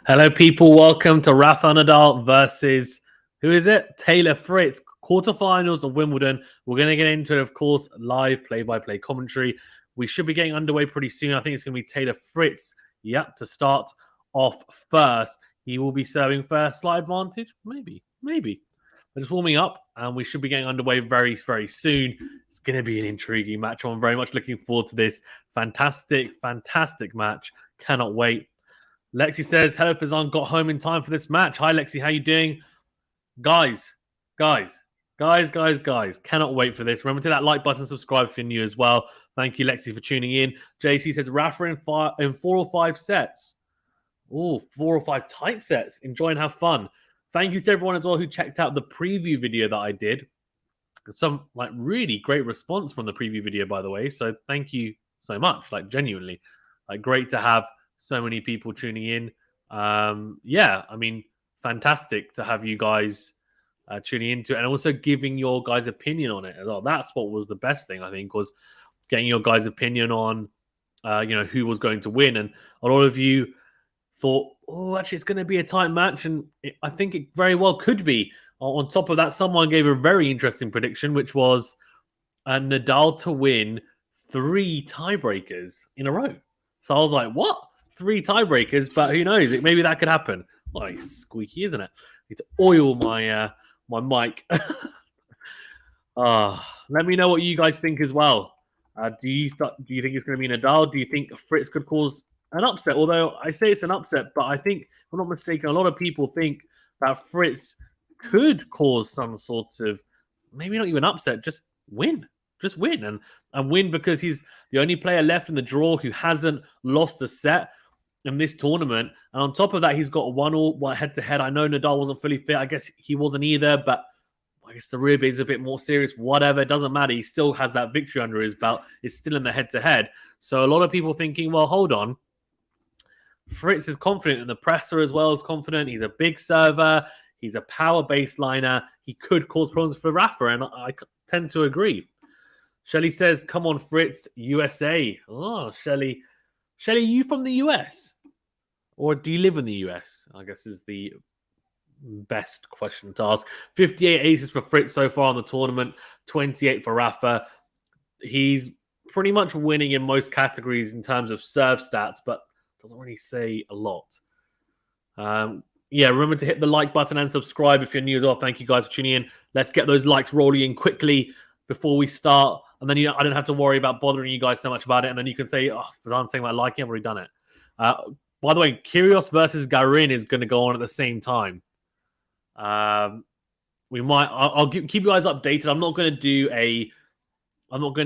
Hello, people. Welcome to Rafael Nadal versus, who is it? Taylor Fritz, quarterfinals of Wimbledon. We're going to get into it, of course, live play-by-play commentary. We should be getting underway pretty soon. I think it's going to be Taylor Fritz, to start off first. He will be serving first. Slight advantage? Maybe. We're just warming up, and we should be getting underway very, very soon. It's going to be an intriguing match. I'm very much looking forward to this. Fantastic match. Cannot wait. Lexi says, hello, Fazan, got home in time for this match. Hi, Lexi, how you doing? Guys. Cannot wait for this. Remember to hit that like button, subscribe if you're new as well. Thank you, Lexi, for tuning in. JC says, Rafa in 4 or 5 sets. Oh, 4 or 5 tight sets. Enjoy and have fun. Thank you to everyone as well who checked out the preview video that I did. Some really great response from the preview video, by the way. So thank you so much. Genuinely. Great to have so many people tuning in. Fantastic to have you guys tuning into it and also giving your guys' opinion on it as well. That's what was the best thing, I think, was getting your guys' opinion on, who was going to win. And a lot of you thought, oh, actually, it's going to be a tight match. And I think it very well could be. On top of that, someone gave a very interesting prediction, which was Nadal to win 3 tiebreakers in a row. So I was like, what? 3 tiebreakers, but who knows? Maybe that could happen. Well, it's squeaky, isn't it? I need to oil my my mic. Let me know what you guys think as well. Do you think it's going to be Nadal? Do you think Fritz could cause an upset? Although I say it's an upset, but I think, if I'm not mistaken, a lot of people think that Fritz could cause some sort of, maybe not even upset, just win. Just win and win because he's the only player left in the draw who hasn't lost a set in this tournament. And on top of that, he's got 1-1 head-to-head. I know Nadal wasn't fully fit. I guess he wasn't either, but I guess the rib is a bit more serious. Whatever, it doesn't matter. He still has that victory under his belt. It's still in the head-to-head. So a lot of people thinking, well, hold on. Fritz is confident, and the presser as well is confident. He's a big server. He's a power baseliner. He could cause problems for Rafa, and I tend to agree. Shelly says, come on, Fritz, USA. Oh, Shelly, you from the US? Or do you live in the US? I guess is the best question to ask. 58 aces for Fritz so far in the tournament, 28 for Rafa. He's pretty much winning in most categories in terms of serve stats, but doesn't really say a lot. Remember to hit the like button and subscribe if you're new as well. Thank you guys for tuning in. Let's get those likes rolling in quickly before we start. And then I don't have to worry about bothering you guys so much about it. And then you can say, oh, Fazan's saying about liking, I've already done it. By the way, Kyrgios versus Garin is going to go on at the same time. I'll keep you guys updated. I'm not going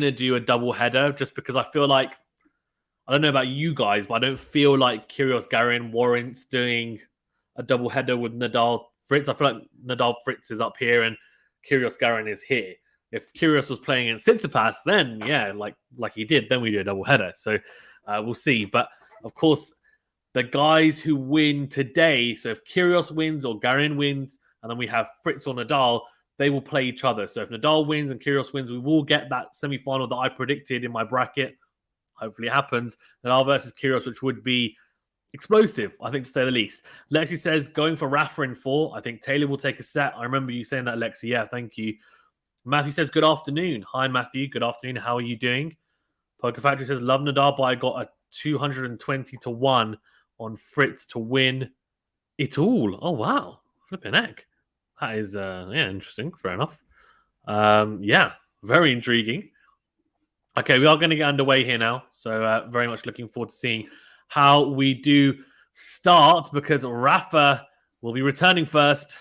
to do a double header just because I feel like, I don't know about you guys, but I don't feel like Kyrgios Garin warrants doing a double header with Nadal Fritz. I feel like Nadal Fritz is up here and Kyrgios Garin is here. If Kyrgios was playing in Tsitsipas, then like he did, then we do a double header. So we'll see. But of course, the guys who win today, so if Kyrgios wins or Garin wins, and then we have Fritz or Nadal, they will play each other. So if Nadal wins and Kyrgios wins, we will get that semi-final that I predicted in my bracket. Hopefully it happens. Nadal versus Kyrgios, which would be explosive, I think, to say the least. Lexi says, going for Rafa in 4. I think Taylor will take a set. I remember you saying that, Lexi. Yeah, thank you. Matthew says, good afternoon. Hi, Matthew. Good afternoon. How are you doing? Poker Factory says, love Nadal, but I got a 220-1 on Fritz to win it all. Oh, wow. Flipping heck. That is, interesting. Fair enough. Very intriguing. Okay, we are going to get underway here now. So very much looking forward to seeing how we do start because Rafa will be returning first.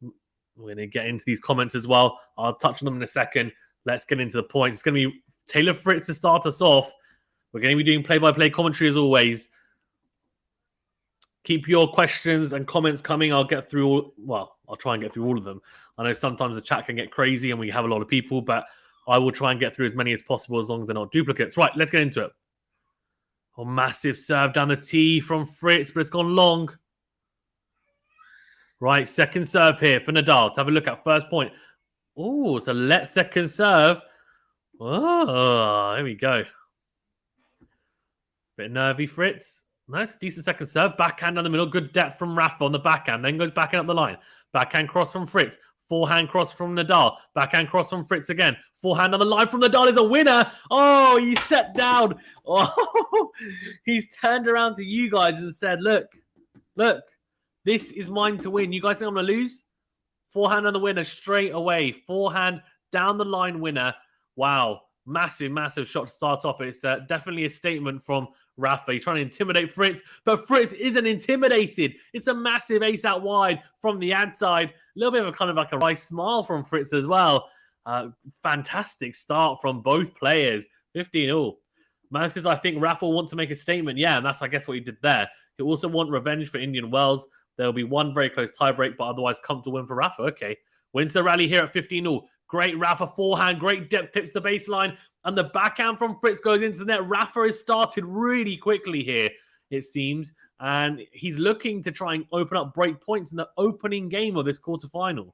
We're going to get into these comments as well. I'll touch on them in a second. Let's get into the points. It's going to be Taylor Fritz to start us off. We're going to be doing play-by-play commentary as always. Keep your questions and comments coming. I'll try and get through all of them. I know sometimes the chat can get crazy and we have a lot of people, but I will try and get through as many as possible as long as they're not duplicates. Right, let's get into it. Oh, massive serve down the tee from Fritz, but it's gone long. Right, second serve here for Nadal. To have a look at first point. Oh, it's a second serve. Oh, there we go. Bit nervy, Fritz. Nice, decent second serve. Backhand down the middle. Good depth from Rafa on the backhand. Then goes backhand up the line. Backhand cross from Fritz. Forehand cross from Nadal. Backhand cross from Fritz again. Forehand on the line from Nadal is a winner. Oh, he's set down. Oh, he's turned around to you guys and said, look, this is mine to win. You guys think I'm going to lose? Forehand on the winner straight away. Forehand down the line winner. Wow. Massive, massive shot to start off. It's definitely a statement from Rafa. He's trying to intimidate Fritz, but Fritz isn't intimidated. It's a massive ace out wide from the ad side. A little bit of a kind of like a nice smile from Fritz as well. Fantastic start from both players. 15-all. Man says, I think Rafa will want to make a statement. Yeah, and that's, I guess, what he did there. He'll also want revenge for Indian Wells. There'll be one very close tiebreak, but otherwise comfortable win for Rafa. Okay. Wins the rally here at 15-all. Great Rafa forehand. Great depth, tips the baseline. And the backhand from Fritz goes into the net. Rafa has started really quickly here, it seems. And he's looking to try and open up break points in the opening game of this quarterfinal.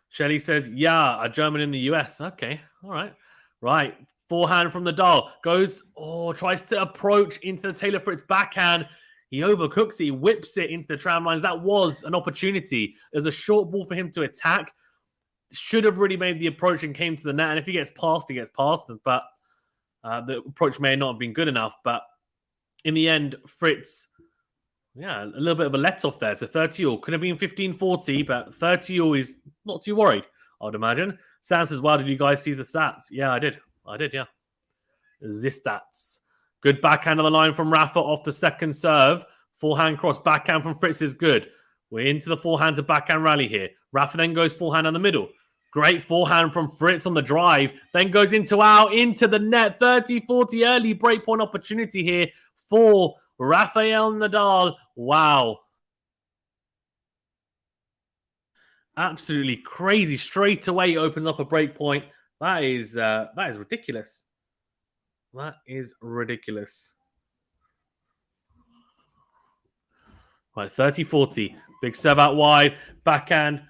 Shelley says, yeah, a German in the US. Okay, all right. Right, forehand from Nadal. Goes, tries to approach into the Taylor Fritz backhand. He overcooks it. He whips it into the tram lines. That was an opportunity. There's a short ball for him to attack. Should have really made the approach and came to the net. And if he gets past, he gets past. But the approach may not have been good enough. But in the end, Fritz, a little bit of a let-off there. So 30-all. Could have been 15-40, but 30-all is not too worried, I would imagine. Sam says, well, did you guys see the stats? Yeah, I did. Yeah. The stats. Good backhand on the line from Rafa off the second serve. Forehand cross. Backhand from Fritz is good. We're into the forehand to backhand rally here. Rafa then goes forehand on the middle. Great forehand from Fritz on the drive. Then goes into the net. 30-40 early breakpoint opportunity here for Rafael Nadal. Wow. Absolutely crazy. Straight away opens up a breakpoint. That is ridiculous. That is ridiculous. Right, 30-40. Big serve out wide. Backhand.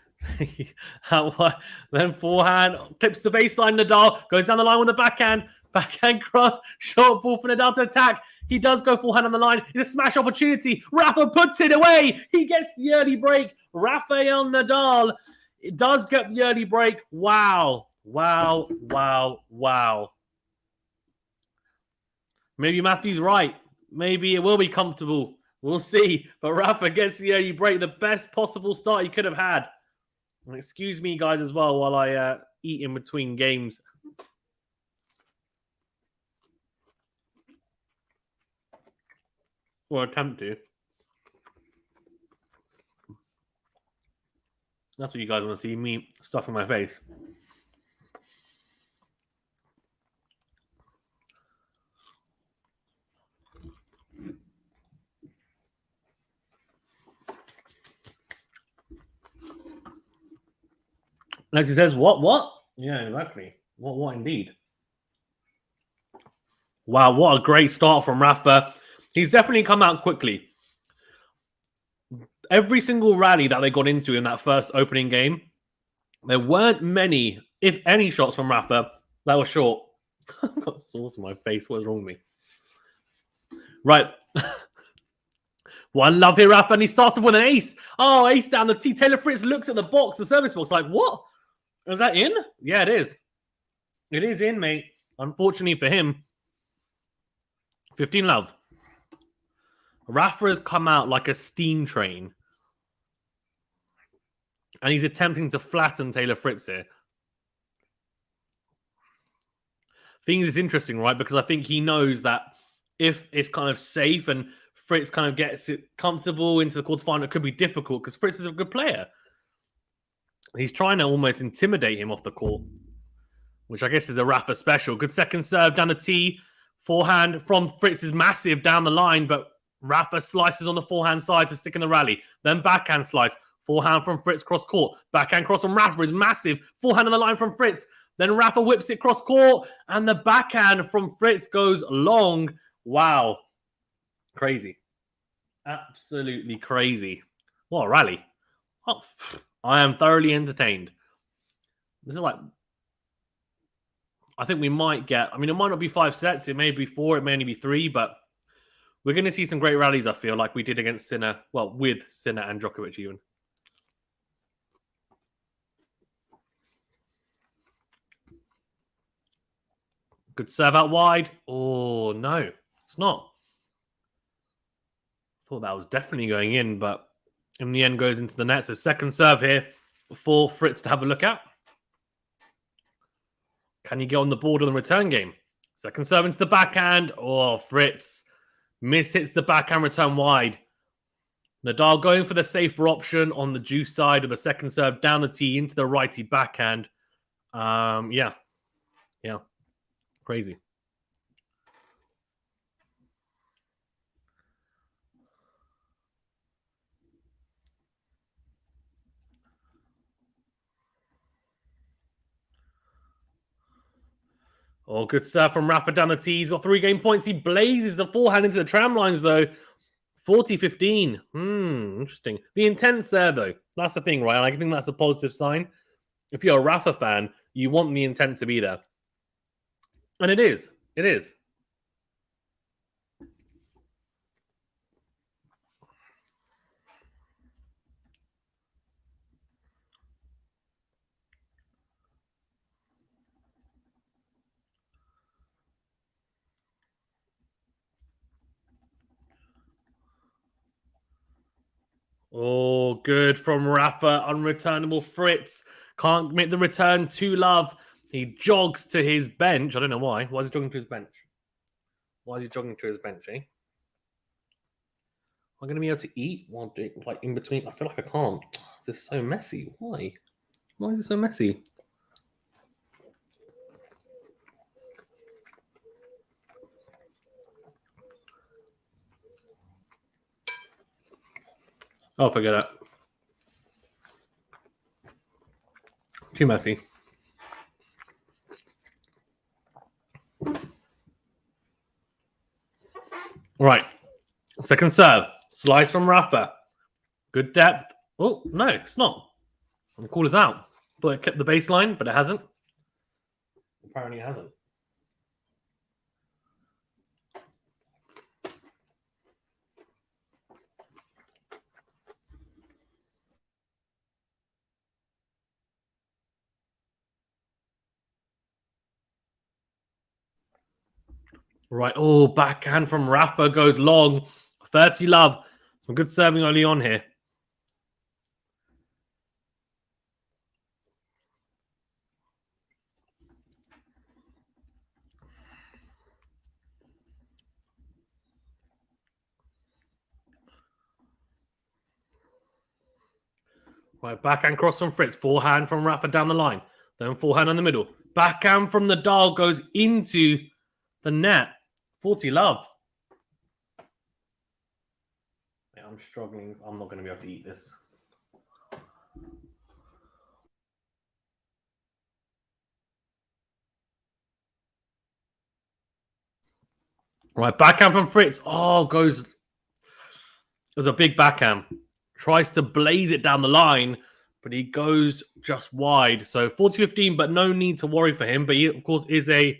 Out wide. Then forehand. Clips the baseline. Nadal goes down the line with the backhand. Backhand cross. Short ball for Nadal to attack. He does go forehand on the line. It's a smash opportunity. Rafa puts it away. He gets the early break. Rafael Nadal does get the early break. Wow. Wow. Wow. Wow. Maybe Matthew's right. Maybe it will be comfortable. We'll see. But Rafa gets the early break. The best possible start he could have had. Excuse me, guys, as well, while I eat in between games. Or attempt to. That's what you guys want to see, me stuffing my face. Lexi says, what? Yeah, exactly. What indeed? Wow, what a great start from Rafa. He's definitely come out quickly. Every single rally that they got into in that first opening game, there weren't many, if any, shots from Rafa that were short. I've got sauce in my face. What's wrong with me? Right. One love here, Rafa, and he starts off with an ace. Oh, ace down the tee. Taylor Fritz looks at the box, the service box, like, what? Is that in? Yeah, it is. It is in, mate. Unfortunately for him. 15 love. Rafa has come out like a steam train. And he's attempting to flatten Taylor Fritz here. Things is interesting, right? Because I think he knows that if it's kind of safe and Fritz kind of gets it comfortable into the quarterfinal, it could be difficult because Fritz is a good player. He's trying to almost intimidate him off the court, which I guess is a Rafa special. Good second serve down the tee. Forehand from Fritz is massive down the line, but Rafa slices on the forehand side to stick in the rally. Then backhand slice. Forehand from Fritz cross court. Backhand cross from Rafa is massive. Forehand on the line from Fritz. Then Rafa whips it cross court. And the backhand from Fritz goes long. Wow. Crazy. Absolutely crazy. What a rally. Oh, I am thoroughly entertained. This is like I think we might get, I mean, it might not be 5 sets. It may be 4. It may only be 3, but we're going to see some great rallies, I feel, like we did against Sinner. Well, with Sinner and Djokovic even. Good serve out wide. Oh, no, it's not. Thought that was definitely going in, but in the end goes into the net. So second serve here for Fritz to have a look at. Can you get on the board on the return game? Second serve into the backhand. Oh, Fritz mishits the backhand return wide. Nadal going for the safer option on the juice side of the second serve down the tee into the righty backhand. Yeah. Crazy. Oh, good serve from Rafa down the tee. He's got 3 game points. He blazes the forehand into the tram lines, though. 40-15. Interesting. The intent's there, though. That's the thing, right? And I think that's a positive sign. If you're a Rafa fan, you want the intent to be there. And it is. It is. Oh, good from Rafa. Unreturnable Fritz. Can't make the return to love. He jogs to his bench. I don't know why. Why is he jogging to his bench? Why is he jogging to his bench, eh? Am I going to be able to eat while doing, like, in between? I feel like I can't. This is so messy. Why? Why is it so messy? Oh, forget it. Too messy. Right. Second serve. Slice from Rafa. Good depth. Oh, no, it's not. The call is out. Thought it kept the baseline, but it hasn't. Apparently it hasn't. Right. Oh, backhand from Rafa goes long. 30 love. Some good serving early on here. Right, backhand cross from Fritz. Forehand from Rafa down the line. Then forehand in the middle. Backhand from Nadal goes into the net. 40 love. Yeah, I'm struggling. I'm not going to be able to eat this. Right, backhand from Fritz. Oh, goes. There's a big backhand. Tries to blaze it down the line, but he goes just wide. So 40-15, but no need to worry for him. But he, of course, is a...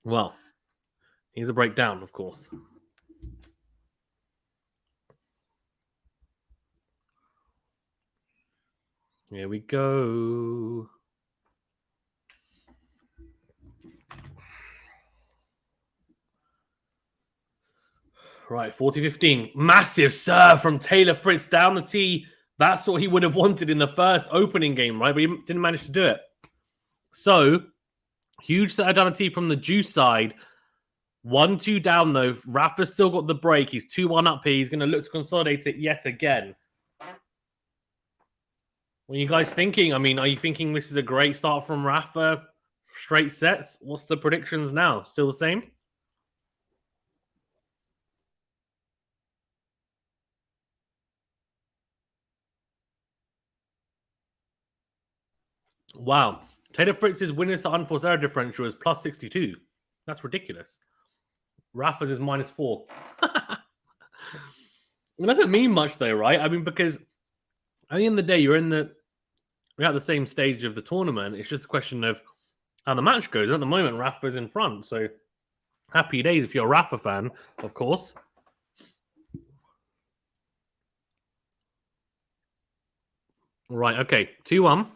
Well, he's a breakdown, of course. Here we go. Right, 40-15. Massive serve from Taylor Fritz down the tee. That's what he would have wanted in the first opening game, right? But he didn't manage to do it. So, huge serve down the tee from the juice side. 1-2 down, though. Rafa's still got the break. He's 2-1 up here. He's going to look to consolidate it yet again. What are you guys thinking? I mean, are you thinking this is a great start from Rafa? Straight sets? What's the predictions now? Still the same? Wow. Taylor Fritz's winners to unforced error differential is plus 62. That's ridiculous. Rafa's is minus 4. It doesn't mean much, though, right? I mean, because at the end of the day, you're at the same stage of the tournament. It's just a question of how the match goes. At the moment, Rafa's in front, so happy days if you're a Rafa fan, of course. Right, okay, 2-1.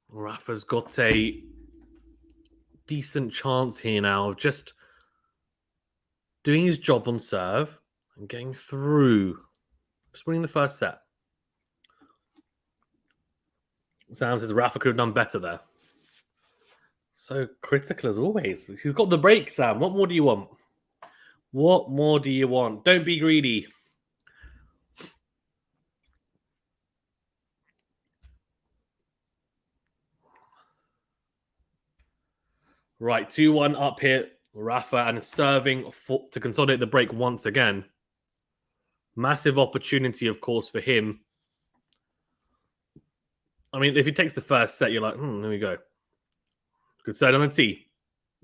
Rafa's got a decent chance here now of just doing his job on serve and getting through. Just winning the first set. Sam says Rafa could have done better there. So critical as always. He's got the break, Sam. What more do you want? What more do you want? Don't be greedy. Right, 2-1 up here. Rafa and serving to consolidate the break once again. Massive opportunity, of course, for him. I mean, if he takes the first set, you're like, there we go. Good set on the tee.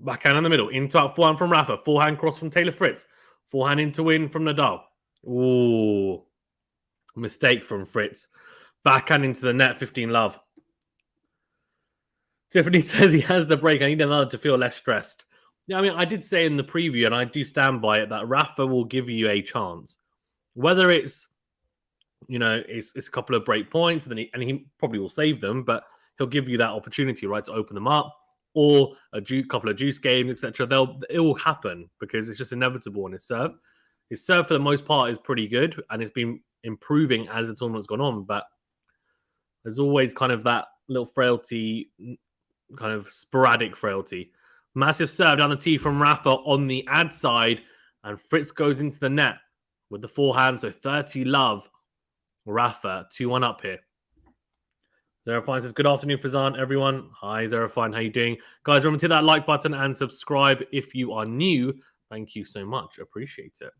Backhand in the middle. Into out forehand from Rafa. Forehand cross from Taylor Fritz. Forehand into win from Nadal. Ooh. Mistake from Fritz. Backhand into the net. 15 love. Tiffany says he has the break. I need another to feel less stressed. Yeah, I mean, I did say in the preview, and I do stand by it, that Rafa will give you a chance. Whether it's, it's a couple of break points, and he probably will save them, but he'll give you that opportunity, right, to open them up, or a couple of juice games, etc. It will happen because it's just inevitable on his serve. His serve, for the most part, is pretty good, and it's been improving as the tournament's gone on, but there's always kind of that little frailty, kind of sporadic frailty. Massive serve down the tee from Rafa on the ad side, and Fritz goes into the net with the forehand, so 30 love. Rafa, 2-1 up here. Zerafine says, good afternoon, Fazan, everyone. Hi, Zerafine, how you doing? Guys, remember to hit that like button and subscribe if you are new. Thank you so much. Appreciate it.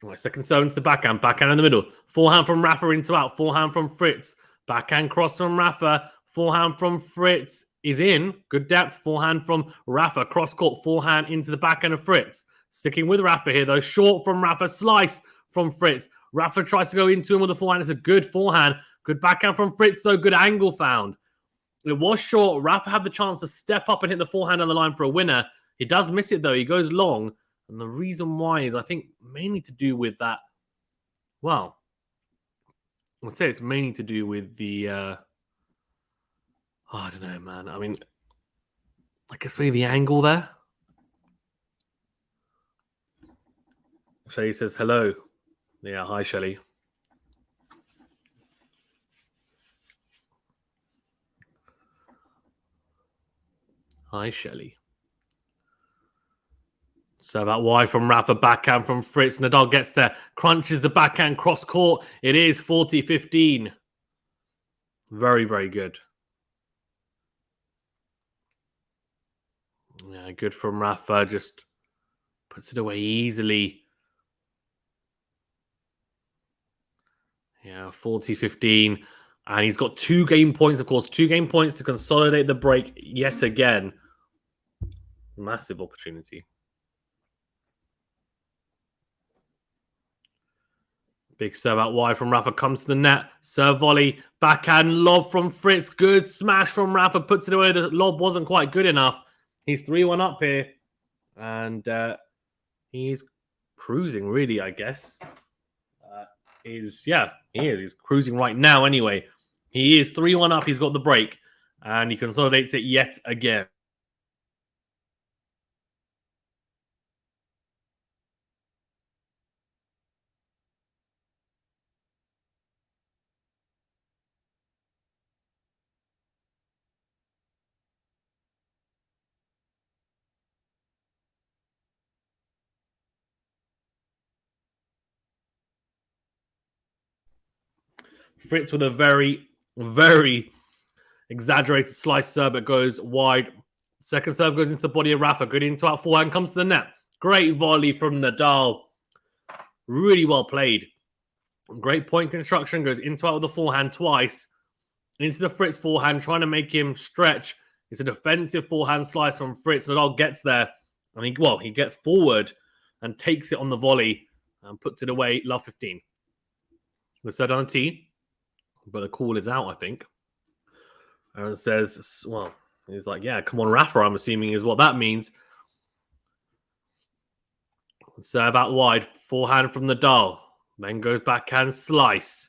Right, second serve into the backhand. Backhand in the middle. Forehand from Rafa into out. Forehand from Fritz. Backhand cross from Rafa. Forehand from Fritz is in. Good depth. Forehand from Rafa. Cross court. Forehand into the backhand of Fritz. Sticking with Rafa here, though. Short from Rafa. Slice from Fritz. Rafa tries to go into him with a forehand. It's a good forehand. Good backhand from Fritz, though. Good angle found. It was short. Rafa had the chance to step up and hit the forehand on the line for a winner. He does miss it, though. He goes long. And the reason why is, I think, mainly to do with that. Well, I'll say it's mainly to do with the. I don't know, man. I mean, I guess maybe the angle there. Shelly says hello. Yeah, hi, Shelly. Hi, Shelly. So that wide from Rafa, backhand from Fritz. Nadal gets there, crunches the backhand cross court. It is 40-15. Very, very good. Yeah, good from Rafa. Just puts it away easily. Yeah, 40-15. And he's got 2 game points, of course. 2 game points to consolidate the break yet again. Massive opportunity. Big serve out wide from Rafa. Comes to the net. Serve volley. Backhand lob from Fritz. Good smash from Rafa. Puts it away. The lob wasn't quite good enough. He's 3-1 up here. And he's cruising, really, I guess. He is. He's cruising right now anyway. He is 3-1 up. He's got the break. And he consolidates it yet again. Fritz with a very, very exaggerated slice serve that goes wide. Second serve goes into the body of Rafa. Good into out forehand, comes to the net. Great volley from Nadal. Really well played. Great point construction. Goes into out with the forehand twice. Into the Fritz forehand, trying to make him stretch. It's a defensive forehand slice from Fritz. Nadal gets there. And he gets forward and takes it on the volley and puts it away. Love 15. We're set on the tee, but the call is out, I think. And it says, well, he's like, yeah, come on, Rafa, I'm assuming is what that means. Serve out wide, forehand from Nadal. Then goes backhand slice.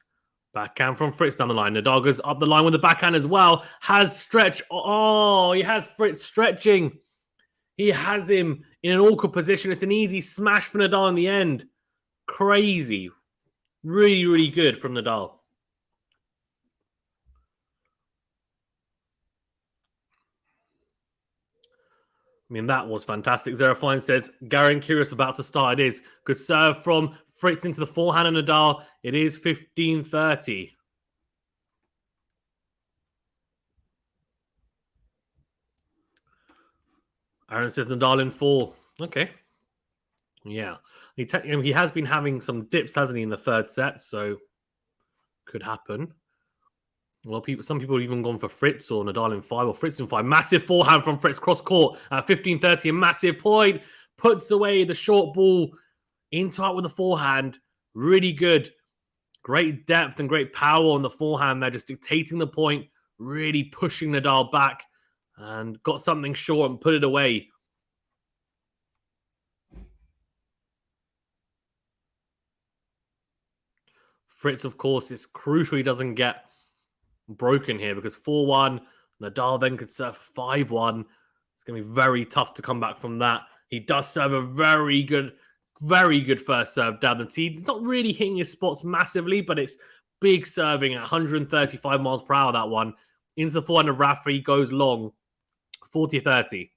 Backhand from Fritz down the line. Nadal goes up the line with the backhand as well. Has stretch. Oh, he has Fritz stretching. He has him in an awkward position. It's an easy smash for Nadal in the end. Crazy. Really, really good from Nadal. I mean, that was fantastic. Zerafine says, Garen curious about to start. It is. Good serve from Fritz into the forehand of Nadal. It is 15-30. Aaron says Nadal in 4. Okay. Yeah. He has been having some dips, hasn't he, in the third set, so could happen. Well, some people have even gone for Fritz or Nadal in 5 or Fritz in 5. Massive forehand from Fritz cross court at 15-30. A massive point. Puts away the short ball into it with the forehand. Really good. Great depth and great power on the forehand there, just dictating the point, really pushing Nadal back and got something short and put it away. Fritz, of course, it's crucial he doesn't get broken here because 4-1, Nadal then could serve 5-1. It's going to be very tough to come back from that. He does serve a very good first serve down the tee. It's not really hitting his spots massively, but it's big serving at 135 miles per hour, that one. Into the forehand of Rafa, he goes long, 40-30.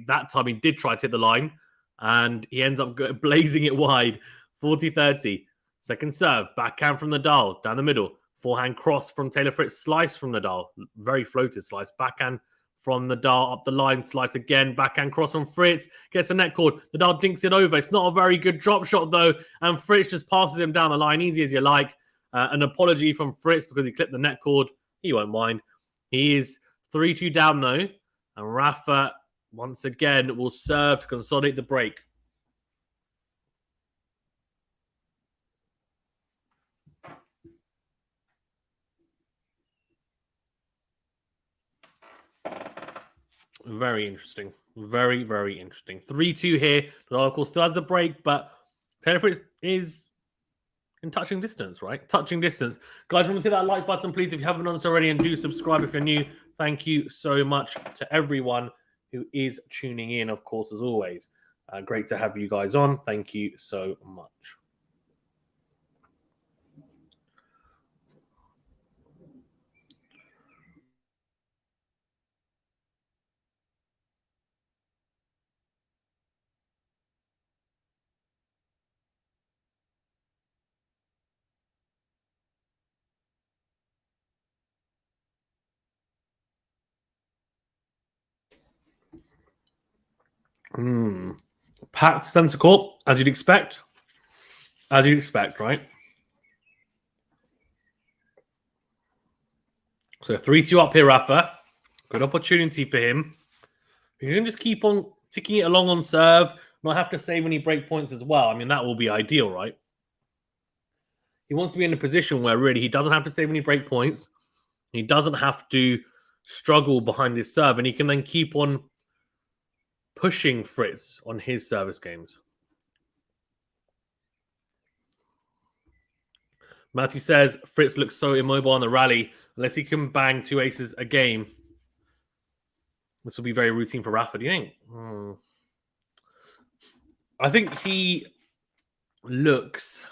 That time he did try to hit the line, and he ends up blazing it wide, 40-30. Second serve, backhand from Nadal, down the middle. Forehand cross from Taylor Fritz, slice from Nadal. Very floated slice. Backhand from Nadal, up the line, slice again. Backhand cross from Fritz, gets a net cord. Nadal dinks it over. It's not a very good drop shot, though. And Fritz just passes him down the line, easy as you like. An apology from Fritz because he clipped the net cord. He won't mind. He is 3-2 down, though. And Rafa, once again, will serve to consolidate the break. Very interesting. Very, very interesting. 3-2 here. Nadal, of course, still has the break, but Taylor Fritz is in touching distance, right? Touching distance. Guys, remember to hit that like button, please, if you haven't done so already, and do subscribe if you're new. Thank you so much to everyone who is tuning in, of course, as always. Great to have you guys on. Thank you so much. Packed centre court, as you'd expect. As you'd expect, right? So 3-2 up here, Rafa. Good opportunity for him. He can just keep on ticking it along on serve, not have to save any break points as well. I mean, that will be ideal, right? He wants to be in a position where really he doesn't have to save any break points. He doesn't have to struggle behind his serve, and he can then keep on pushing Fritz on his service games. Matthew says Fritz looks so immobile on the rally. Unless he can bang 2 aces a game, this will be very routine for Rafa. Do you think? I think he looks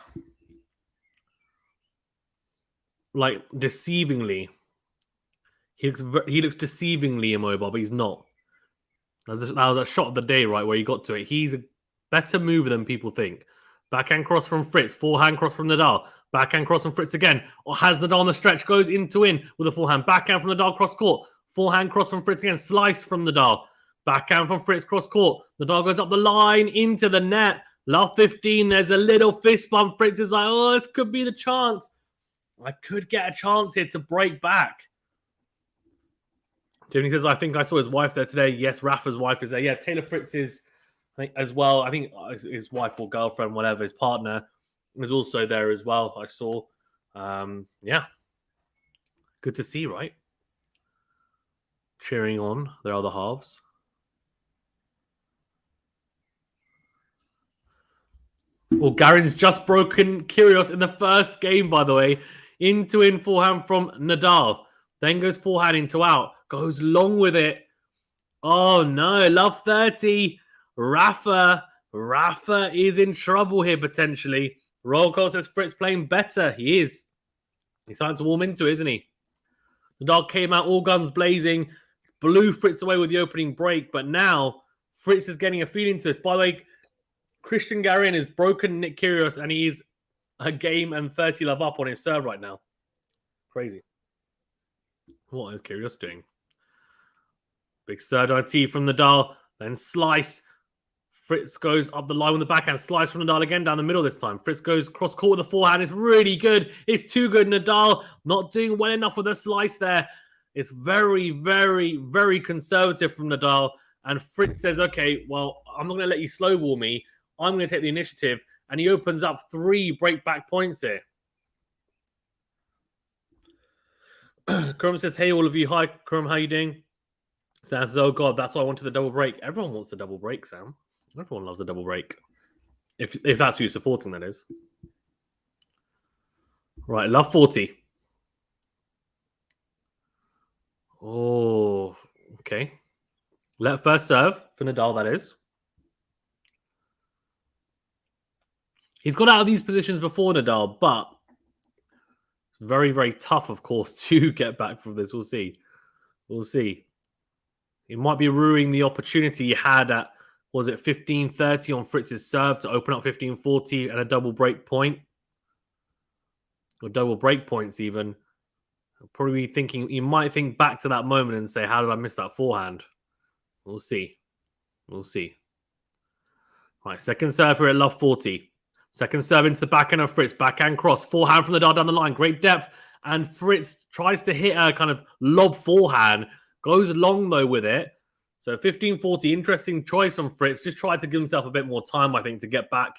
like deceivingly. He looks deceivingly immobile, but he's not. That was a shot of the day, right, where he got to it. He's a better mover than people think. Backhand cross from Fritz. Forehand cross from Nadal. Backhand cross from Fritz again. Or has Nadal on the stretch. Goes into in with a forehand. Backhand from Nadal cross court. Forehand cross from Fritz again. Slice from Nadal. Backhand from Fritz cross court. Nadal goes up the line into the net. Love 15. There's a little fist bump. Fritz is like, oh, this could be the chance. I could get a chance here to break back. Jimmy says, I think I saw his wife there today. Yes, Rafa's wife is there. Yeah, Taylor Fritz is as well. I think his wife or girlfriend, whatever, his partner is also there as well, I saw. Yeah. Good to see, right? Cheering on their other halves. Well, Garin's just broken Kyrgios in the first game, by the way. In forehand from Nadal. Then goes forehand into out. Goes long with it. Oh, no. Love 30. Rafa is in trouble here, potentially. Roll call says Fritz playing better. He is. He's starting to warm into it, isn't he? Nadal came out all guns blazing. Blew Fritz away with the opening break. But now, Fritz is getting a feeling to this. By the way, Christian Garin has broken Nick Kyrgios, and he's a game and 30 love up on his serve right now. Crazy. What is Kyrgios doing? Big serve IT from Nadal, then slice. Fritz goes up the line with the backhand, slice from Nadal again down the middle this time. Fritz goes cross court with the forehand. It's really good. It's too good. Nadal not doing well enough with the slice there. It's very, very, very conservative from Nadal. And Fritz says, okay, well, I'm not going to let you slow ball me. I'm going to take the initiative. And he opens up 3 break back points here. Chrome says, hey, all of you. Hi, Chrome. How you doing? Sam says, oh, God, that's why I wanted the double break. Everyone wants the double break, Sam. Everyone loves a double break. If that's who you're supporting, that is. Right, love 40. Oh, okay. Let first serve for Nadal, that is. He's got out of these positions before, Nadal, but it's very, very tough, of course, to get back from this. We'll see. We'll see. He might be ruining the opportunity he had at, was it 15-30 on Fritz's serve to open up 15-40 and a double break point? Or double break points, even. He'll probably be thinking, he might think back to that moment and say, how did I miss that forehand? We'll see. We'll see. Right, second serve here at love 40. Second serve into the backhand of Fritz. Backhand cross. Forehand from the dart down the line. Great depth. And Fritz tries to hit a kind of lob forehand. Goes long, though, with it. So 15-40, interesting choice from Fritz. Just tried to give himself a bit more time, I think, to get back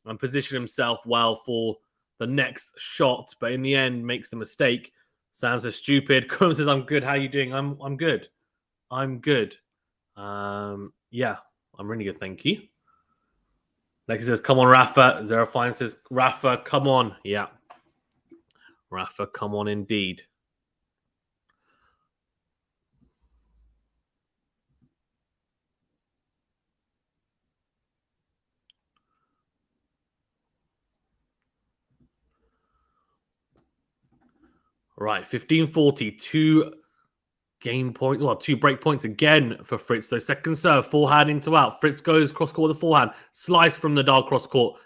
and position himself well for the next shot. But in the end, makes the mistake. Sam says, stupid. Chrome says, I'm good. How are you doing? I'm good. I'm good. Yeah, I'm really good. Thank you. Lexi says, come on, Rafa. Zerafine says, Rafa, come on. Yeah. Rafa, come on indeed. Right, 15-40, 2 game point, well, 2 break points again for Fritz. So second serve, forehand into out. Fritz goes cross court with the forehand. Slice from Nadal cross court.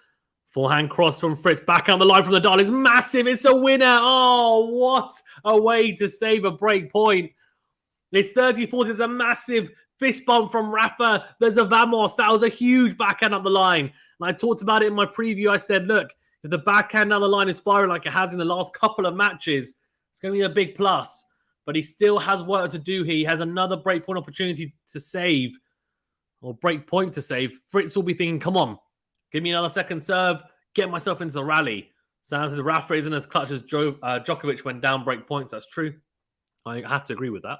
Forehand cross from Fritz. Back out the line from Nadal is massive. It's a winner. Oh, what a way to save a break point. It's 30-40. It's a massive fist bump from Rafa. There's a Vamos. That was a huge backhand up the line. And I talked about it in my preview. I said, look, if the backhand down the line is firing like it has in the last couple of matches, it's going to be a big plus. But he still has work to do here. He has another breakpoint opportunity to save, or breakpoint to save. Fritz will be thinking, come on, give me another second serve, get myself into the rally. Sounds as Rafa isn't as clutch as Djokovic when down break points. That's true. I have to agree with that.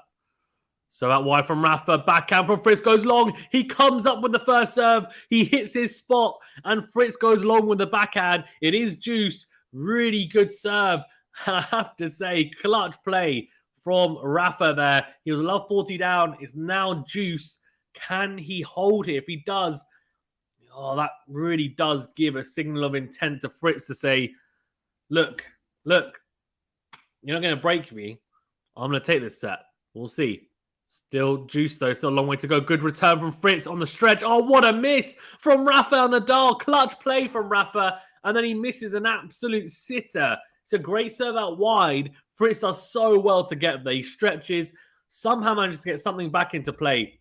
So out wide from Rafa, backhand from Fritz goes long. He comes up with the first serve. He hits his spot, and Fritz goes long with the backhand. It is juice. Really good serve. I have to say, clutch play from Rafa there. He was love 40 down. It's now juice. Can he hold it? If he does, oh, that really does give a signal of intent to Fritz to say, look, you're not going to break me. I'm going to take this set. We'll see. Still juice, though. Still a long way to go. Good return from Fritz on the stretch. Oh, what a miss from Rafael Nadal. Clutch play from Rafa. And then he misses an absolute sitter. It's a great serve out wide. Fritz does so well to get there. He stretches, somehow manages to get something back into play.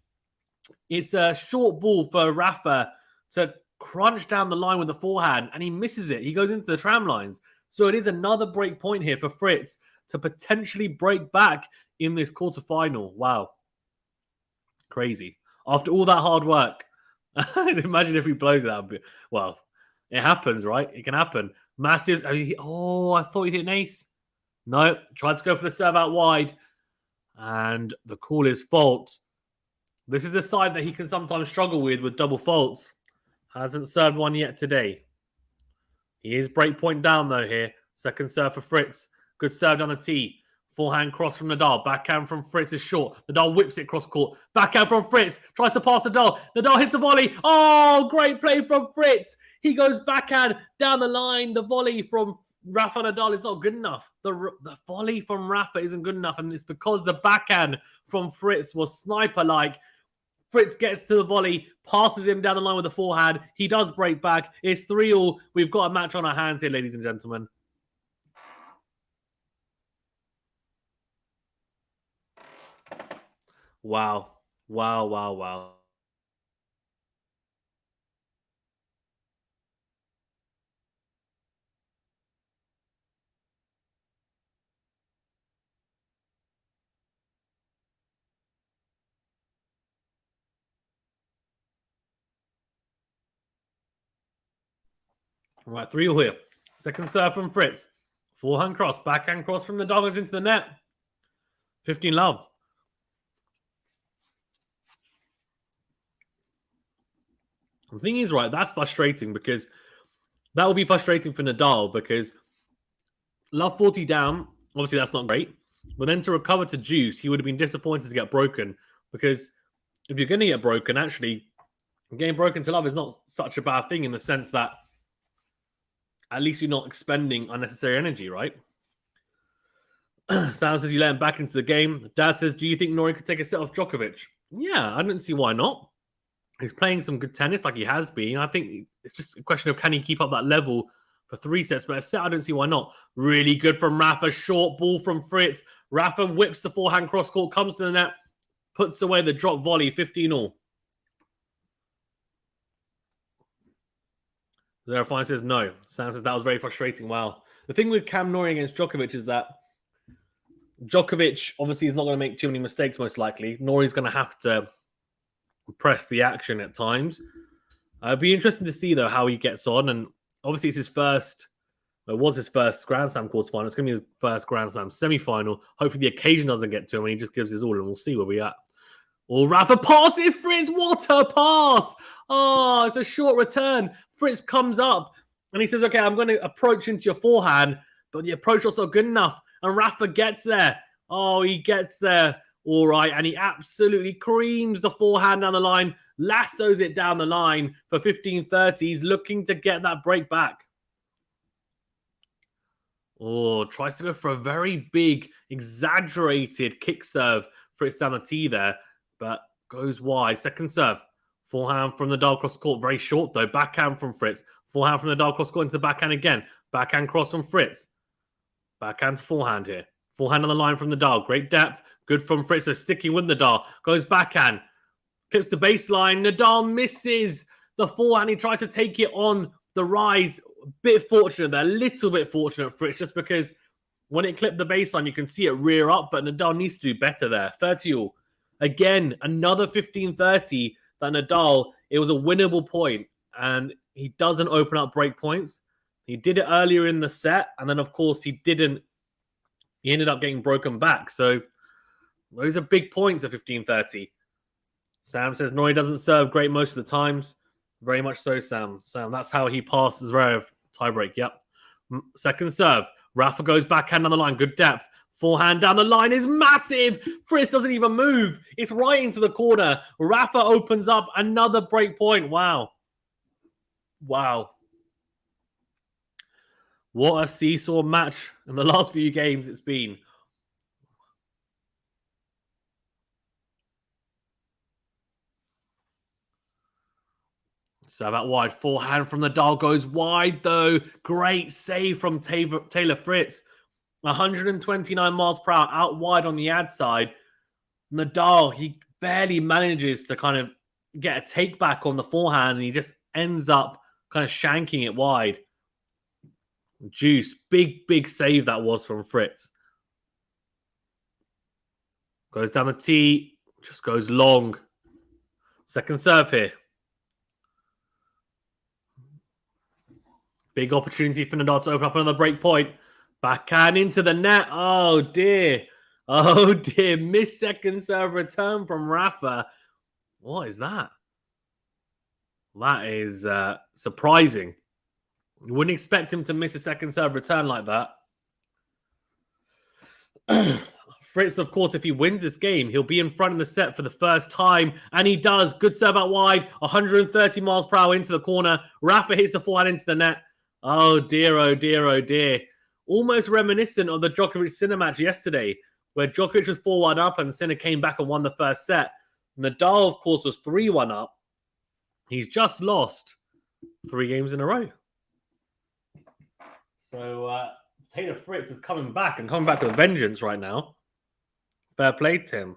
It's a short ball for Rafa to crunch down the line with the forehand, and he misses it. He goes into the tram lines. So it is another break point here for Fritz to potentially break back in this quarterfinal. Wow. Crazy. After all that hard work, imagine if he blows it out. Well, It happens, right? It can happen. Massive. Oh, I thought he hit an ace. No, tried to go for the serve out wide. And the call is fault. This is the side that he can sometimes struggle with double faults. Hasn't served one yet today. He is breakpoint down, though, here. Second serve for Fritz. Good serve down the tee. Forehand cross from Nadal. Backhand from Fritz is short. Nadal whips it cross court. Backhand from Fritz. Tries to pass Nadal. Nadal hits the volley. Oh, great play from Fritz. He goes backhand down the line. The volley from Rafa Nadal is not good enough. The volley from Rafa isn't good enough. And it's because the backhand from Fritz was sniper-like. Fritz gets to the volley, passes him down the line with the forehand. He does break back. It's 3-all. We've got a match on our hands here, ladies and gentlemen. Wow. Wow, wow, wow. All right, 3-all here. Second serve from Fritz. Forehand cross, backhand cross from the Doggers into the net. 15 love. The thing is, right, that's frustrating because that will be frustrating for Nadal because love 40 down, obviously that's not great. But then to recover to juice, he would have been disappointed to get broken because if you're going to get broken, actually, getting broken to love is not such a bad thing in the sense that at least you're not expending unnecessary energy, right? Sam says you let him back into the game. Dad says, do you think Norrie could take a set off Djokovic? Yeah, I don't see why not. He's playing some good tennis like he has been. I think it's just a question of can he keep up that level for 3 sets. But a set, I don't see why not. Really good from Rafa. Short ball from Fritz. Rafa whips the forehand cross court, comes to the net, puts away the drop volley, 15-all. Zerafine says no. Sam says that was very frustrating. Wow. The thing with Cam Norrie against Djokovic is that Djokovic obviously is not going to make too many mistakes, most likely. Norrie's going to have to press the action at times. It'd be interesting to see, though, how he gets on. And obviously, it's his first, it was his first Grand Slam quarterfinal. It's going to be his first Grand Slam semi-final. Hopefully, the occasion doesn't get to him and he just gives his all, and we'll see where we're at. Oh, Rafa passes Fritz. What a pass! Oh, it's a short return. Fritz comes up and he says, okay, I'm going to approach into your forehand, but the approach was not good enough. And Rafa gets there. Oh, he gets there. All right. And he absolutely creams the forehand down the line, lassos it down the line for 15-30. He's looking to get that break back. Oh, tries to go for a very big, exaggerated kick serve. Fritz down the tee there, but goes wide. Second serve. Forehand from the Nadal cross court. Very short, though. Backhand from Fritz. Forehand from the Nadal cross court into the backhand again. Backhand cross from Fritz. Backhand to forehand here. Forehand on the line from Nadal. Great depth. Good from Fritz. So sticking with Nadal. Goes backhand. Clips the baseline. Nadal misses the forehand. He tries to take it on the rise. A bit fortunate there. A little bit fortunate, Fritz, just because when it clipped the baseline, you can see it rear up, but Nadal needs to do better there. 30-all. Again, another 15-30 that Nadal, it was a winnable point, and he doesn't open up break points. He did it earlier in the set, and then, of course, he didn't. He ended up getting broken back. So those are big points at 15-30. Sam says Norrie doesn't serve great most of the times. Very much so, Sam. Sam, that's how he passes Zverev. Tiebreak, yep. Second serve. Rafa goes backhand on the line. Good depth. Forehand down the line is massive. Fritz doesn't even move. It's right into the corner. Rafa opens up another break point. Wow. Wow. What a seesaw match in the last few games it's been. So that wide forehand from Nadal goes wide, though. Great save from Taylor Fritz. 129 miles per hour out wide on the ad side. Nadal, he barely manages to kind of get a take back on the forehand, and he just ends up kind of shanking it wide. Juice. Big, big save that was from Fritz. Goes down the tee. Just goes long. Second serve here. Big opportunity for Nadal to open up another break point. Backhand into the net. Oh, dear. Oh, dear. Missed second serve return from Rafa. What is that? That is surprising. You wouldn't expect him to miss a second serve return like that. Fritz, of course, if he wins this game, he'll be in front in the set for the first time. And he does. Good serve out wide. 130 miles per hour into the corner. Rafa hits the forehand into the net. Oh, dear, oh, dear, oh, dear. Almost reminiscent of the Djokovic-Sinner match yesterday, where Djokovic was 4-1 up and Sinner came back and won the first set. Nadal, of course, was 3-1 up. He's just lost 3 games in a row. So Taylor Fritz is coming back and coming back with vengeance right now. Fair play to him.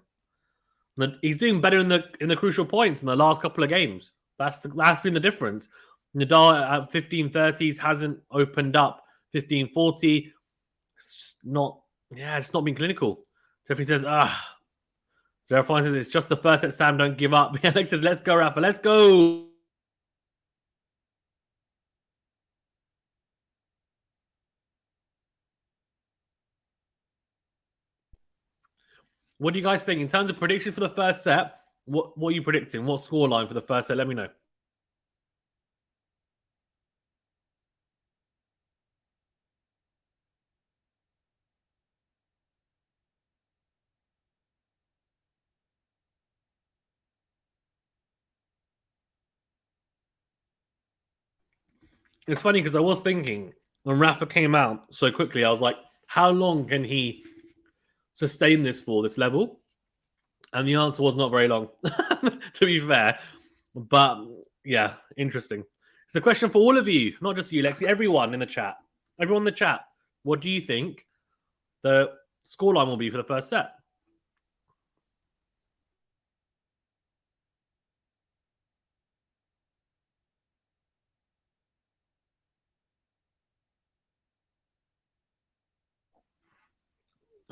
He's doing better in the crucial points in the last couple of games. That's been the difference. Nadal at 1530s hasn't opened up 1540. It's just not been clinical. So if he says, Rafael says it's just the first set, Sam, don't give up. Alex says, let's go, Rafa, let's go. What do you guys think? In terms of prediction for the first set, what are you predicting? What scoreline for the first set? Let me know. It's funny because I was thinking when Rafa came out so quickly, I was like, how long can he sustain this for, this level? And the answer was not very long, to be fair. But yeah, interesting. It's a question for all of you, not just you, Lexi, everyone in the chat. Everyone in the chat, what do you think the scoreline will be for the first set?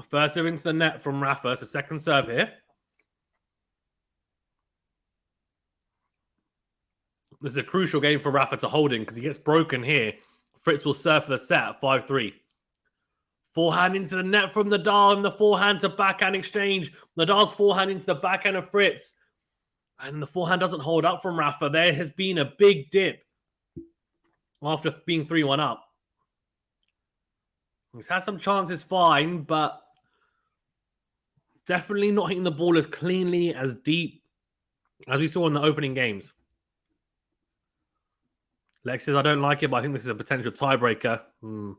First serve into the net from Rafa. So second serve here. This is a crucial game for Rafa to hold in because he gets broken here. Fritz will serve for the set at 5-3. Forehand into the net from Nadal and the forehand to backhand exchange. Nadal's forehand into the backhand of Fritz. And the forehand doesn't hold up from Rafa. There has been a big dip after being 3-1 up. He's had some chances, fine, but definitely not hitting the ball as cleanly, as deep as we saw in the opening games. Lex says, I don't like it, but I think this is a potential tiebreaker. Good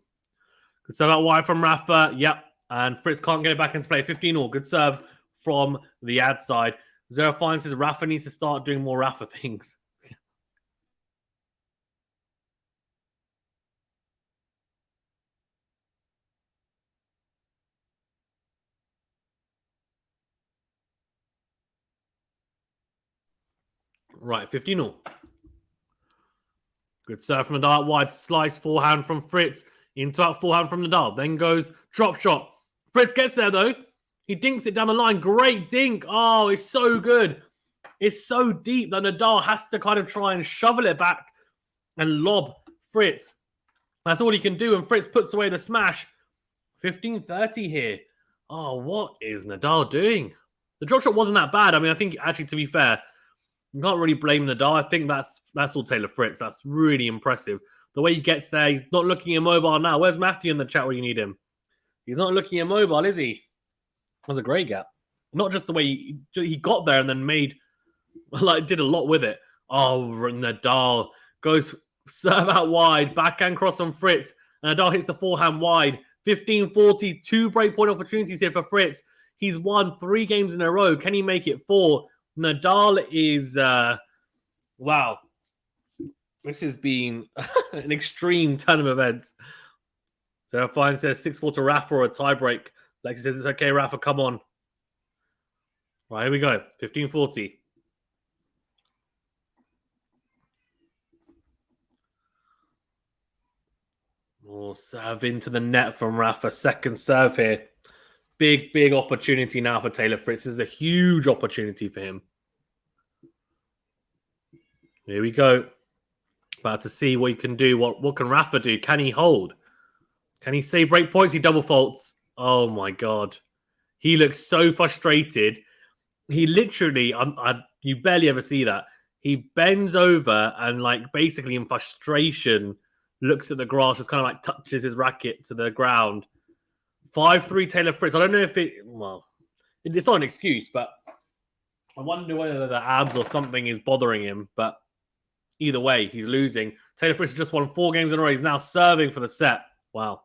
serve out wide from Rafa. Yep. And Fritz can't get it back into play. 15-all. Good serve from the ad side. Zero Fine says Rafa needs to start doing more Rafa things. Right, 15-all. Good serve from Nadal wide. Slice forehand from Fritz. Into out forehand from Nadal. Then goes drop shot. Fritz gets there though. He dinks it down the line. Great dink. Oh, it's so good. It's so deep that Nadal has to kind of try and shovel it back and lob Fritz. That's all he can do. And Fritz puts away the smash. 15-30 here. Oh, what is Nadal doing? The drop shot wasn't that bad. I mean, I think actually, to be fair, you can't really blame Nadal. I think that's all Taylor Fritz. That's really impressive. The way he gets there, he's not looking immobile now. Where's Matthew in the chat where you need him? He's not looking immobile, is he? That's a great gap. Not just the way he got there and then did a lot with it. Oh, Nadal goes serve out wide, backhand cross on Fritz, and Nadal hits the forehand wide. 15-40, 2 breakpoint opportunities here for Fritz. He's won 3 games in a row. Can he make it 4? Nadal is, wow. This has been an extreme turn of events. So Fine says 6-4 to Rafa or a tiebreak. Lexi says it's okay, Rafa, come on. Right, here we go. 15-40. Oh, serve into the net from Rafa. Second serve here. Big, big opportunity now for Taylor Fritz. This is a huge opportunity for him. Here we go. But to see what he can do, what can Rafa do? Can he hold? Can he save break points? He double faults. Oh my god, he looks so frustrated. He literally, you barely ever see that. He bends over and, like, basically in frustration, looks at the grass, just kind of like touches his racket to the ground. 5-3 Taylor Fritz. I don't know if it's not an excuse, but I wonder whether the abs or something is bothering him. But either way, he's losing. Taylor Fritz has just won 4 games in a row. He's now serving for the set. Wow.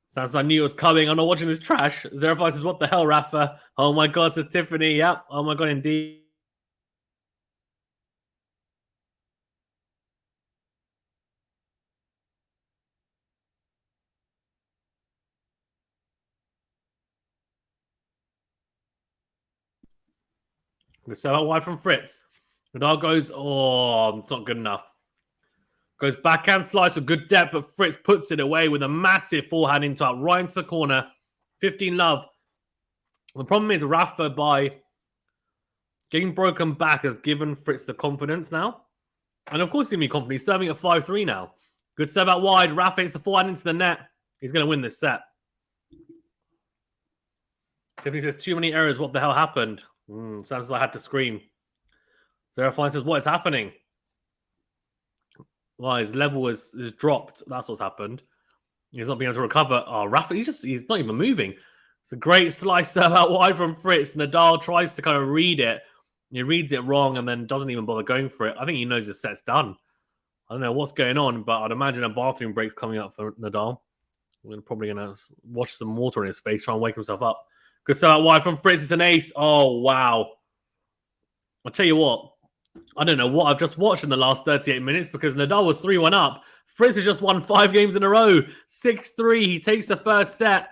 Sounds like I knew it was coming. I'm not watching this trash. Zerify says, what the hell, Rafa? Oh my god, says Tiffany. Yep. Oh my god, indeed. So out wide from Fritz. Nadal goes, oh, it's not good enough. Goes backhand slice with good depth, but Fritz puts it away with a massive forehand into up right into the corner. 15-love. The problem is Rafa, by getting broken back, has given Fritz the confidence now. And of course he's going to be confident. He's serving at 5-3 now. Good serve out wide. Rafa hits the forehand into the net. He's going to win this set. Tiffany says, too many errors. What the hell happened? Sounds like I had to scream. Zerafine says, what is happening? Well, his level is dropped. That's what's happened. He's not being able to recover. Oh, Rafa, he's not even moving. It's a great slice serve out wide from Fritz. Nadal tries to kind of read it. He reads it wrong and then doesn't even bother going for it. I think he knows the set's done. I don't know what's going on, but I'd imagine a bathroom break's coming up for Nadal. We're probably going to wash some water in his face, try and wake himself up. Good serve out wide from Fritz. It's an ace. Oh, wow. I'll tell you what. I don't know what I've just watched in the last 38 minutes because Nadal was 3-1 up. Fritz has just won 5 games in a row. 6-3. He takes the first set.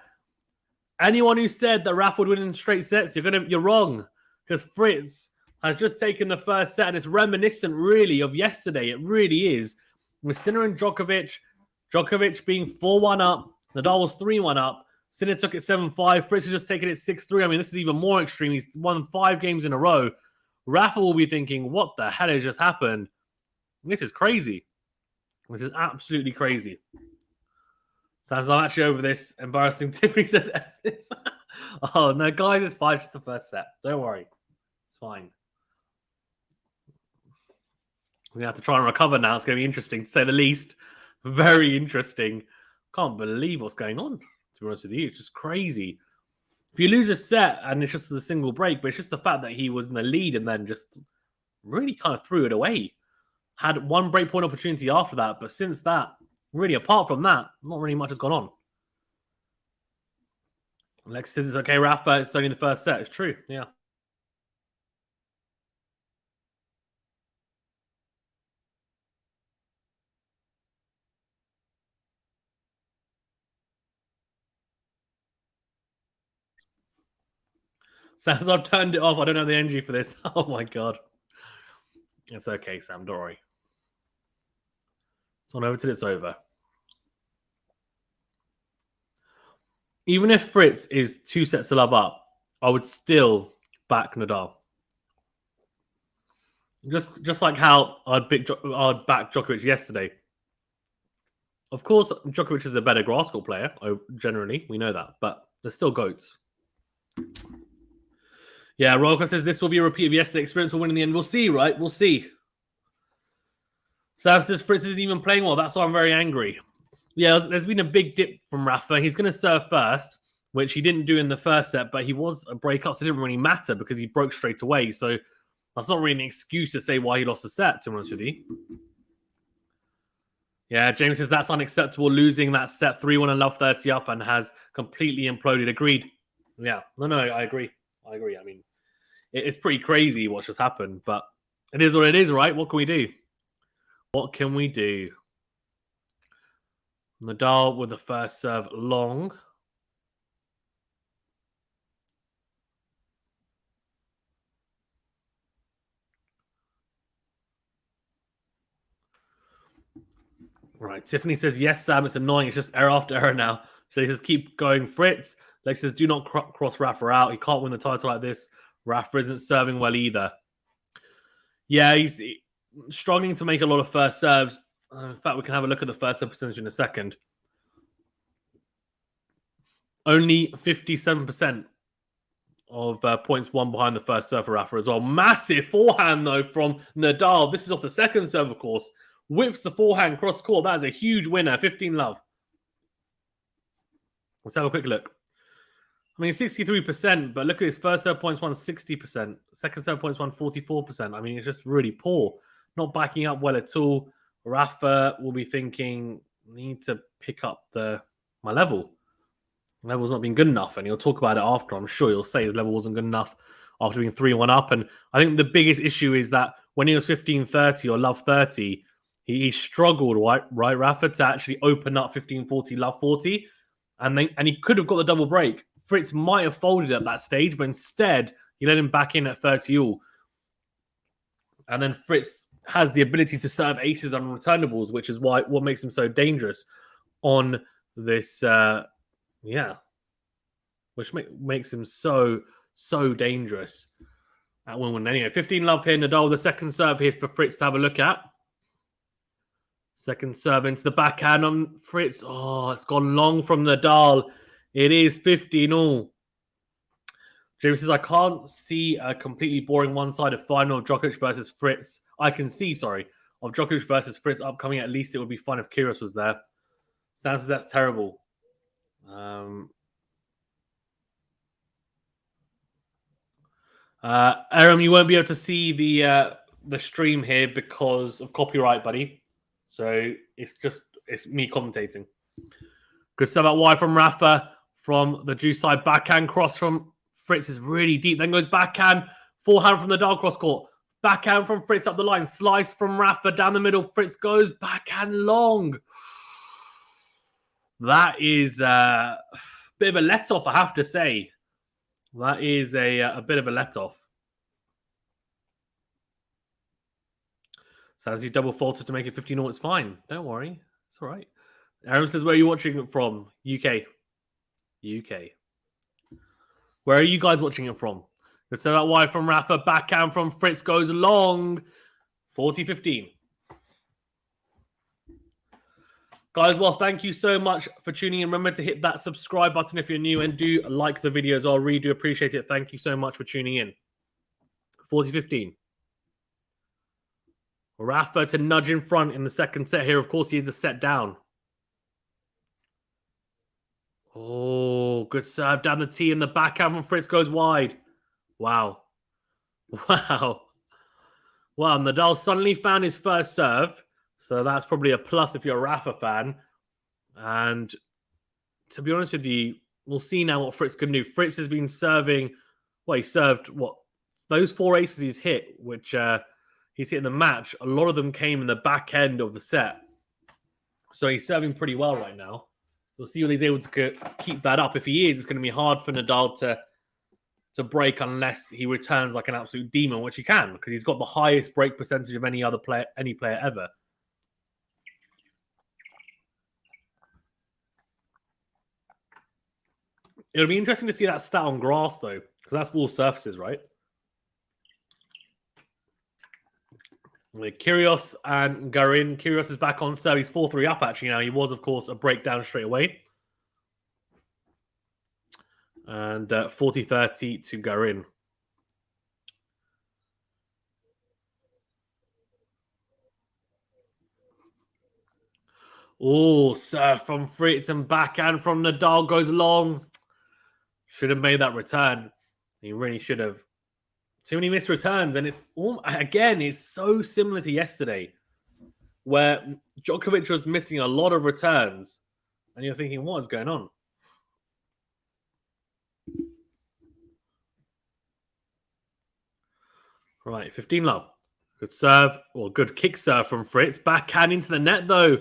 Anyone who said that Rafa would win in straight sets, you're wrong. Because Fritz has just taken the first set and it's reminiscent really of yesterday. It really is. With Sinner and Djokovic. Djokovic being 4-1 up. Nadal was 3-1 up. Sinner took it 7-5. Fritz has just taken it 6-3. I mean, this is even more extreme. He's won 5 games in a row. Rafa will be thinking, what the hell has just happened? This is crazy. This is absolutely crazy. Sounds like I'm actually over this. Embarrassing. Tiffany says, oh, no, guys, it's 5 just the first set. Don't worry. It's fine. We're going to have to try and recover now. It's going to be interesting, to say the least. Very interesting. Can't believe what's going on, to be honest with you. It's just crazy. If you lose a set and it's just the single break, but it's just the fact that he was in the lead and then just really kind of threw it away. Had one break point opportunity after that, but since that, really apart from that, not really much has gone on. Lex says it's okay, Rafa, it's only the first set. It's true, yeah. Sounds I've turned it off. I don't have the energy for this. Oh my god. It's okay, Sam. Don't worry. It's on over till it's over. Even if Fritz is 2 sets to love up, I would still back Nadal. Just like how I'd back Djokovic yesterday. Of course, Djokovic is a better grass court player. Generally, we know that, but they're still goats. Yeah, Rolko says this will be a repeat of yesterday's experience. We'll win in the end. We'll see, right? We'll see. Sam says Fritz isn't even playing well. That's why I'm very angry. Yeah, there's been a big dip from Rafa. He's going to serve first, which he didn't do in the first set, but he was a break-up, so it didn't really matter because he broke straight away. So that's not really an excuse to say why he lost the set, to be honest with you. Yeah, James says that's unacceptable, losing that set 3-1 and love 30 up and has completely imploded. Agreed. Yeah, no, I agree. I mean, it's pretty crazy what just happened, but it is what it is, right? What can we do? What can we do? Nadal with the first serve long. Right, Tiffany says, yes, Sam, it's annoying. It's just error after error now. She says, keep going, Fritz. Lex says, do not cross Rafa out. He can't win the title like this. Rafa isn't serving well either. Yeah, struggling to make a lot of first serves. In fact, we can have a look at the first serve percentage in a second. Only 57% of points won behind the first serve for Rafa as well. Massive forehand, though, from Nadal. This is off the second serve, of course. Whips the forehand cross court. That is a huge winner. 15-love. Let's have a quick look. I mean, 63%, but look at his first serve points won 60%. Second serve points won 44%. I mean, it's just really poor. Not backing up well at all. Rafa will be thinking, need to pick up my level. Level's not been good enough, and he'll talk about it after. I'm sure he'll say his level wasn't good enough after being 3-1 up. And I think the biggest issue is that when he was 15-30 or love 30, he struggled, right, Rafa, to actually open up 15-40, love 40, and he could have got the double break. Fritz might have folded at that stage, but instead he let him back in at 30-all. And then Fritz has the ability to serve aces on returnables, which is what makes him so dangerous on this. Which makes him so dangerous at Wimbledon. Anyway, 15-love here. Nadal, the second serve here for Fritz to have a look at. Second serve into the backhand on Fritz. Oh, it's gone long from Nadal. It is 15-all. James says, I can't see a completely boring one-sided final of Djokovic versus Fritz. I can see, of Djokovic versus Fritz upcoming. At least it would be fun if Kyrgios was there. Sam says, that's terrible. Aram, you won't be able to see the stream here because of copyright, buddy. So it's me commentating. Good stuff out wide from Rafa from the Jew side. Backhand cross from Fritz is really deep. Then goes backhand, forehand from the Nadal cross court. Backhand from Fritz up the line. Slice from Rafa down the middle. Fritz goes backhand long. That is a bit of a let-off, I have to say. That is a bit of a let-off. So as he double faulted to make it 15-all, it's fine. Don't worry. It's all right. Aaron says, where are you watching it from? UK. Where are you guys watching it from? Good set out wide from Rafa. Backhand from Fritz goes long. 40-15. Guys, well, thank you so much for tuning in. Remember to hit that subscribe button if you're new, and do like the videos. I really do appreciate it. Thank you so much for tuning in. 40-15. Rafa to nudge in front in the second set here. Of course, he is a set down. Oh, good serve down the tee, and the backhand from Fritz goes wide. Wow. Nadal suddenly found his first serve. So that's probably a plus if you're a Rafa fan. And to be honest with you, we'll see now what Fritz can do. Fritz has been serving, he served those 4 aces he's hit, which he's hit in the match. A lot of them came in the back end of the set. So he's serving pretty well right now. So we'll see whether he's able to keep that up. If he is, it's going to be hard for Nadal to break unless he returns like an absolute demon, which he can, because he's got the highest break percentage of any player ever. It'll be interesting to see that stat on grass, though, because that's all surfaces, right? With Kyrgios and Garin. Kyrgios is back on serve. He's 4-3 up, actually, now. He was, of course, a breakdown straight away. And 40-30 to Garin. Oh, serve from Fritz and backhand from Nadal goes long. Should have made that return. He really should have. Too many missed returns. And it's so similar to yesterday, where Djokovic was missing a lot of returns. And you're thinking, what is going on? Right, 15-love. Good serve, or good kick serve from Fritz. Backhand into the net, though.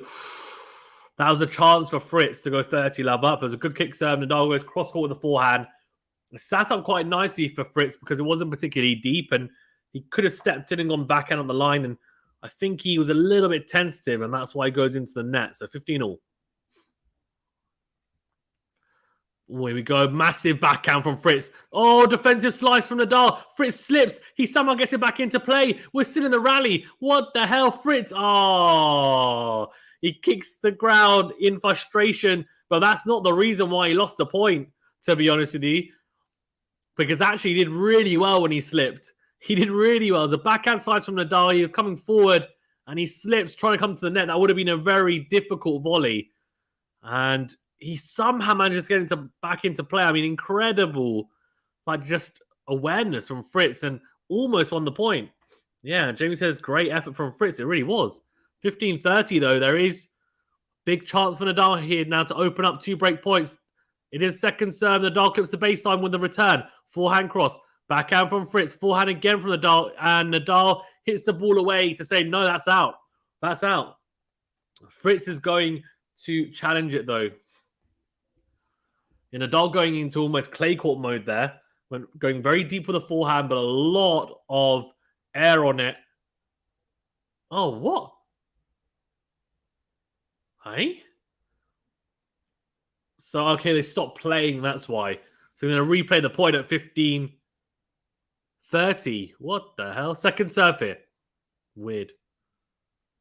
That was a chance for Fritz to go 30-love up. It was a good kick serve. Nadal goes cross-court with the forehand. It sat up quite nicely for Fritz because it wasn't particularly deep, and he could have stepped in and gone backhand on the line, and I think he was a little bit tentative, and that's why he goes into the net. So 15-all. Oh, here we go. Massive backhand from Fritz. Oh, defensive slice from Nadal. Fritz slips. He somehow gets it back into play. We're still in the rally. What the hell, Fritz? Oh, he kicks the ground in frustration. But that's not the reason why he lost the point, to be honest with you. Because actually he did really well when he slipped. He did really well. It was a backhand slice from Nadal. He was coming forward and he slips, trying to come to the net. That would have been a very difficult volley. And he somehow manages to get back into play. I mean, incredible, like just awareness from Fritz and almost won the point. Yeah, Jamie says great effort from Fritz. It really was. 15-30 though. There is big chance for Nadal here now to open up 2 break points. It is second serve. Nadal clips the baseline with the return. Forehand cross. Backhand from Fritz. Forehand again from Nadal. And Nadal hits the ball away to say, no, that's out. That's out. Fritz is going to challenge it though. Nadal going into almost clay court mode there. Going very deep with the forehand, but a lot of air on it. Oh, what? Hey? So, okay, they stopped playing. That's why. So, they're going to replay the point at 15-30. What the hell? Second serve here. Weird.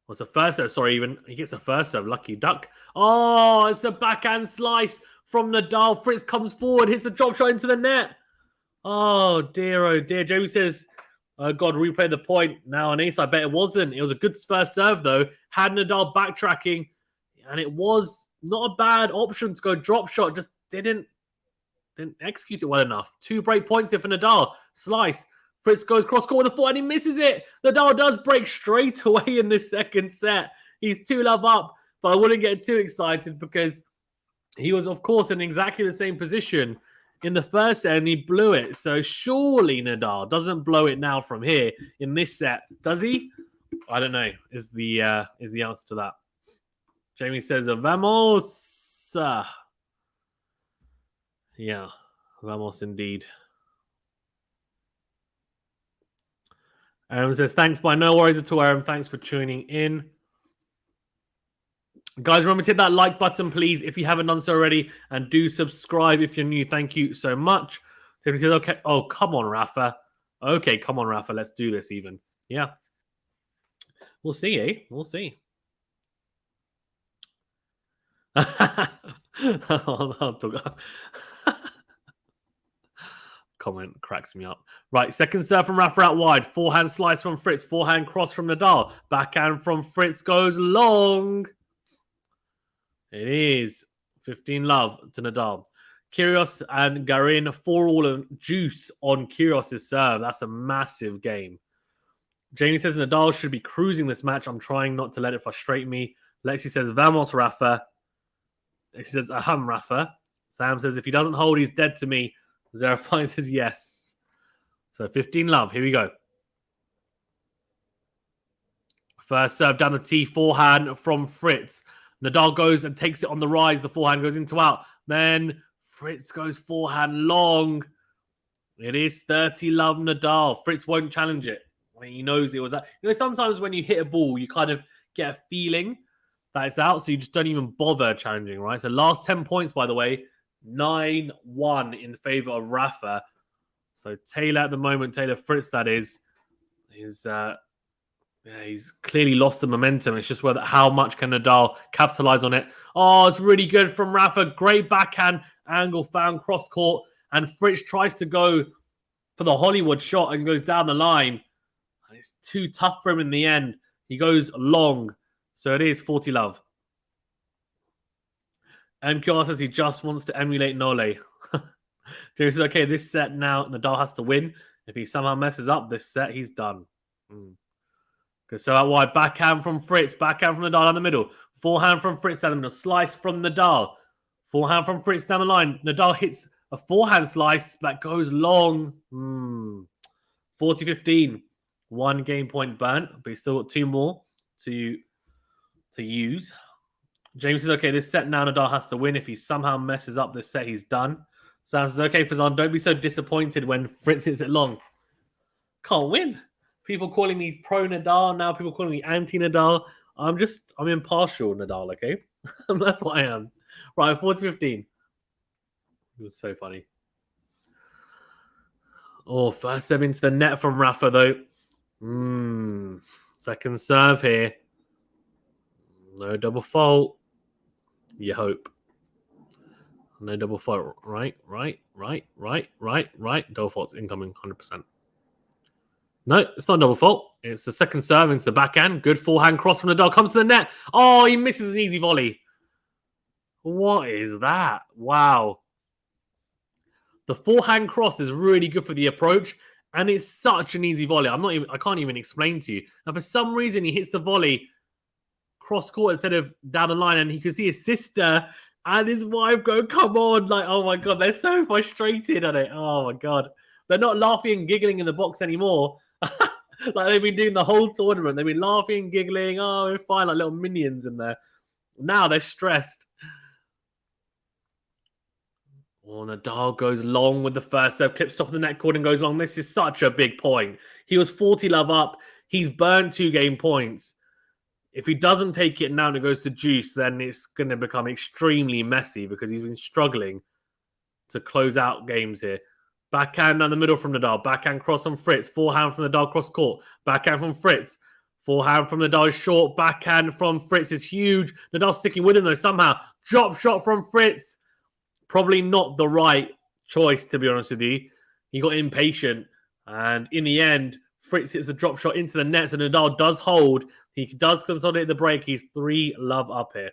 What's the first serve? Sorry, even he gets a first serve. Lucky duck. Oh, it's a backhand slice from Nadal. Fritz comes forward, hits a drop shot into the net. Oh, dear, oh, dear. Jamie says, oh, God, replay the point. Now, an ace, I bet it wasn't. It was a good first serve, though. Had Nadal backtracking, and it was not a bad option to go drop shot. Just didn't execute it well enough. 2 break points here for Nadal. Slice. Fritz goes cross-court with a forehand and he misses it. Nadal does break straight away in this second set. He's 2-love up, but I wouldn't get too excited because he was, of course, in exactly the same position in the first set and he blew it. So surely Nadal doesn't blow it now from here in this set. Does he? I don't know, is the answer to that. Jamie says, vamos. Yeah, vamos indeed. Aaron says, thanks, by no worries at all, Aaron. Thanks for tuning in. Guys, remember to hit that like button, please, if you haven't done so already. And do subscribe if you're new. Thank you so much. Tiffany says, okay. Oh, come on, Rafa. Okay, come on, Rafa. Let's do this even. Yeah. We'll see, eh? We'll see. I'll talk. Comment cracks me up. Right, second serve from Rafa out wide. Forehand slice from Fritz. Forehand cross from Nadal. Backhand from Fritz goes long. It is 15-love to Nadal. Kyrgios and Garin 4-all of juice on Kyrgios' serve. That's a massive game. Jamie says Nadal should be cruising this match. I'm trying not to let it frustrate me. Lexi says, vamos, Rafa. Lexi says, aham, Rafa. Sam says, if he doesn't hold, he's dead to me. Zerafine says yes. So 15-love. Here we go. First serve down the tee. Forehand from Fritz. Nadal goes and takes it on the rise. The forehand goes into out. Then Fritz goes forehand long. It is 30-love Nadal. Fritz won't challenge it. I mean, he knows it was that. You know, sometimes when you hit a ball, you kind of get a feeling that it's out, so you just don't even bother challenging, right? So last 10 points, by the way, 9-1 in favor of Rafa. So Taylor at the moment, Taylor Fritz, that is, he's clearly lost the momentum. It's just whether how much can Nadal capitalize on it. Oh, it's really good from Rafa. Great backhand angle found cross court, and Fritz tries to go for the Hollywood shot and goes down the line. And it's too tough for him in the end. He goes long, so it is 40-love. MQR says he just wants to emulate Nole. Jerry says, okay, this set now, Nadal has to win. If he somehow messes up this set, he's done. Okay, so out wide, backhand from Fritz, backhand from Nadal down the middle. Forehand from Fritz down the middle, slice from Nadal. Forehand from Fritz down the line. Nadal hits a forehand slice that goes long. 40-15. 1 game point burnt, but he's still got 2 more to use. James says, okay, this set now Nadal has to win. If he somehow messes up this set, he's done. Sam says, okay, Fazan, don't be so disappointed when Fritz hits it long. Can't win. People calling me pro Nadal, now people calling me anti Nadal. I'm impartial Nadal, okay? That's what I am. Right, 40-15. It was so funny. Oh, first serve into the net from Rafa, though. Second serve here. No double fault. You hope. No double fault. Right. Double fault's incoming, 100%. No, it's not double fault. It's the second serve into the backhand. Good forehand cross from Nadal. Comes to the net. Oh, he misses an easy volley. What is that? Wow. The forehand cross is really good for the approach, and it's such an easy volley. I can't even explain to you. Now, for some reason, he hits the volley cross court instead of down the line, and he can see his sister and his wife go, come on. Like, oh my God, they're so frustrated at it. Oh my God. They're not laughing and giggling in the box anymore. Like they've been doing the whole tournament. They've been laughing, giggling. Oh, we're fine, like little minions in there. Now they're stressed. Oh, Nadal goes long with the first serve. Clips top of the net cord and goes long. This is such a big point. He was 40-love up. He's burned 2 game points. If he doesn't take it now and it goes to juice, then it's going to become extremely messy because he's been struggling to close out games here. Backhand down the middle from Nadal. Backhand cross from Fritz. Forehand from Nadal cross court. Backhand from Fritz. Forehand from Nadal is short. Backhand from Fritz is huge. Nadal sticking with him though somehow. Drop shot from Fritz. Probably not the right choice, to be honest with you. He got impatient. And in the end, Fritz hits the drop shot into the net. So Nadal does hold. He does consolidate the break. He's 3-love up here.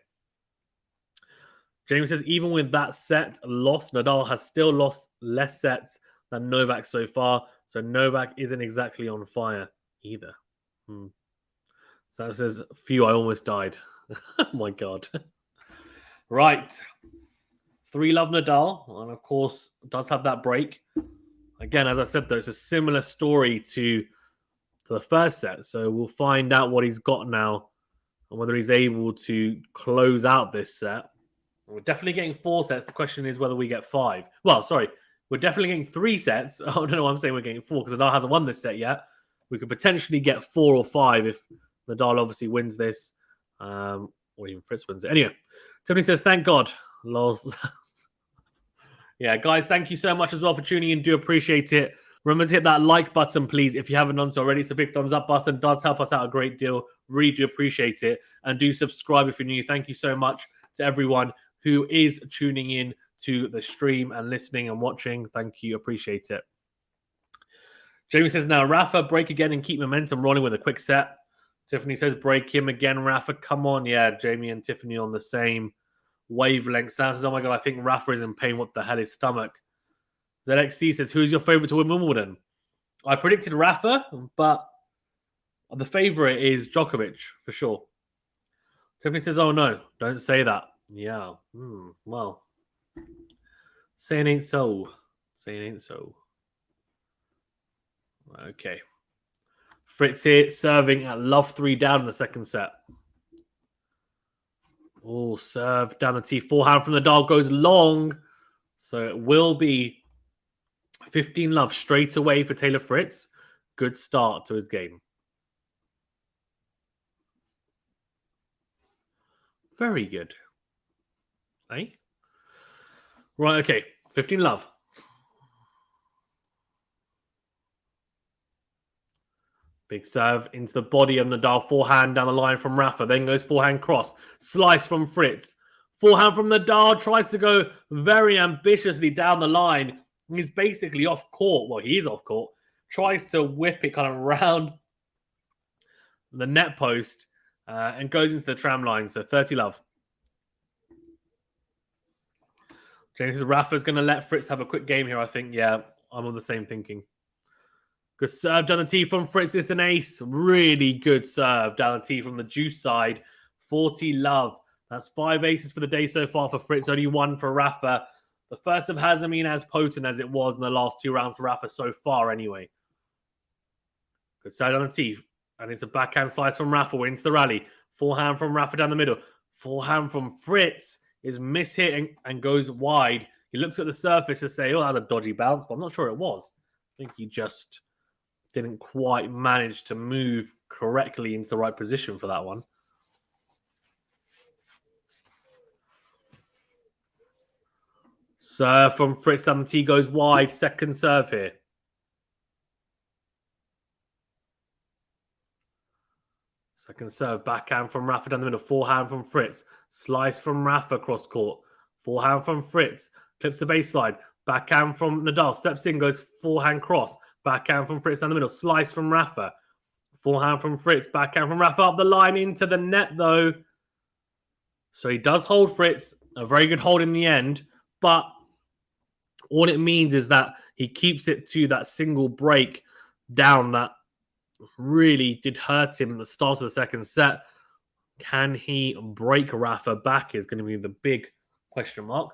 James says, even with that set loss, Nadal has still lost less sets than Novak so far. So Novak isn't exactly on fire either. So it says, phew, I almost died. Oh my God. Right. 3-love Nadal. And of course, does have that break. Again, as I said, though, it's a similar story to the first set. So we'll find out what he's got now and whether he's able to close out this set. We're definitely getting 4 sets. The question is whether we get 5. Well, sorry. We're definitely getting 3 sets. I don't know why I'm saying we're getting 4 because Nadal hasn't won this set yet. We could potentially get 4 or 5 if Nadal obviously wins this. Or even Fritz wins it. Anyway, Tiffany says, thank God. Lols. Yeah, guys, thank you so much as well for tuning in. Do appreciate it. Remember to hit that like button, please, if you haven't done so already. It's a big thumbs up button. It does help us out a great deal. Really do appreciate it. And do subscribe if you're new. Thank you so much to everyone who is tuning in to the stream and listening and watching. Thank you. Appreciate it. Jamie says, now, Rafa, break again and keep momentum rolling with a quick set. Tiffany says, break him again, Rafa. Come on. Yeah, Jamie and Tiffany on the same wavelength. Sam says, oh my God, I think Rafa is in pain. What the hell is stomach? ZXC says, who's your favorite to win Wimbledon? I predicted Rafa, but the favorite is Djokovic for sure. Tiffany says, oh no, don't say that. Yeah, well, saying ain't so. Saying ain't so. Okay. Fritz here serving at love 3 down in the second set. Oh, serve down the tee. Forehand from Nadal goes long. So it will be 15-love straight away for Taylor Fritz. Good start to his game. Very good. Hey? Right, okay. 15-love. Big serve into the body of Nadal. Forehand down the line from Rafa. Then goes forehand cross. Slice from Fritz. Forehand from Nadal. Tries to go very ambitiously down the line. He's basically off court. Well, he is off court. Tries to whip it kind of around the net post and goes into the tram line. So 30-love. James says Rafa's going to let Fritz have a quick game here, I think. Yeah, I'm on the same thinking. Good serve down the tee from Fritz. It's an ace. Really good serve down the tee from the juice side. 40-love. That's 5 aces for the day so far for Fritz. Only 1 for Rafa. The first serve hasn't been as potent as it was in the last 2 rounds for Rafa so far anyway. Good serve down the tee. And it's a backhand slice from Rafa. We're into the rally. Forehand from Rafa down the middle. Forehand from Fritz is mishit and goes wide. He looks at the surface to say, oh, that's a dodgy bounce. But I'm not sure it was. I think he just didn't quite manage to move correctly into the right position for that one. Serve from Fritz and the tee goes wide. Second serve here. Second serve, backhand from Rafa down the middle. Forehand from Fritz. Slice from Rafa across court. Forehand from Fritz. Clips the baseline. Backhand from Nadal. Steps in, goes forehand cross. Backhand from Fritz down the middle. Slice from Rafa. Forehand from Fritz. Backhand from Rafa up the line into the net, though. So he does hold Fritz. A very good hold in the end. But all it means is that he keeps it to that single break down that really did hurt him at the start of the second set. Can he break Rafa back is going to be the big question mark.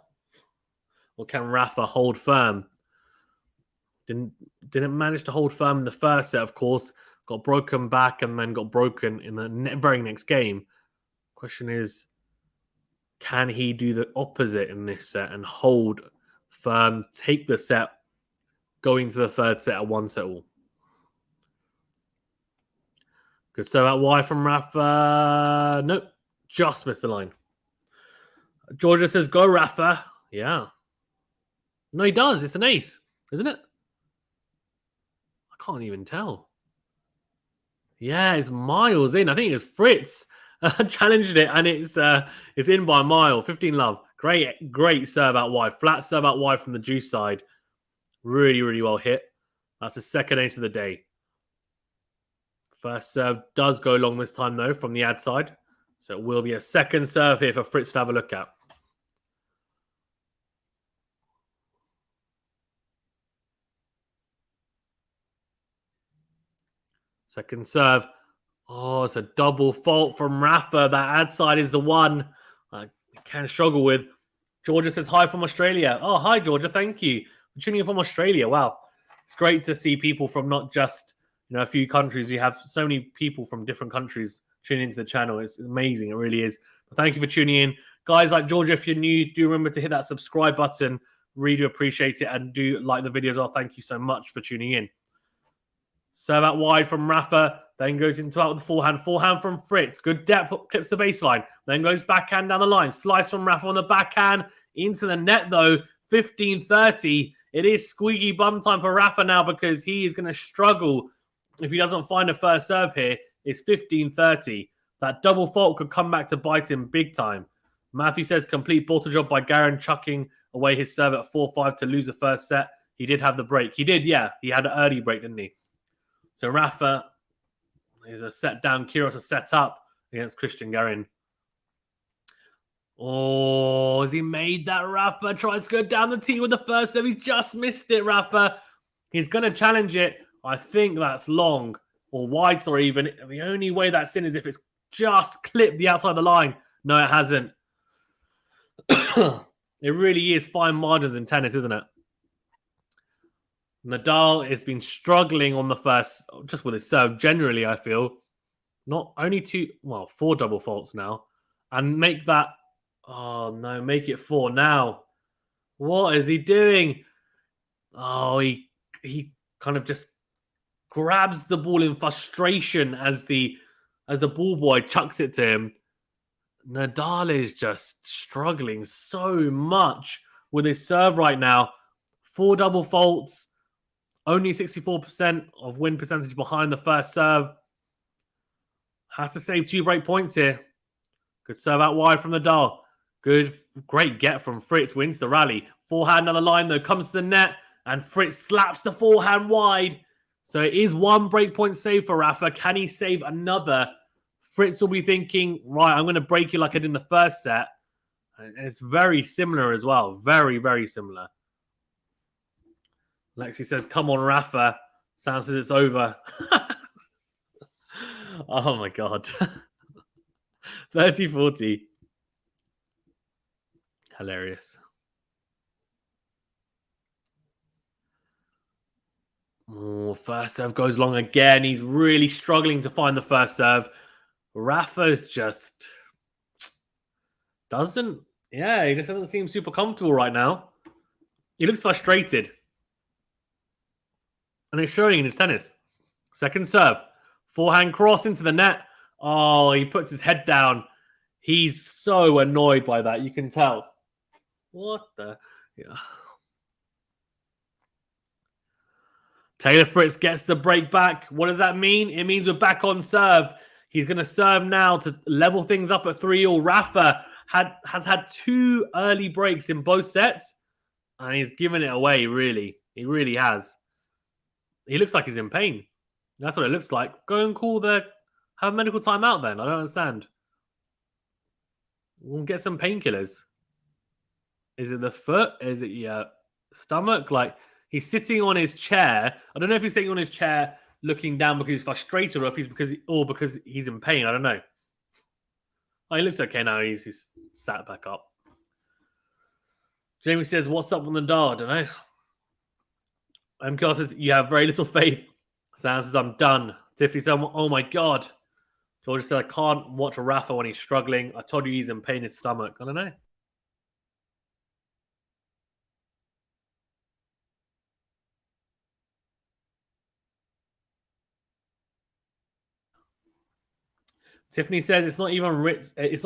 Or can Rafa hold firm? Didn't manage to hold firm in the first set, of course. Got broken back and then got broken in the very next game. Question is, can he do the opposite in this set and hold firm, take the set, go into the third set at 1 set all? Good serve out wide from Rafa. Nope, just missed the line. Georgia says, go Rafa. Yeah. No, he does. It's an ace, isn't it? I can't even tell. Yeah, it's miles in. I think it's Fritz challenged it, and it's in by a mile. 15 love. Great serve out wide. Flat serve out wide from the juice side. Really, really well hit. That's the second ace of the day. First serve does go long this time, though, from the ad side. So it will be a second serve here for Fritz to have a look at. Second serve. Oh, it's a double fault from Rafa. That ad side is the one I can struggle with. Georgia says hi from Australia. Oh, hi, Georgia. Thank you for tuning in from Australia. Wow. It's great to see people from not just a few countries. We have so many people from different countries tuning into the channel. It's amazing. It really is. But thank you for tuning in. Guys like Georgia, if you're new, do remember to hit that subscribe button. Really do appreciate it. And do like the video as well. Thank you so much for tuning in. Serve out wide from Rafa. Then goes into out with the forehand. Forehand from Fritz. Good depth. Clips the baseline. Then goes backhand down the line. Slice from Rafa on the backhand. Into the net, though. 15-30. It is squeaky bum time for Rafa now because he is going to struggle if he doesn't find a first serve here. It's 15-30. That double fault could come back to bite him big time. Matthew says complete bottle job by Garin, chucking away his serve at 4-5 to lose the first set. He did have the break. He did, yeah. He had an early break, didn't he? So Rafa is a set down. Kyrgios a set up against Christian Garin. Oh, has he made that? Rafa tries to go down the tee with the first serve. He's just missed it, Rafa. He's going to challenge it. I think that's long or wide, or even. The only way that's in is if it's just clipped the outside of the line. No, it hasn't. It really is fine margins in tennis, isn't it? Nadal has been struggling on the first, just with his serve. Generally, I feel not only 4 double faults now, and make that. Oh no, make it 4 now. What is he doing? Oh, he kind of just grabs the ball in frustration as the ball boy chucks it to him. Nadal is just struggling so much with his serve right now. 4 double faults. Only 64% of win percentage behind the first serve. Has to save 2 break points here. Good serve out wide from Nadal. Great get from Fritz. Wins the rally. Forehand on the line, though. Comes to the net. And Fritz slaps the forehand wide. So it is 1 break point save for Rafa. Can he save another? Fritz will be thinking, right, I'm going to break you like I did in the first set. And it's very similar as well. Very, very similar. Lexi says, come on, Rafa. Sam says it's over. Oh, my God. 30-40. Hilarious. Oh, first serve goes long again. He's really struggling to find the first serve. Rafa's just he just doesn't seem super comfortable right now. He looks frustrated. And it's showing in his tennis. Second serve. Forehand cross into the net. Oh, he puts his head down. He's so annoyed by that. You can tell. What the? Yeah. Taylor Fritz gets the break back. What does that mean? It means we're back on serve. He's going to serve now to level things up at 3-all. Rafa has had 2 early breaks in both sets, and he's given it away, really. He really has. He looks like he's in pain. That's what it looks like. Go and have a medical timeout then. I don't understand. We'll get some painkillers. Is it the foot? Is it your stomach? Like, he's sitting on his chair. I don't know if he's sitting on his chair looking down because he's frustrated or if he's because he's in pain. I don't know. Oh, he looks okay now. He's sat back up. Jamie says, "What's up with Nadal?" I don't know. MKR says, "You have very little faith." Sam says, "I'm done." Tiffany says, "Oh my God." George said, "I can't watch Rafa when he's struggling. I told you he's in pain in his stomach." I don't know. Tiffany says it's not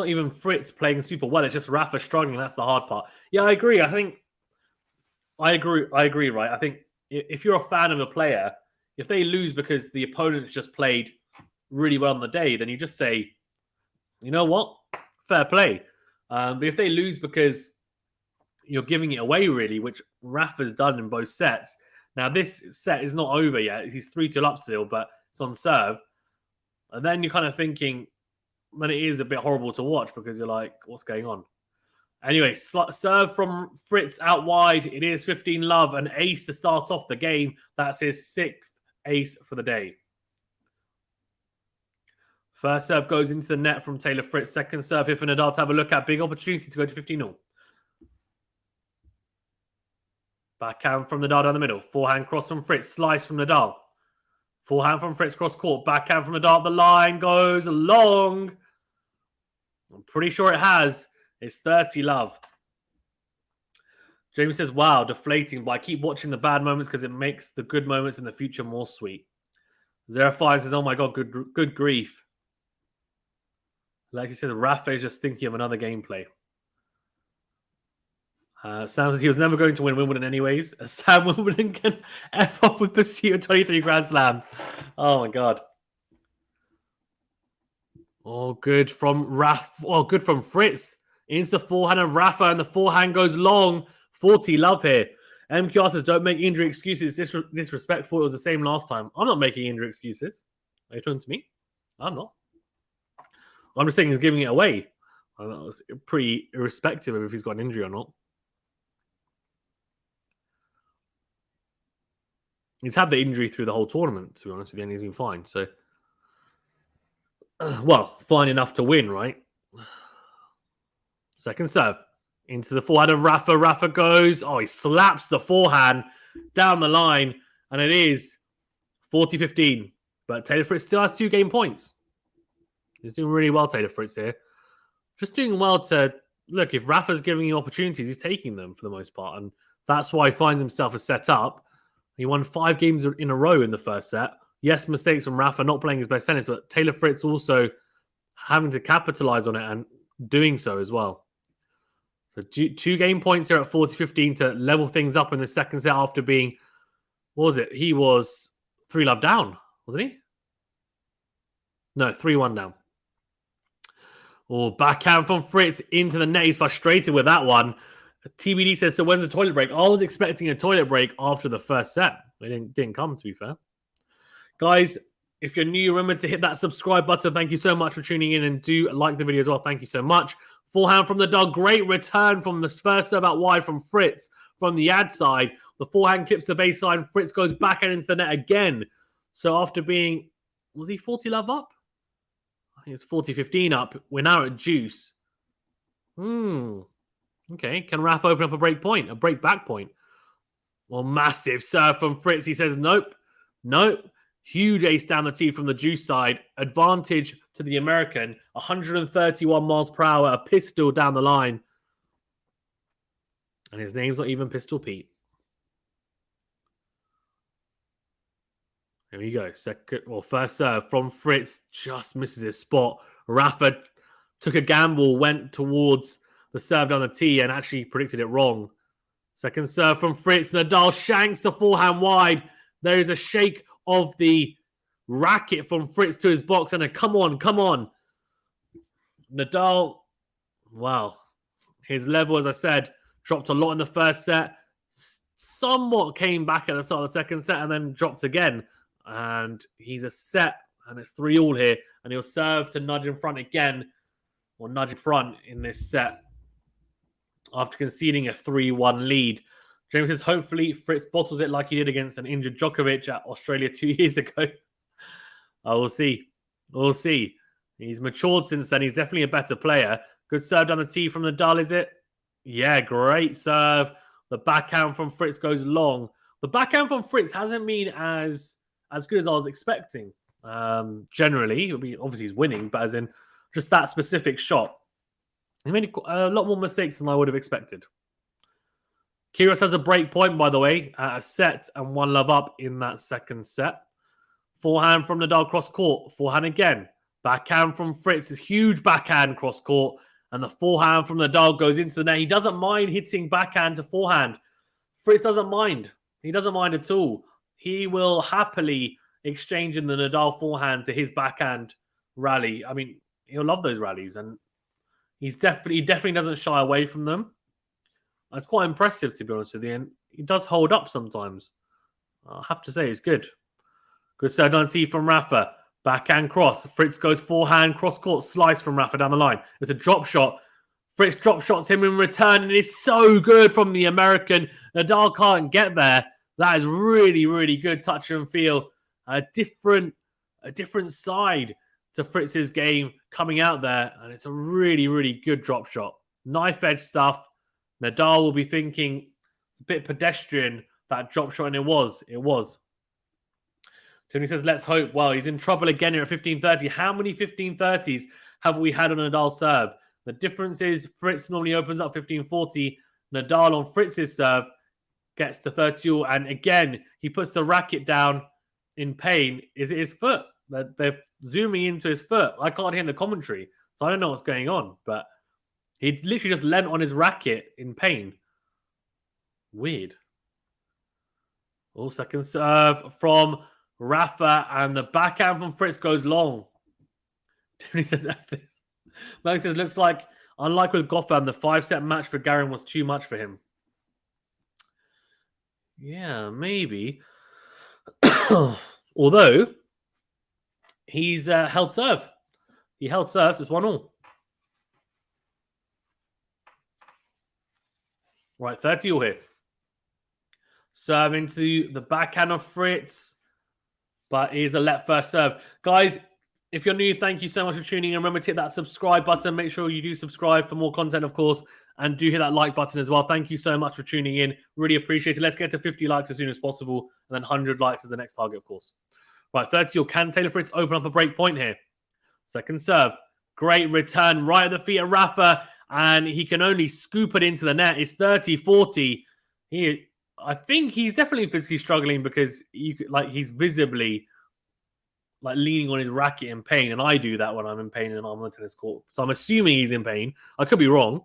even Fritz playing super well. It's just Rafa struggling. That's the hard part. Yeah, I agree. I agree. Right. I think if you're a fan of a player, if they lose because the opponents just played really well on the day, then you just say, you know what, fair play. But if they lose because you're giving it away, really, which Rafa's done in both sets. Now this set is not over yet. He's 3-2 up still, but it's on serve. And then you're kind of thinking, then it is a bit horrible to watch because you're like, what's going on? Anyway, serve from Fritz out wide. It is 15-love, an ace to start off the game. That's his 6th ace for the day. First serve goes into the net from Taylor Fritz. Second serve here for Nadal to have a look at. Big opportunity to go to 15-all. Backhand from Nadal down the middle. Forehand cross from Fritz. Slice from Nadal. Forehand from Fritz cross court. Backhand from Nadal. The line goes long. I'm pretty sure it has. It's 30-love. Jamie says, "Wow, deflating, but I keep watching the bad moments because it makes the good moments in the future more sweet." 05 says, "Oh my God, good grief." Lexi says, "Rafa is just thinking of another gameplay." Sam says he was never going to win Wimbledon anyways. Sam Wimbledon can F off with pursuit of 23 Grand Slams. Oh my God. Oh, good from good from Fritz. Into the forehand of Rafa, and the forehand goes long. 40-love here. MQR says, "Don't make injury excuses. Disrespectful. It was the same last time." I'm not making injury excuses. Are you talking to me? I'm not. I'm just saying he's giving it away. I don't know, it's pretty irrespective of if he's got an injury or not. He's had the injury through the whole tournament, to be honest with you, and he's been fine. So, well, fine enough to win, right? Second serve. Into the forehand of Rafa. Rafa goes. Oh, he slaps the forehand down the line. And it is 40-15. But Taylor Fritz still has 2 game points. He's doing really well, Taylor Fritz here. Just doing well to... Look, if Rafa's giving you opportunities, he's taking them for the most part. And that's why he finds himself as set up. He won 5 games in a row in the first set. Yes, mistakes from Rafa, not playing his best tennis, but Taylor Fritz also having to capitalize on it and doing so as well. So 2 game points here at 40-15 to level things up in the second set after being, what was it? He was 3-love down, wasn't he? No, 3-1 down. Oh, backhand from Fritz into the net. He's frustrated with that one. TBD says, "So when's the toilet break?" I was expecting a toilet break after the first set. It didn't come, to be fair. Guys, if you're new, remember to hit that subscribe button. Thank you so much for tuning in, and do like the video as well. Thank you so much. Forehand from the dog. Great return from the first serve out wide from Fritz from the ad side. The forehand clips the baseline. Fritz goes back and into the net again. So after being, was he 40-love up? I think it's 40-15 up. We're now at juice. Okay, can Rafa open up a break back point? Well, massive serve from Fritz. He says, nope. Huge ace down the tee from the juice side. Advantage to the American. 131 miles per hour. A pistol down the line. And his name's not even Pistol Pete. Here we go. First serve from Fritz. Just misses his spot. Rafa took a gamble, went towards the serve down the tee and actually predicted it wrong. Second serve from Fritz. Nadal shanks the forehand wide. There is a shake of the racket from Fritz to his box. And a come on. Nadal, wow. His level, as I said, dropped a lot in the first set. Somewhat came back at the start of the second set and then dropped again. And he's a set. And it's 3-3 here. And he'll serve to nudge in front again. Or nudge in front in this set. After conceding a 3-1 lead. James says, hopefully Fritz bottles it like he did against an injured Djokovic at Australia 2 years ago. We'll see. We'll see. He's matured since then. He's definitely a better player. Good serve down the tee from Nadal, is it? Yeah, great serve. The backhand from Fritz goes long. The backhand from Fritz hasn't been as good as I was expecting. Generally, obviously he's winning, but as in just that specific shot. He made a lot more mistakes than I would have expected. Kyrgios has a break point, by the way, at a set and 1-love up in that second set. Forehand from Nadal cross court. Forehand again. Backhand from Fritz is huge backhand cross court. And the forehand from Nadal goes into the net. He doesn't mind hitting backhand to forehand. Fritz doesn't mind. He doesn't mind at all. He will happily exchange in the Nadal forehand to his backhand rally. I mean, he'll love those rallies. And he definitely doesn't shy away from them. It's quite impressive, to be honest with you. And he does hold up sometimes. I have to say, it's good. Good serve down the from Rafa. Backhand cross. Fritz goes forehand, cross-court slice from Rafa down the line. It's a drop shot. Fritz drop shots him in return, and it's so good from the American. Nadal can't get there. That is really, really good touch and feel. A different side to Fritz's game coming out there, and it's a really, really good drop shot. Knife edge stuff. Nadal will be thinking it's a bit pedestrian, that drop shot, and it was. Tony says, let's hope. Well, he's in trouble again here at 15:30. How many 15:30s have we had on Nadal's serve? The difference is Fritz normally opens up 15:40. Nadal on Fritz's serve gets to 30, and again, he puts the racket down in pain. Is it his foot? They're zooming into his foot. I can't hear the commentary, so I don't know what's going on, but he literally just leant on his racket in pain. Weird. Oh, second serve from Rafa, and the backhand from Fritz goes long. Tony says, F this. Mike says, looks like, unlike with Goffin, the 5-set match for Garin was too much for him. Yeah, maybe. Although, he's held serve. He held serve, so it's 1-1. Right, 30-all here. Serve into the backhand of Fritz. But it is a let first serve. Guys, if you're new, thank you so much for tuning in. Remember to hit that subscribe button. Make sure you do subscribe for more content, of course. And do hit that like button as well. Thank you so much for tuning in. Really appreciate it. Let's get to 50 likes as soon as possible. And then 100 likes is the next target, of course. Right, 30-all. Can Taylor Fritz open up a break point here? Second serve. Great return right at the feet of Rafa. And he can only scoop it into the net. It's 30-40. I think he's definitely physically struggling because he's visibly leaning on his racket in pain, and I do that when I'm in pain and I'm on the tennis court. So I'm assuming he's in pain. I could be wrong,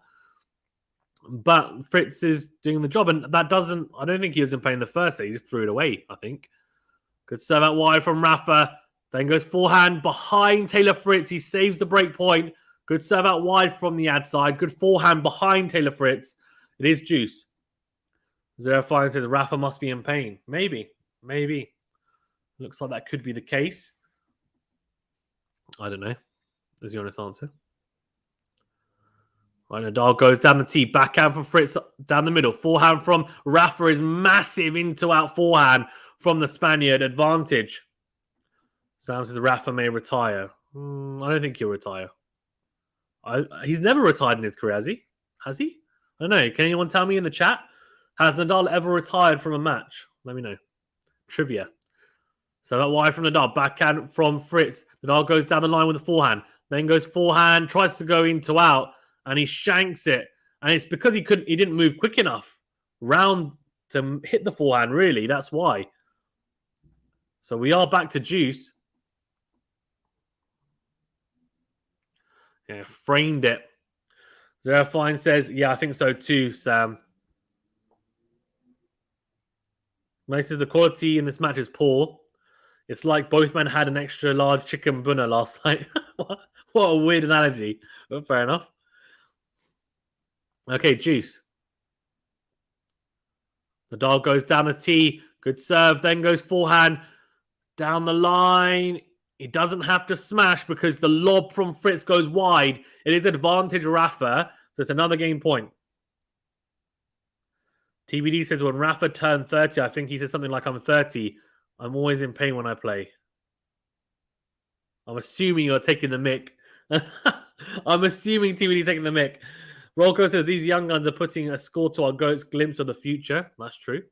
but Fritz is doing the job, and I don't think he was in pain the first set. He just threw it away, I think. Good serve out wide from Rafa. Then goes forehand behind Taylor Fritz. He saves the break point. Good serve out wide from the ad side. Good forehand behind Taylor Fritz. It is juice. Zero Fine says Rafa must be in pain. Maybe. Looks like that could be the case. I don't know. Is the honest answer. Right, Nadal goes down the tee. Backhand from Fritz down the middle. Forehand from Rafa is massive into out forehand from the Spaniard. Advantage. Sam says Rafa may retire. I don't think he'll retire. He's never retired in his career, has he? Has he? I don't know. Can anyone tell me in the chat? Has Nadal ever retired from a match? Let me know. Trivia. So that wide from Nadal. Backhand from Fritz. Nadal goes down the line with the forehand. Then goes forehand. Tries to go into out. And he shanks it. And it's because he didn't move quick enough round to hit the forehand, really. That's why. So we are back to juice. Yeah, framed it. Zero Fine says, yeah, I think so too, Sam. Mate says the quality in this match is poor. It's like both men had an extra large chicken bunna last night. What a weird analogy. But fair enough. Okay, Juice. Nadal goes down a tee. Good serve. Then goes forehand. Down the line. He doesn't have to smash because the lob from Fritz goes wide. It is advantage Rafa. So it's another game point. TBD says when Rafa turned 30, I think he said something like, I'm 30. I'm always in pain when I play. I'm assuming you're taking the mic. I'm assuming TBD's taking the mic. Rolko says these young guns are putting a score to our goats glimpse of the future. That's true.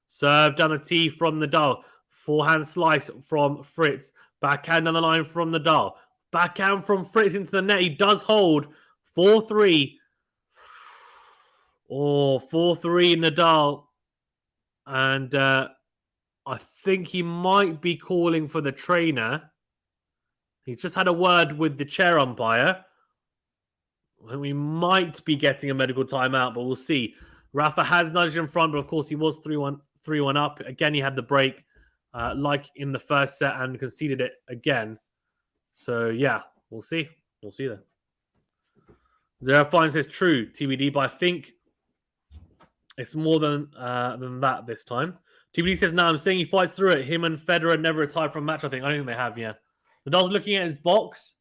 Serve down a tee from Nadal. Forehand slice from Fritz. Backhand down the line from Nadal. Backhand from Fritz into the net. He does hold. 4-3. Oh, 4-3 Nadal. And I think he might be calling for the trainer. He just had a word with the chair umpire. We might be getting a medical timeout, but we'll see. Rafa has nudged in front, but of course he was 3-1 up. Again, he had the break like in the first set and conceded it again. So, yeah, we'll see. We'll see then. Zero Fine says true, TBD, but I think it's more than that this time. TBD says, no, I'm saying he fights through it. Him and Federer never retired from a match, I think. I don't think they have, yeah. Nadal's looking at his box.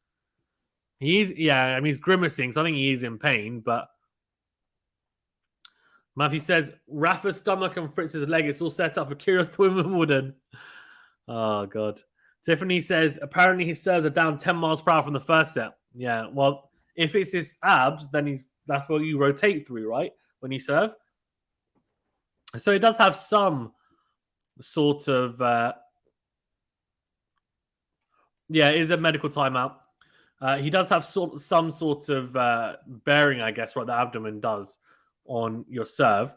He's grimacing, so I think he is in pain, but Matthew says, Rafa's stomach and Fritz's leg, it's all set up for curious to win Wimbledon. Oh, God. Tiffany says, apparently his serves are down 10 miles per hour from the first set. Yeah, well, if it's his abs, then that's what you rotate through, right? When you serve. So it does have some sort of... it is a medical timeout. He does have some sort of bearing, I guess, what the abdomen does on your serve.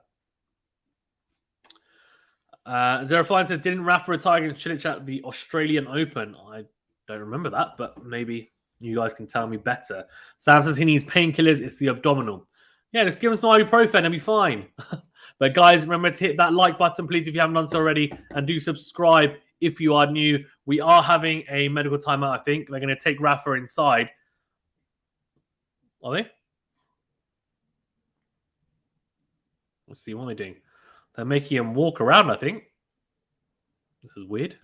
Zero Fine says, didn't Rafa retire against Cilic at the Australian Open? I don't remember that, but maybe you guys can tell me better. Sam says he needs painkillers. It's the abdominal. Yeah, just give him some ibuprofen and be fine. But guys, remember to hit that like button, please, if you haven't done so already. And do subscribe if you are new. We are having a medical timeout, I think. They're going to take Rafa inside. Are they? Let's see, what are they doing? They're making him walk around, I think. This is weird.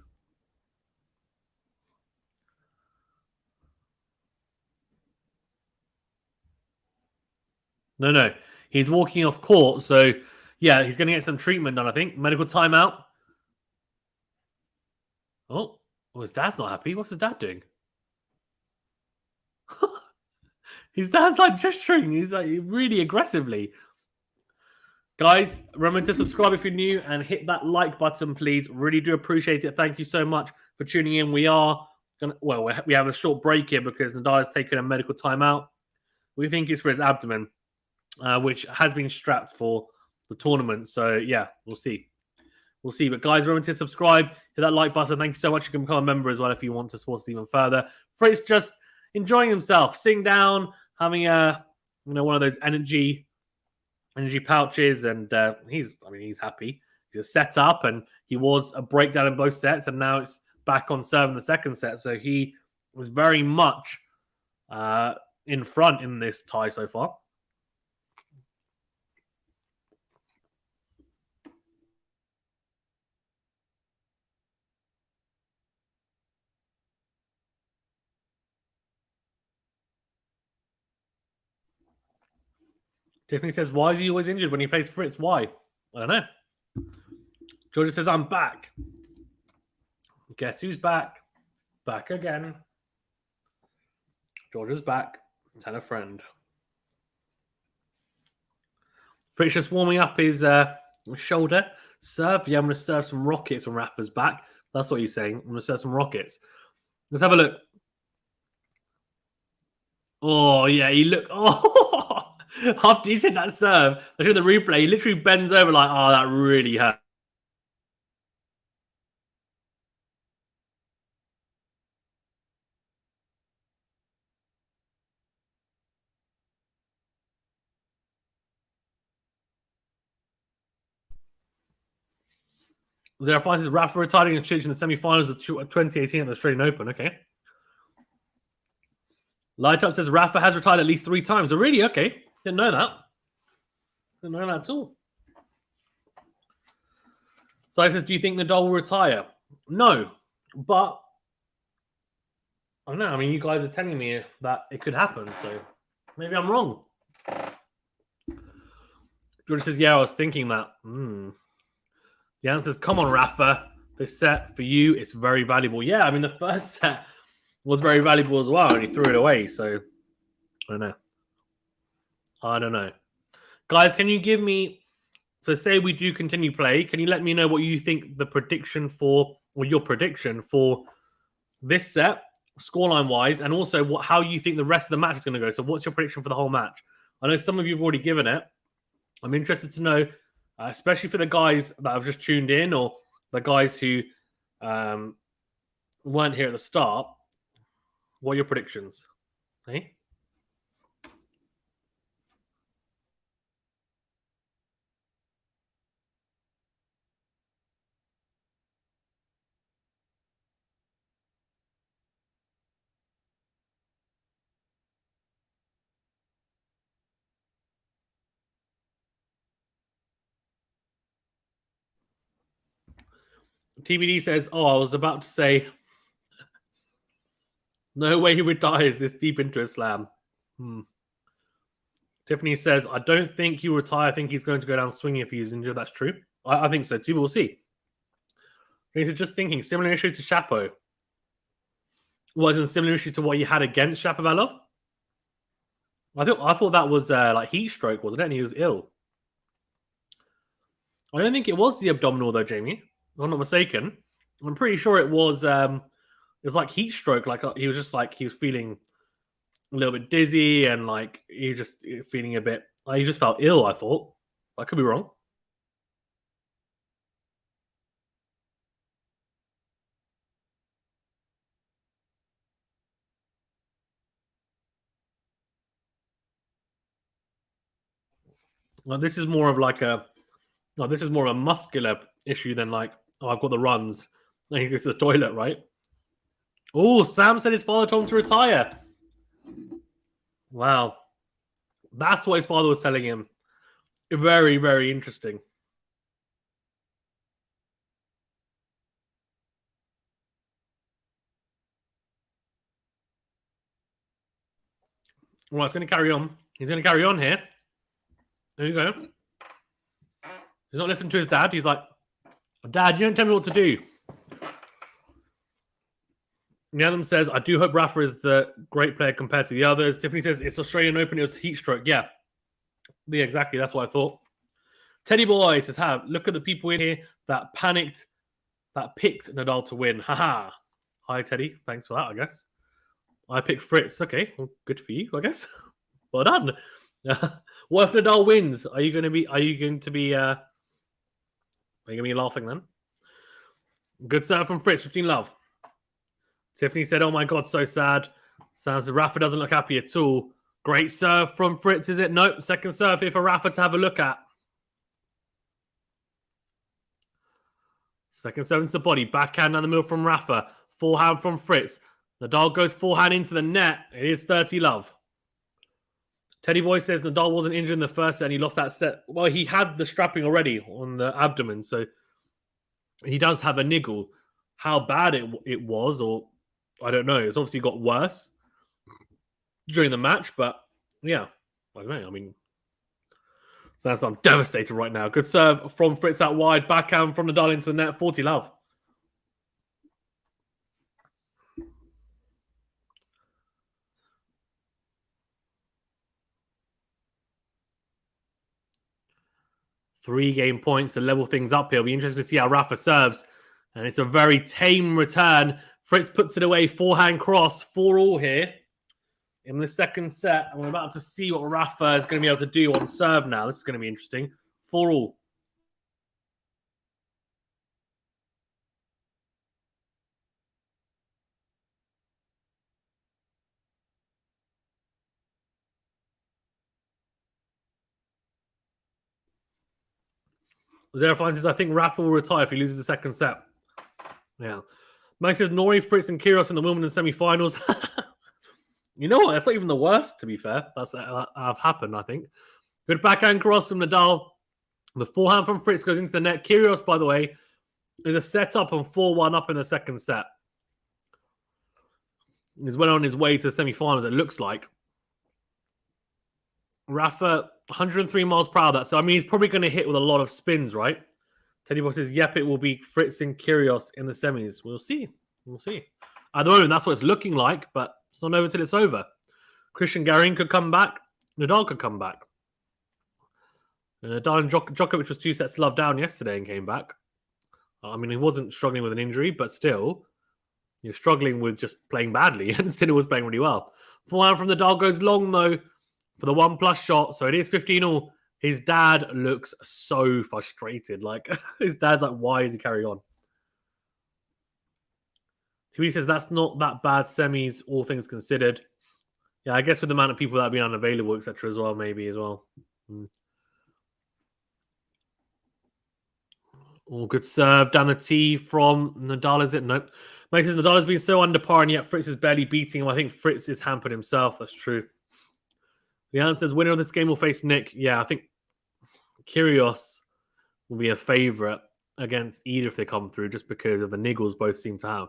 No. He's walking off court, so yeah, he's going to get some treatment done, I think. Medical timeout. Oh, well, his dad's not happy. What's his dad doing? His dad's like gesturing. He's like really aggressively. Guys, remember to subscribe if you're new and hit that like button, please. Really do appreciate it. Thank you so much for tuning in. We are we have a short break here because Nadal has taken a medical timeout. We think it's for his abdomen, which has been strapped for the tournament. So yeah, we'll see. We'll see. But guys, remember to subscribe, hit that like button. Thank you so much. You can become a member as well if you want to support us even further. Fritz just enjoying himself, sitting down, having one of those energy pouches, and he's happy. He's set up, and he was a breakdown in both sets, and now it's back on serve in the second set. So he was very much in front in this tie so far. Tiffany says, why is he always injured when he plays Fritz? Why? I don't know. Georgia says, I'm back. Guess who's back? Back again. Georgia's back. Tell a friend. Fritz just warming up his shoulder. Serve. Yeah, I'm going to serve some rockets when Rafa's back. That's what he's saying. I'm going to serve some rockets. Let's have a look. Oh, yeah, he looked... Oh! After he said that serve, I showed the replay, he literally bends over like, oh, that really hurt. Zeraphon says Rafa retired against Cilic in the semi-finals of 2018 at the Australian Open. Okay. Light Up says Rafa has retired at least 3 times. Oh, really? Okay. Didn't know that. Didn't know that at all. So I says, do you think Nadal will retire? No, but I don't know. I mean, you guys are telling me that it could happen, so maybe I'm wrong. George says, yeah, I was thinking that. The answer is, come on, Rafa. This set for you is very valuable. Yeah, I mean, the first set was very valuable as well, and he threw it away, so I don't know. Guys, can you give me... So say we do continue play. Can you let me know what you think the prediction for, or your prediction for this set, scoreline wise, and also how you think the rest of the match is going to go. So what's your prediction for the whole match? I know some of you have already given it. I'm interested to know, especially for the guys that have just tuned in or the guys who weren't here at the start, what are your predictions? Hey? TBD says, I was about to say, no way he retires this deep into a slam. Tiffany says, I don't think he'll retire. I think he's going to go down swinging if he's injured. That's true. I think so too. We'll see. He's just thinking, similar issue to Shapo. Wasn't similar issue to what you had against Shapovalov? I thought that was like heat stroke, wasn't it? And he was ill. I don't think it was the abdominal though, Jamie. If I'm not mistaken. I'm pretty sure it was like heat stroke. Like he was just like he was feeling a little bit dizzy and like he was just feeling a bit. Like, he just felt ill. I thought. I could be wrong. Well, this is more of like a. No, this is more of a muscular issue than like, oh, I've got the runs. And he goes to the toilet, right? Oh, Sam said his father told him to retire. Wow. That's what his father was telling him. Very, very interesting. Well, it's going to carry on. He's going to carry on here. There you go. He's not listening to his dad. He's like, Dad, you don't tell me what to do. Adam says, I do hope Rafa is the great player compared to the others. Tiffany says, it's Australian Open. It was heat stroke. Yeah, exactly. That's what I thought. Teddy Boy says, look at the people in here that panicked, that picked Nadal to win. Haha. Hi, Teddy. Thanks for that, I guess. I picked Fritz. Okay, well, good for you, I guess. Well done. What if Nadal wins? Are you going to be laughing then? Good serve from Fritz, 15 love. Tiffany said, oh my God, so sad. Sam said, Rafa doesn't look happy at all. Great serve from Fritz, is it? Nope, second serve here for Rafa to have a look at. Second serve into the body. Backhand down the middle from Rafa. Forehand from Fritz. Nadal goes forehand into the net. It is 30 love. Teddy Boy says Nadal wasn't injured in the first set and he lost that set. Well, he had the strapping already on the abdomen, so he does have a niggle. How bad it was, or I don't know. It's obviously got worse during the match, but yeah, I don't know. I mean, so I'm devastated right now. Good serve from Fritz out wide. Backhand from Nadal into the net. 40 love. Three game points to level things up here. It'll be interesting to see how Rafa serves. And it's a very tame return. Fritz puts it away. Forehand cross. 4-all here in the second set. And we're about to see what Rafa is going to be able to do on serve now. This is going to be interesting. 4-all. Zerafine says, I think Rafa will retire if he loses the second set. Yeah. Mike says, Nori, Fritz, and Kyrgios in the Wimbledon semi-finals. You know what? That's not even the worst, to be fair. That's have happened, I think. Good backhand cross from Nadal. The forehand from Fritz goes into the net. Kyrgios, by the way, is a set-up and 4-1 up in the second set. He's well on his way to the semi-finals, it looks like. Rafa, 103 miles per hour. That, so, I mean, he's probably going to hit with a lot of spins, right? Teddy Boy says, yep, it will be Fritz and Kyrgios in the semis. We'll see. We'll see. At the moment, that's what it's looking like, but it's not over until it's over. Christian Garin could come back. Nadal could come back. Nadal and Djokovic was 2 sets to love down yesterday and came back. I mean, he wasn't struggling with an injury, but still, you're struggling with just playing badly. And Sinner was playing really well. Forehand from Nadal goes long, though, for the 1+ shot. So it is 15-all. His dad looks so frustrated. Like, his dad's like, why is he carrying on? TV says that's not that bad semis, all things considered. Yeah, I guess with the amount of people that have been unavailable, etc. as well, maybe as well. All good serve down the tee from Nadal, is it? Nope. Mike says Nadal has been so under par and yet Fritz is barely beating him. I think Fritz is hampered himself. That's true. The answer is winner of this game will face Nick. Yeah, I think Kyrgios will be a favourite against either if they come through just because of the niggles both seem to have.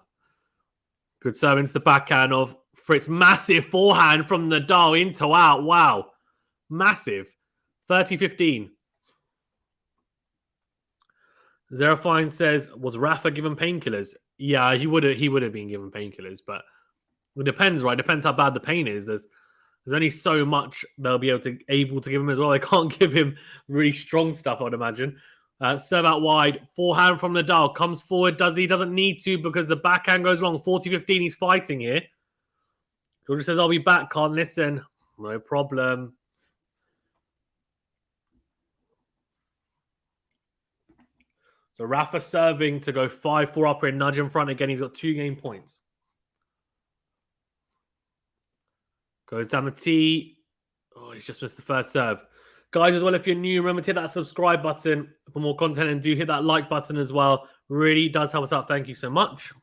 Good serve into the backhand of Fritz. Massive forehand from Nadal into out. Wow. Massive. 30-15. Zerafine says, was Rafa given painkillers? Yeah, he would have been given painkillers, but it depends, right? It depends how bad the pain is. There's only so much they'll be able to give him as well. They can't give him really strong stuff, I would imagine. Serve out wide. Forehand from Nadal. Comes forward. Does he? Doesn't need to because the backhand goes wrong. 40-15. He's fighting here. Georgia says, I'll be back. Can't listen. No problem. So Rafa serving to go 5-4 up here. Nudge in front again. He's got 2 game points. Goes down the tee. Oh, he's just missed the first serve. Guys, as well, if you're new, remember to hit that subscribe button for more content and do hit that like button as well. Really does help us out. Thank you so much.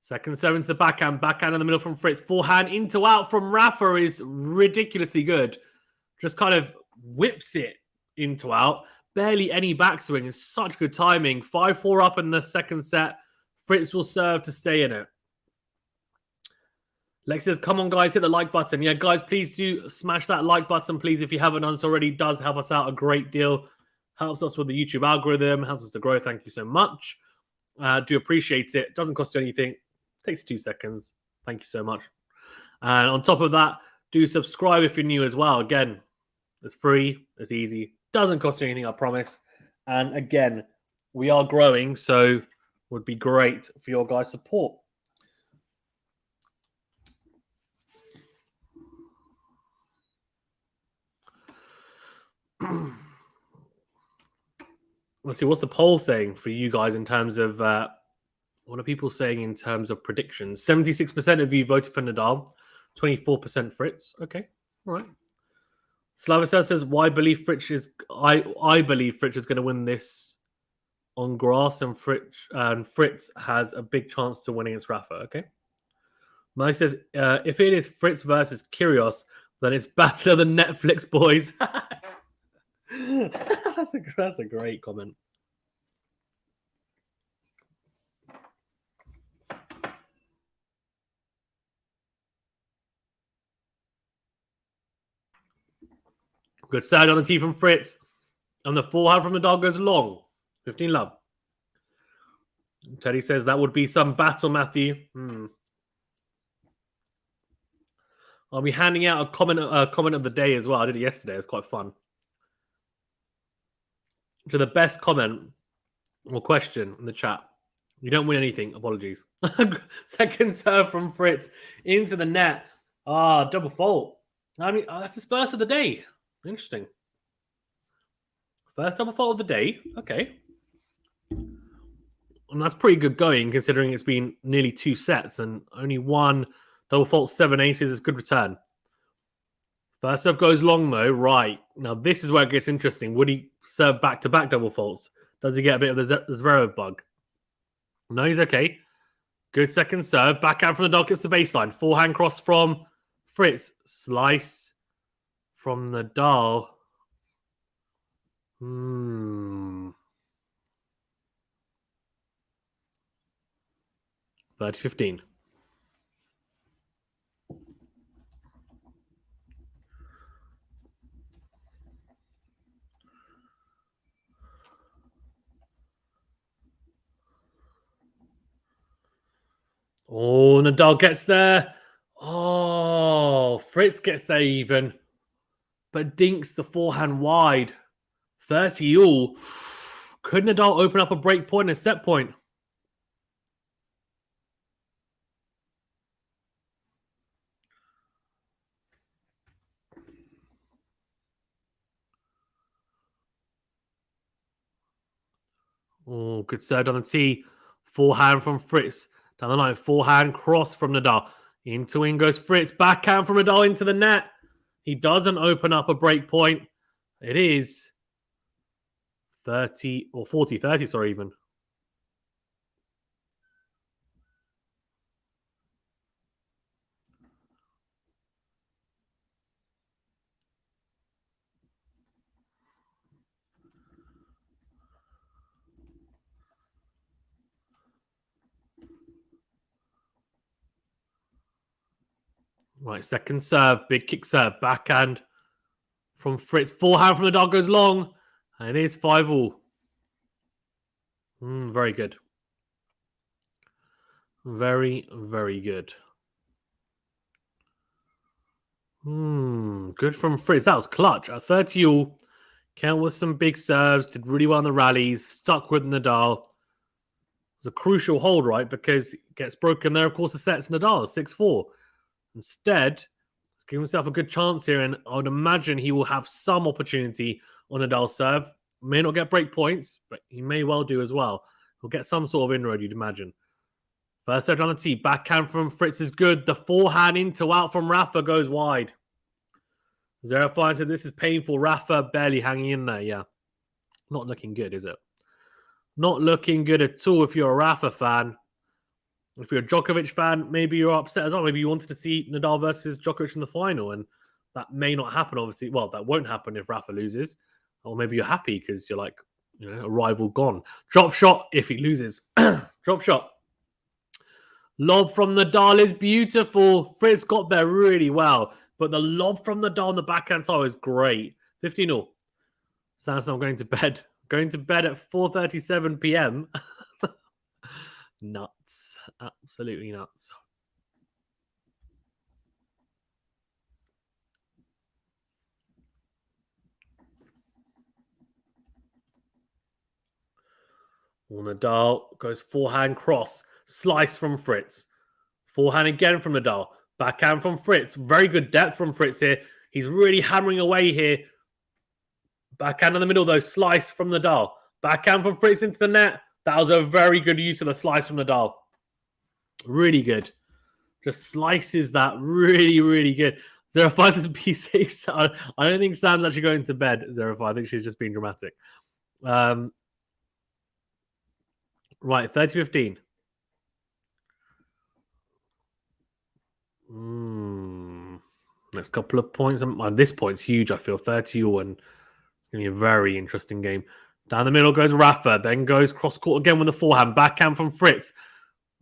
Second serve into the backhand. Backhand in the middle from Fritz. Forehand into out from Rafa is ridiculously good. Just kind of whips it into out. Barely any backswing. It's such good timing. 5-4 up in the second set. Fritz will serve to stay in it. Lex says, come on, guys, hit the like button. Yeah, guys, please do smash that like button, please, if you haven't done so already. It does help us out a great deal. Helps us with the YouTube algorithm. Helps us to grow. Thank you so much. Do appreciate it. Doesn't cost you anything. Takes 2 seconds. Thank you so much. And on top of that, do subscribe if you're new as well. Again, it's free. It's easy. Doesn't cost you anything, I promise. And again, we are growing, so would be great for your guys' support. Let's see, what's the poll saying for you guys in terms of what are people saying in terms of predictions? 76% of you voted for Nadal, 24% Fritz. Okay, all right. Slavisel says, "Why believe Fritz is? I believe Fritz is going to win this on grass, and Fritz has a big chance to win against Rafa." Okay. Mo says, "If it is Fritz versus Kyrgios, then it's Battle of the Netflix boys." That's a great comment. Good side on the tee from Fritz. And the forehand from the dog goes long. 15 love. Teddy says that would be some battle, Matthew. I'll be handing out a comment of the day as well. I did it yesterday. It was quite fun. To the best comment or question in the chat. You don't win anything. Apologies. Second serve from Fritz into the net. Double fault. I mean, that's his first of the day. Interesting. First double fault of the day. Okay. And that's pretty good going considering it's been nearly 2 sets and only one double fault, 7 aces is good return. First serve goes long though. Right. Now this is where it gets interesting. Would he serve back-to-back double faults. Does he get a bit of the Zverev bug? No, he's okay. Good second serve. Backhand from Nadal, gets the baseline. Forehand cross from Fritz. Slice from Nadal. 30-15. Oh, Nadal gets there. Oh, Fritz gets there even. But dinks the forehand wide. 30 all. Could Nadal open up a break point and a set point? Oh, good serve on the tee. Forehand from Fritz. Down the line. Forehand cross from Nadal. Into in goes Fritz. Backhand from Nadal into the net. He doesn't open up a break point. It is 30 or 40-30, sorry, even. Right, second serve, big kick serve, backhand from Fritz. Forehand from Nadal goes long, and it is 5-all. Very good. Very, very good. Good from Fritz. That was clutch. At 30-all, Count with some big serves, did really well in the rallies, stuck with Nadal. It was a crucial hold, right? Because it gets broken there, of course, the set's Nadal, 6-4. Instead, he's giving himself a good chance here, and I would imagine he will have some opportunity on Nadal's serve. May not get break points, but he may well do as well. He'll get some sort of inroad, you'd imagine. First serve on the tee, backhand from Fritz is good. The forehand into out from Rafa goes wide. Zverev said this is painful. Rafa barely hanging in there, yeah. Not looking good, is it? Not looking good at all if you're a Rafa fan. If you're a Djokovic fan, maybe you're upset as well. Maybe you wanted to see Nadal versus Djokovic in the final, and that may not happen, obviously. Well, that won't happen if Rafa loses. Or maybe you're happy because you're like, you know, a rival gone. Drop shot if he loses. Drop shot. Lob from Nadal is beautiful. Fritz got there really well. But the lob from Nadal on the backhand side is great. 15-all. Sounds like I'm going to bed. Going to bed at 4:37 p.m. Nuts. Absolutely nuts. Nadal goes forehand cross. Slice from Fritz. Forehand again from Nadal. Backhand from Fritz. Very good depth from Fritz here. He's really hammering away here. Backhand in the middle, though. Slice from Nadal. Backhand from Fritz into the net. That was a very good use of the slice from Nadal. Really good. Just slices that really, really good. 0-5 is B6. I don't think Sam's actually going to bed, 0-5. I think she's just being dramatic. Right, 30-15. Next couple of points. This point's huge, I feel. 30-all, and it's going to be a very interesting game. Down the middle goes Rafa, then goes cross-court again with the forehand. Backhand from Fritz.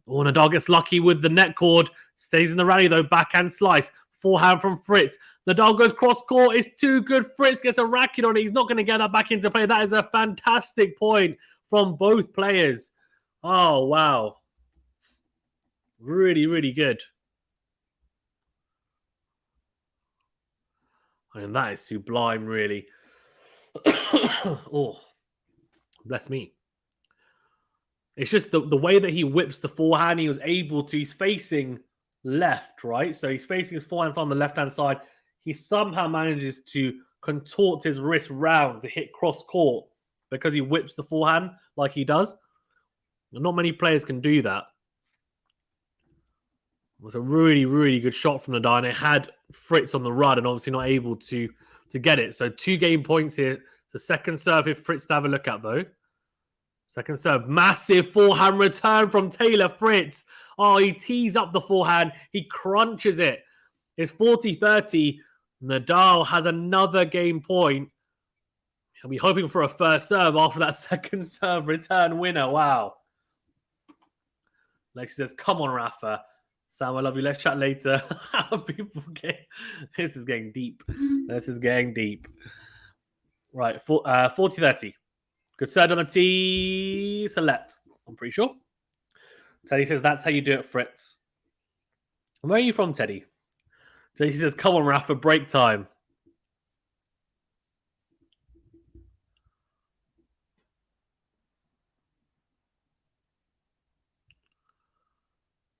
Oh, Nadal gets lucky with the net cord. Stays in the rally, though. Backhand slice. Forehand from Fritz. Nadal goes cross-court. It's too good. Fritz gets a racket on it. He's not going to get that back into play. That is a fantastic point from both players. Oh, wow. Really, really good. I mean, that is sublime, really. Oh, bless me. It's just the way that he whips the forehand. He was able to. He's facing left, right? So he's facing his forehand on the left-hand side. He somehow manages to contort his wrist round to hit cross-court because he whips the forehand like he does. Not many players can do that. It was a really, really good shot from Nadal, and it had Fritz on the run and obviously not able to get it. So 2 game points here. So second serve if Fritz to have a look at, though. Second serve. Massive forehand return from Taylor Fritz. Oh, he tees up the forehand. He crunches it. It's 40-30. Nadal has another game point. He'll be hoping for a first serve after that second serve return winner. Wow. Lexi says, come on, Rafa. Sam, I love you. Let's chat later. This is getting deep. This is getting deep. Right, 40-30. Good serve on the tee. Select. I'm pretty sure. Teddy says, that's how you do it, Fritz. Where are you from, Teddy? Teddy says, come on, Rafa, break time.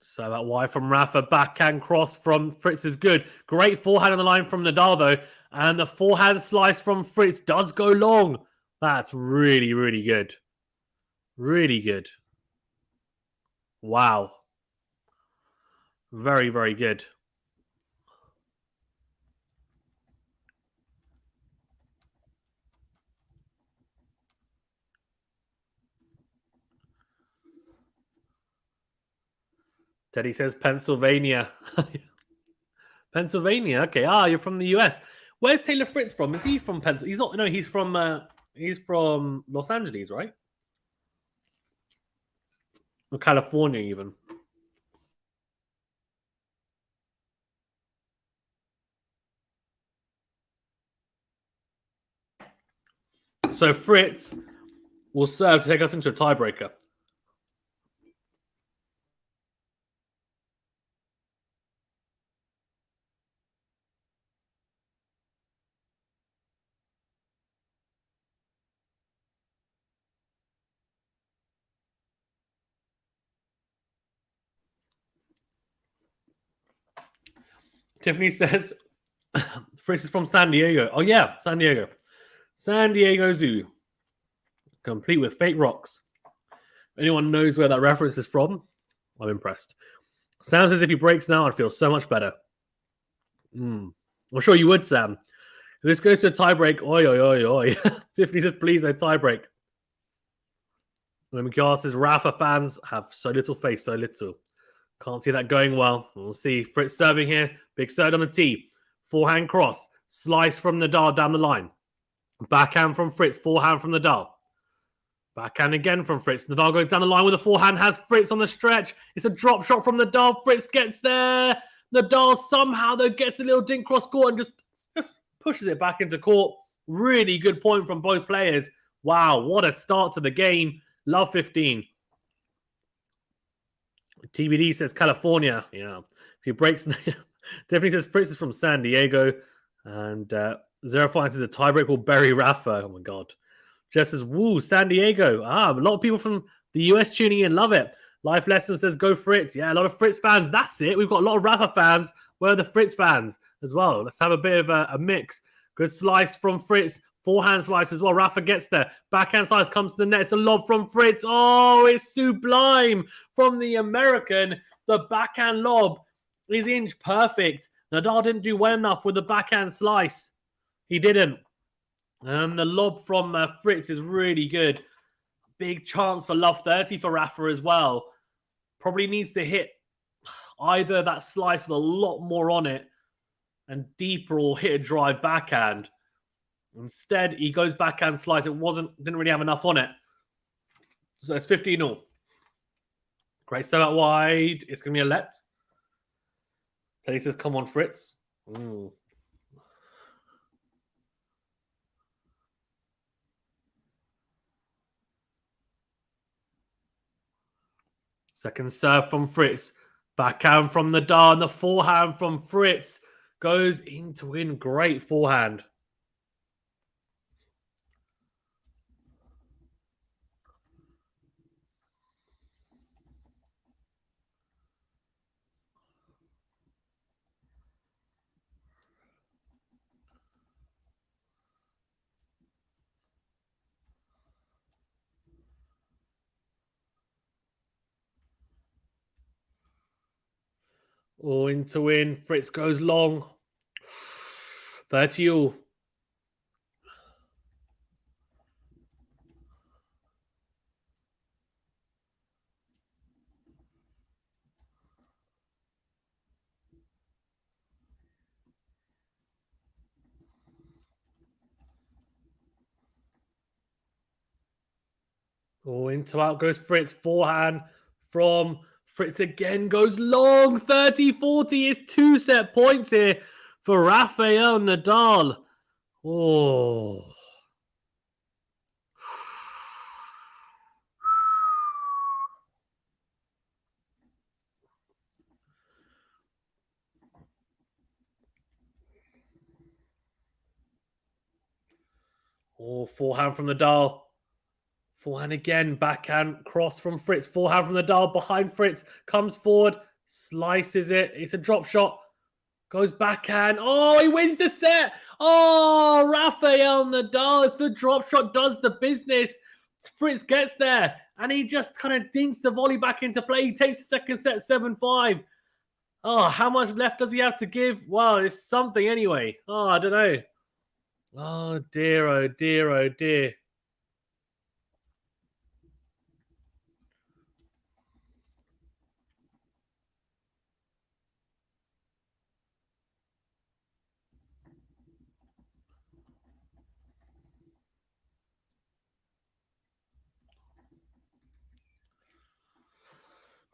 So that wide from Rafa, backhand cross from Fritz is good. Great forehand on the line from Nadal, though. And the forehand slice from Fritz does go long. That's really, really good. Really good. Wow. Very, very good. Teddy says Pennsylvania. Pennsylvania. Okay. You're from the US. Where's Taylor Fritz from? Is he from Pennsylvania? He's not. No, he's from Los Angeles, right? Or California, even. So Fritz will serve to take us into a tiebreaker. Tiffany says Fritz is from San Diego. Oh, yeah, San Diego. San Diego Zoo. Complete with fake rocks. If anyone knows where that reference is from, I'm impressed. Sam says if he breaks now, I'd feel so much better. I'm sure you would, Sam. If this goes to a tiebreak, oi, oi, oi, oi. Tiffany says, please, no tiebreak. McGrath says, Rafa fans have so little faith, so little. Can't see that going well. We'll see. Fritz serving here. Big serve on the tee. Forehand cross. Slice from Nadal down the line. Backhand from Fritz. Forehand from Nadal. Backhand again from Fritz. Nadal goes down the line with a forehand. Has Fritz on the stretch. It's a drop shot from Nadal. Fritz gets there. Nadal somehow, though, gets the little dink cross court and just pushes it back into court. Really good point from both players. Wow, what a start to the game. Love 15. TBD says California. Yeah. If he breaks, definitely says Fritz is from San Diego. And Zero Fine says a tiebreak will bury Rafa. Oh my God. Jeff says, woo, San Diego. A lot of people from the US tuning in. Love it. Life Lesson says go Fritz. Yeah, a lot of Fritz fans. That's it. We've got a lot of Rafa fans. Where are the Fritz fans as well? Let's have a bit of a mix. Good slice from Fritz. Forehand slice as well. Rafa gets there. Backhand slice comes to the net. It's a lob from Fritz. Oh, it's sublime from the American. The backhand lob is inch perfect. Nadal didn't do well enough with the backhand slice. He didn't. And the lob from Fritz is really good. Big chance for love 30 for Rafa as well. Probably needs to hit either that slice with a lot more on it and deeper, or hit a drive backhand. Instead, he goes backhand slice. It didn't really have enough on it. So it's 15-all. Great serve out wide. It's going to be a let. Teddy says, come on, Fritz. Second serve from Fritz. Backhand from Nadal. And the forehand from Fritz goes in to win. Great forehand. All in to win. Fritz goes long. 30-all. Oh, into out goes Fritz. Forehand from Fritz again goes long. 30-40 is 2-set points here for Rafael Nadal. Oh. Oh, forehand from Nadal. Forehand again, backhand cross from Fritz. Forehand from Nadal behind Fritz. Comes forward, slices it. It's a drop shot. Goes backhand. Oh, he wins the set. Oh, Rafael Nadal. It's the drop shot does the business. Fritz gets there and he just kind of dinks the volley back into play. He takes the second set 7-5. Oh, how much left does he have to give? Well, it's something anyway. Oh, I don't know. Oh, dear, oh, dear, oh, dear.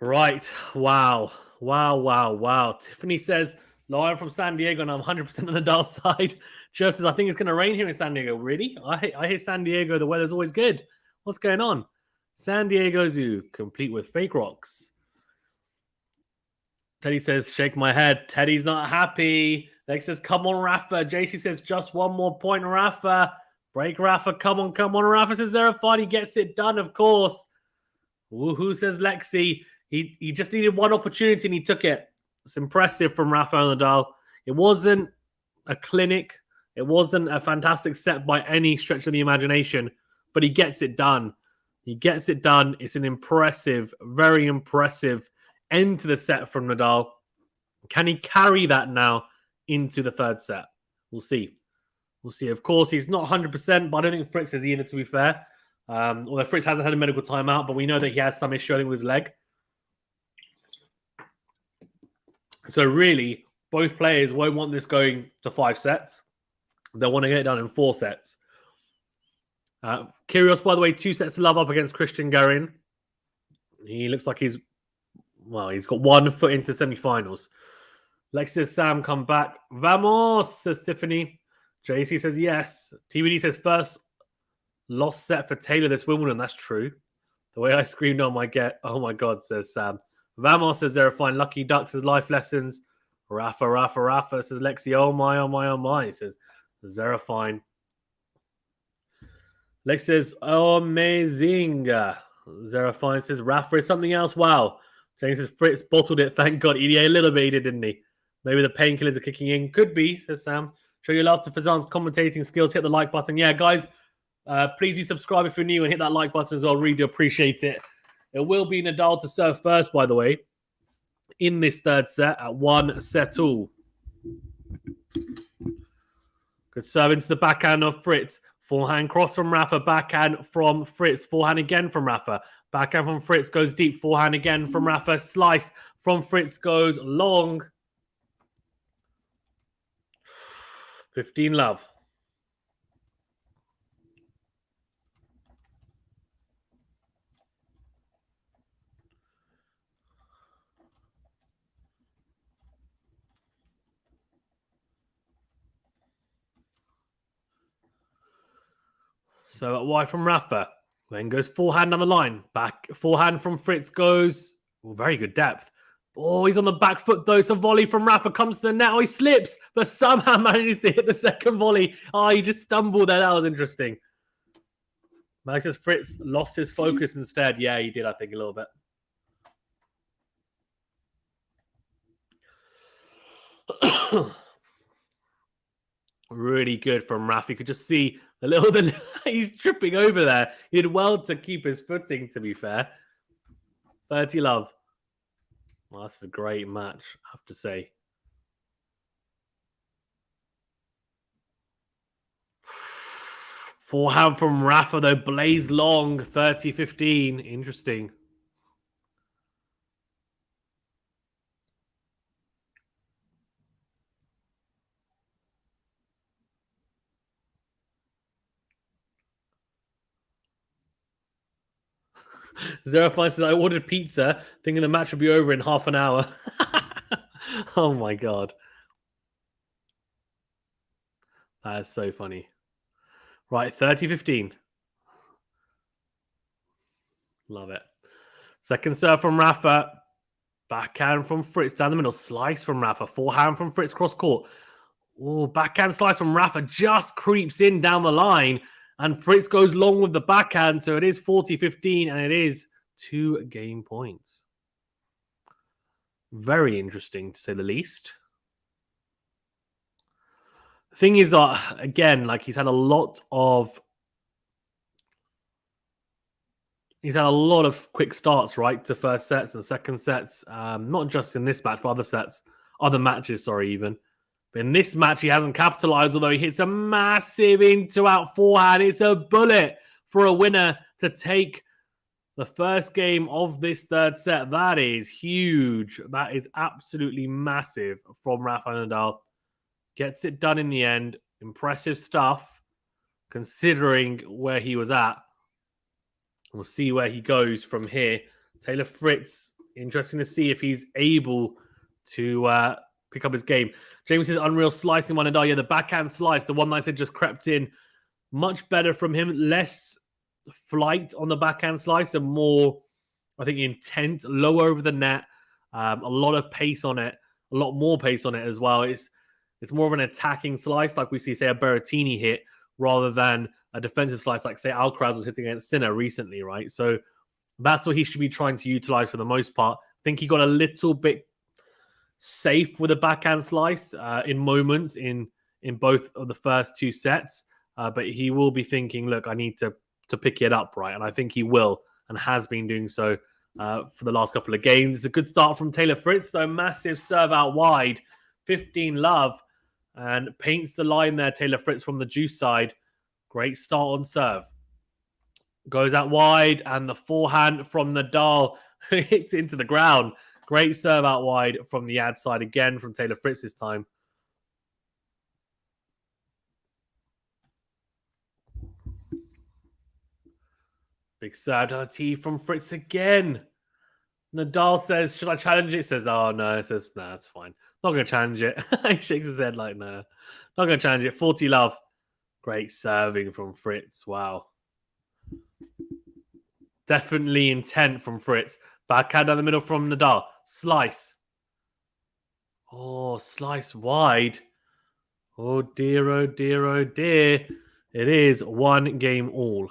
Right. Wow. Wow, wow, wow. Tiffany says, Lauren from San Diego, and I'm 100% on the Nadal side. Just as I think it's going to rain here in San Diego. Really? I hear San Diego, the weather's always good. What's going on? San Diego Zoo, complete with fake rocks. Teddy says, shake my head. Teddy's not happy. Lex says, come on, Rafa. JC says, just one more point, Rafa. Break, Rafa. Come on, Rafa says, Zerafine. He gets it done, of course. Woohoo, says Lexi. He just needed one opportunity and he took it. It's impressive from Rafael Nadal. It wasn't a clinic. It wasn't a fantastic set by any stretch of the imagination, but he gets it done. He gets it done. It's an impressive, very impressive end to the set from Nadal. Can he carry that now into the third set? We'll see. We'll see. Of course, he's not 100%, but I don't think Fritz is either, to be fair. Although Fritz hasn't had a medical timeout, but we know that he has some issue, I think, with his leg. So really, both players won't want this going to 5 sets. They'll want to get it done in 4 sets. Kyrgios, by the way, 2 sets to love up against Christian Garin. He looks like he's got 1 foot into the semi-finals. Lexi says, Sam, come back. Vamos, says Tiffany. JC says, yes. TBD says, first lost set for Taylor this Wimbledon. That's true. The way I screamed on my oh my God, says Sam. Vamos says, Zerafine. Lucky Duck says, life lessons. Rafa, says Lexi. Oh my, says Zerafine. Lex says, oh, amazing. Zerafine says, Rafa is something else. Wow. James says, Fritz bottled it. Thank God. EDA a little bit, didn't he? Maybe the painkillers are kicking in. Could be, says Sam. Show your love to Fazan's commentating skills. Hit the like button. Yeah, guys, please do subscribe if you're new and hit that like button as well. Really do appreciate it. It will be Nadal to serve first, by the way, in this third set at 1 set all. Good serve into the backhand of Fritz. Forehand cross from Rafa. Backhand from Fritz. Forehand again from Rafa. Backhand from Fritz goes deep. Forehand again from Rafa. Slice from Fritz goes long. 15 love. So at Y from Rafa. Then goes forehand down the line. Back forehand from Fritz goes. Oh, very good depth. Oh, he's on the back foot though. So volley from Rafa comes to the net. Oh, he slips, but somehow manages to hit the second volley. Oh, he just stumbled there. That was interesting. Max says Fritz lost his focus instead. Yeah, he did, I think, a little bit. Really good from Rafa. You could just see a little bit. He's tripping over there. He did well to keep his footing, to be fair. 30 love. Well, that's a great match, I have to say. Forehand from Rafa, though. Blaze long. 30-15. Interesting. Zero Fine says, I ordered pizza, thinking the match would be over in half an hour. Oh my god. That is so funny. Right, 30-15. Love it. Second serve from Rafa. Backhand from Fritz down the middle. Slice from Rafa. Forehand from Fritz cross court. Oh, backhand slice from Rafa just creeps in down the line. And Fritz goes long with the backhand. So it is 40-15 and it is 2 game points. Very interesting to say the least. The thing is, again, like he's had a lot of quick starts, right, to first sets and second sets. Not just in this match, but other matches, even. But in this match, he hasn't capitalized, although he hits a massive into-out forehand. It's a bullet for a winner to take the first game of this third set. That is huge. That is absolutely massive from Rafael Nadal. Gets it done in the end. Impressive stuff, considering where he was at. We'll see where he goes from here. Taylor Fritz, interesting to see if he's able to pick up his game. James says, unreal slicing one. Yeah, the backhand slice, the one that I said just crept in. Much better from him. Less flight on the backhand slice and more, I think, intent. Low over the net. A lot of pace on it. A lot more pace on it as well. It's more of an attacking slice, like we see, say, a Berrettini hit, rather than a defensive slice like, say, Alcaraz was hitting against Sinner recently, right? So that's what he should be trying to utilize for the most part. I think he got a little bit safe with a backhand slice in moments in both of the first 2 sets. But he will be thinking, look, I need to pick it up, right? And I think he will and has been doing so for the last couple of games. It's a good start from Taylor Fritz, though. Massive serve out wide. 15-love. And paints the line there, Taylor Fritz, from the juice side. Great start on serve. Goes out wide, and the forehand from Nadal hits into the ground. Great serve out wide from the ad side again from Taylor Fritz this time. Big serve to the tee from Fritz again. Nadal says, should I challenge it? Says, oh, no. It says, nah, that's fine. Not going to challenge it. He shakes his head like, no. Not going to challenge it. 40-love. Great serving from Fritz. Wow. Definitely intent from Fritz. Backhand down the middle from Nadal. Slice. Oh, slice wide. Oh, dear, oh, dear, oh, dear. It is 1 game all.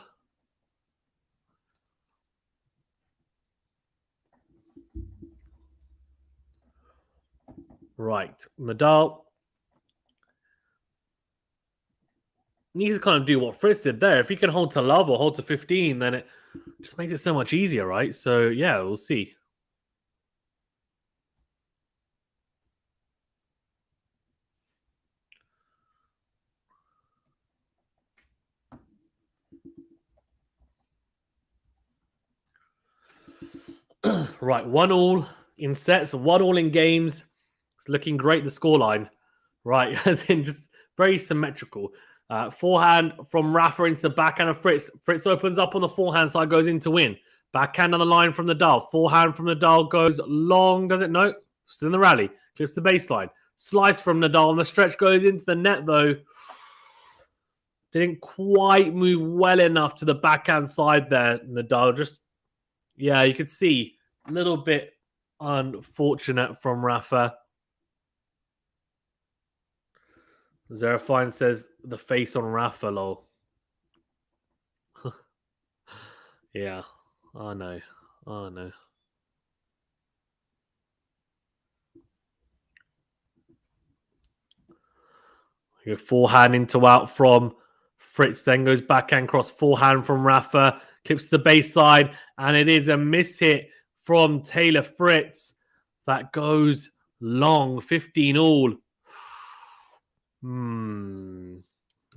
Right. Nadal needs to kind of do what Fritz did there. If he can hold to love or hold to 15, then it just makes it so much easier, right? So, yeah, we'll see. Right, 1-1 in sets, 1-1 in games. It's looking great, the scoreline. Right, as in just very symmetrical. Forehand from Rafa into the backhand of Fritz. Fritz opens up on the forehand side, goes in to win. Backhand on the line from Nadal. Forehand from Nadal goes long. Does it? No. Still in the rally. Clips the baseline. Slice from Nadal. And the stretch goes into the net, though. Didn't quite move well enough to the backhand side there, Nadal. Just, yeah, you could see a little bit unfortunate from Rafa. Zerafine says the face on Rafa, lol. Yeah. Oh, no. Oh, no. Your forehand into out from Fritz, then goes backhand cross, forehand from Rafa, clips the base side, and it is a miss hit from Taylor Fritz that goes long, 15 all.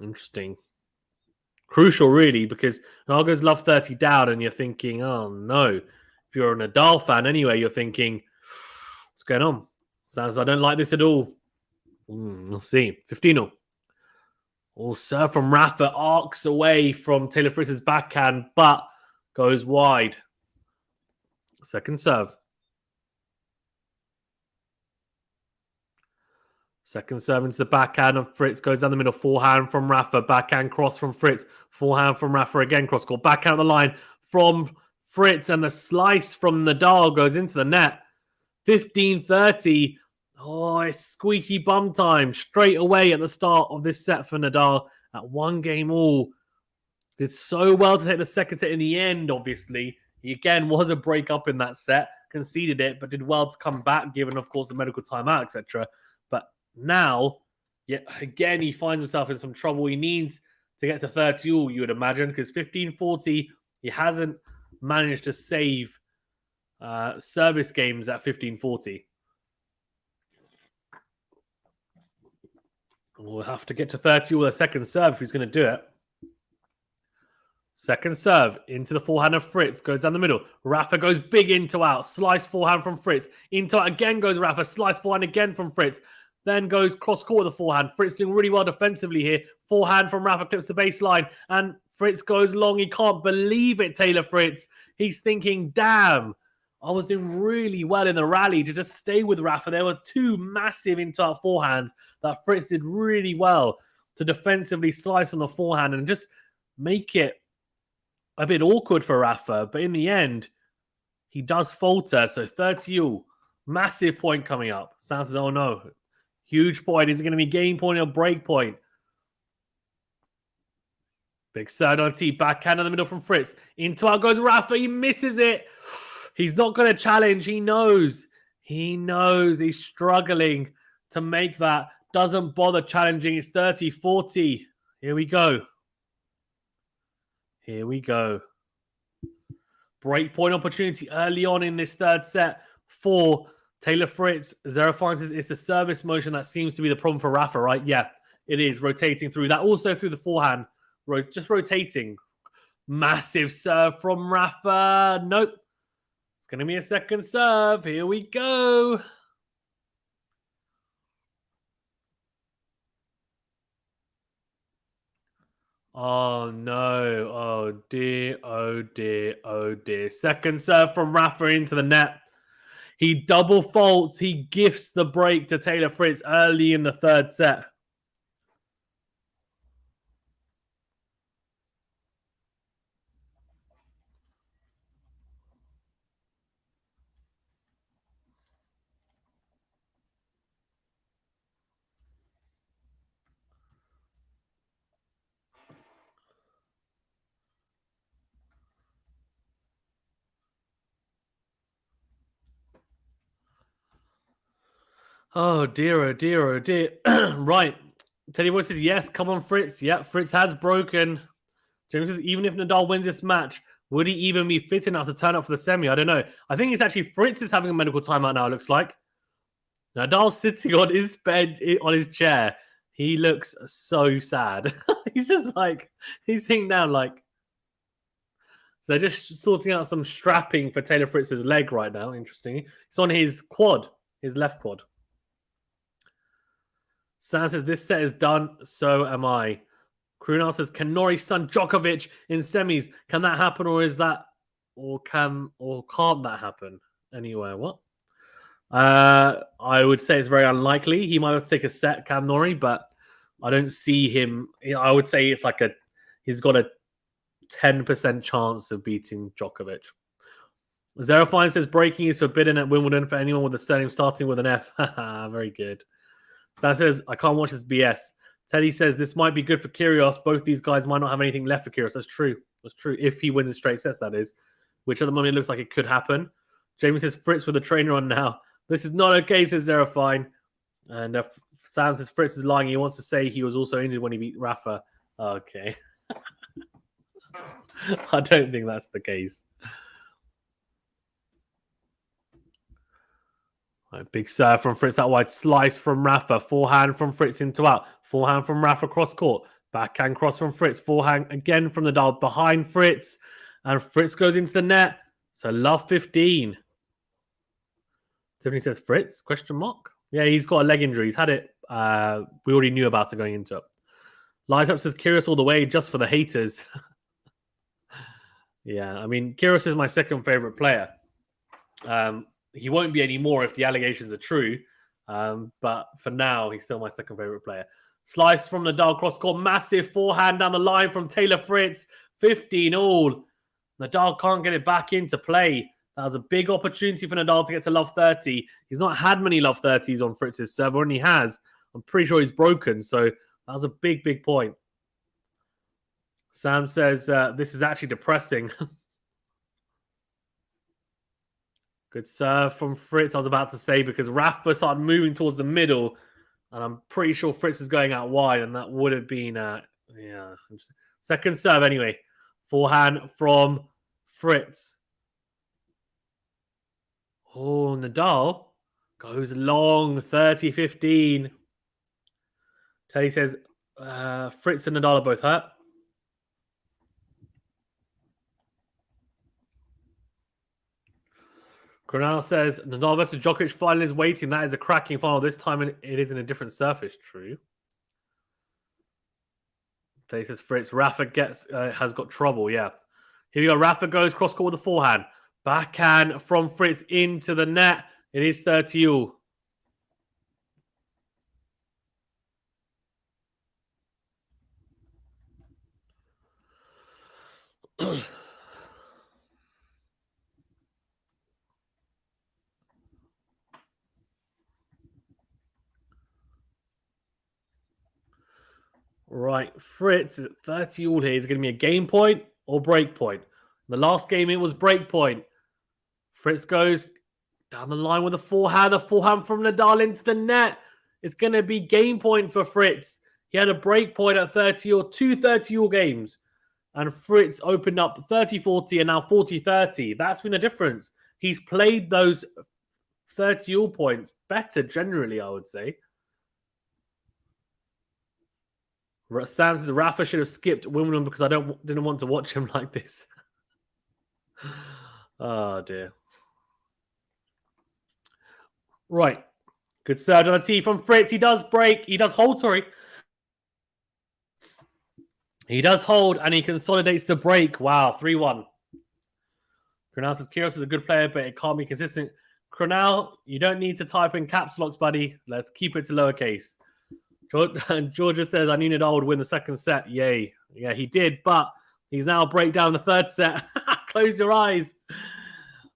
Interesting. Crucial, really, because Nadal goes love 30 down, and you're thinking, oh no. If you're a Nadal fan anyway, you're thinking, what's going on? Sounds I don't like this at all. We'll see. 15 all. All serve from Rafa, arcs away from Taylor Fritz's backhand, but goes wide. Second serve. Second serve into the backhand of Fritz. Goes down the middle. Forehand from Rafa. Backhand cross from Fritz. Forehand from Rafa again. Cross court. Backhand the line from Fritz. And the slice from Nadal goes into the net. 15-30. Oh, it's squeaky bum time. Straight away at the start of this set for Nadal. At 1 game all. Did so well to take the second set in the end, obviously. He again was a break up in that set. Conceded it, but did well to come back, given, of course, the medical timeout, etc. But now, again, he finds himself in some trouble. He needs to get to 30 all, you would imagine, because 15-40, he hasn't managed to save service games at 15-40. We'll have to get to 30 all with a second serve if he's going to do it. Second serve into the forehand of Fritz. Goes down the middle. Rafa goes big into out. Slice forehand from Fritz. Into out again goes Rafa. Slice forehand again from Fritz. Then goes cross court with the forehand. Fritz doing really well defensively here. Forehand from Rafa clips the baseline. And Fritz goes long. He can't believe it, Taylor Fritz. He's thinking, damn, I was doing really well in the rally to just stay with Rafa. There were 2 massive into-out forehands that Fritz did really well to defensively slice on the forehand and just make it a bit awkward for Rafa. But in the end, he does falter. So 30 all. Massive point coming up. Sam says, oh no. Huge point. Is it going to be game point or break point? Big serve on tee. Backhand in the middle from Fritz. Into out goes Rafa. He misses it. He's not going to challenge. He knows. He knows he's struggling to make that. Doesn't bother challenging. It's 30-40. Here we go. Here we go. Break point opportunity early on in this third set for Taylor Fritz. Zero finds it's the service motion that seems to be the problem for Rafa, right? Yeah, it is. Rotating through that. Also through the forehand. Just rotating. Massive serve from Rafa. Nope. It's going to be a second serve. Here we go. Oh, no. Oh, dear. Oh, dear. Oh, dear. Second serve from Rafa into the net. He double faults. He gifts the break to Taylor Fritz early in the third set. Oh, dear. Oh, dear. Oh, dear. Right. Teddy Boy says, yes, come on, Fritz. Yeah, Fritz has broken. James says, even if Nadal wins this match, would he even be fit enough to turn up for the semi? I don't know. I think it's actually Fritz is having a medical timeout now, it looks like. Nadal's sitting on his bed, on his chair. He looks so sad. He's just like, he's sitting down like. So they're just sorting out some strapping for Taylor Fritz's leg right now, interesting. It's on his quad, his left quad. Sam says, this set is done, so am I. Krunal says, can Norrie stun Djokovic in semis? Can that happen, or is that, or can't that happen anywhere? What? I would say it's very unlikely. He might have to take a set, Cam Norrie, but I don't see him. I would say it's like he's got a 10% chance of beating Djokovic. Zerofine says breaking is forbidden at Wimbledon for anyone with a surname starting with an F. Very good. Stan says, I can't watch this BS. Teddy says, this might be good for Kyrgios. Both these guys might not have anything left for Kyrgios. That's true. That's true. If he wins in straight sets, that is. Which at the moment it looks like it could happen. Jamie says, Fritz with a trainer on now. This is not okay, says Zerofine. And Sam says, Fritz is lying. He wants to say he was also injured when he beat Rafa. Okay. I don't think that's the case. Right, big serve from Fritz out wide. Slice from Rafa. Forehand from Fritz into out. Forehand from Rafa cross court. Backhand cross from Fritz. Forehand again from Nadal behind Fritz. And Fritz goes into the net. So love 15. Tiffany says Fritz? Question mark. Yeah, he's got a leg injury. He's had it. We already knew about it going into it. Light Up says Kyrgios all the way just for the haters. Yeah, I mean, Kyrgios is my second favorite player. He won't be anymore if the allegations are true. But for now, he's still my second favorite player. Slice from Nadal, cross court, massive forehand down the line from Taylor Fritz, 15 all. Nadal can't get it back into play. That was a big opportunity for Nadal to get to love 30. He's not had many love 30s on Fritz's server, and he has. I'm pretty sure he's broken, so that was a big, big point. Sam says, this is actually depressing. Good serve from Fritz, I was about to say, because Rafa started moving towards the middle, and I'm pretty sure Fritz is going out wide, and that would have been, yeah. Second serve anyway. Forehand from Fritz. Oh, Nadal goes long, 30-15. Teddy says, Fritz and Nadal are both hurt. Granal says, Nadal versus Djokovic final is waiting. That is a cracking final. This time it is in a different surface. True. Teddy says, Fritz, Rafa has got trouble. Yeah. Here we go. Rafa goes cross court with the forehand. Backhand from Fritz into the net. It is 30 all. Right, Fritz is at 30 all here. Is it going to be a game point or break point? In the last game, it was break point. Fritz goes down the line with a forehand from Nadal into the net. It's going to be game point for Fritz. He had a break point at 30 or 2 30 all games. And Fritz opened up 30-40 and now 40-30. That's been the difference. He's played those 30 all points better generally, I would say. Sam says Rafa should have skipped Wimbledon because I didn't want to watch him like this. Oh dear. Right. Good serve on the tee from Fritz. He does break. He does hold, sorry. He does hold and he consolidates the break. Wow, 3-1. Cronal says Kyrgios is a good player, but it can't be consistent. Cronal, you don't need to type in caps locks, buddy. Let's keep it to lowercase. Georgia says, I knew Nadal would win the second set. Yay. Yeah, he did, but he's now break down the third set. Close your eyes.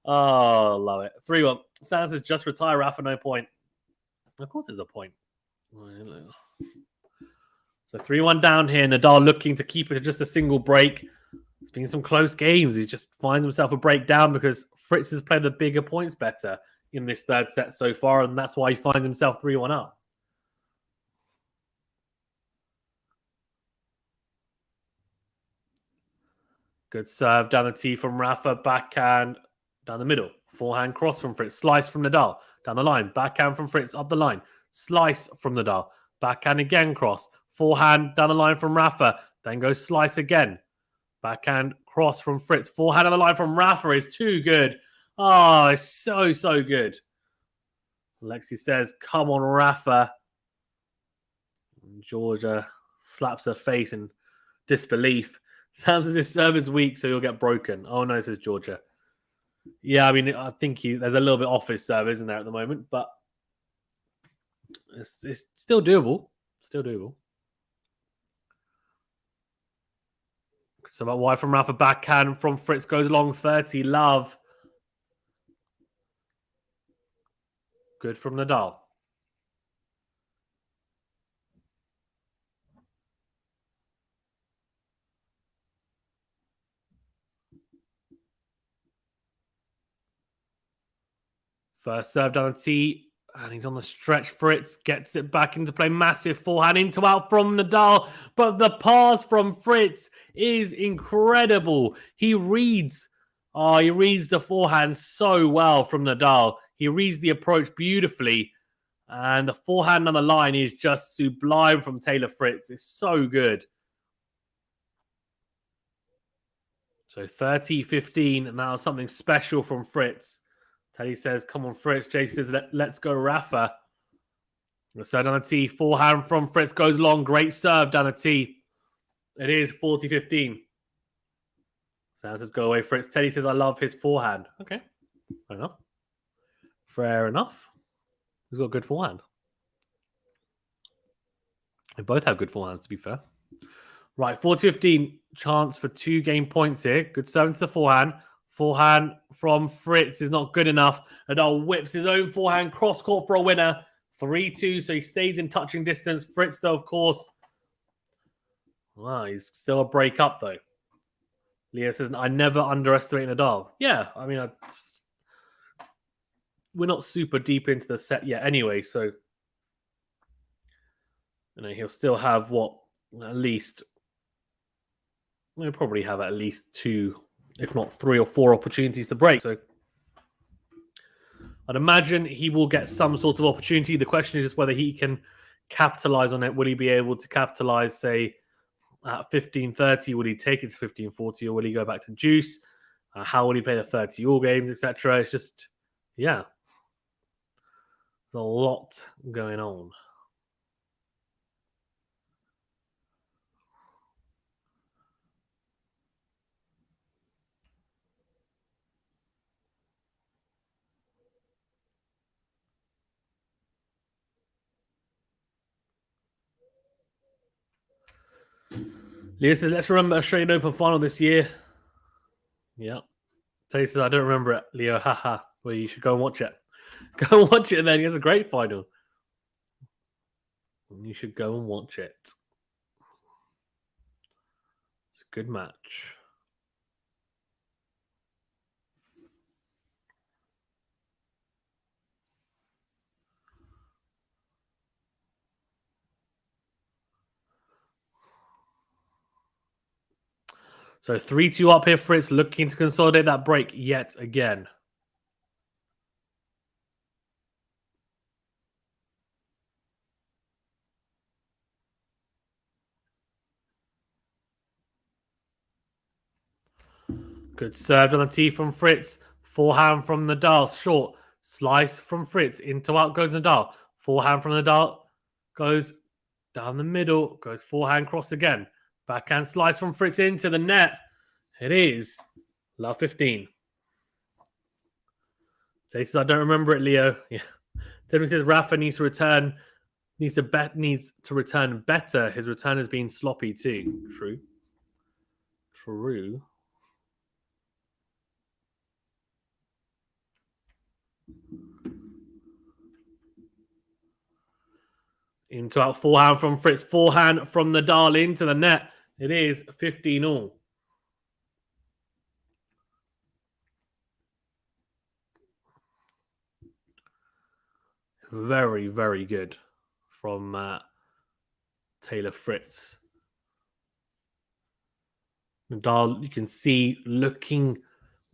Oh, love it. 3-1. Sam says, just retire, Rafa, no point. Of course there's a point. So 3-1 down here. Nadal looking to keep it to just a single break. It's been some close games. He just finds himself a breakdown because Fritz has played the bigger points better in this third set so far, and that's why he finds himself 3-1 up. Good serve down the tee from Rafa. Backhand down the middle. Forehand cross from Fritz. Slice from Nadal. Down the line. Backhand from Fritz up the line. Slice from Nadal. Backhand again cross. Forehand down the line from Rafa. Then goes slice again. Backhand cross from Fritz. Forehand on the line from Rafa is too good. Oh, it's so, so good. Alexi says, come on, Rafa. And Georgia slaps her face in disbelief. Sam says his serve is weak, so he'll get broken. Oh, no, says Georgia. Yeah, I mean, I think there's a little bit off his serve, isn't there, at the moment? But it's still doable. Still doable. So about wide from Rafa, backhand from Fritz goes long, 30, love. Good from Nadal. First serve down the tee, and he's on the stretch. Fritz gets it back into play. Massive forehand into out from Nadal, but the pass from Fritz is incredible. He reads the forehand so well from Nadal. He reads the approach beautifully, and the forehand on the line is just sublime from Taylor Fritz. It's so good. So 30-15, and that was something special from Fritz. Teddy says, come on, Fritz. Jason says, let's go, Rafa. Serve down the tee. Forehand from Fritz goes long. Great serve down the tee. It is 40-15. Sam says, go away, Fritz. Teddy says, I love his forehand. Okay, fair enough. Fair enough. He's got a good forehand. They both have good forehands, to be fair. Right, 40-15. Chance for 2 game points here. Good serve to the forehand. Forehand from Fritz is not good enough. Nadal whips his own forehand cross court for a winner. 3-2, so he stays in touching distance. Fritz, though, of course. Wow, he's still a break up, though. Leo says, I never underestimate Nadal. Yeah, I mean, we're not super deep into the set yet anyway, so he'll still have at least we'll probably have at least 2, if not 3 or 4 opportunities to break. So I'd imagine he will get some sort of opportunity. The question is just whether he can capitalize on it. Will he be able to capitalize, say, at 15-30? Will he take it to 15-40, or will he go back to deuce? How will he play the 30 all games, etc.? It's just, yeah, there's a lot going on. Leo says, let's remember Australian Open final this year. Yeah. Tay says, I don't remember it, Leo. Haha. Well, you should go and watch it. Go and watch it then. It's a great final. You should go and watch it. It's a good match. So 3-2 up here, Fritz, looking to consolidate that break yet again. Good serve on the tee from Fritz. Forehand from Nadal, short. Slice from Fritz. Into out goes Nadal. Forehand from Nadal goes down the middle. Goes forehand cross again. Backhand slice from Fritz into the net. It is love 15. Jay says, I don't remember it, Leo. Yeah. Tiffany says Rafa needs to return better. His return has been sloppy too. True. Into out forehand from Fritz. Forehand from Nadal into the net. It is 15-all. Very, very good from Taylor Fritz. Nadal, you can see, looking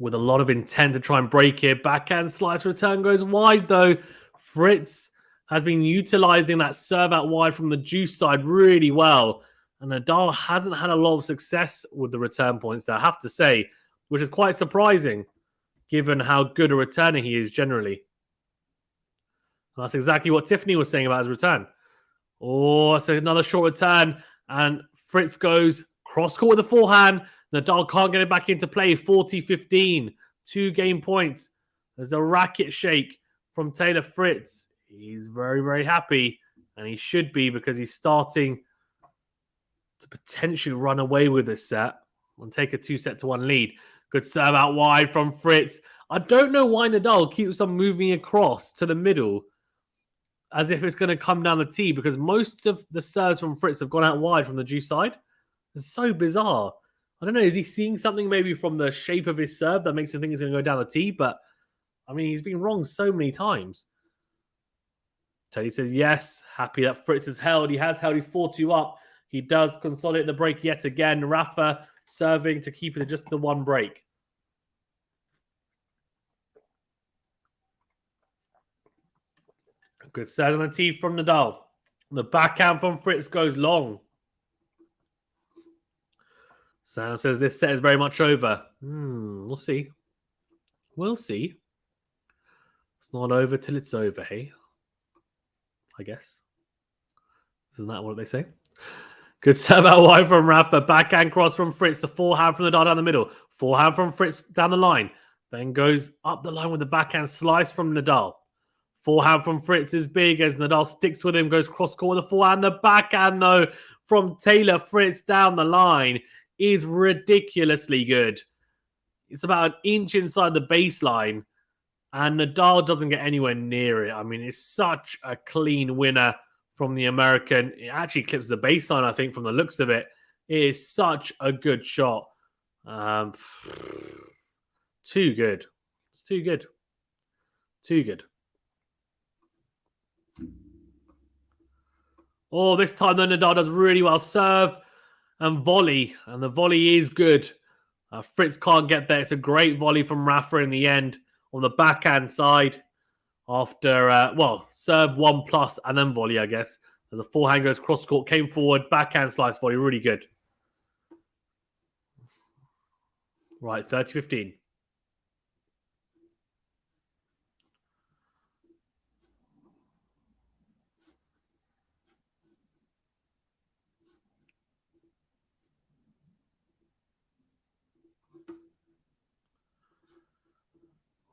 with a lot of intent to try and break it. Backhand slice return goes wide, though. Fritz has been utilizing that serve out wide from the juice side really well. And Nadal hasn't had a lot of success with the return points there, I have to say, which is quite surprising, given how good a returner he is generally. And that's exactly what Tiffany was saying about his return. Oh, so another short return. And Fritz goes cross-court with the forehand. Nadal can't get it back into play. 40-15. 2 game points. There's a racket shake from Taylor Fritz. He's very, very happy. And he should be, because he's starting to potentially run away with this set and take a 2-1 lead. Good serve out wide from Fritz. I don't know why Nadal keeps on moving across to the middle as if it's going to come down the tee, because most of the serves from Fritz have gone out wide from the juice side. It's so bizarre. I don't know. Is he seeing something maybe from the shape of his serve that makes him think he's going to go down the tee? But, I mean, he's been wrong so many times. Teddy says, yes, happy that Fritz has held. He has held. He's 4-2 up. He does consolidate the break yet again. Rafa serving to keep it to just the 1 break. Good set on the tee from Nadal. The backhand from Fritz goes long. Sam says this set is very much over. We'll see. We'll see. It's not over till it's over, hey? I guess. Isn't that what they say? Good serve out wide from Rafa. Backhand cross from Fritz. The forehand from Nadal down the middle. Forehand from Fritz down the line. Then goes up the line with the backhand slice from Nadal. Forehand from Fritz is big as Nadal sticks with him, goes cross-court with a forehand. The backhand, though, from Taylor Fritz down the line is ridiculously good. It's about an inch inside the baseline, and Nadal doesn't get anywhere near it. I mean, it's such a clean winner from the American. It actually clips the baseline, I think, from the looks of it. It is such a good shot. Too good. It's too good. Too good. Oh, this time the Nadal does really well. Serve and volley. And the volley is good. Fritz can't get there. It's a great volley from Rafa in the end on the backhand side. After, serve 1+ and then volley, I guess. As a forehand goes cross-court, came forward, backhand slice volley. Really good. Right, 30-15.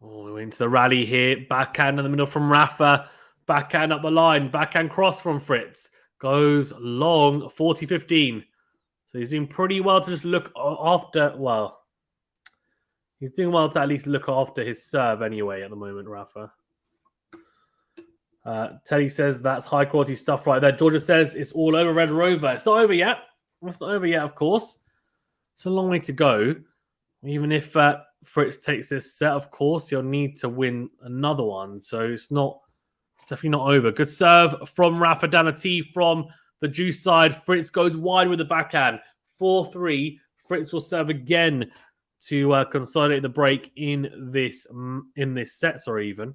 Oh, we're into the rally here. Backhand in the middle from Rafa. Backhand up the line. Backhand cross from Fritz. Goes long, 40-15. So he's doing pretty well to just look after... Well, he's doing well to at least look after his serve anyway at the moment, Rafa. Teddy says that's high-quality stuff right there. Georgia says it's all over, Red Rover. It's not over yet. It's not over yet, of course. It's a long way to go. Even if Fritz takes this set, of course, he'll need to win another one. So it's definitely not over. Good serve from Rafa down a tee from the juice side. Fritz goes wide with the backhand. 4-3. Fritz will serve again to consolidate the break in this set. Sorry, even.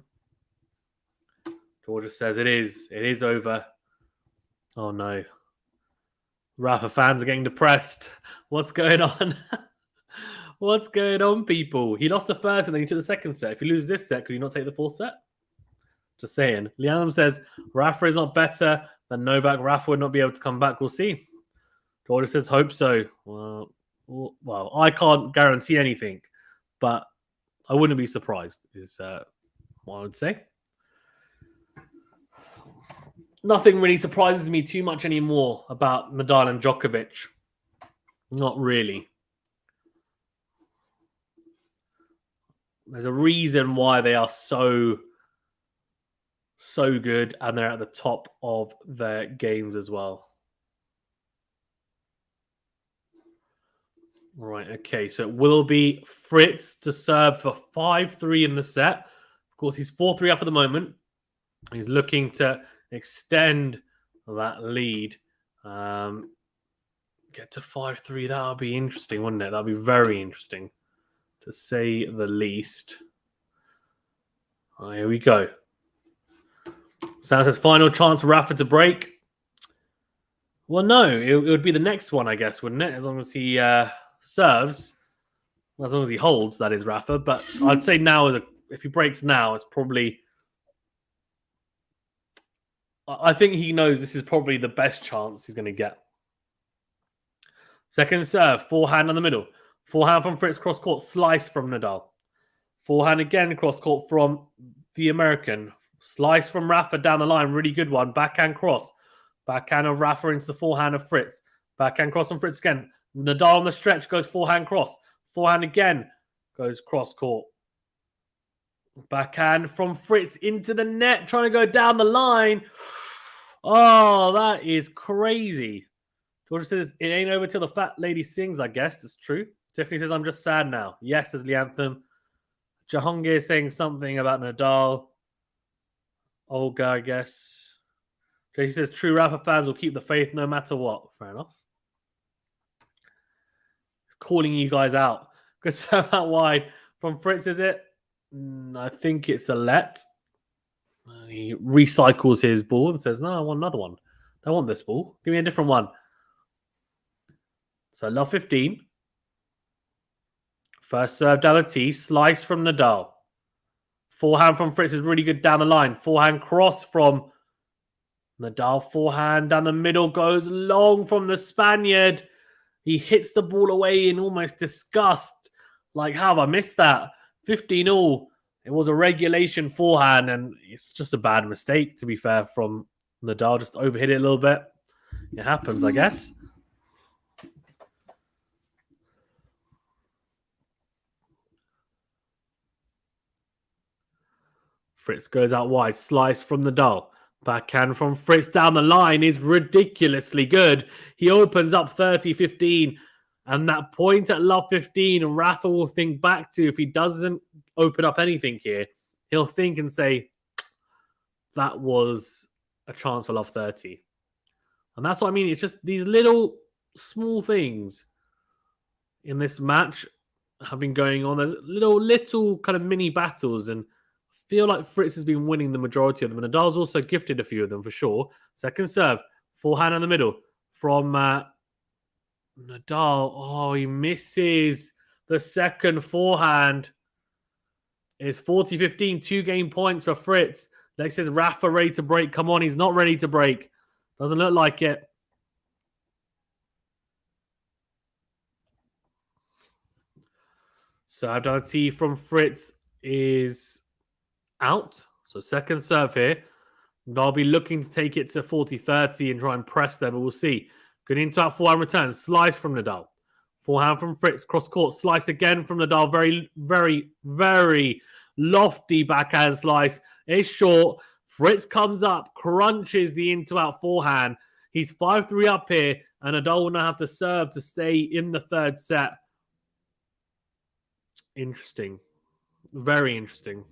Georgia says it is. It is over. Oh, no. Rafa fans are getting depressed. What's going on? What's going on, people? He lost the first and then he took the second set. If you lose this set, could you not take the fourth set? Just saying. Lianum says, Rafa is not better than Novak. Rafa would not be able to come back. We'll see. Georgia says, hope so. Well, I can't guarantee anything, but I wouldn't be surprised, is what I would say. Nothing really surprises me too much anymore about Nadal and Djokovic. Not really. There's a reason why they are so good, and they're at the top of their games as well. Right, okay, so it will be Fritz to serve for 5-3 in the set. Of course, he's 4-3 up at the moment. He's looking to extend that lead. Get to 5-3. That would be interesting, wouldn't it? That would be very interesting, to say the least. Here we go. Santos' final chance for Rafa to break. Well, no, it would be the next one, I guess, wouldn't it? As long as he serves, as long as he holds, that is Rafa. But I'd say now, if he breaks now, it's probably... I think he knows this is probably the best chance he's going to get. Second serve, forehand in the middle. Forehand from Fritz, cross-court, slice from Nadal. Forehand again, cross-court from the American. Slice from Rafa down the line, really good one. Backhand cross. Backhand of Rafa into the forehand of Fritz. Backhand cross from Fritz again. Nadal on the stretch goes forehand cross. Forehand again goes cross-court. Backhand from Fritz into the net, trying to go down the line. Oh, that is crazy. Georgia says, it ain't over till the fat lady sings, I guess. It's true. Tiffany says, I'm just sad now. Yes, says Liantham. Jahongir saying something about Nadal. Olga, I guess. Jay says, true Rafa fans will keep the faith no matter what. Fair enough. Calling you guys out. Good serve out wide from Fritz, is it? I think it's a let. He recycles his ball and says, no, I want another one. I want this ball. Give me a different one. So love 15. First serve down the tee. Slice from Nadal. Forehand from Fritz is really good down the line. Forehand cross from Nadal. Forehand down the middle goes long from the Spaniard. He hits the ball away in almost disgust. Like, how have I missed that? 15 all. It was a regulation forehand, and it's just a bad mistake, to be fair, from Nadal. Just overhit it a little bit. It happens, I guess. Fritz goes out wide. Slice from Nadal. Backhand from Fritz down the line is ridiculously good. He opens up 30-15. And that point at love 15, Rafa will think back to, if he doesn't open up anything here, he'll think and say, that was a chance for love 30. And that's what I mean. It's just these little small things in this match have been going on. There's little kind of mini battles, and I feel like Fritz has been winning the majority of them. And Nadal's also gifted a few of them for sure. Second serve, forehand in the middle from Nadal. Oh, he misses the second forehand. It's 40-15, 2 game points for Fritz. Lex says Rafa ready to break. Come on, he's not ready to break. Doesn't look like it. Serve from Fritz is out. So second serve here. They'll be looking to take it to 40-30 and try and press them, but we'll see. Good into that forehand return. Slice from Nadal. Forehand from Fritz. Cross court. Slice again from Nadal. Very, very, very lofty backhand slice. It's short. Fritz comes up, crunches the into-out forehand. He's 5-3 up here, and Nadal will now have to serve to stay in the third set. Interesting. Very interesting.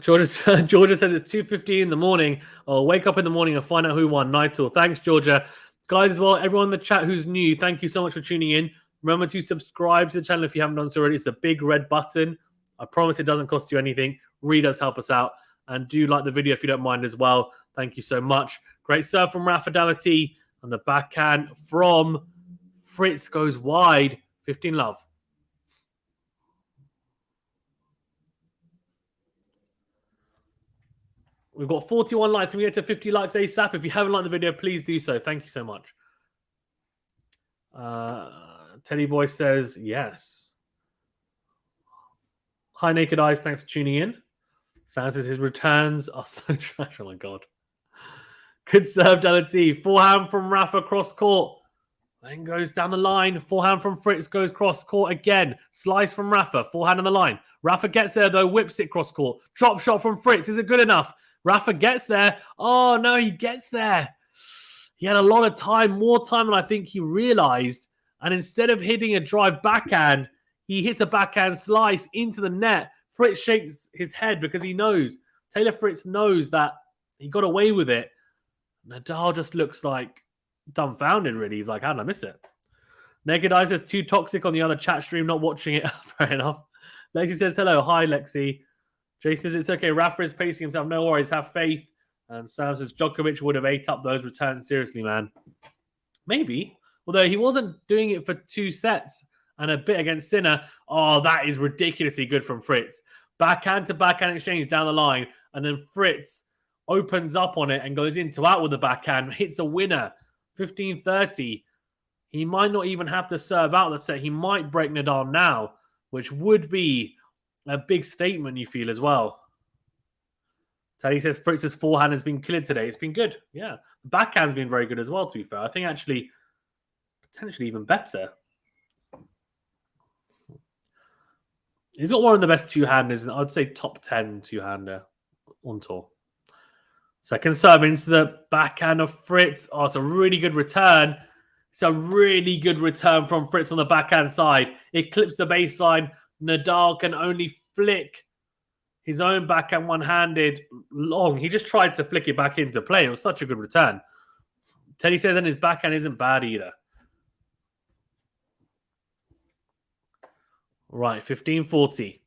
Georgia says it's 2:15 in the morning. I'll wake up in the morning and find out who won. Nightal. Thanks, Georgia. Guys, as well, everyone in the chat who's new, thank you so much for tuning in. Remember to subscribe to the channel if you haven't done so already. It's the big red button. I promise it doesn't cost you anything. Really does help us out. And do like the video if you don't mind as well. Thank you so much. Great serve from Rafael. And the backhand from Fritz goes wide. 15 love. We've got 41 likes. Can we get to 50 likes ASAP? If you haven't liked the video, please do so. Thank you so much. Teddy Boy says yes. Hi, Naked Eyes. Thanks for tuning in. Sam says his returns are so trash. Oh, my God. Good serve, Dalati. Forehand from Rafa cross court. Then goes down the line. Forehand from Fritz goes cross court again. Slice from Rafa. Forehand on the line. Rafa gets there, though. Whips it cross court. Drop shot from Fritz. Is it good enough? Rafa gets there. Oh, no, he gets there. He had a lot of time, more time than I think he realized. And instead of hitting a drive backhand, he hits a backhand slice into the net. Fritz shakes his head because he knows. Taylor Fritz knows that he got away with it. Nadal just looks like dumbfounded, really. He's like, how did I miss it? Naked Eye says, too toxic on the other chat stream, not watching it. Fair enough. Lexi says, hello. Hi, Lexi. Jay says, it's okay. Rafa is pacing himself. No worries. Have faith. And Sam says, Djokovic would have ate up those returns. Seriously, man. Maybe. Although he wasn't doing it for 2 sets and a bit against Sinner. Oh, that is ridiculously good from Fritz. Backhand to backhand exchange down the line. And then Fritz opens up on it and goes into out with the backhand. Hits a winner. 15-30. He might not even have to serve out the set. He might break Nadal now, which would be a big statement, you feel, as well. Teddy says Fritz's forehand has been cleared today. It's been good. Yeah. The backhand's been very good as well, to be fair. I think actually potentially even better. He's got one of the best two-handers. I'd say top 10 two-hander on tour. Second serve into the backhand of Fritz. Oh, it's a really good return. It's a really good return from Fritz on the backhand side. It clips the baseline. Nadal can only flick his own backhand one-handed long. He just tried to flick it back into play. It was such a good return. Teddy says, and his backhand isn't bad either. Right, 15-40.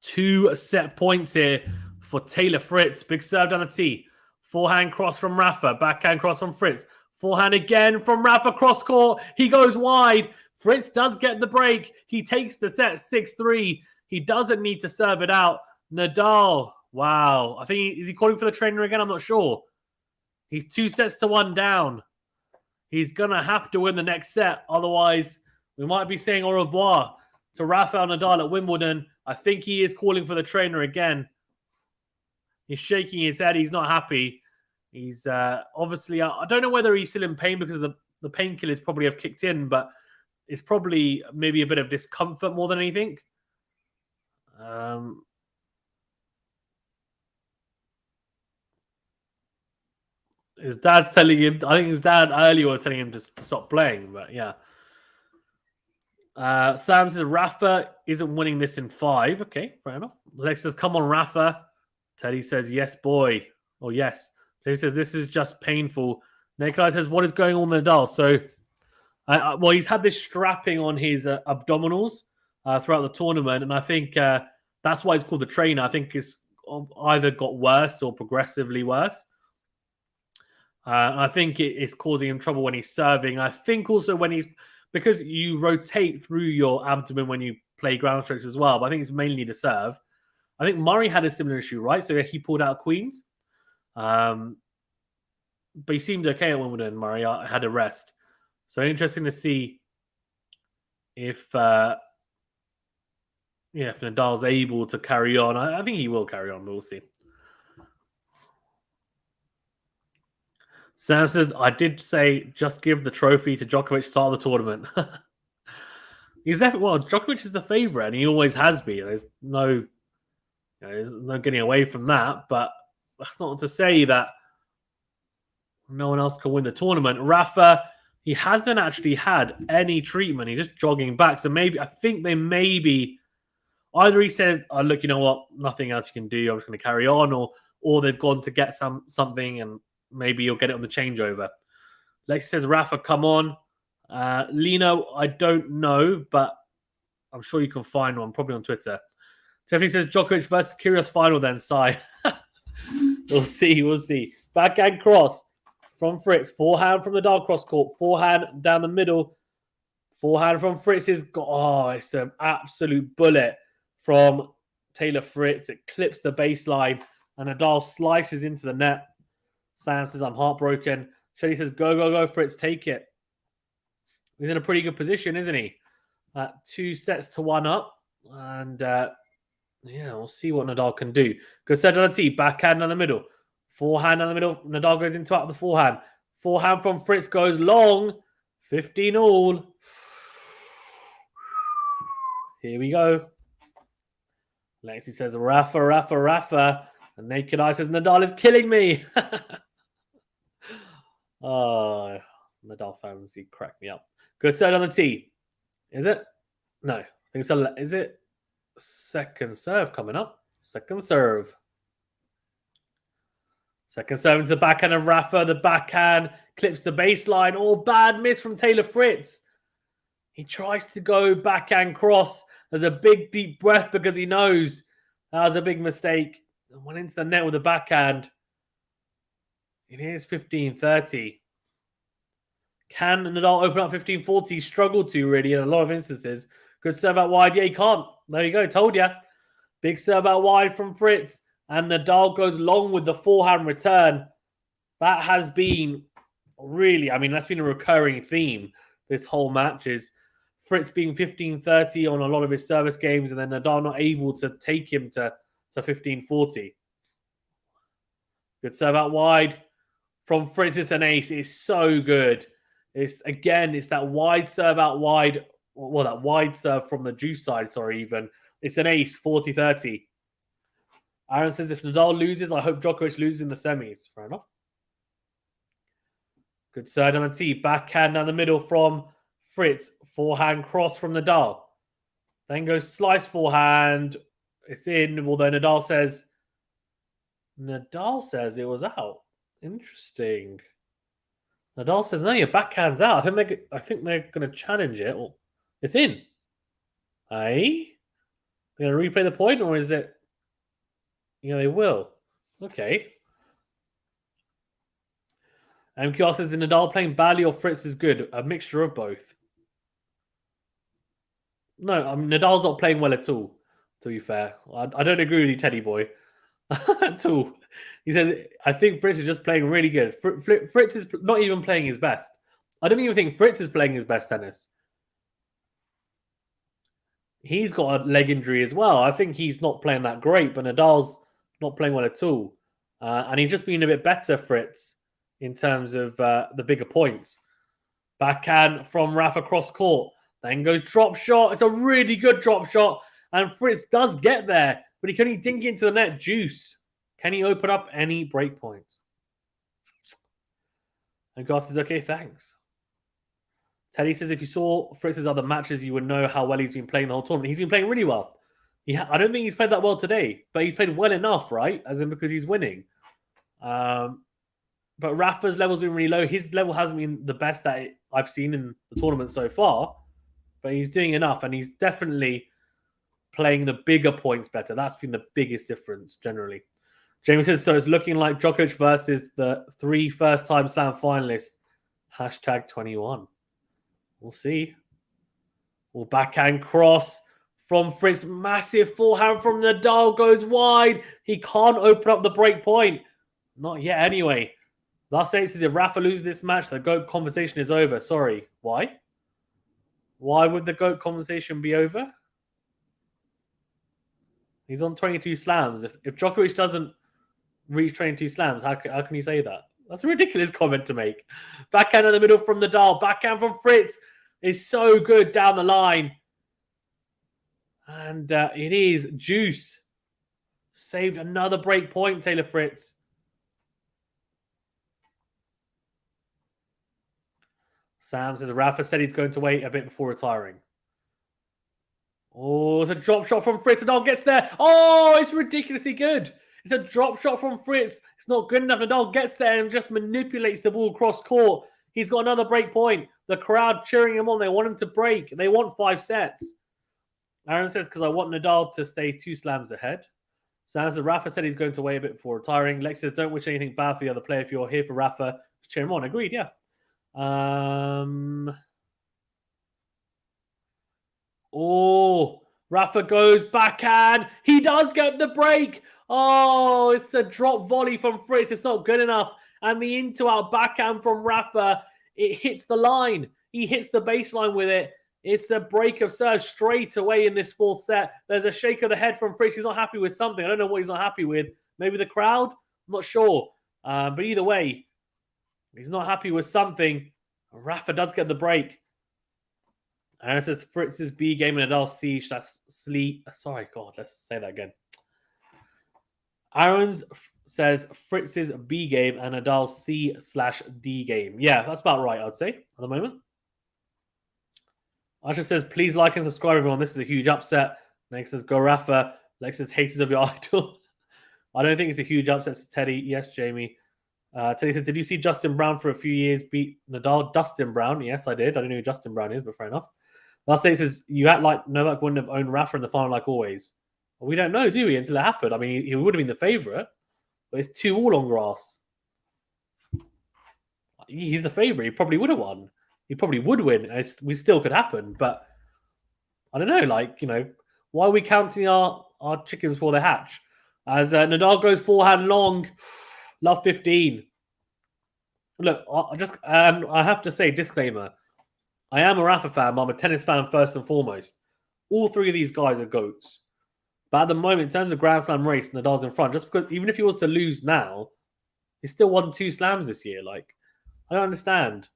2 set points here for Taylor Fritz. Big serve down the tee. Forehand cross from Rafa. Backhand cross from Fritz. Forehand again from Rafa cross court. He goes wide. Fritz does get the break. He takes the set 6-3. He doesn't need to serve it out. Nadal. Wow. I think is he calling for the trainer again? I'm not sure. He's 2 sets to 1 down. He's going to have to win the next set. Otherwise, we might be saying au revoir to Rafael Nadal at Wimbledon. I think he is calling for the trainer again. He's shaking his head. He's not happy. He's obviously, I don't know whether he's still in pain because the painkillers probably have kicked in, but it's probably maybe a bit of discomfort more than anything. His dad's telling him, I think his dad earlier was telling him to stop playing, but yeah. Sam says Rafa isn't winning this in 5. Okay, fair enough. Lex says, come on, Rafa. Teddy says, yes, boy. Or yes. Teddy says, this is just painful. Nikolai says, what is going on with Nadal? So, well, he's had this strapping on his abdominals throughout the tournament, and I think that's why he's called the trainer. I think it's either got worse or progressively worse. I think it's causing him trouble when he's serving. I think also when he's, because you rotate through your abdomen when you play ground strokes as well, but I think it's mainly to serve. I think Murray had a similar issue, right? So he pulled out Queens. But he seemed okay at Wimbledon, Murray. Had a rest. So interesting to see if Nadal's able to carry on. I think he will carry on, but we'll see. Sam says, I did say just give the trophy to Djokovic start of the tournament. He's definitely, well, Djokovic is the favourite, and he always has been. There's no getting away from that, but that's not to say that no one else can win the tournament. Rafa, he hasn't actually had any treatment. He's just jogging back. So I think they maybe, either he says, oh, look, you know what, nothing else you can do, I'm just going to carry on, or they've gone to get something and maybe you'll get it on the changeover. Lexi says, Rafa, come on. Lino, I don't know, but I'm sure you can find one, probably on Twitter. Tiffany says, Djokovic versus Kyrgios final then, Sai. We'll see. Backhand cross from Fritz. Forehand from the dark cross court. Forehand down the middle. Forehand from Fritz is, it's an absolute bullet from Taylor Fritz. It clips the baseline and Nadal slices into the net. Sam says, I'm heartbroken. Shelly says, go, Fritz, take it. He's in a pretty good position, isn't he? 2-1 up. And we'll see what Nadal can do. Good set on the tee. Backhand down the middle. Forehand down the middle. Nadal goes into out the forehand. Forehand from Fritz goes long. 15 all. Here we go. Lexi says, Rafa. And Naked Eye says, Nadal is killing me. Oh, Nadal fans, he cracked me up. Good set on the tee. Is it? No. I think so. Is it? Second serve coming up. Second serve into the backhand of Rafa. The backhand clips the baseline. Oh, bad miss from Taylor Fritz. He tries to go backhand cross. There's a big deep breath because he knows that was a big mistake. And went into the net with a backhand. It is 15-30. Can Nadal open up 15-40? Struggled to, really, in a lot of instances. Good serve out wide. Yeah, he can't. There you go. Told you. Big serve out wide from Fritz. And Nadal goes long with the forehand return. That has been really, that's been a recurring theme this whole match, is Fritz being 15-30 on a lot of his service games and then Nadal not able to take him to 15-40. Good serve out wide from Fritz. It's an ace. It's so good. It's that wide serve out wide. Well, that wide serve from the juice side, even. It's an ace, 40-30. Aaron says, if Nadal loses, I hope Djokovic loses in the semis. Fair enough. Good serve on the tee. Backhand down the middle from Fritz. Forehand cross from Nadal. Then goes slice forehand. It's in, although Nadal says it was out. Interesting. Nadal says, no, your backhand's out. I think they're going to challenge it. Well, it's in. They're going to replay the point, or is it? They will. Okay. MQR says, is Nadal playing badly or Fritz is good? A mixture of both. No, Nadal's not playing well at all, to be fair. I don't agree with you, Teddy boy. At all. He says, I think Fritz is just playing really good. Fritz is not even playing his best. I don't even think Fritz is playing his best tennis. He's got a leg injury as well. I think he's not playing that great, but Nadal's not playing well at all. And he's just been a bit better, Fritz, in terms of the bigger points. Backhand from Rafa cross court. Then goes drop shot. It's a really good drop shot. And Fritz does get there, but he can only dink into the net. Juice. Can he open up any break points? And Garth says, okay, thanks. Teddy says, if you saw Fritz's other matches, you would know how well he's been playing the whole tournament. He's been playing really well. I don't think he's played that well today, but he's played well enough, right? As in because he's winning. But Rafa's level's been really low. His level hasn't been the best that I've seen in the tournament so far, but he's doing enough, and he's definitely playing the bigger points better. That's been the biggest difference generally. Jamie says, so it's looking like Djokovic versus the 3 first-time slam finalists. #21. We'll see. Well, backhand cross from Fritz. Massive forehand from Nadal goes wide. He can't open up the break point. Not yet anyway. Last 8 says if Rafa loses this match, the GOAT conversation is over. Sorry. Why? Why would the GOAT conversation be over? He's on 22 slams. If Djokovic doesn't reach 22 slams, how can you say that? That's a ridiculous comment to make. Backhand in the middle from Nadal. Backhand from Fritz is so good down the line. And it is juice. Saved another break point, Taylor Fritz. Sam says Rafa said he's going to wait a bit before retiring. Oh, it's a drop shot from Fritz. Nadal gets there. Oh, it's ridiculously good. It's a drop shot from Fritz. It's not good enough. Nadal gets there and just manipulates the ball cross court. He's got another break point. The crowd cheering him on. They want him to break. They want 5 sets. Aaron says, because I want Nadal to stay 2 slams ahead. Sam says, Rafa said he's going to wait a bit before retiring. Lex says, don't wish anything bad for the other player. If you're here for Rafa, just cheer him on. Agreed, yeah. Oh, Rafa goes backhand. He does get the break. Oh, it's a drop volley from Fritz. It's not good enough. And the into-out backhand from Rafa, it hits the line. He hits the baseline with it. It's a break of serve straight away in this 4th set. There's a shake of the head from Fritz. He's not happy with something. I don't know what he's not happy with. Maybe the crowd? I'm not sure. But either way, he's not happy with something. Rafa does get the break. And it says Fritz's B game and Nadal C / Sorry, God, let's say that again. Aaron's says Fritz's B game and Nadal's C/D game. Yeah, that's about right, I'd say, at the moment. Asha says, please like and subscribe, everyone. This is a huge upset. Next says, go Rafa. Lex says, haters of your idol. I don't think it's a huge upset, says Teddy. Yes, Jamie. Teddy says, did you see Justin Brown for a few years beat Nadal? Dustin Brown. Yes, I did. I don't know who Justin Brown is, but fair enough. Last day says, you act like Novak wouldn't have owned Rafa in the final like always. Well, we don't know, do we, until it happened. I mean, he would have been the favourite, but it's 2-2 on grass. He's the favourite. He probably would have won. He probably would win. We still could happen, but I don't know. Like, you know, why are we counting our chickens before they hatch? As Nadal goes forehand long, love 15. Look, I have to say, disclaimer. I am a Rafa fan, but I'm a tennis fan first and foremost. All 3 of these guys are GOATs. But at the moment, in terms of Grand Slam race, Nadal's in front. Just because, even if he was to lose now, he still won 2 slams this year. Like, I don't understand.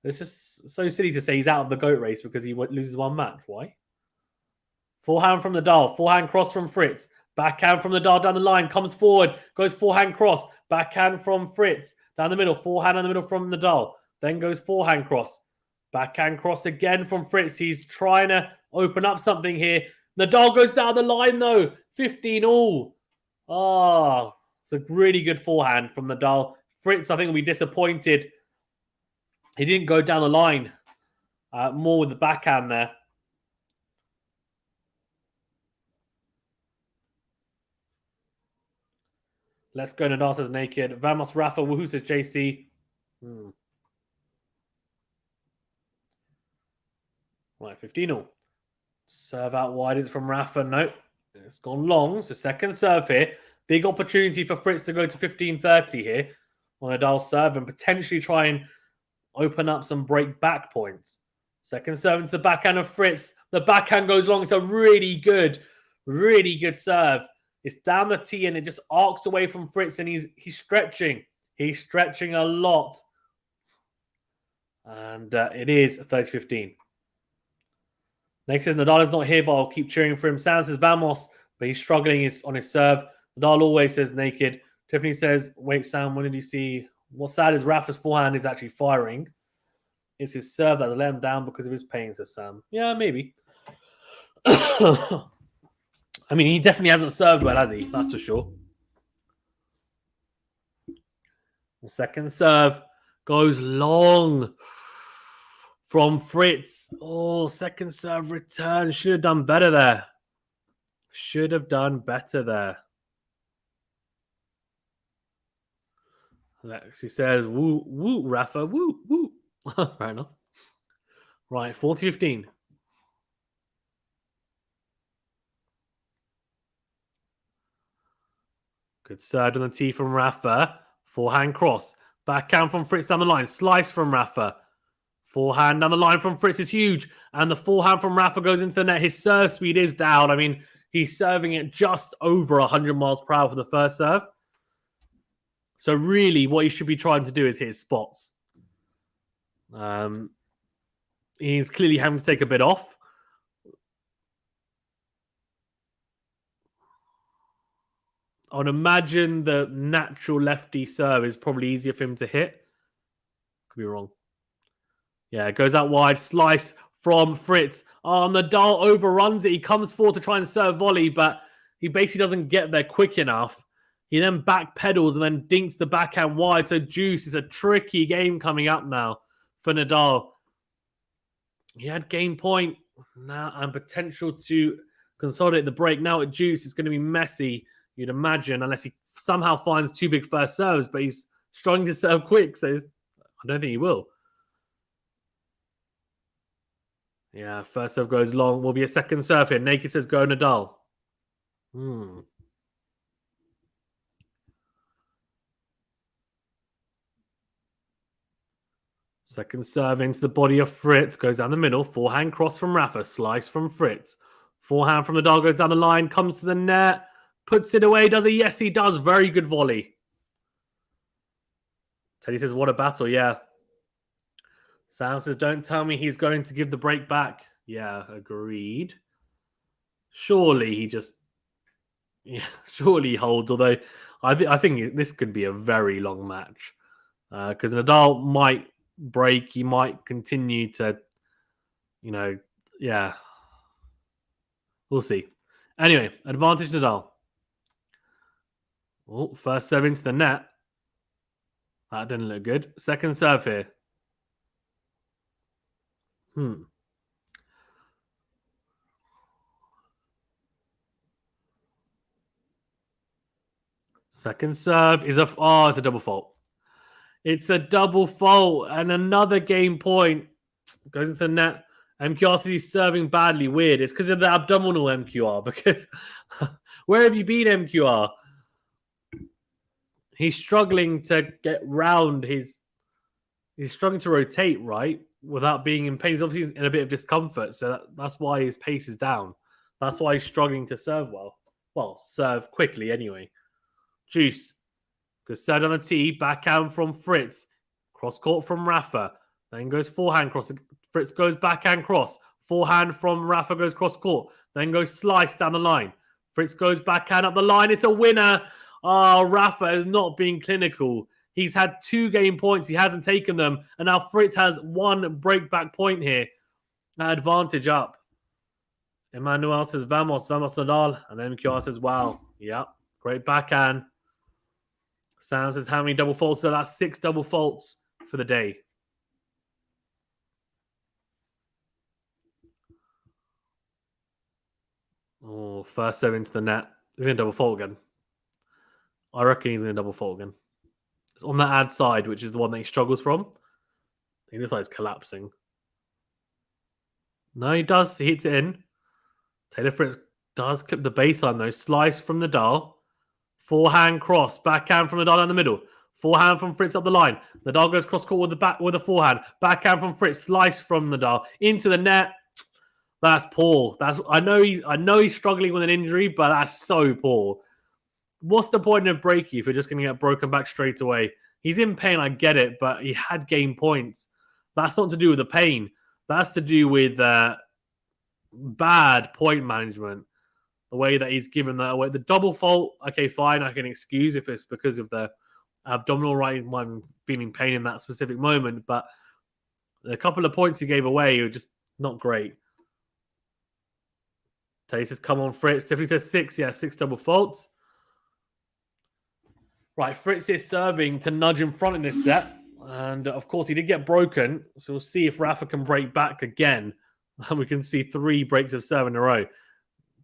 It's just so silly to say he's out of the GOAT race because he loses 1 match. Why? Forehand from Nadal. Forehand cross from Fritz. Backhand from Nadal down the line. Comes forward. Goes forehand cross. Backhand from Fritz. Down the middle. Forehand in the middle from Nadal. Then goes forehand cross. Backhand cross again from Fritz. He's trying to open up something here. Nadal goes down the line though. 15-all. Oh, it's a really good forehand from Nadal. Fritz, I think, will be disappointed. He didn't go down the line. More with the backhand there. Let's go. Nadal says naked. Vamos Rafa. Woohoo says JC. Right, 15-all. Serve out wide is from Rafa. No, it's gone long. So second serve here. Big opportunity for Fritz to go to 15-30 here on Nadal's serve and potentially try and open up some break back points. Second serve into the backhand of Fritz. The backhand goes long. It's a really good serve. It's down the tee and it just arcs away from Fritz, and he's stretching. He's stretching a lot. And it is 30-15. Next says Nadal is not here, but I'll keep cheering for him. Sam says Vamos, but he's struggling on his serve. Nadal always says naked. Tiffany says, wait, Sam, when did you see? What's sad is Rafa's forehand is actually firing. It's his serve that's let him down because of his pain, says Sam. Yeah, maybe. I mean, he definitely hasn't served well, has he? That's for sure. Second serve goes long from Fritz. Oh, second serve return. Should have done better there. Should have done better there. Lexi says, woo, woo, Rafa, woo, woo. Fair enough. Right, 40-15. Good serve on the tee from Rafa. Forehand cross. Backhand from Fritz down the line. Slice from Rafa. Forehand down the line from Fritz is huge. And the forehand from Rafa goes into the net. His serve speed is down. I mean, he's serving it just over 100 miles per hour for the first serve. So really, what he should be trying to do is hit his spots. He's clearly having to take a bit off. I would imagine the natural lefty serve is probably easier for him to hit. Could be wrong. Yeah, it goes out wide. Slice from Fritz. Oh, Nadal overruns it. He comes forward to try and serve volley, but he basically doesn't get there quick enough. He then back pedals and then dinks the backhand wide. So juice is a tricky game coming up now for Nadal. He had game point now and potential to consolidate the break. Now at juice, it's going to be messy, you'd imagine, unless he somehow finds two big first serves, but he's struggling to serve quick, so I don't think he will. Yeah, first serve goes long. Will be a second serve here. Naked says go Nadal. Second serve into the body of Fritz. Goes down the middle. Forehand cross from Rafa. Slice from Fritz. Forehand from Nadal goes down the line. Comes to the net. Puts it away. Does he? Yes, he does. Very good volley. Teddy says, what a battle. Yeah. Sam says, don't tell me he's going to give the break back. Yeah, agreed. Surely he just... Yeah, surely he holds. Although I think this could be a very long match. Because Nadal might break. He might continue to, yeah. We'll see. Anyway, advantage Nadal. Oh, first serve into the net. That didn't look good. Second serve here. Second serve is it's a double fault. It's a double fault and another game point. Goes into the net. MQR says he's serving badly. Weird. It's because of the abdominal MQR. Because where have you been, MQR? He's struggling to get round his... He's struggling to rotate, right? Without being in pain. He's obviously in a bit of discomfort. So that's why his pace is down. That's why he's struggling to serve well. Well, serve quickly anyway. Juice. Good serve on the tee. Backhand from Fritz. Cross court from Rafa. Then goes forehand cross. Fritz goes backhand cross. Forehand from Rafa goes cross court. Then goes slice down the line. Fritz goes backhand up the line. It's a winner. Oh, Rafa is not being clinical. He's had 2 game points. He hasn't taken them. And now Fritz has 1 break back point here. Advantage up. Emmanuel says, Vamos Nadal. And then MQR says, wow. Yep. Great backhand. Sam says, how many double faults? So that's 6 double faults for the day. Oh, first serve into the net. He's going to double fault again. I reckon he's going to double fault again. It's on the ad side, which is the one that he struggles from. He looks like it's collapsing. No, he does. He hits it in. Taylor Fritz does clip the baseline, though. Slice from Nadal. Forehand cross. Backhand from Nadal down the middle. Forehand from Fritz up the line. Nadal goes cross court with a forehand. Backhand from Fritz. Slice from Nadal into the net. That's poor. I know he's struggling with an injury, but that's so poor. What's the point of breaking if you're just going to get broken back straight away? He's in pain, I get it, but he had gained points. That's not to do with the pain. That's to do with bad point management. The way that he's given that away. The double fault, okay, fine, I can excuse if it's because of the abdominal right one feeling pain in that specific moment, but a couple of points he gave away were just not great. Tay says, come on, Fritz. Tiffany says 6. Yeah, 6 double faults. Right, Fritz is serving to nudge in front in this set. And, of course, he did get broken. So we'll see if Rafa can break back again. And we can see 3 breaks of serve in a row.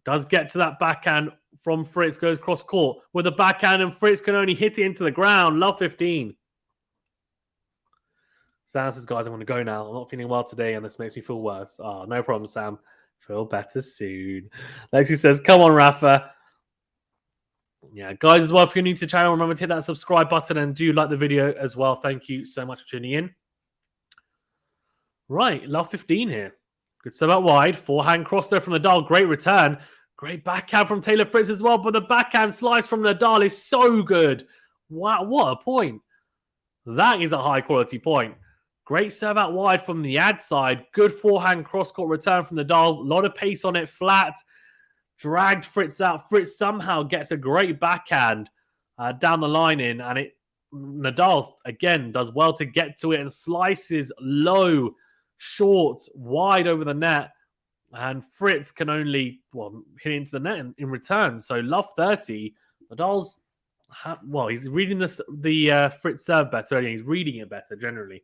Does get to that backhand from Fritz. Goes cross court with a backhand. And Fritz can only hit it into the ground. Love 15. Sam says, guys, I'm going to go now. I'm not feeling well today. And this makes me feel worse. Oh, no problem, Sam. Feel better soon. Lexi says, come on, Rafa. Yeah, guys, as well, if you're new to the channel, remember to hit that subscribe button and do like the video as well. Thank you so much for tuning in. Right, love 15 here. Good serve out wide. Forehand cross there from Nadal. Great return. Great backhand from Taylor Fritz as well. But the backhand slice from Nadal is so good. Wow, what a point. That is a high-quality point. Great serve out wide from the ad side. Good forehand cross-court return from Nadal. A lot of pace on it, flat. Dragged Fritz out. Fritz somehow gets a great backhand down the line in. And Nadal, again, does well to get to it and slices low, short, wide over the net. And Fritz can only hit into the net in return. So love 30. Nadal's, he's reading the Fritz serve better. He's reading it better generally.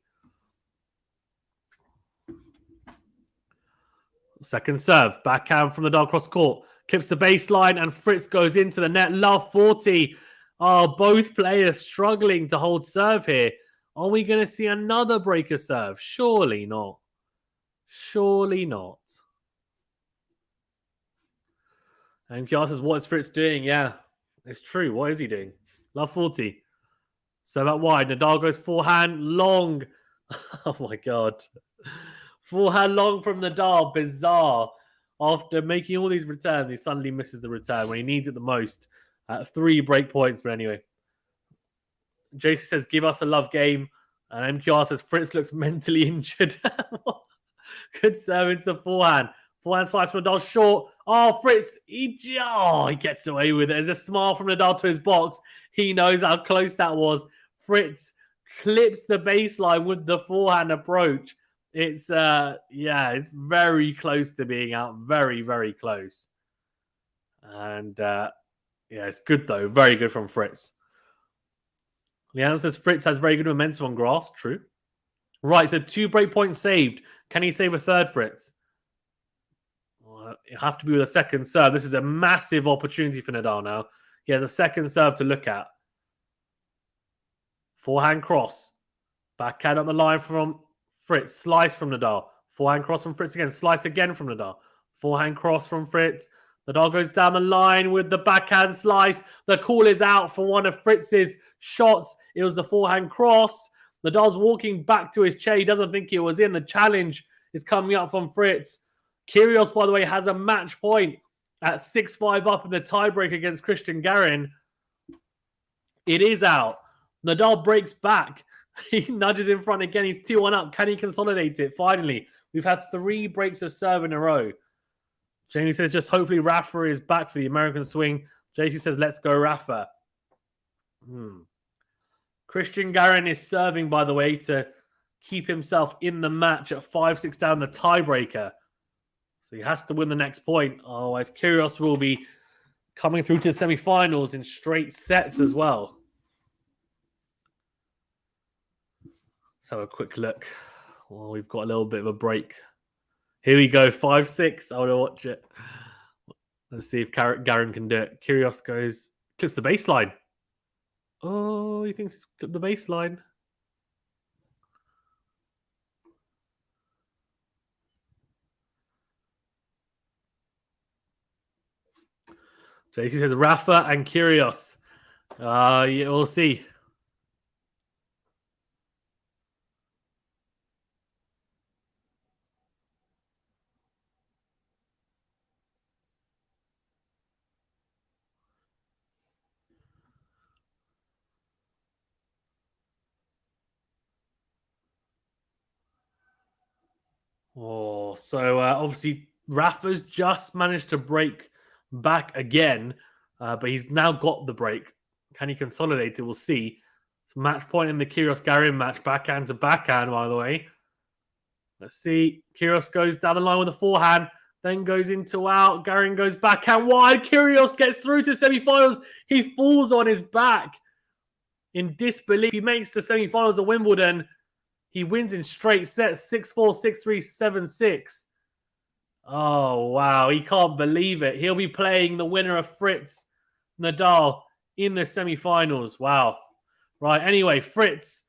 Second serve. Backhand from Nadal cross court. Clips the baseline and Fritz goes into the net. Love 40. Oh, both players struggling to hold serve here. Are we going to see another breaker serve? Surely not. Surely not. And Kiara says, what is Fritz doing? Yeah, it's true. What is he doing? Love 40. Serve out wide. Nadal goes forehand long. Oh my God. Forehand long from Nadal. Bizarre. After making all these returns, he suddenly misses the return when he needs it the most. 3 break points, but anyway. JC says, give us a love game. And MQR says, Fritz looks mentally injured. Good serve into the forehand. Forehand slice from Nadal short. Oh, Fritz, he gets away with it. There's a smile from Nadal to his box. He knows how close that was. Fritz clips the baseline with the forehand approach. It's, it's very close to being out. Very, very close. And, it's good, though. Very good from Fritz. Leanne says Fritz has very good momentum on grass. True. Right, so 2 break points saved. Can he save a third, Fritz? Well, it have to be with a second serve. This is a massive opportunity for Nadal now. He has a second serve to look at. Forehand cross. Backhand up the line from Fritz. Slice from Nadal. Forehand cross from Fritz again. Slice again from Nadal. Forehand cross from Fritz. Nadal goes down the line with the backhand slice. The call is out for one of Fritz's shots. It was the forehand cross. Nadal's walking back to his chair. He doesn't think it was in. The challenge is coming up from Fritz. Kyrgios, by the way, has a match point at 6-5 up in the tiebreak against Christian Garin. It is out. Nadal breaks back. He nudges in front again. He's 2-1 up. Can he consolidate it? Finally, we've had 3 breaks of serve in a row. Jamie says, just hopefully Rafa is back for the American swing. JC says, let's go Rafa. Christian Garin is serving, by the way, to keep himself in the match at 5-6 down the tiebreaker. So he has to win the next point. Otherwise, Kyrgios will be coming through to the semi-finals in straight sets as well. Let's have a quick look. Well, we've got a little bit of a break. Here we go, 5-6. I want to watch it. Let's see if Garin can do it. Kyrgios clips the baseline. Oh, he thinks he's clipped the baseline. JC says Rafa and Kyrgios. Yeah, we'll see. Oh, so obviously Rafa's just managed to break back again, but he's now got the break. Can he consolidate it? We'll see. So match point in the Kyrgios-Garin match, backhand to backhand, by the way. Let's see. Kyrgios goes down the line with a forehand, then goes into out. Garin goes backhand wide. Kyrgios gets through to semi-finals. He falls on his back in disbelief. He makes the semi-finals of Wimbledon. He wins in straight sets, 6-4, 6-3, 7-6. Oh, wow. He can't believe it. He'll be playing the winner of Fritz, Nadal, in the semi-finals. Wow. Right, anyway, Fritz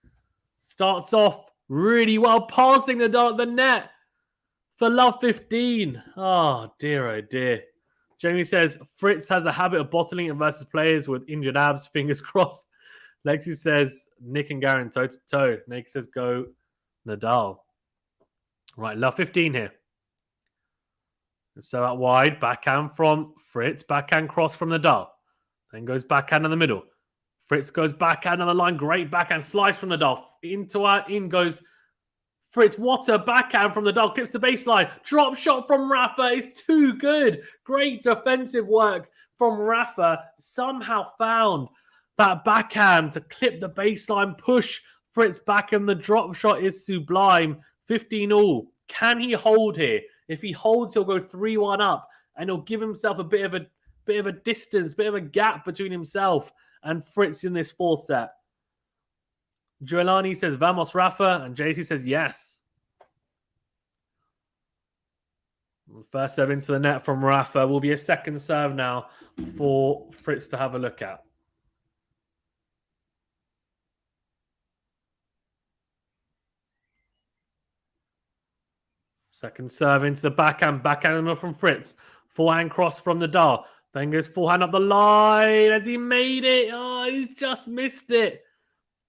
starts off really well, passing Nadal at the net for love 15. Oh, dear. Jamie says, Fritz has a habit of bottling it versus players with injured abs. Fingers crossed. Lexi says, Nick and Garin toe-to-toe. Nick says, go Nadal. Right, love 15 here. So out wide, backhand from Fritz, backhand cross from Nadal. Then goes backhand in the middle. Fritz goes backhand on the line. Great backhand slice from Nadal. In goes Fritz. What a backhand from Nadal. Clips the baseline. Drop shot from Rafa is too good. Great defensive work from Rafa. Somehow found that backhand to clip the baseline, push Fritz back, and the drop shot is sublime. 15-all. Can he hold here? If he holds, he'll go 3-1 up, and he'll give himself a bit of a distance, bit of a gap between himself and Fritz in this fourth set. Joelani says, Vamos, Rafa, and JC says, yes. First serve into the net from Rafa will be a second serve now for Fritz to have a look at. Second serve into the backhand from Fritz. Forehand cross from Nadal. Then goes forehand up the line. Has he made it? Oh, he's just missed it.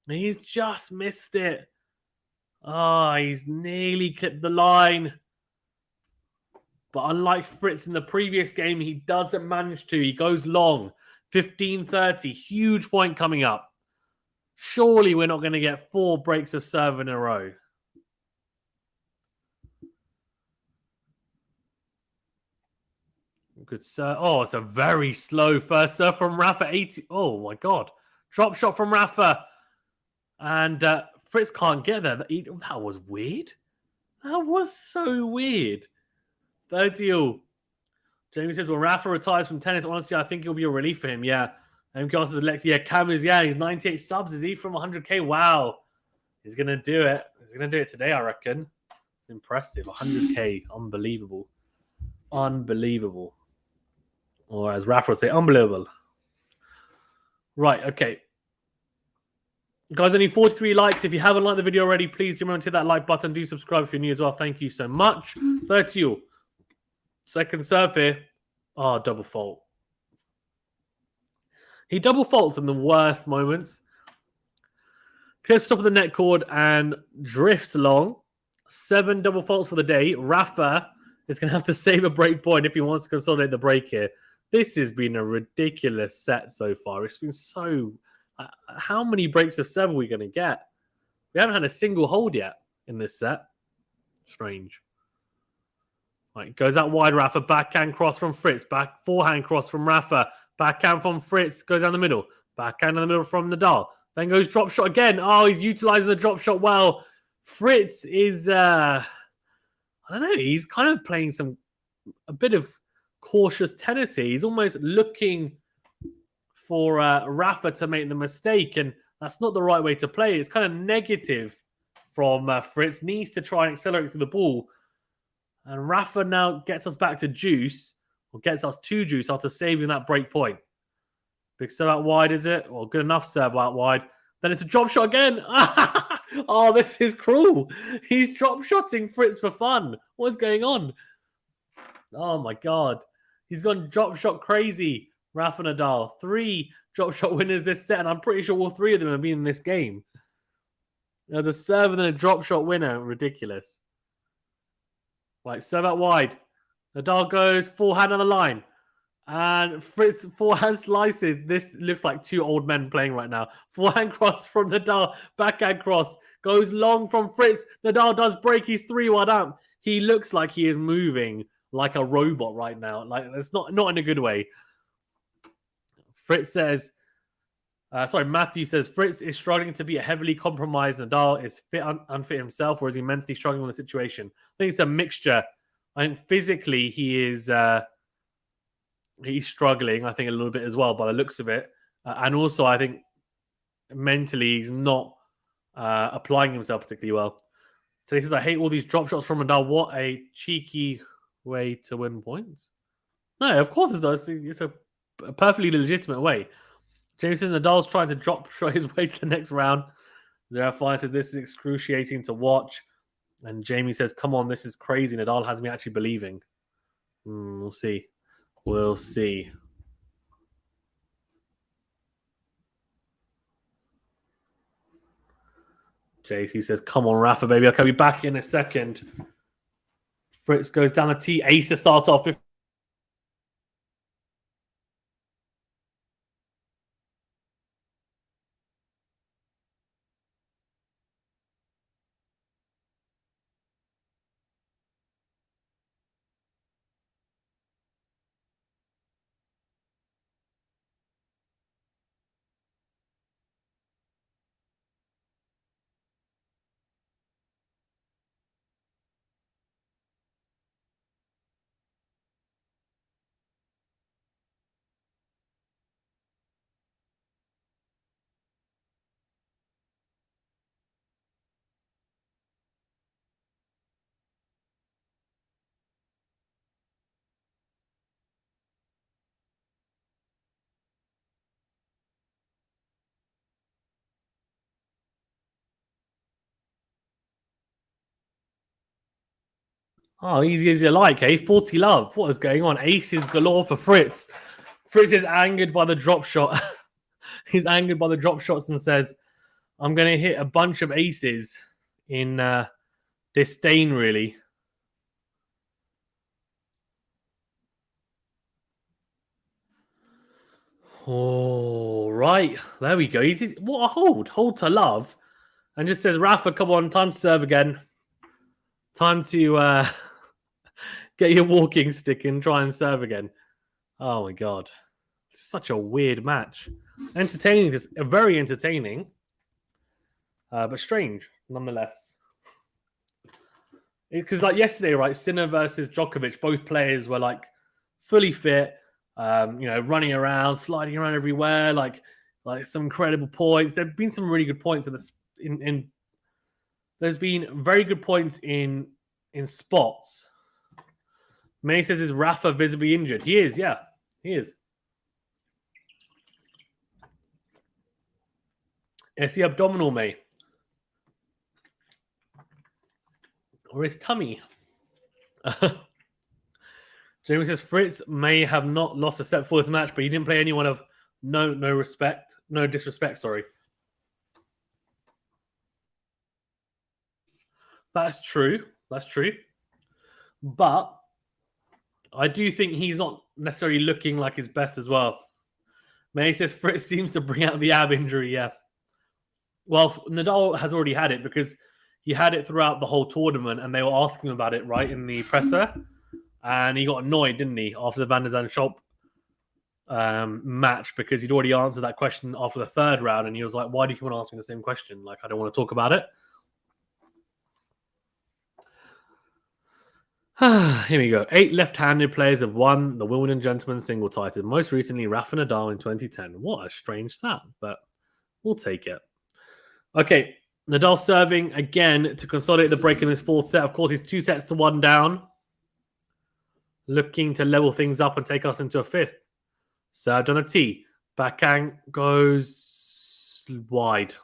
He's just missed it. Oh, he's nearly clipped the line. But unlike Fritz in the previous game, he doesn't manage to. He goes long. 15-30. Huge point coming up. Surely we're not going to get 4 breaks of serve in a row. Good serve. Oh, it's a very slow first serve from Rafa. 80. Oh, my God. Drop shot from Rafa. And Fritz can't get there. That was weird. That was so weird. 30-all. Jamie says, well, Rafa retires from tennis. Honestly, I think it'll be a relief for him. Yeah. MK says, Alex, yeah, Cam is, yeah, he's 98 subs. Is he from 100K? Wow. He's going to do it. He's going to do it today, I reckon. Impressive. 100K. Unbelievable. Unbelievable. Or as Rafa would say, unbelievable. Right, okay. Guys, only 43 likes. If you haven't liked the video already, please remember to hit that like button. Do subscribe if you're new as well. Thank you so much. 30-all. Second serve here. Oh, double fault. He double faults in the worst moments. Clips top of the net cord and drifts along. 7 double faults for the day. Rafa is going to have to save a break point if he wants to consolidate the break here. This has been a ridiculous set so far. It's been so... how many breaks of serve are we going to get? We haven't had a single hold yet in this set. Strange. Right, goes out wide, Rafa. Backhand cross from Fritz. Back forehand cross from Rafa. Backhand from Fritz. Goes down the middle. Backhand in the middle from Nadal. Then goes drop shot again. Oh, he's utilizing the drop shot well. Fritz is... I don't know. He's kind of playing a bit of cautious tennis here. He's almost looking for Rafa to make the mistake, and that's not the right way to play. It's kind of negative from Fritz. Needs to try and accelerate through the ball. And Rafa now gets us back to juice, or gets us to juice after saving that break point. Big serve out wide, is it? Well, good enough serve out wide. Then it's a drop shot again. Oh, this is cruel. He's drop shotting Fritz for fun. What's going on? Oh, my God. He's gone drop shot crazy. Rafa Nadal. 3 drop shot winners this set, and I'm pretty sure all 3 of them have been in this game. There's a serve and then a drop shot winner. Ridiculous. Right, serve out wide. Nadal goes forehand on the line. And Fritz forehand slices. This looks like 2 old men playing right now. Forehand cross from Nadal. Backhand cross. Goes long from Fritz. Nadal does break. He's 3-1 up. He looks like he is moving like a robot right now. Like, it's not in a good way. Fritz says, Matthew says, Fritz is struggling to be a heavily compromised Nadal. Is unfit himself, or is he mentally struggling with the situation? I think it's a mixture. I think physically he's struggling, I think, a little bit as well by the looks of it. And also, I think mentally he's not applying himself particularly well. So he says, I hate all these drop shots from Nadal. What a cheeky way to win points. No, of course it does. It's a perfectly legitimate way. James says Nadal's trying to drop shot his way to the next round. Rafael says this is excruciating to watch. And Jamie says, come on, this is crazy. Nadal has me actually believing. We'll see. We'll see. JC says, come on, Rafa, baby. I'll be back in a second. Fritz goes down the tee. Ace to start off. Oh, easy as you like, eh? 40 love. What is going on? Aces galore for Fritz. Fritz is angered by the drop shot. He's angered by the drop shots and says, I'm going to hit a bunch of aces in disdain, really. Oh, right. There we go. What a hold. Hold to love. And just says, Rafa, come on. Time to serve again. Time to get your walking stick and try and serve again. Oh, my God. It's such a weird match. Entertaining. Just very entertaining. But strange, nonetheless. Because like yesterday, right, Sinner versus Djokovic, both players were like fully fit, running around, sliding around everywhere, like some incredible points. There've been some really good points in there's been very good points in spots. May says, is Rafa visibly injured? He is, yeah, he is. It's the abdominal, May. Or his tummy. Jamie says Fritz may have not lost a set for this match, but he didn't play anyone of no disrespect. Sorry. That's true. But I do think he's not necessarily looking like his best as well. May says Fritz seems to bring out the ab injury. Yeah. Well, Nadal has already had it because he had it throughout the whole tournament, and they were asking him about it, right, in the presser. And he got annoyed, didn't he, after the Van der Zandschulp match, because he'd already answered that question after the third round, and he was like, why do you keep on asking the same question? Like, I don't want to talk about it. Here we go. 8 left-handed players have won the Wimbledon Gentlemen's Single title. Most recently, Rafa Nadal in 2010. What a strange stat, but we'll take it. Okay, Nadal serving again to consolidate the break in his fourth set. Of course, he's 2-1 down. Looking to level things up and take us into a fifth. Served on a tee. Backhand goes wide.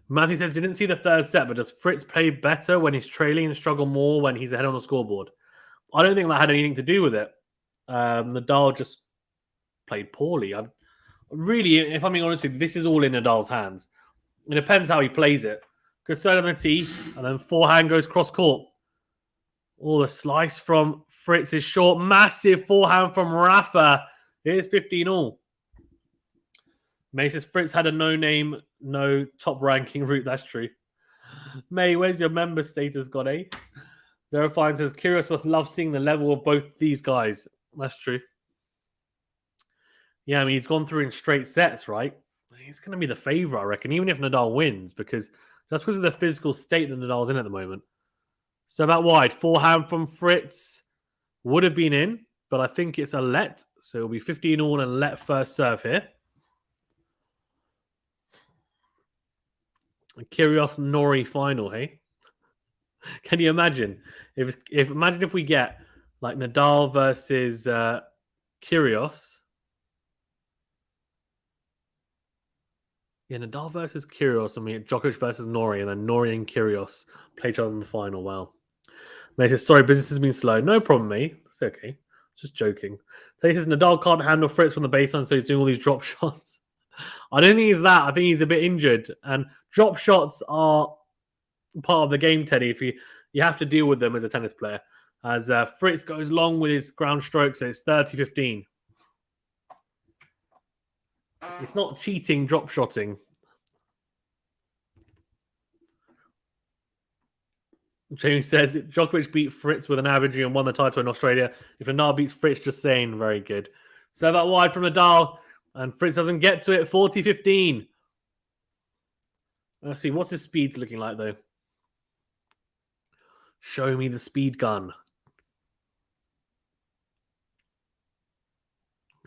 Matthew says, didn't see the third set, but does Fritz play better when he's trailing and struggle more when he's ahead on the scoreboard? I don't think that had anything to do with it. Nadal just played poorly. Really, if I'm being honest with you, this is all in Nadal's hands. It depends how he plays it. Good serve on the tee, and then forehand goes cross court. Oh, the slice from Fritz is short. Massive forehand from Rafa. It is 15-all. May says Fritz had a no-name, no top-ranking route. That's true. May, where's your member status gone, eh? Zero Fine says, Kyrgios must love seeing the level of both these guys. That's true. Yeah, I mean, he's gone through in straight sets, right? He's going to be the favourite, I reckon, even if Nadal wins, because just because of the physical state that Nadal's in at the moment. So that wide, forehand from Fritz would have been in, but I think it's a let. So it'll be 15 all and let first serve here. Kyrgios Nori final, hey? Can you imagine? Imagine if we get like Nadal versus Kyrgios. Yeah, Nadal versus Kyrgios. I mean, Djokovic versus Nori, and then Nori and Kyrgios play each other in the final. Wow. Mate says, sorry, business has been slow. No problem, mate. It's okay. Just joking. So he says Nadal can't handle Fritz from the baseline, so he's doing all these drop shots. I don't think he's that. I think he's a bit injured. And drop shots are part of the game, Teddy. If you have to deal with them as a tennis player. As Fritz goes long with his ground stroke, so it's 30-15. It's not cheating, drop shotting. Jamie says Djokovic beat Fritz with an average and won the title in Australia. If Nadal beats Fritz, just saying, very good. So that wide from Nadal, and Fritz doesn't get to it. 40-15. Let's see, what's his speed looking like though? Show me the speed gun.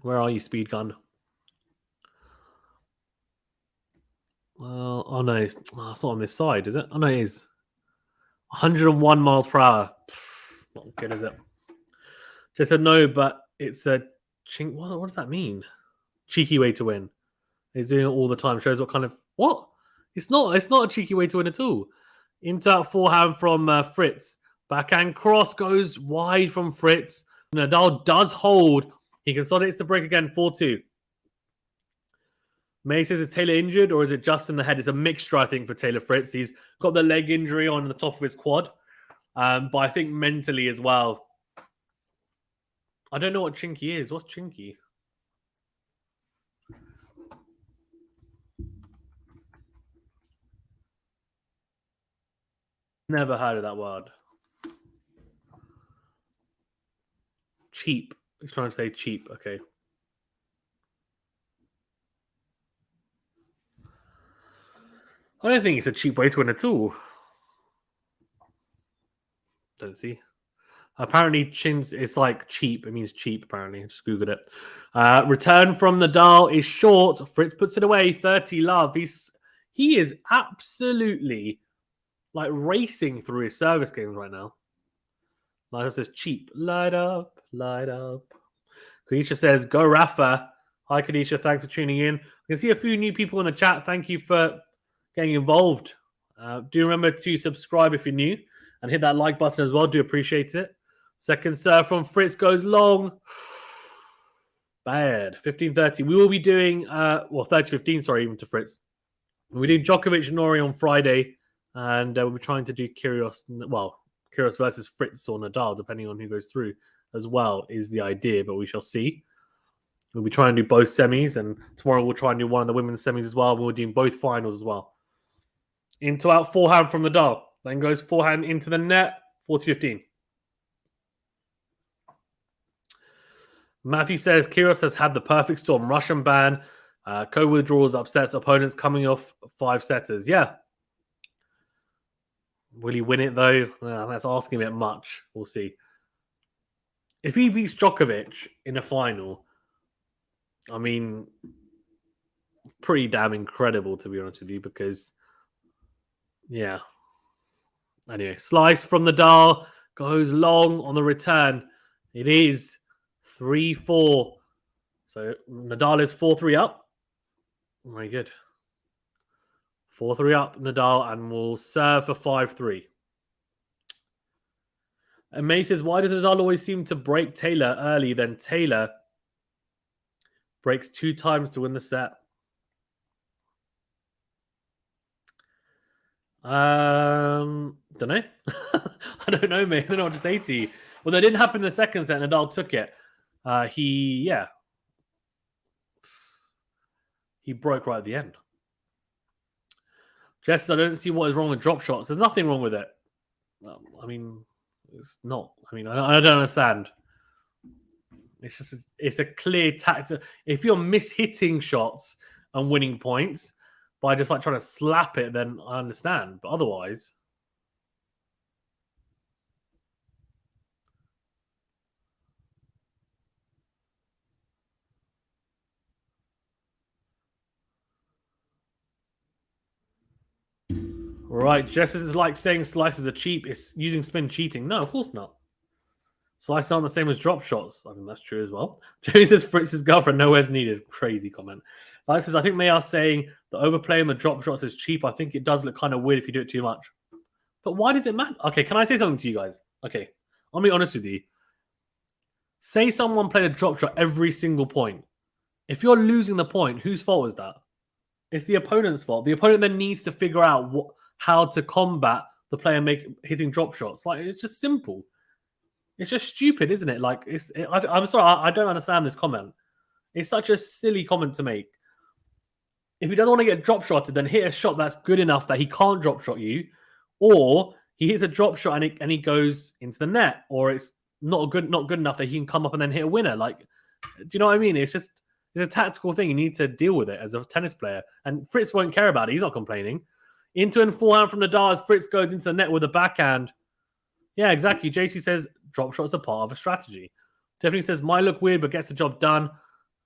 Where are you, speed gun? Well, oh no, it's not on this side, is it? Oh no, it is. 101 miles per hour. Not good, is it? Just said no, but it's a chink. What does that mean? Cheeky way to win. He's doing it all the time. Shows what kind of what? It's not a cheeky way to win at all. Into out forehand from Fritz. Backhand cross goes wide from Fritz. Nadal does hold. He consolidates the break again. 4-2. May says, is Taylor injured or is it just in the head? It's a mixture, I think, for Taylor Fritz. He's got the leg injury on the top of his quad. But I think mentally as well. I don't know what chinky is. What's chinky? Never heard of that word. Cheap. He's trying to say cheap. Okay. I don't think it's a cheap way to win at all. Don't see. Apparently, chins is like cheap. It means cheap, apparently. I just Googled it. Return from Nadal is short. Fritz puts it away. 30 love. He is absolutely like racing through his service games right now. Like it says cheap. Light up, light up. Kadisha says, go Rafa. Hi, Kadisha. Thanks for tuning in. I can see a few new people in the chat. Thank you for getting involved. Do remember to subscribe if you're new and hit that like button as well. Do appreciate it. Second serve from Fritz goes long. Bad. 15-30. We will be doing, 30-15, sorry, even to Fritz. We do Djokovic Nori on Friday, and we'll be trying to do Kyrgios versus Fritz or Nadal, depending on who goes through as well, is the idea, but we shall see. We'll be trying to do both semis, and tomorrow we'll try and do one of the women's semis as well. We'll do both finals as well. Into out forehand from Nadal. Then goes forehand into the net. 40-15. Matthew says, Kyrgios has had the perfect storm. Russian ban, co-withdrawals, upsets, opponents coming off 5-setters. Yeah. Will he win it, though? That's asking a bit much. We'll see. If he beats Djokovic in a final, I mean, pretty damn incredible, to be honest with you, because, yeah. Anyway, slice from Nadal, goes long on the return. It is 3-4. So Nadal is 4-3 up. Very good. 4-3 up, Nadal, and will serve for 5-3. And May says, why does Nadal always seem to break Taylor early? Then Taylor breaks 2 times to win the set. Don't know. I don't know, mate. I don't know what to say to you. Well, that didn't happen in the second set. Nadal took it. He broke right at the end. Jess, I don't see what is wrong with drop shots. There's nothing wrong with it. I mean, it's not. I mean, I don't understand. It's a clear tactic. If you're mishitting shots and winning points by just like trying to slap it, then I understand. But otherwise, right? Jess is like saying slices are cheap. It's using spin cheating. No, of course not. Slices aren't the same as drop shots. I mean, that's true as well. Jamie says Fritz's girlfriend nowhere's needed. Crazy comment. Life says, I think they are saying the overplay and the drop shots is cheap. I think it does look kind of weird if you do it too much. But why does it matter? Okay, can I say something to you guys? Okay, I'll be honest with you. Say someone played a drop shot every single point. If you're losing the point, whose fault is that? It's the opponent's fault. The opponent then needs to figure out how to combat the player hitting drop shots. Like, it's just simple. It's just stupid, isn't it? Like, I'm sorry, I don't understand this comment. It's such a silly comment to make. If he doesn't want to get drop shotted, then hit a shot that's good enough that he can't drop shot you, or he hits a drop shot and he goes into the net, or it's not good enough that he can come up and then hit a winner. Like, do you know what I mean? It's a tactical thing. You need to deal with it as a tennis player. And Fritz won't care about it. He's not complaining. Into and forehand from Nadal as Fritz goes into the net with a backhand. Yeah, exactly. JC says drop shots are part of a strategy. Tiffany says might look weird but gets the job done.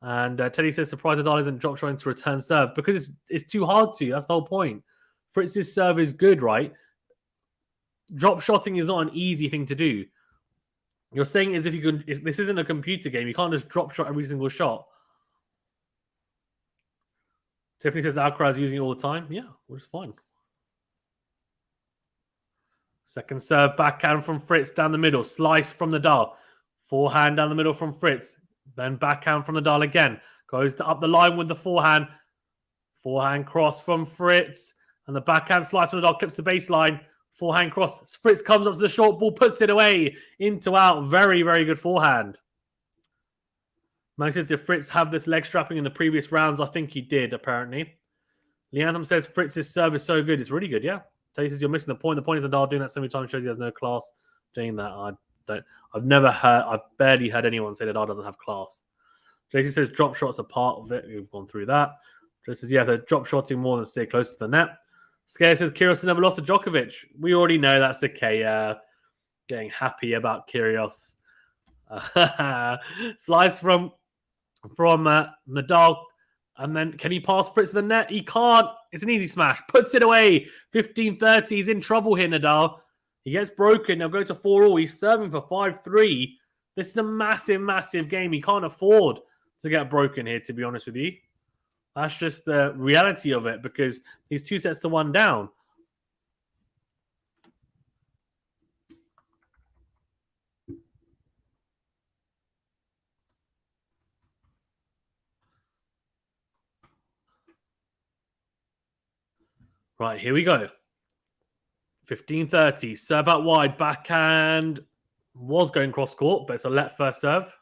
And Teddy says surprise Nadal isn't drop shotting to return serve because it's too hard to. That's the whole point. Fritz's serve is good, right? Drop shotting is not an easy thing to do. You're saying as if you can. This isn't a computer game. You can't just drop shot every single shot. Tiffany says Alcaraz using it all the time. Yeah, which is fine. Second serve, backhand from Fritz down the middle. Slice from Nadal. Forehand down the middle from Fritz. Then backhand from Nadal again. Goes up the line with the forehand. Forehand cross from Fritz. And the backhand slice from Nadal clips the baseline. Forehand cross. Fritz comes up to the short ball, puts it away. Into out. Very, very good forehand. Mike says, did Fritz have this leg strapping in the previous rounds? I think he did, apparently. Leantham says, Fritz's serve is so good. It's really good, yeah. Teddy says, you're missing the point. The point is Nadal doing that so many times shows he has no class. Doing that, I've barely heard anyone say Nadal doesn't have class. JC says, drop shots are part of it. We've gone through that. JC says, yeah, they're drop shotting more than stay close to the net. Scare says, Kyrgios never lost to Djokovic. We already know that's okay. Getting happy about Kyrgios. Slice from Nadal, and then can he pass Fritz to the net? He can't. It's an easy smash. Puts it away. 15-30. He's in trouble here, Nadal. He gets broken. They'll go to 4-all. He's serving for 5-3. This is a massive, massive game. He can't afford to get broken here, to be honest with you. That's just the reality of it because he's 2-1 down. Right, here we go. 15-30. Serve out wide. Backhand was going cross court, but it's a let first serve.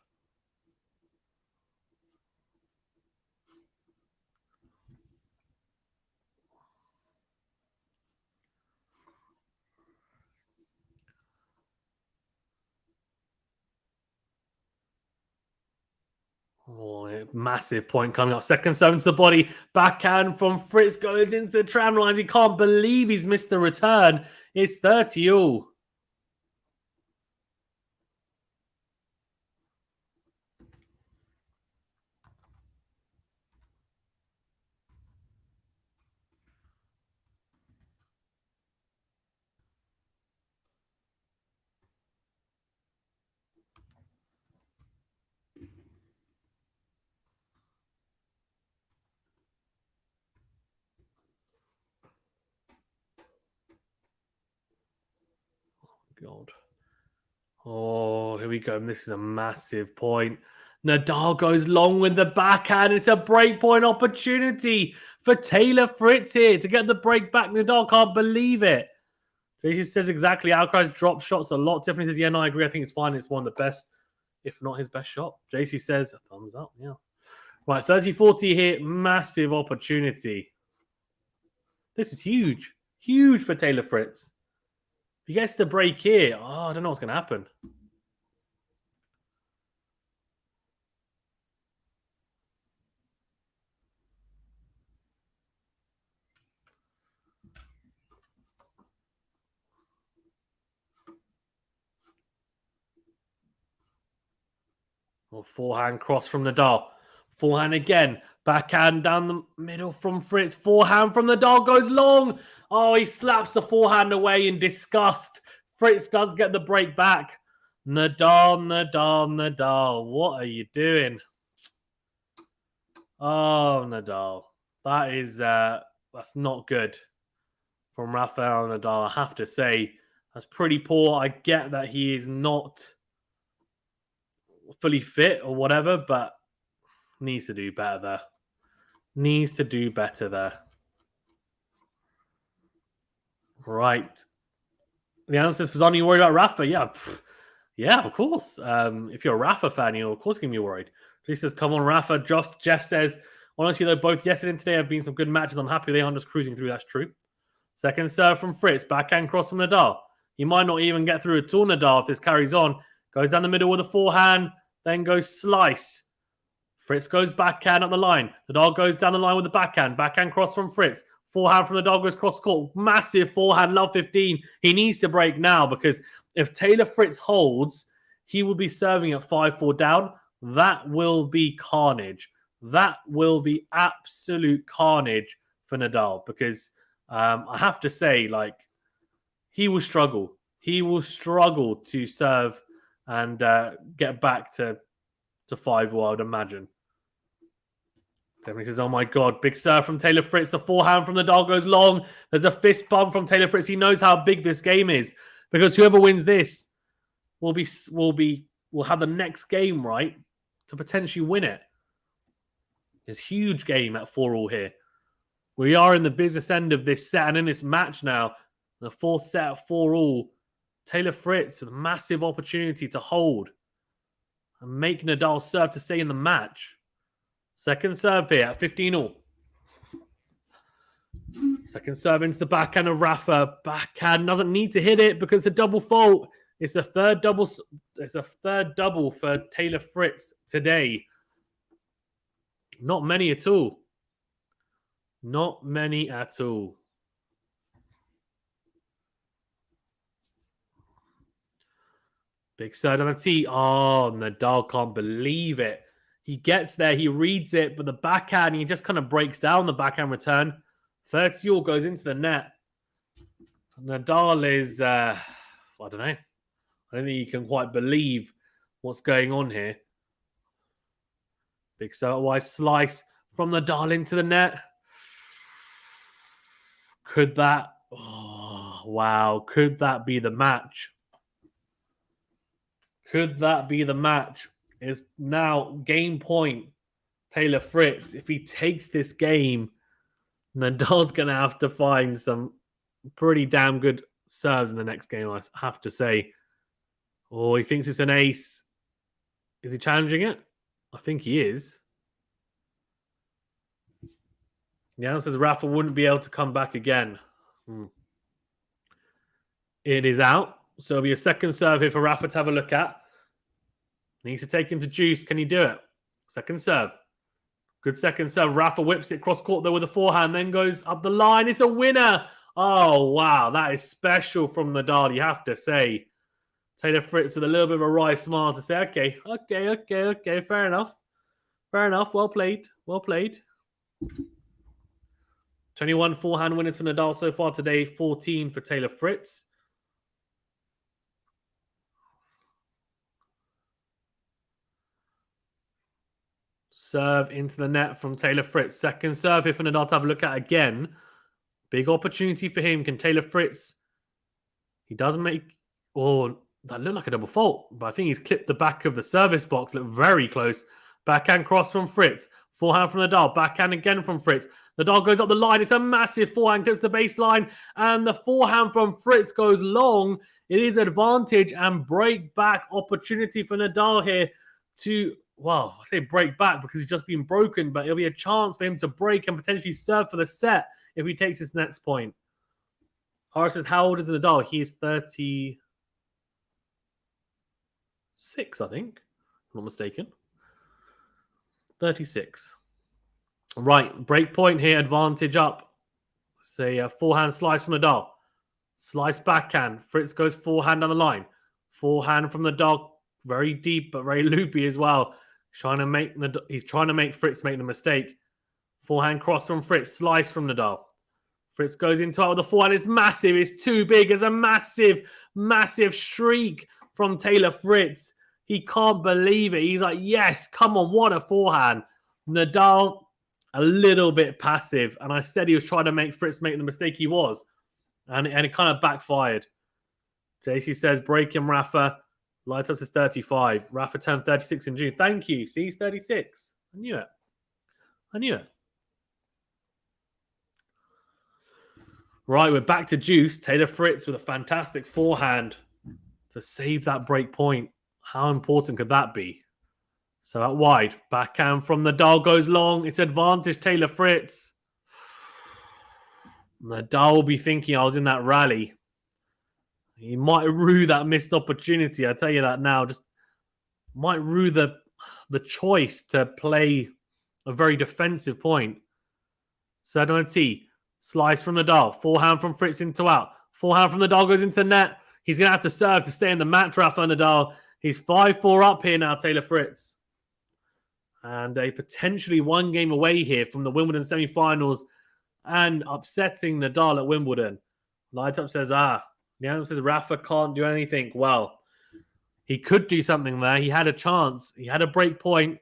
Oh, massive point coming up. Second serve into the body. Backhand from Fritz goes into the tram lines. He can't believe he's missed the return. It's 30-all. God. Oh, here we go. This is a massive point. Nadal goes long with the backhand. It's a break point opportunity for Taylor Fritz here to get the break back. Nadal can't believe it. JC says exactly. Alcaraz drop shots a lot. Tiffany says, yeah, no, I agree. I think it's fine. It's one of the best, if not his best shot. JC says, a thumbs up. Yeah. Right, 30-40 here. Massive opportunity. This is huge. Huge for Taylor Fritz. If he gets the break here, I don't know what's going to happen. Forehand cross from Nadal. Forehand again. Backhand down the middle from Fritz. Forehand from Nadal goes long. Oh, he slaps the forehand away in disgust. Fritz does get the break back. Nadal. What are you doing? Oh, Nadal. That is, that's not good from Rafael Nadal, I have to say. That's pretty poor. I get that he is not fully fit or whatever, but needs to do better there. Needs to do better there. Right. The answer says, Fazan, you worried about Rafa? Yeah, of course. If you're a Rafa fan, you're of course going to be worried. He says, come on, Rafa. Jeff says, honestly, though, both yesterday and today have been some good matches. I'm happy they aren't just cruising through. That's true. Second serve from Fritz. Backhand cross from Nadal. He might not even get through at all, Nadal, if this carries on. Goes down the middle with a forehand, then goes slice. Fritz goes backhand up the line. Nadal goes down the line with the backhand. Backhand cross from Fritz. Forehand from Nadal goes cross court. Massive forehand, love 15. He needs to break now because if Taylor Fritz holds, he will be serving at 5-4 down. That will be carnage. That will be absolute carnage for Nadal because I have to say, like, he will struggle. He will struggle to serve and get back to 5-4, I would imagine. Definitely says, oh my God, big serve from Taylor Fritz. The forehand from Nadal goes long. There's a fist bump from Taylor Fritz. He knows how big this game is because whoever wins this will have the next game, right, to potentially win it. It's a huge game at 4-all here. We are in the business end of this set and in this match now. The fourth set at 4-all. Taylor Fritz with a massive opportunity to hold and make Nadal serve to stay in the match. Second serve here at 15-all. Second serve into the backhand of Rafa. Backhand doesn't need to hit it because it's a double fault. It's a third double. It's a third double for Taylor Fritz today. Not many at all. Not many at all. Big serve on the tee. Oh, Nadal can't believe it. He gets there, he reads it, but the backhand, he just kind of breaks down the backhand return. 30-all goes into the net. Nadal is, I don't know. I don't think he can quite believe what's going on here. Big serve-wise slice from Nadal into the net. Could that, could that be the match? Could that be the match? Is now game point Taylor Fritz. If he takes this game, Nadal's going to have to find some pretty damn good serves in the next game, I have to say. Oh, he thinks it's an ace. Is he challenging it? I think he is. The answer says Rafa wouldn't be able to come back again. It is out. So it'll be a second serve here for Rafa to have a look at. Needs to take him to juice. Can he do it? Second serve. Good second serve. Rafa whips it cross court though with a forehand, then goes up the line. It's a winner. Oh, wow. That is special from Nadal, you have to say. Taylor Fritz with a little bit of a wry smile to say, okay. Fair enough. Well played. 21 forehand winners for Nadal so far today. 14 for Taylor Fritz. Serve into the net from Taylor Fritz. Second serve here for Nadal to have a look at again. Big opportunity for him. Can Taylor Fritz... He does make... Oh, that looked like a double fault. But I think he's clipped the back of the service box. Looked very close. Backhand cross from Fritz. Forehand from Nadal. Backhand again from Fritz. Nadal goes up the line. It's a massive forehand. Clips the baseline. And the forehand from Fritz goes long. It is advantage and break back opportunity for Nadal here to well, I say break back because he's just been broken, but it'll be a chance for him to break and potentially serve for the set if he takes his next point. Horace says, how old is Nadal? He is 36, I think. If I'm not mistaken. 36. Right, break point here, advantage up. Say a forehand slice from Nadal. Slice backhand. Fritz goes forehand on the line. Forehand from Nadal, very deep but very loopy as well. He's trying to make Fritz make the mistake. Forehand cross from Fritz, slice from Nadal. Fritz goes into it with the forehand. It's massive. It's too big. It's a massive, massive shriek from Taylor Fritz. He can't believe it. He's like, yes, come on, what a forehand. Nadal, a little bit passive. And I said he was trying to make Fritz make the mistake he was. And it kind of backfired. JC says, break him, Rafa. Light up to 35. Rafa turned 36 in June. Thank you. See, he's 36. I knew it. Right, we're back to juice. Taylor Fritz with a fantastic forehand to save that break point. How important could that be? So out wide. Backhand from Nadal goes long. It's advantage Taylor Fritz. Nadal will be thinking I was in that rally. He might rue that missed opportunity. I tell you that now. Just might rue the choice to play a very defensive point. Serve T. Slice from Nadal. Forehand from Fritz into out. Forehand from Nadal goes into the net. He's going to have to serve to stay in the match, Rafael Nadal. He's 5-4 up here now, Taylor Fritz. And a potentially one game away here from the Wimbledon semi-finals and upsetting Nadal at Wimbledon. Light up says, Liam says Rafa can't do anything. Well, he could do something there. He had a chance. He had a break point.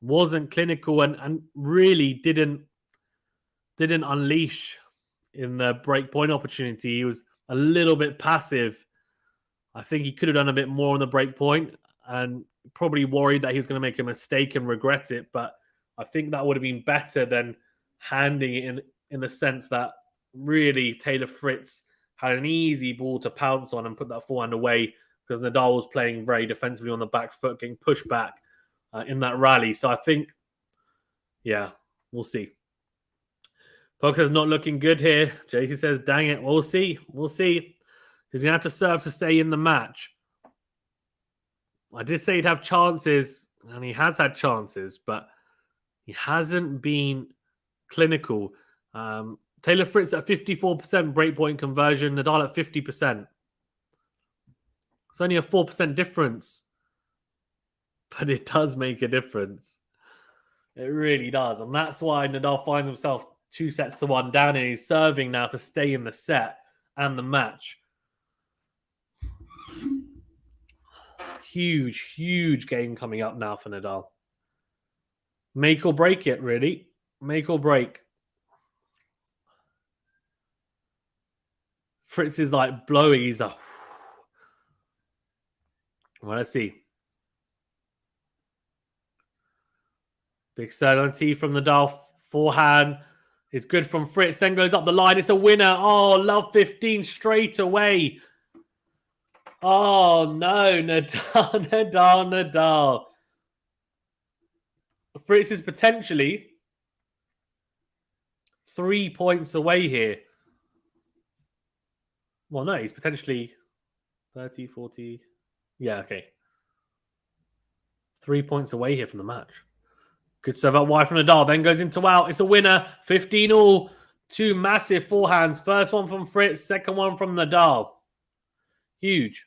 Wasn't clinical and really didn't unleash in the break point opportunity. He was a little bit passive. I think he could have done a bit more on the break point and probably worried that he was going to make a mistake and regret it. But I think that would have been better than handing it in the sense that really Taylor Fritz had an easy ball to pounce on and put that forehand away because Nadal was playing very defensively on the back foot, getting pushed back in that rally. So I think, yeah, we'll see. Pog says not looking good here. JC says, dang it, we'll see. We'll see. He's going to have to serve to stay in the match. I did say he'd have chances, and he has had chances, but he hasn't been clinical. Taylor Fritz at 54% breakpoint conversion, Nadal at 50%. It's only a 4% difference, but it does make a difference. It really does, and that's why Nadal finds himself 2-1 down, and he's serving now to stay in the set and the match. Huge, huge game coming up now for Nadal. Make or break it, really. Make or break. Fritz is like blowing. He's like, well, let's see. Big certainty from Nadal. Forehand is good from Fritz. Then goes up the line. It's a winner. Oh, love 15 straight away. Oh, no. Nadal. Fritz is potentially 3 points away here. Well, no, he's potentially 30, 40. Yeah, okay. 3 points away here from the match. Good serve out wide from Nadal. Then goes into out. It's a winner. 15 all. Two massive forehands. First one from Fritz. Second one from Nadal. Huge.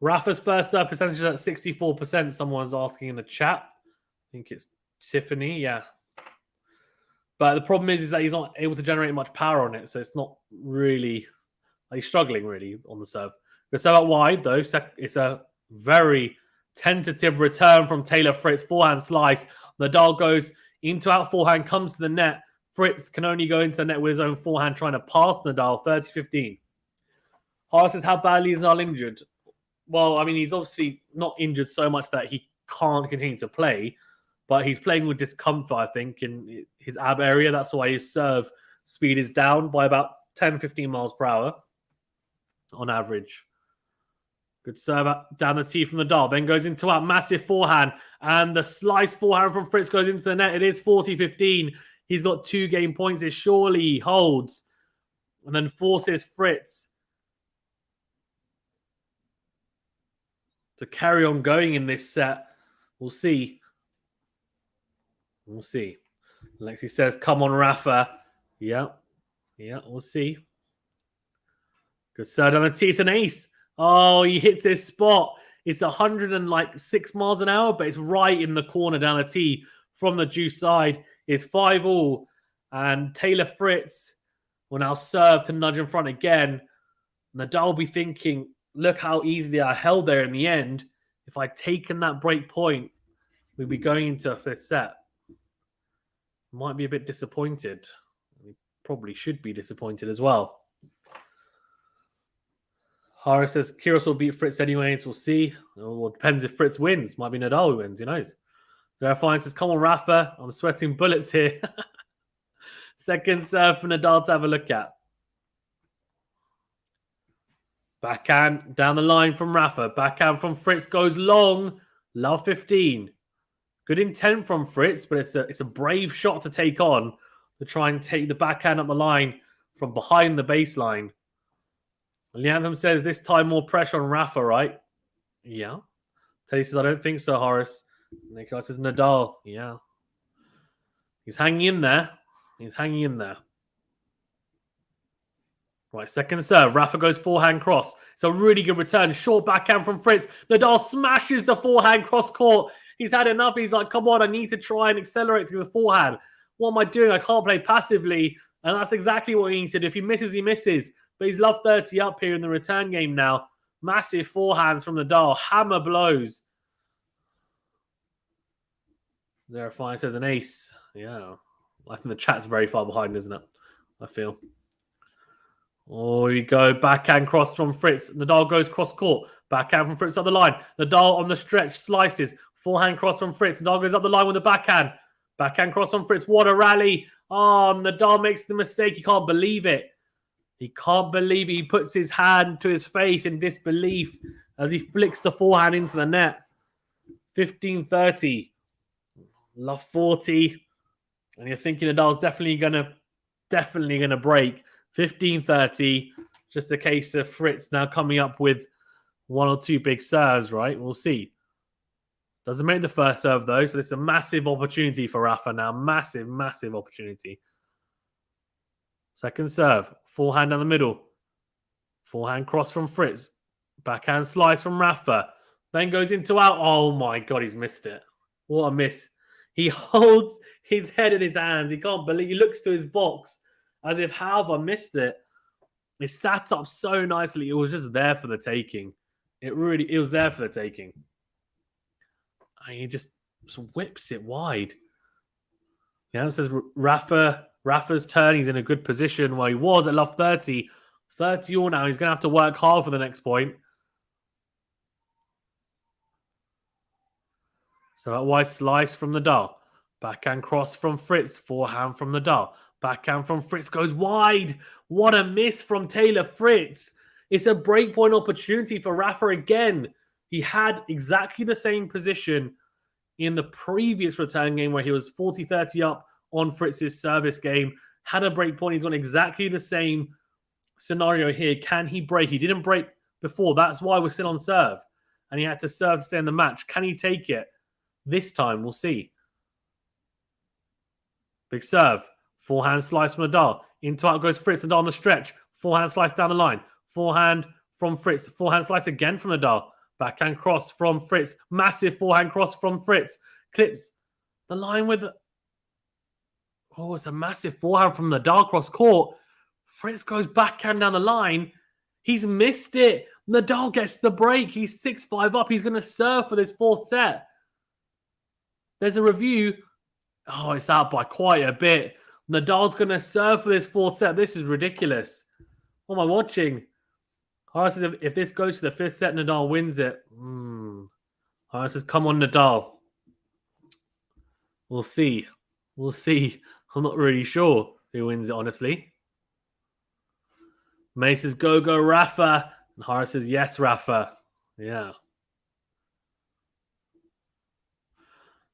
Rafa's first serve percentage is at 64%. Someone's asking in the chat. I think it's Tiffany. Yeah. But the problem is that he's not able to generate much power on it. So it's not really... he's struggling, really, on the serve. The serve out wide, though. It's a very tentative return from Taylor Fritz. Forehand slice. Nadal goes into out forehand, comes to the net. Fritz can only go into the net with his own forehand, trying to pass Nadal. 30-15. Hara says, how badly is Nadal injured? Well, I mean, he's obviously not injured so much that he can't continue to play, but he's playing with discomfort, I think, in his ab area. That's why his serve speed is down by about 10-15 miles per hour on average. Good serve down the tee from Nadal. Then goes into a massive forehand. And the slice forehand from Fritz goes into the net. It is 40-15. He's got 2 game points. It surely holds. And then forces Fritz to carry on going in this set. We'll see. We'll see. Lexi says, come on, Rafa. Yeah. Yeah, we'll see. Good serve on the tee. It's an ace. Oh, he hits his spot. It's 106 miles an hour, but it's right in the corner down the tee from the deuce side. It's 5-all. And Taylor Fritz will now serve to nudge in front again. Nadal will be thinking, look how easily I held there in the end. If I'd taken that break point, we'd be going into a 5th set. Might be a bit disappointed. We probably should be disappointed as well. Horace says Kyrgios will beat Fritz anyways. We'll see. Well, it depends if Fritz wins. Might be Nadal who wins. Who knows? Rafael says, come on, Rafa. I'm sweating bullets here. Second serve for Nadal to have a look at. Backhand down the line from Rafa. Backhand from Fritz goes long. Love 15. Good intent from Fritz, but it's a brave shot to take on to try and take the backhand up the line from behind the baseline. Leantham says this time more pressure on Rafa, right? Yeah. Teddy says, I don't think so, Horace. Nikolai says Nadal. Yeah. He's hanging in there. He's hanging in there. Right, second serve. Rafa goes forehand cross. It's a really good return. Short backhand from Fritz. Nadal smashes the forehand cross court. He's had enough. He's like, come on, I need to try and accelerate through the forehand. What am I doing? I can't play passively. And that's exactly what he needs to do. If he misses, he misses. But he's love 30 up here in the return game now. Massive forehands from Nadal. Hammer blows. 0-5 says an ace. Yeah. I think the chat's very far behind, isn't it? I feel. Oh, here we go. Backhand cross from Fritz. Nadal goes cross court. Backhand from Fritz up the line. Nadal on the stretch slices. Forehand cross from Fritz. Nadal goes up the line with the backhand. Backhand cross from Fritz. What a rally. Oh, Nadal makes the mistake. He can't believe it. He can't believe it. He puts his hand to his face in disbelief as he flicks the forehand into the net. 15-30. Love 40. And you're thinking Nadal's definitely gonna break. 15-30. Just a case of Fritz now coming up with 1 or 2 big serves, right? We'll see. Doesn't make the first serve, though. So this is a massive opportunity for Rafa now. Massive, massive opportunity. Second serve. Forehand down the middle. Forehand cross from Fritz. Backhand slice from Rafa. Then goes into out. Oh, my God. He's missed it. What a miss. He holds his head in his hands. He can't believe. He looks to his box as if, how have I missed it? It sat up so nicely. It was just there for the taking. It was there for the taking. And he just whips it wide. Yeah, it says Rafa's turn. He's in a good position where he was at love 30. 30 all now. He's going to have to work hard for the next point. So that wide slice from Nadal. Backhand cross from Fritz. Forehand from Nadal. Backhand from Fritz goes wide. What a miss from Taylor Fritz. It's a breakpoint opportunity for Rafa again. He had exactly the same position in the previous return game where he was 40-30 up on Fritz's service game. Had a breakpoint. He's got exactly the same scenario here. Can he break? He didn't break before. That's why we're still on serve. And he had to serve to stay in the match. Can he take it? This time, we'll see. Big serve. Forehand slice from Nadal. Into out goes Fritz. Nadal on the stretch. Forehand slice down the line. Forehand from Fritz. Forehand slice again from Nadal. Backhand cross from Fritz. Massive forehand cross from Fritz. Clips the line with... Oh, it's a massive forehand from Nadal cross court. Fritz goes backhand down the line. He's missed it. Nadal gets the break. He's 6-5 up. He's going to serve for this 4th set. There's a review. Oh, it's out by quite a bit. Nadal's going to serve for this 4th set. This is ridiculous. What am I watching? Horace says if this goes to the 5th set, Nadal wins it. Horace says, come on, Nadal. We'll see. We'll see. I'm not really sure who wins it, honestly. May says, go, Rafa. And Horace says, yes, Rafa. Yeah.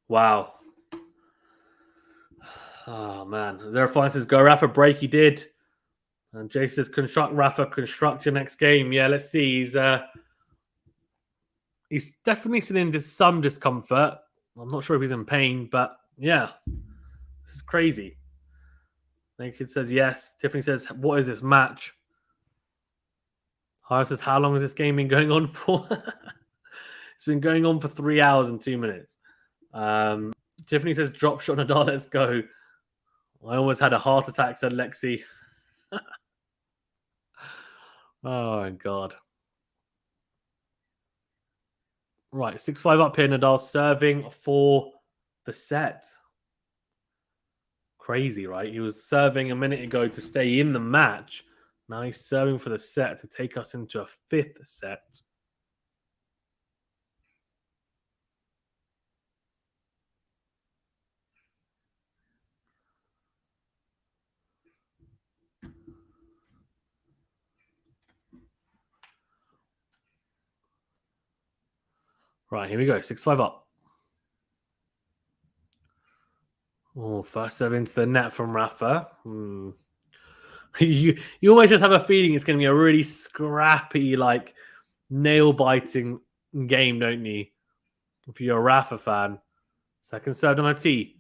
Wow. Oh, man. Zerafine says, go Rafa, break. He did. And Jay says, construct Rafa, construct your next game. Yeah, let's see. He's definitely sitting into some discomfort. I'm not sure if he's in pain, but yeah, this is crazy. Naked says yes. Tiffany says, what is this match? Hara says, how long has this game been going on for? It's been going on for 3 hours and 2 minutes. Tiffany says, drop shot Nadal, let's go. I almost had a heart attack, said Lexi. Oh, my God. Right, 6-5 up here. Nadal serving for the set. Crazy, right? He was serving a minute ago to stay in the match. Now he's serving for the set to take us into a 5th set. Right, here we go. 6-5 up. Oh, first serve into the net from Rafa. You almost just have a feeling it's going to be a really scrappy, like nail-biting game, don't you? If you're a Rafa fan. Second serve on a tee.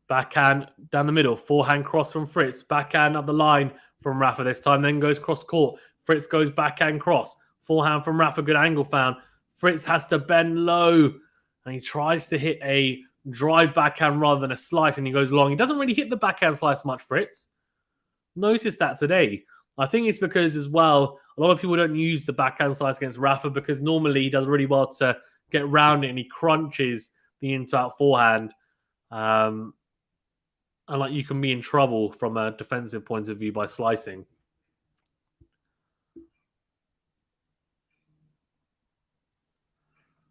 Backhand down the middle. Forehand cross from Fritz. Backhand up the line from Rafa this time. Then goes cross court. Fritz goes backhand cross. Forehand from Rafa. Good angle found. Fritz has to bend low. And he tries to hit a drive backhand rather than a slice. And he goes long. He doesn't really hit the backhand slice much, Fritz. Noticed that today. I think it's because as well, a lot of people don't use the backhand slice against Rafa because normally he does really well to get around it and he crunches the into-out forehand. And like you can be in trouble from a defensive point of view by slicing.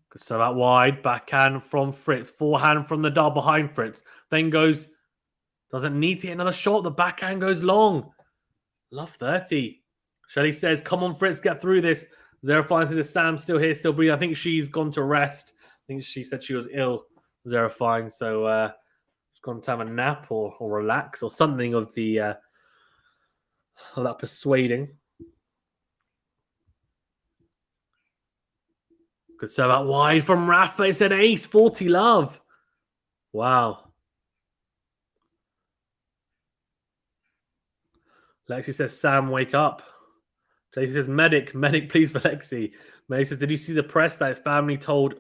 Good serve out wide. Backhand from Fritz. Forehand from Nadal behind Fritz. Then goes, doesn't need to hit another shot. The backhand goes long. Love 30. Shelley says, come on, Fritz, get through this. Zerafine says, is Sam still here, still breathing? I think she's gone to rest. I think she said she was ill, Zerafine. So she's gone to have a nap or relax or something of the of that persuading. Good serve out wide from Rafa. It's an ace. 40 love. Wow. Lexi says, Sam, wake up. Lexi says, medic, please for Lexi. May says, did you see the press that his family told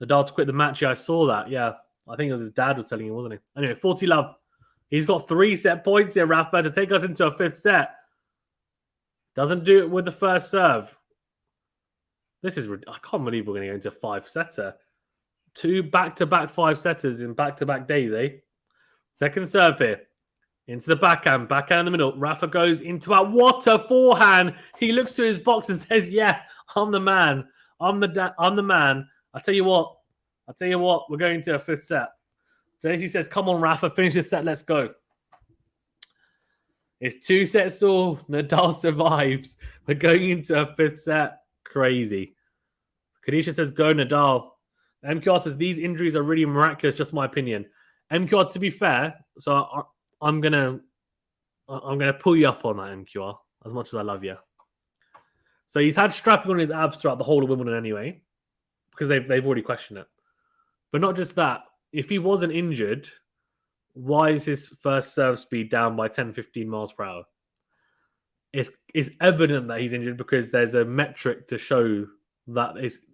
Nadal to quit the match? Yeah, I saw that. Yeah, I think it was his dad was telling him, wasn't he? Anyway, 40 love. He's got 3 set points here, Rafa, to take us into a 5th set. Doesn't do it with the first serve. This is, I can't believe we're going to go into a 5-setter. 2 back-to-back 5-setters in back-to-back days, eh? Second serve here. Into the backhand in the middle. Rafa goes into a what a forehand. He looks to his box and says, yeah, I'm the man. I'm the man. I tell you what, we're going to a 5th set. JC says, come on, Rafa, finish this set, let's go. It's 2 sets all. Nadal survives. We're going into a 5th set. Crazy. Kadisha says, go Nadal. MQR says, these injuries are really miraculous, just my opinion. MQR, to be fair, so I'm gonna pull you up on that, MQR, as much as I love you. So he's had strapping on his abs throughout the whole of Wimbledon anyway, because they've already questioned it. But not just that. If he wasn't injured, why is his first serve speed down by 10, 15 miles per hour? It's evident that he's injured because there's a metric to show that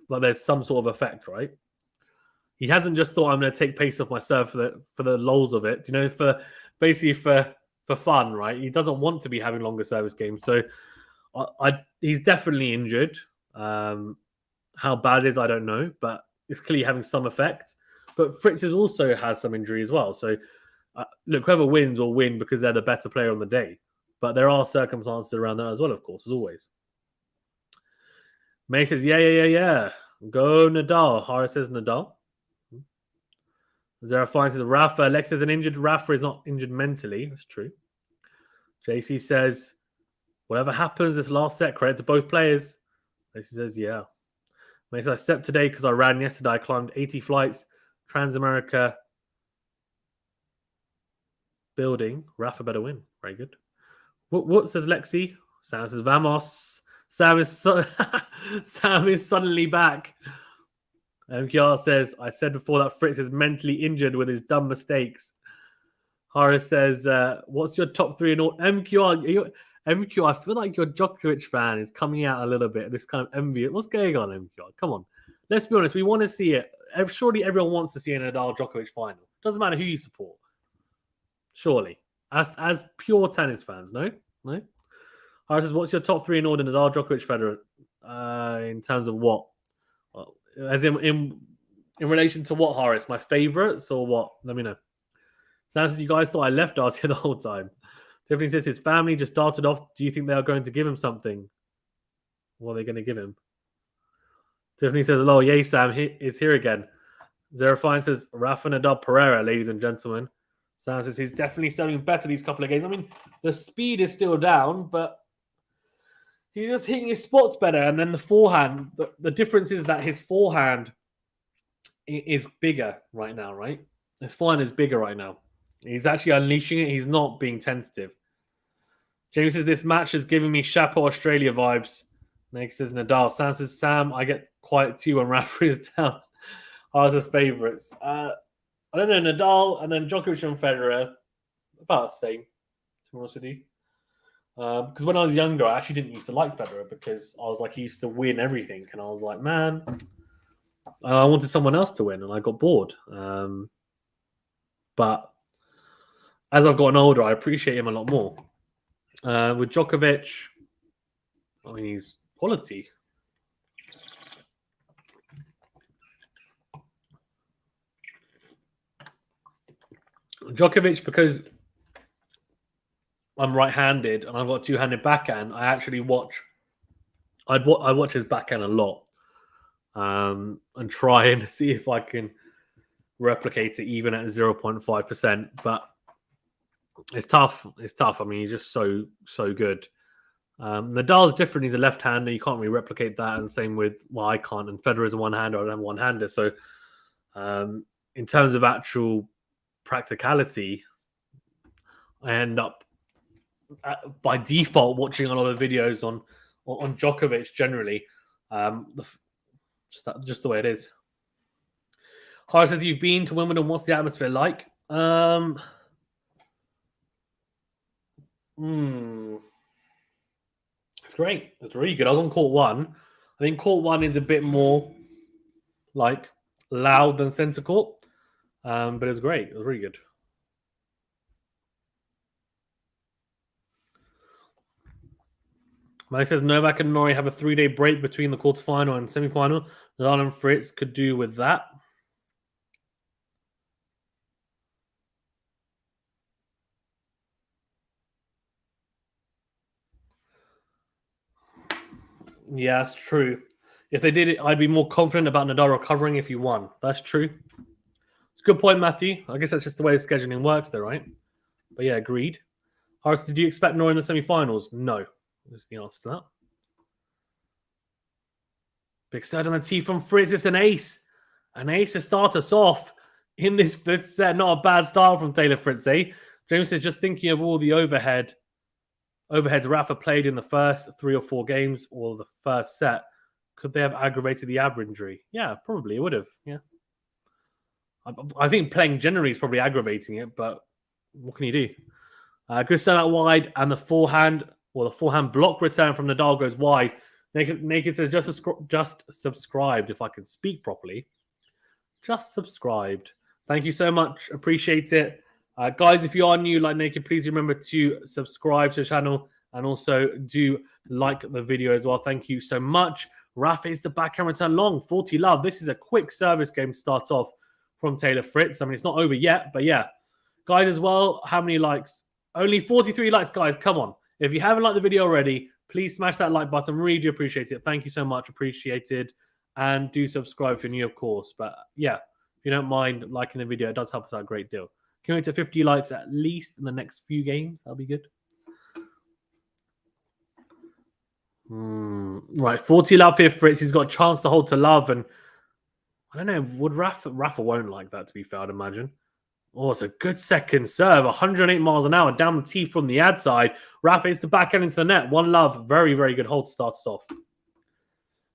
there's some sort of effect, right? He hasn't just thought I'm going to take pace off my serve for the lols of it, for fun, right? He doesn't want to be having longer service games. So he's definitely injured. How bad it is, I don't know, but it's clearly having some effect. But Fritz has also had some injury as well. So look, whoever wins will win because they're the better player on the day. But there are circumstances around that as well, of course, as always. May says, yeah. Go Nadal. Hara says Nadal. Zerafine says Rafa. Alex says an injured Rafa is not injured mentally. That's true. JC says, whatever happens this last set, credit to both players. JC says, yeah. I stepped today because I ran yesterday. I climbed 80 flights. Transamerica building. Rafa better win. Very good. What says Lexi? Sam says Vamos. Sam is Sam is suddenly back. MQR says, I said before that Fritz is mentally injured with his dumb mistakes. Horace says, what's your top 3 in all? MQR, I feel like your Djokovic fan is coming out a little bit. This kind of envy. What's going on, MQR? Come on. Let's be honest. We want to see it. Surely everyone wants to see a Nadal Djokovic final. Doesn't matter who you support. Surely. As pure tennis fans, no? No? Horace says, what's your top 3 in order, Nadal, Djokovic, Federer? In terms of what? Well, as in relation to what, Horace? My favourites or what? Let me know. Sam says, you guys thought I left Darcy the whole time. Tiffany says, his family just started off. Do you think they are going to give him something? What are they going to give him? Tiffany says, hello, yay, Sam. It's here again. Zerafine says, Rafa Nadal Pereira, ladies and gentlemen. Sam says, he's definitely selling better these couple of games. I mean, the speed is still down, but he's just hitting his spots better. And then the forehand, the difference is that his forehand is bigger right now, right? His forehand is bigger right now. He's actually unleashing it. He's not being tentative. James says, this match is giving me Chapeau Australia vibes. Nick says, Nadal. Sam says, Sam, I get quiet too when Rafa is down. Ours are favourites. I don't know, Nadal and then Djokovic and Federer, about the same, to be honest with you. Because when I was younger, I actually didn't used to like Federer because I was like, he used to win everything. And I was like, man, I wanted someone else to win and I got bored. But as I've gotten older, I appreciate him a lot more. With Djokovic, I mean, he's quality. Djokovic, because I'm right-handed and I've got two-handed backhand, I actually watch. I watch his backhand a lot, and try and see if I can replicate it even at 0.5%. But it's tough. It's tough. I mean, he's just so good. Nadal's different. He's a left-hander. You can't really replicate that. And same with, well, I can't. And Federer's a one-hander. I don't have one-hander. So in terms of actual practicality, I end up by default watching a lot of videos on Djokovic generally. Just the way it is. Hara says, you've been to Wimbledon. What's the atmosphere like? It's great. It's really good. I was on court 1. I think court 1 is a bit more like loud than centre court. But it was great. It was really good. Mike says Novak and Norrie have a 3-day break between the quarterfinal and semi-final. Nadal and Fritz could do with that. Yeah, that's true. If they did it, I'd be more confident about Nadal recovering if he won. That's true. It's a good point, Matthew. I guess that's just the way the scheduling works, though, right? But yeah, agreed. Horace, did you expect Norrie in the semi-finals? No. That's the answer to that. Big side on the tee from Fritz. It's an ace. An ace to start us off in this fifth set. Not a bad start from Taylor Fritz, eh? James is just thinking of all the overheads Rafa played in the first 3 or 4 games or the first set. Could they have aggravated the ab injury? Yeah, probably it would have. Yeah. I think playing generally is probably aggravating it, but what can you do? Good send out wide, and the forehand block return from Nadal goes wide. Naked says just subscribed, if I can speak properly. Just subscribed. Thank you so much. Appreciate it. Guys, if you are new like Naked, please remember to subscribe to the channel and also do like the video as well. Thank you so much. Rafa is the backhand return long. 40 love. This is a quick service game to start off from Taylor Fritz. I mean, it's not over yet, but yeah. Guys, as well, how many likes? Only 43 likes, guys. Come on. If you haven't liked the video already, please smash that like button. Really do appreciate it. Thank you so much. Appreciated. And do subscribe if you're new, of course. But yeah, if you don't mind liking the video, it does help us out a great deal. Can we get to 50 likes at least in the next few games? That'll be good. Right, 40 love here, Fritz. He's got a chance to hold to love, and I don't know. Would Rafa won't like that, to be fair, I'd imagine. Oh, it's a good second serve. 108 miles an hour down the tee from the ad side. Rafa hits the backhand into the net. One love. Very, very good hold to start us off.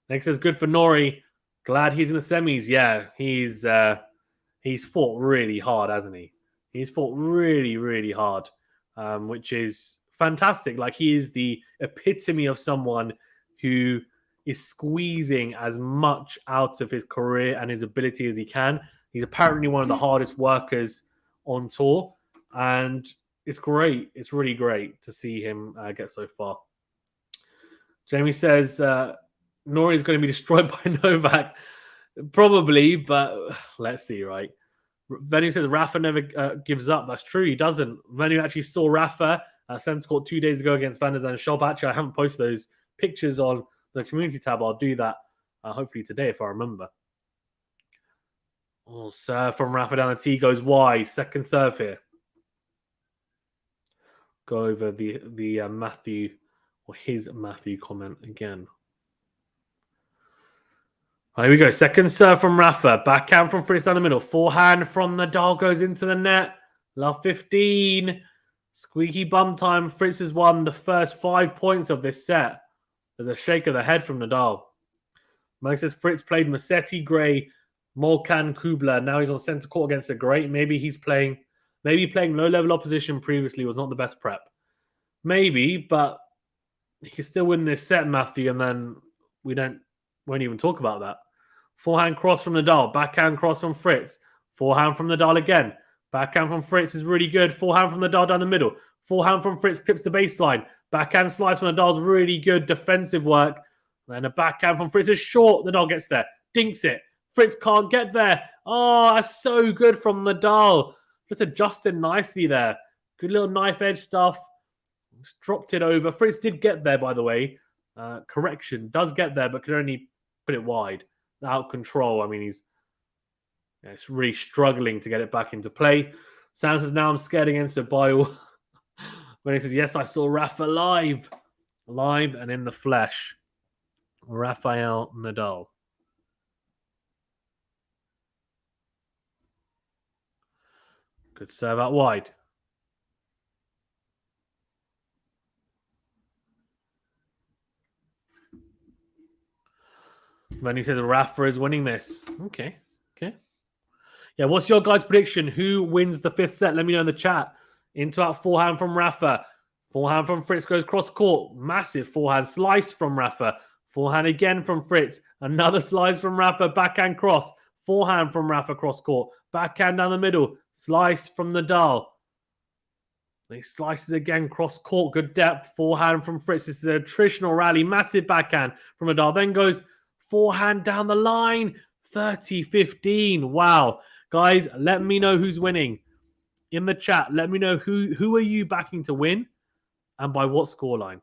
Next is good for Nori. Glad he's in the semis. Yeah, he's fought really hard, hasn't he? He's fought really, really hard, which is fantastic. Like, he is the epitome of someone who is squeezing as much out of his career and his ability as he can. He's apparently one of the hardest workers on tour, and it's great. It's really great to see him get so far. Jamie says Nori is going to be destroyed by Novak. Probably, but let's see, right? Venu says Rafa never gives up. That's true. He doesn't. Venu actually saw Rafa centre court 2 days ago against Van der Zandt Shop. Actually, I haven't posted those pictures on the community tab. I'll do that hopefully today if I remember. Oh, serve from Rafa down the tee goes wide. Second serve here. Go over the Matthew or his Matthew comment again. Here we go. Second serve from Rafa. Backhand from Fritz down the middle. Forehand from Nadal goes into the net. Love 15. Squeaky bum time. Fritz has won the first 5 points of this set. There's a shake of the head from Nadal. Mike says Fritz played Massetti, Gray, Molcan, Kubler. Now he's on centre court against a great. Maybe playing low-level opposition previously was not the best prep. Maybe, but he can still win this set, Matthew, and then won't even talk about that. Forehand cross from Nadal. Backhand cross from Fritz. Forehand from Nadal again. Backhand from Fritz is really good. Forehand from Nadal down the middle. Forehand from Fritz clips the baseline. Backhand slice from Nadal's really good defensive work. And a backhand from Fritz is short. Nadal gets there. Dinks it. Fritz can't get there. Oh, that's so good from Nadal. Just adjusted nicely there. Good little knife edge stuff. Just dropped it over. Fritz did get there, by the way. Correction. Does get there, but can only put it wide. Out control. I mean, he's really struggling to get it back into play. Sam says, now I'm scared against a bio. When he says, yes, I saw Rafa live and in the flesh. Rafael Nadal. Good serve out wide. When he says Rafa is winning this. Okay. Yeah, what's your guys' prediction? Who wins the fifth set? Let me know in the chat. Into out forehand from Rafa. Forehand from Fritz goes cross court. Massive forehand slice from Rafa. Forehand again from Fritz. Another slice from Rafa. Backhand cross. Forehand from Rafa cross court. Backhand down the middle. Slice from Nadal. He slices again cross court. Good depth. Forehand from Fritz. This is a traditional rally. Massive backhand from Nadal. Then goes forehand down the line. 30-15. Wow. Guys, let me know who's winning. In the chat, let me know who are you backing to win and by what scoreline.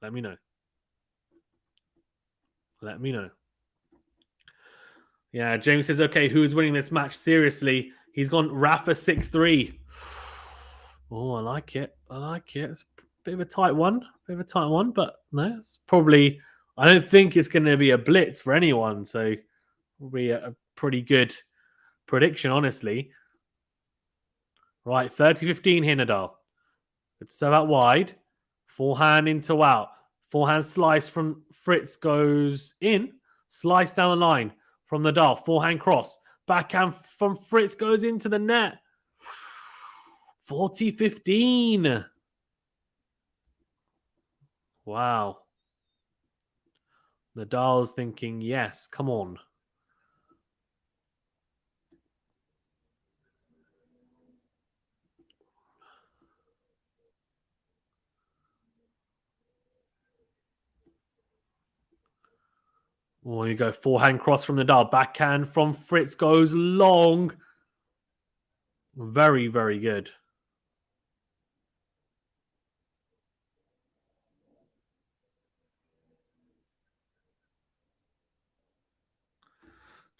Let me know. Yeah, James says, okay, who is winning this match? Seriously, he's gone Rafa 6-3. Oh, I like it. It's a bit of a tight one. But no, it's probably, I don't think it's going to be a blitz for anyone. So probably a pretty good prediction, honestly. Right, 30-15 here, Nadal. Good serve out wide. Forehand into out. Forehand slice from Fritz goes in. Slice down the line from Nadal. Forehand cross. Backhand from Fritz goes into the net. 40-15. Wow. Nadal's thinking, yes, come on. Oh, you go forehand cross from Nadal. Backhand from Fritz goes long. Very, very good.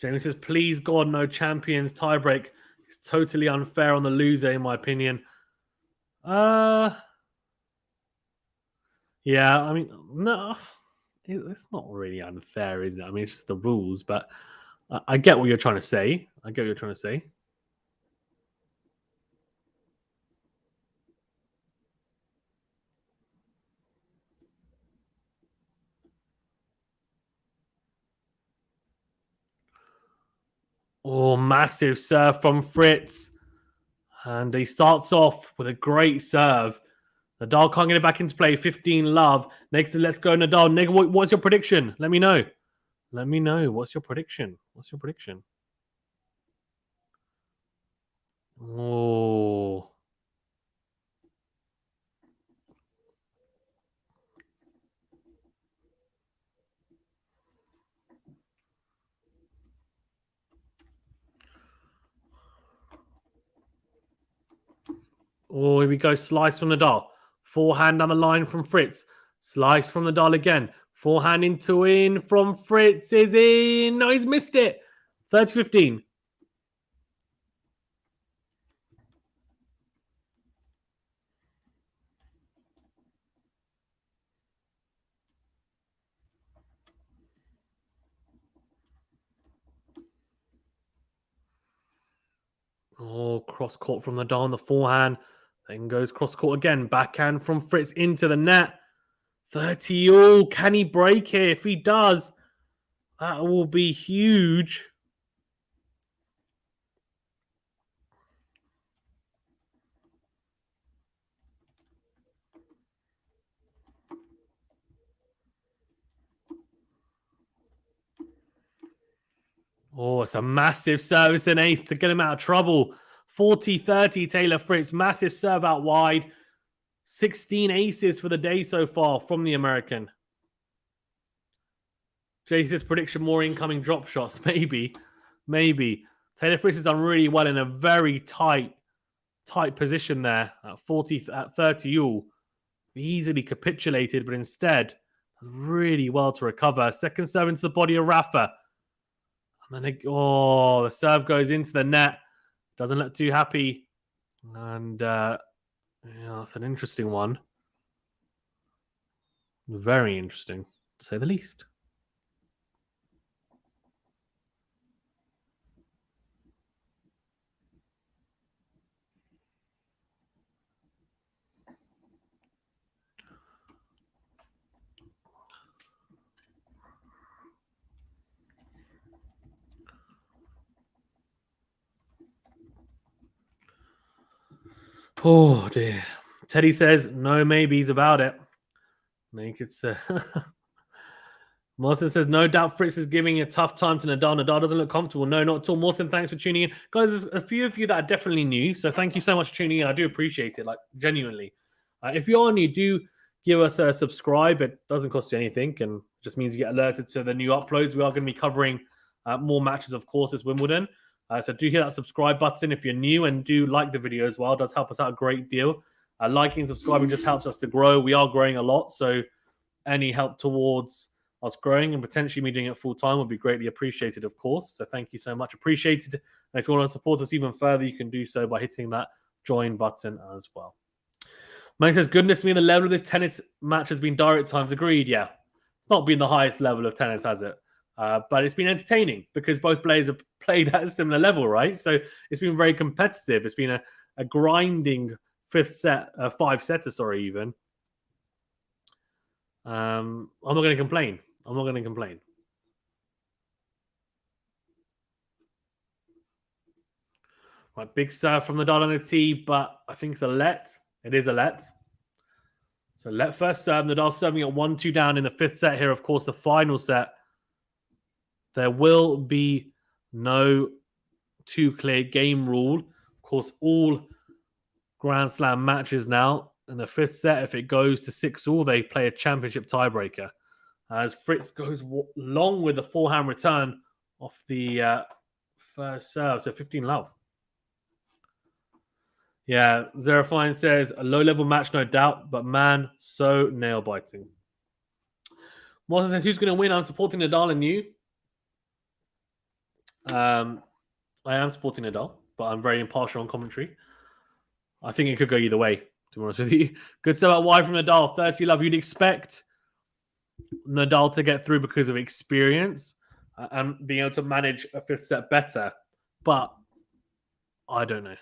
Jamie says, please, God, no champions tiebreak. It's totally unfair on the loser, in my opinion. Yeah, I mean, no. it's not really unfair, is it? I mean, it's just the rules, but I get what you're trying to say. I get what you're trying to say. Oh, massive serve from Fritz. And he starts off with a great serve. Nadal can't get it back into play. 15 love. Next, let's go, Nadal. What's your prediction? Let me know. Let me know. What's your prediction? What's your prediction? Oh. Oh, here we go. Slice from Nadal. Forehand down the line from Fritz. Slice from Nadal again. Forehand into in from Fritz is in. No, he's missed it. 30-15. Oh, cross court from Nadal on the forehand. Then goes cross court again. Backhand from Fritz into the net. 30 all. Can he break it? If he does, that will be huge. Oh, it's a massive service in eighth to get him out of trouble. 40-30, Taylor Fritz. Massive serve out wide. 16 aces for the day so far from the American. Jason's prediction, more incoming drop shots. Maybe. Taylor Fritz has done really well in a very tight position there at 30 all. Easily capitulated, but instead really well to recover. Second serve into the body of Rafa. And then, the serve goes into the net. Doesn't look too happy. And, that's an interesting one. Very interesting, to say the least. Oh, dear. Teddy says, no maybes about it. Make it Mawson says, no doubt Fritz is giving a tough time to Nadal. Nadal doesn't look comfortable. No, not at all. Mawson, thanks for tuning in. Guys, there's a few of you that are definitely new, so thank you so much for tuning in. I do appreciate it, like, genuinely. If you are new, do give us a subscribe. It doesn't cost you anything, and just means you get alerted to the new uploads. We are going to be covering more matches, of course, as Wimbledon. So do hit that subscribe button if you're new, and do like the video as well. It does help us out a great deal. Liking and subscribing just helps us to grow. We are growing a lot, so any help towards us growing and potentially me doing it full time would be greatly appreciated, of course. So thank you so much. Appreciated. And if you want to support us even further, you can do so by hitting that join button as well. Mike says, goodness me, the level of this tennis match has been dire at times. Agreed, yeah. It's not been the highest level of tennis, has it? But it's been entertaining because both players have played at a similar level, right? So it's been very competitive. It's been a grinding five-setter, even. I'm not going to complain. Right, big serve from Nadal on the tee, but I think it's a let. It is a let. So let first serve. Nadal serving at 1-2 down in the fifth set here. Of course, the final set. There will be no two-clear game rule. Of course, all Grand Slam matches now in the fifth set, if it goes to 6-all, they play a championship tiebreaker. As Fritz goes long with the forehand return off the first serve. So 15 love. Yeah, Zerafine says, a low-level match, no doubt, but man, so nail-biting. Morrison says, who's going to win? I'm supporting Nadal and you. I am supporting Nadal, but I'm very impartial on commentary. I think it could go either way, to be honest with you. Good sell out wide from Nadal, 30 love. You'd expect Nadal to get through because of experience and being able to manage a fifth set better. But I don't know.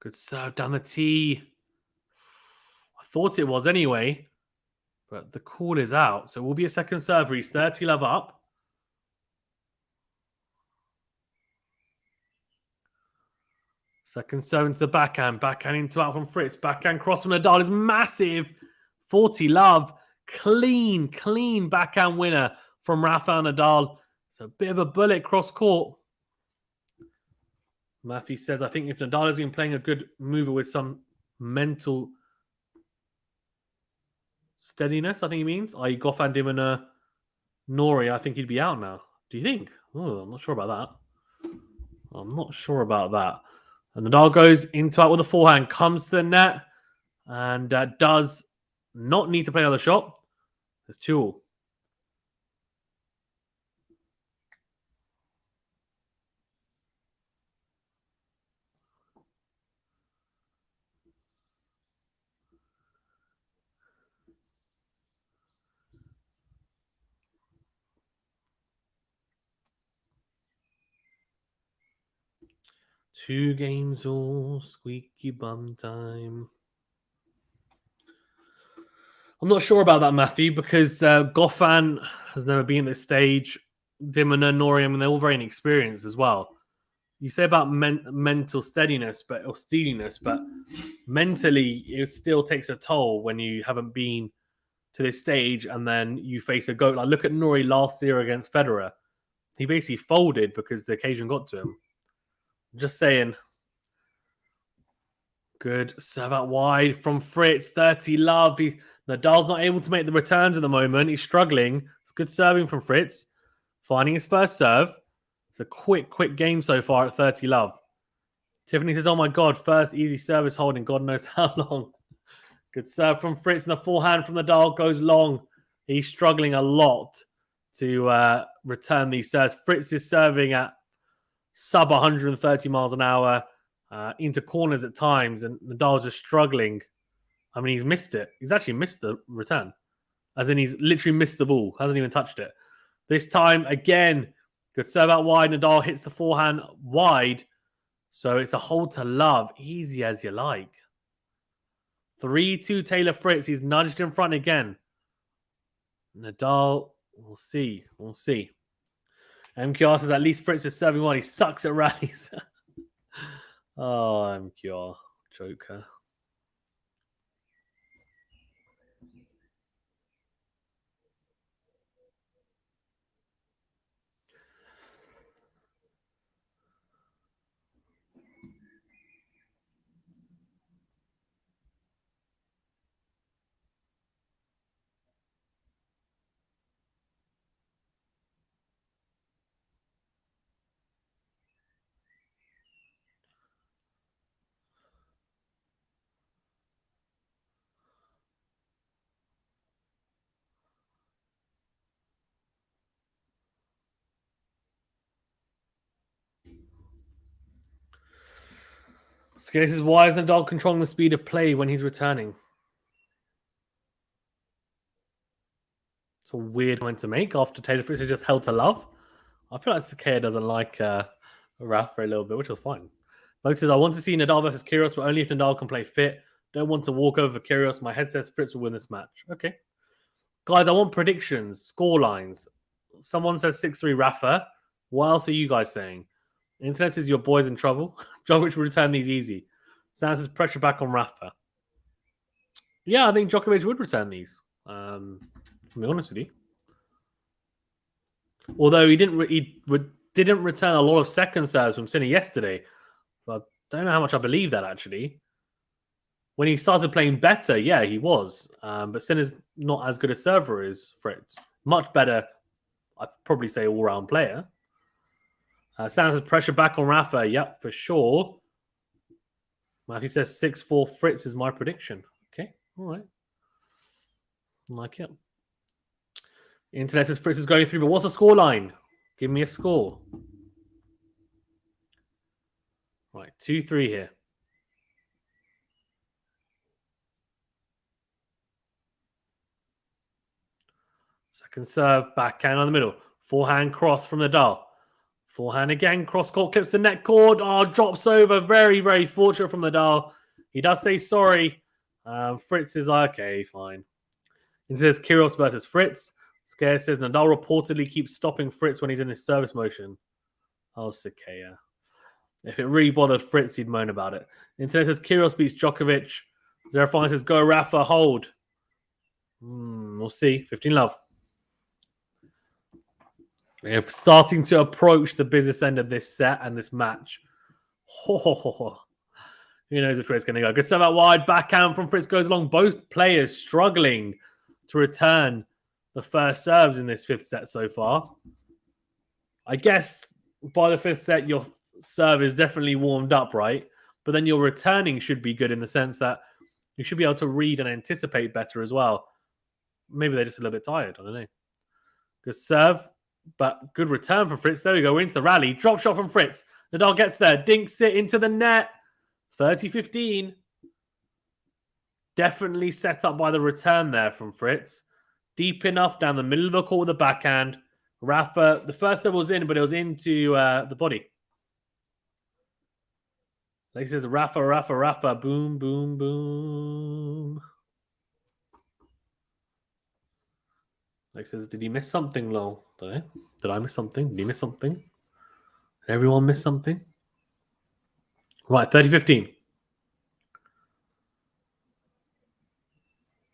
Good serve down the tee. I thought it was anyway, but the call is out. So it will be a second serve. He's 30 love up. Second serve into the backhand. Backhand into out from Fritz. Backhand cross from Nadal is massive. 40 love. Clean backhand winner from Rafael Nadal. It's a bit of a bullet cross court. Matthew says, I think if Nadal has been playing a good mover with some mental steadiness, I think he means, i.e. Goffin, Dimona, Nori, I think he'd be out now. Do you think? Oh, I'm not sure about that. And Nadal goes into out with a forehand, comes to the net, and does not need to play another shot. There's 2-2. Two games all, squeaky bum time. I'm not sure about that, Matthew, because Goffin has never been at this stage. Dimona, Nori, I mean, they're all very inexperienced as well. You say about mental steadiness, or steeliness, but mentally, it still takes a toll when you haven't been to this stage and then you face a goat. Like, look at Nori last year against Federer. He basically folded because the occasion got to him. Just saying. Good serve out wide from Fritz. 30 love. Nadal's not able to make the returns at the moment. He's struggling. It's good serving from Fritz. Finding his first serve. It's a quick game so far at 30 love. Tiffany says, oh my God, first easy service holding. God knows how long. Good serve from Fritz. And the forehand from Nadal goes long. He's struggling a lot to return these serves. Fritz is serving at sub 130 miles an hour into corners at times. And Nadal's just struggling. I mean, he's missed it. He's actually missed the return. As in, he's literally missed the ball. Hasn't even touched it. This time, again, good serve out wide. Nadal hits the forehand wide. So it's a hold to love. Easy as you like. 3-2 Taylor Fritz. He's nudged in front again. Nadal, we'll see. MQR says at least Fritz is serving well. He sucks at rallies. Oh, MQR. Joker. So this is why is Nadal controlling the speed of play when he's returning? It's a weird point to make after Taylor Fritz is just held to love. I feel like Sakea doesn't like Rafa a little bit, which is fine. Both says, I want to see Nadal versus Kyrgios, but only if Nadal can play fit. Don't want to walk over Kyrgios. My head says Fritz will win this match. Okay. Guys, I want predictions, score lines. Someone says 6-3 Rafa. What else are you guys saying? Internet says your boy's in trouble. Djokovic will return these easy. Sam says pressure back on Rafa. Yeah, I think Djokovic would return these. To be honest with you. Although he didn't return a lot of second serves from Sinner yesterday. So I don't know how much I believe that, actually. When he started playing better, yeah, he was. But Sinner's not as good a server as Fritz. Much better, I'd probably say, all-round player. Sam says pressure back on Rafa. Yep, for sure. Matthew says 6-4 Fritz is my prediction. Okay, all right. I like it. Internet says Fritz is going through, but what's the score line? Give me a score. 2-3 here. Second serve, backhand on the middle. Forehand cross from Nadal. Forehand again, cross court, clips the net cord. Oh, drops over. Very, very fortunate from Nadal. He does say sorry. Fritz is okay, fine. It says Kyrgios versus Fritz. Scare says Nadal reportedly keeps stopping Fritz when he's in his service motion. Oh, Sakea. If it really bothered Fritz, he'd moan about it. Internet says Kyrgios beats Djokovic. Zerafine says go Rafa, hold. We'll see. 15 love. We're starting to approach the business end of this set and this match. Who knows which way it's going to go. Good serve out wide. Backhand from Fritz goes along. Both players struggling to return the first serves in this fifth set so far. I guess by the fifth set, your serve is definitely warmed up, right? But then your returning should be good in the sense that you should be able to read and anticipate better as well. Maybe they're just a little bit tired. I don't know. Good serve. But good return from Fritz. There we go. We're into the rally. Drop shot from Fritz. Nadal gets there. Dinks it into the net. 30-15. Definitely set up by the return there from Fritz. Deep enough down the middle of the court with the backhand. Rafa, the first serve was in, but it was into the body. Like he says, Rafa, Rafa, Rafa. Boom, boom, boom. Like says, did he miss something, lol? Did I miss something? Did he miss something? Did everyone miss something? Right, 30-15.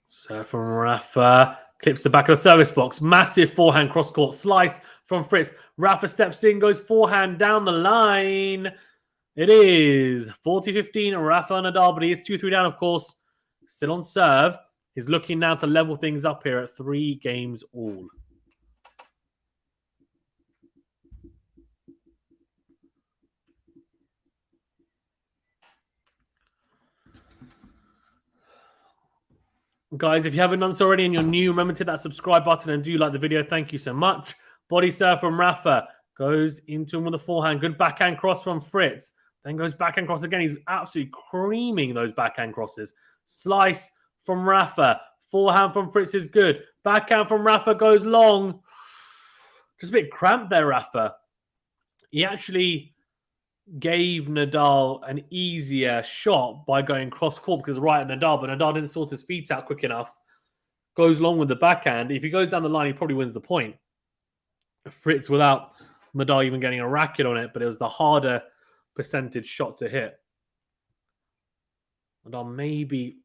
So from Rafa, clips the back of the service box. Massive forehand cross-court slice from Fritz. Rafa steps in, goes forehand down the line. It is 40-15, Rafa Nadal, but he is 2-3 down, of course. Still on serve. He's looking now to level things up here at 3 games all. Guys, if you haven't done so already and you're new, remember to hit that subscribe button and do like the video. Thank you so much. Body serve from Rafa. Goes into him with a forehand. Good backhand cross from Fritz. Then goes backhand cross again. He's absolutely creaming those backhand crosses. Slice from Rafa. Forehand from Fritz is good. Backhand from Rafa goes long. Just a bit cramped there, Rafa. He actually gave Nadal an easier shot by going cross-court because right at Nadal, but Nadal didn't sort his feet out quick enough. Goes long with the backhand. If he goes down the line, he probably wins the point. Fritz without Nadal even getting a racket on it, but it was the harder percentage shot to hit. Nadal maybe...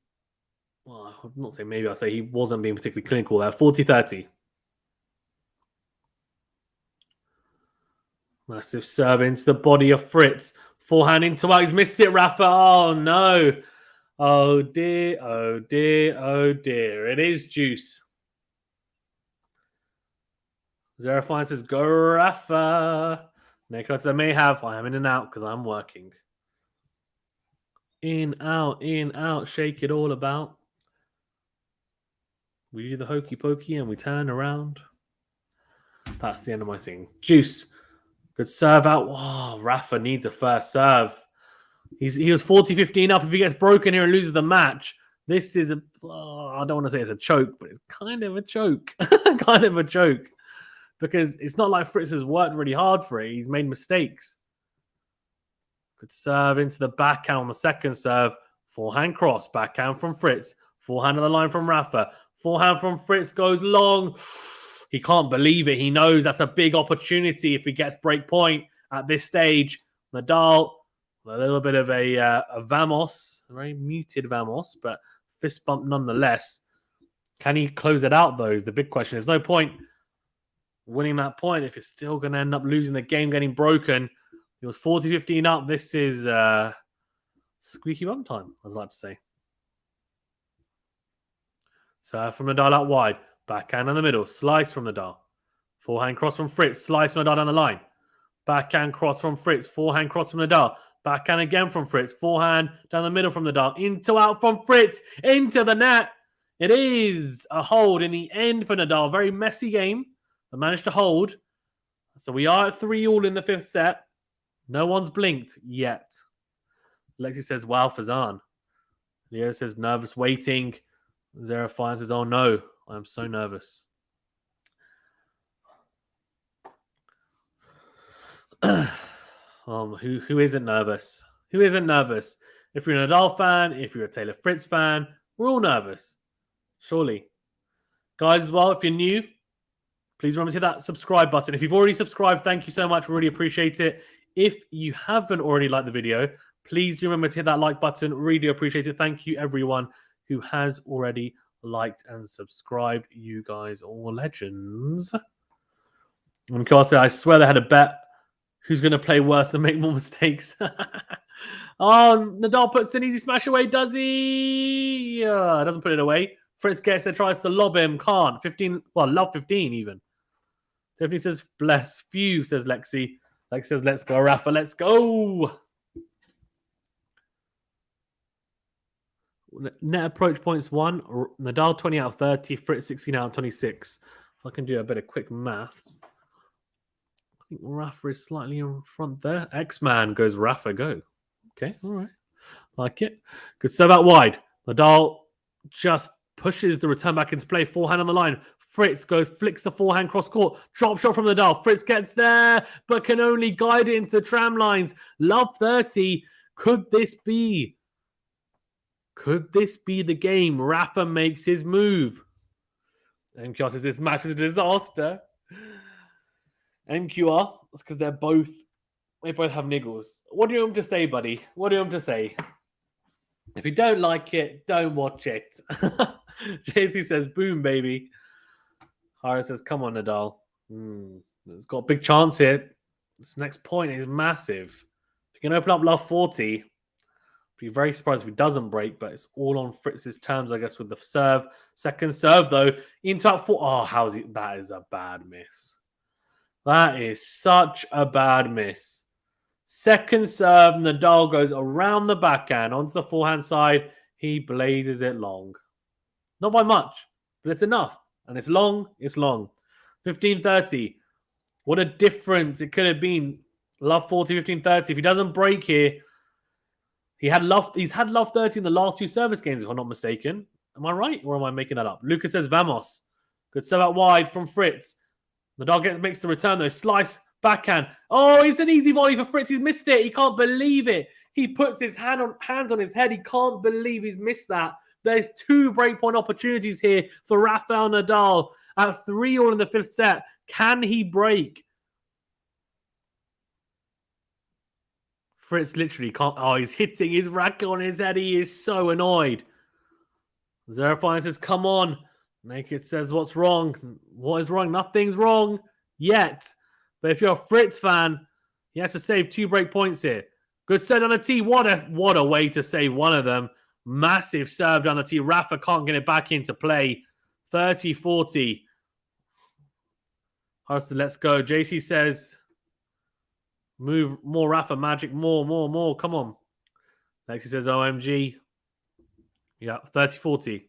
Well, I'll not say maybe, I'll say he wasn't being particularly clinical there. 40-30. Massive serve into the body of Fritz. Forehand into out. He's missed it, Rafa. Oh, no. Oh, dear. Oh, dear. Oh, dear. It is juice. Zerafine says, go, Rafa. Nicholas, I may have. I am in and out because I'm working. In, out, shake it all about. We do the hokey pokey and we turn around. That's the end of my scene. Juice. Good serve out. Wow, Rafa needs a first serve. He was 40-15 up. If he gets broken here and loses the match, this is a... Oh, I don't want to say it's a choke, but it's kind of a choke. Kind of a joke. Because it's not like Fritz has worked really hard for it. He's made mistakes. Good serve into the backhand on the second serve. Forehand cross. Backhand from Fritz. Forehand on the line from Rafa. Forehand from Fritz goes long. He can't believe it. He knows that's a big opportunity if he gets break point at this stage. Nadal, a little bit of a vamos, a very muted vamos, but fist bump nonetheless. Can he close it out, though, is the big question. There's no point winning that point if you're still going to end up losing the game, getting broken. It was 40-15 up. This is squeaky bum time, I'd like to say. So from Nadal out wide. Backhand in the middle. Slice from Nadal. Forehand cross from Fritz. Slice from Nadal down the line. Backhand cross from Fritz. Forehand cross from Nadal. Backhand again from Fritz. Forehand down the middle from Nadal. Into out from Fritz. Into the net. It is a hold in the end for Nadal. Very messy game. But managed to hold. So we are at 3-all in the fifth set. No one's blinked yet. Lexi says, wow, Fazan. Leo says, nervous waiting. Zerafine says, oh no, I'm so nervous. Who isn't nervous? Who isn't nervous? If you're a Nadal fan, if you're a Taylor Fritz fan, we're all nervous. Surely. Guys, as well, if you're new, please remember to hit that subscribe button. If you've already subscribed, thank you so much. We really appreciate it. If you haven't already liked the video, please remember to hit that like button. Really do appreciate it. Thank you, everyone who has already liked and subscribed. You guys are all legends. And of course, I swear they had a bet. Who's going to play worse and make more mistakes? Oh, Nadal puts an easy smash away, does he? Doesn't put it away. Fritz gets there, tries to lob him, can't. 15, well, love 15 even. Tiffany says, bless. Phew, says Lexi. Lexi says, let's go, Rafa, let's go. Net approach points 1. Nadal 20 out of 30. Fritz 16 out of 26. If I can do a bit of quick maths. I think Rafa is slightly in front there. X-Man goes Rafa, go. Okay, all right. Like it. Good serve out wide. Nadal just pushes the return back into play. Forehand on the line. Fritz flicks the forehand cross court. Drop shot from Nadal. Fritz gets there, but can only guide it into the tram lines. Love 30. Could this be the game? Rafa makes his move. MQR says this match is a disaster. MQR, it's because they both have niggles. What do you want to say, buddy? What do you want to say? If you don't like it, don't watch it. JC says, boom, baby. Hara says, come on, Nadal. It's got a big chance here. This next point is massive. If you can open up love 40, I'd be very surprised if he doesn't break, but it's all on Fritz's terms, I guess, with the serve. Second serve, though, into up 4. Oh, how's he? That is a bad miss. That is such a bad miss. Second serve, Nadal goes around the backhand onto the forehand side. He blazes it long. Not by much, but it's enough. And it's long, it's long. 15-30. What a difference it could have been. Love 40, 15-30. If he doesn't break here, he's had love 30 in the last 2 service games, if I'm not mistaken. Am I right? Or am I making that up? Lucas says, vamos. Good serve out wide from Fritz. Nadal makes the return, though. Slice, backhand. Oh, it's an easy volley for Fritz. He's missed it. He can't believe it. He puts his hands on his head. He can't believe he's missed that. There's 2 breakpoint opportunities here for Rafael Nadal at 3-all in the 5th set. Can he break? Fritz literally can't. Oh, he's hitting his racket on his head. He is so annoyed. Zerafine says, come on. Naked says, what's wrong? What is wrong? Nothing's wrong yet. But if you're a Fritz fan, he has to save 2 break points here. Good set on the tee. What a way to save one of them. Massive serve down the tee. Rafa can't get it back into play. 30-40. Hudson, let's go. JC says, move more, Rafa. Magic, more. Come on. Lexi says, OMG. Yeah, 30-40.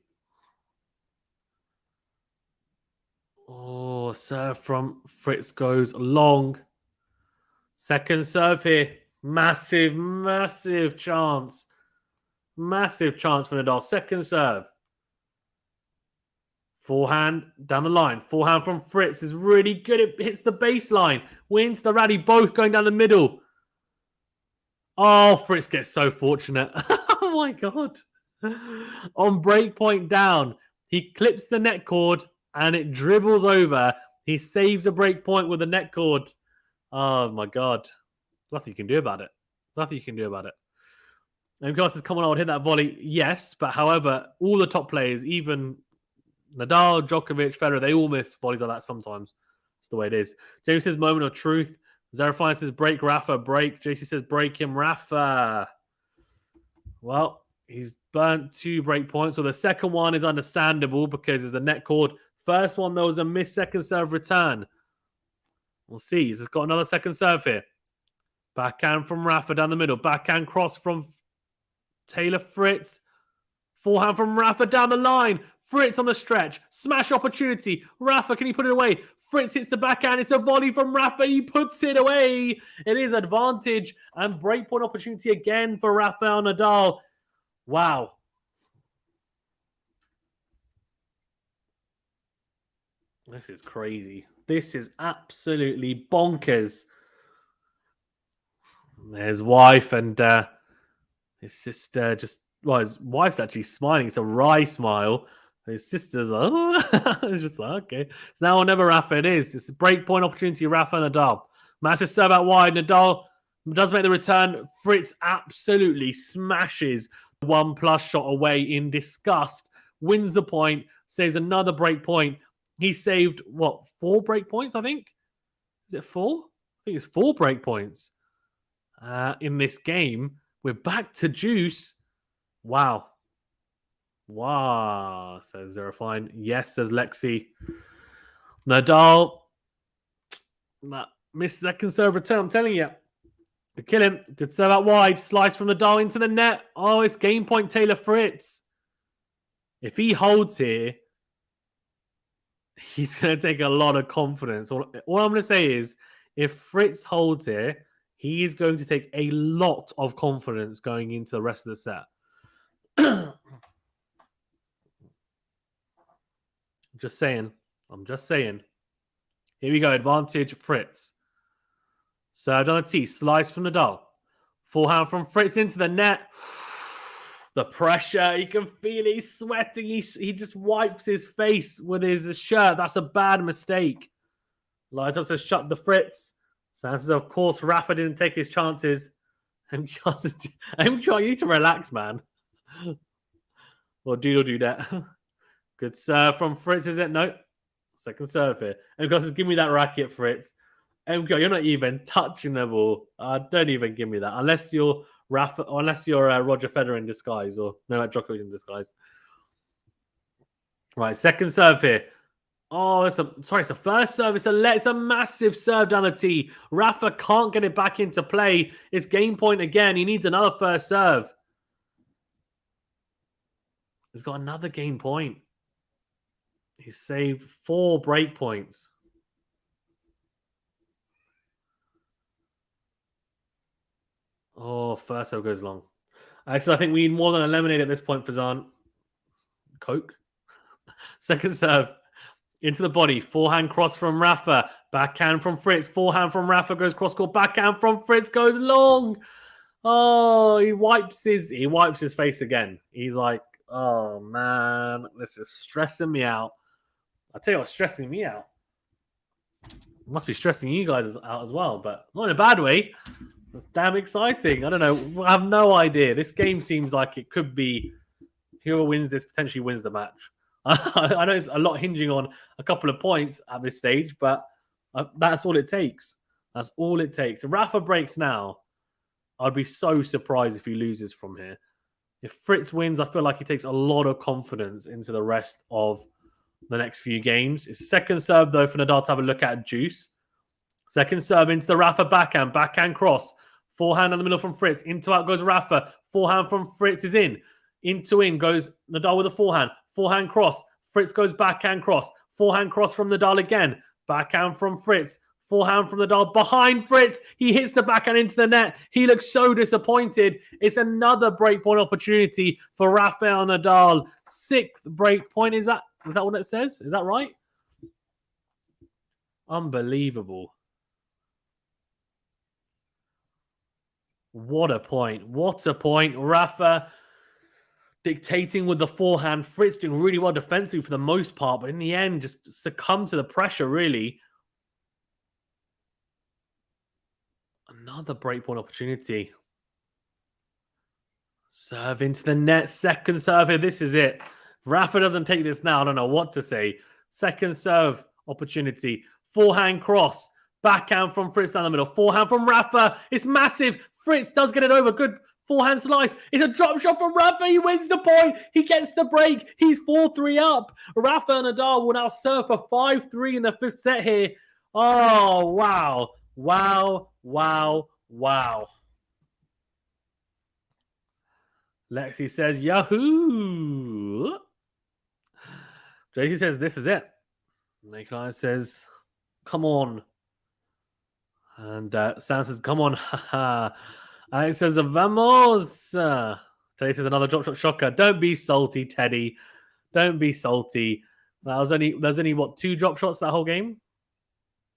Oh, serve from Fritz goes long. Second serve here. Massive chance. Massive chance for Nadal. Second serve. Forehand down the line. Forehand from Fritz is really good. It hits the baseline. Wins the rally. Both going down the middle. Oh, Fritz gets so fortunate. Oh, my God. On break point down. He clips the net cord. And it dribbles over. He saves a break point with a net cord. Oh, my God. Nothing you can do about it. Nothing you can do about it. And Carlos says, come on, I would hit that volley. Yes, but however, all the top players, even Nadal, Djokovic, Federer, they all miss volleys like that sometimes. It's the way it is. James says, moment of truth. Zarafine says, break Rafa, break. JC says, break him, Rafa. Well, he's burnt 2 break points. So the second one is understandable because there's a net cord. First one, there was a missed second serve return. We'll see. He's got another second serve here. Backhand from Rafa down the middle. Backhand cross from Taylor Fritz. Forehand from Rafa down the line. Fritz on the stretch. Smash opportunity. Rafa, can he put it away? Fritz hits the backhand. It's a volley from Rafa. He puts it away. It is advantage and breakpoint opportunity again for Rafael Nadal. Wow. This is crazy. This is absolutely bonkers. There's wife and his sister just... Well, his wife's actually smiling. It's a wry smile. His sister's like, oh. Just like, okay. So now or never, Rafa, it is. It's a breakpoint opportunity, Rafa Nadal. Massive serve out wide. Nadal does make the return. Fritz absolutely smashes the 1+ shot away in disgust. Wins the point. Saves another breakpoint. He saved, what, 4 breakpoints, I think? Is it 4? I think it's 4 breakpoints in this game. We're back to juice. Wow. Wow, says Zerafine. Yes, says Lexi. Nadal. Missed second serve return, I'm telling you. Good kill him. Good serve out wide. Slice from Nadal into the net. Oh, it's game point Taylor Fritz. If he holds here, he's going to take a lot of confidence. All I'm going to say is, if Fritz holds here, he is going to take a lot of confidence going into the rest of the set. Just saying. I'm just saying. Here we go. Advantage, Fritz. Served on a tee. Slice from Nadal. Forehand from Fritz into the net. The pressure. You can feel he's sweating. He just wipes his face with his shirt. That's a bad mistake. Light up says, shut the Fritz. Says, of course, Rafa didn't take his chances. MQR says, MQR, you need to relax, man. Or do that. Good serve from Fritz, is it? No. Second serve here. MQR says, give me that racket, Fritz. MQR, you're not even touching the ball. Don't even give me that. Unless you're Rafa, or unless you're Roger Federer in disguise, or Novak Djokovic in disguise. Right, second serve here. Oh, it's a first serve. It's a massive serve down the tee. Rafa can't get it back into play. It's game point again. He needs another first serve. He's got another game point. He's saved 4 break points. Oh, first serve goes long. So I think we need more than a lemonade at this point, Fazan. Coke. Second serve. Into the body. Forehand cross from Rafa. Backhand from Fritz. Forehand from Rafa goes cross court. Backhand from Fritz goes long. Oh, he wipes his face again. He's like, oh man, this is stressing me out. I'll tell you what's stressing me out. It must be stressing you guys out as well, but not in a bad way. It's damn exciting. I don't know. I have no idea. This game seems like it could be whoever wins this potentially wins the match. I know it's a lot hinging on a couple of points at this stage, but that's all it takes. That's all it takes. If Rafa breaks now, I'd be so surprised if he loses from here. If Fritz wins, I feel like he takes a lot of confidence into the rest of the next few games. It's second serve, though, for Nadal to have a look at juice. Second serve into the Rafa backhand. Backhand cross. Forehand in the middle from Fritz. Into out goes Rafa. Forehand from Fritz is in. Into in goes Nadal with a forehand. Forehand cross. Fritz goes backhand cross. Forehand cross from Nadal again. Backhand from Fritz. Forehand from Nadal behind Fritz. He hits the backhand into the net. He looks so disappointed. It's another breakpoint opportunity for Rafael Nadal. 6th breakpoint. Is that what it says? Is that right? Unbelievable. What a point. What a point. Rafa dictating with the forehand. Fritz doing really well defensively for the most part, but in the end, just succumbed to the pressure, really. Another breakpoint opportunity. Serve into the net. Second serve here. This is it. Rafa doesn't take this now. I don't know what to say. Second serve opportunity. Forehand cross. Backhand from Fritz down the middle. Forehand from Rafa. It's massive. Fritz does get it over. Good forehand slice. It's a drop shot from Rafa. He wins the point. He gets the break. He's 4-3 up. Rafa Nadal will now serve for 5-3 in the 5th set here. Oh, wow. Wow, wow, wow. Lexi says, Yahoo! JC says, this is it. Nikolai says, come on. And Sam says, come on. Alex says, vamos. Teddy says, another drop shot shocker. Don't be salty, Teddy. Don't be salty. There's only, what, 2 drop shots that whole game?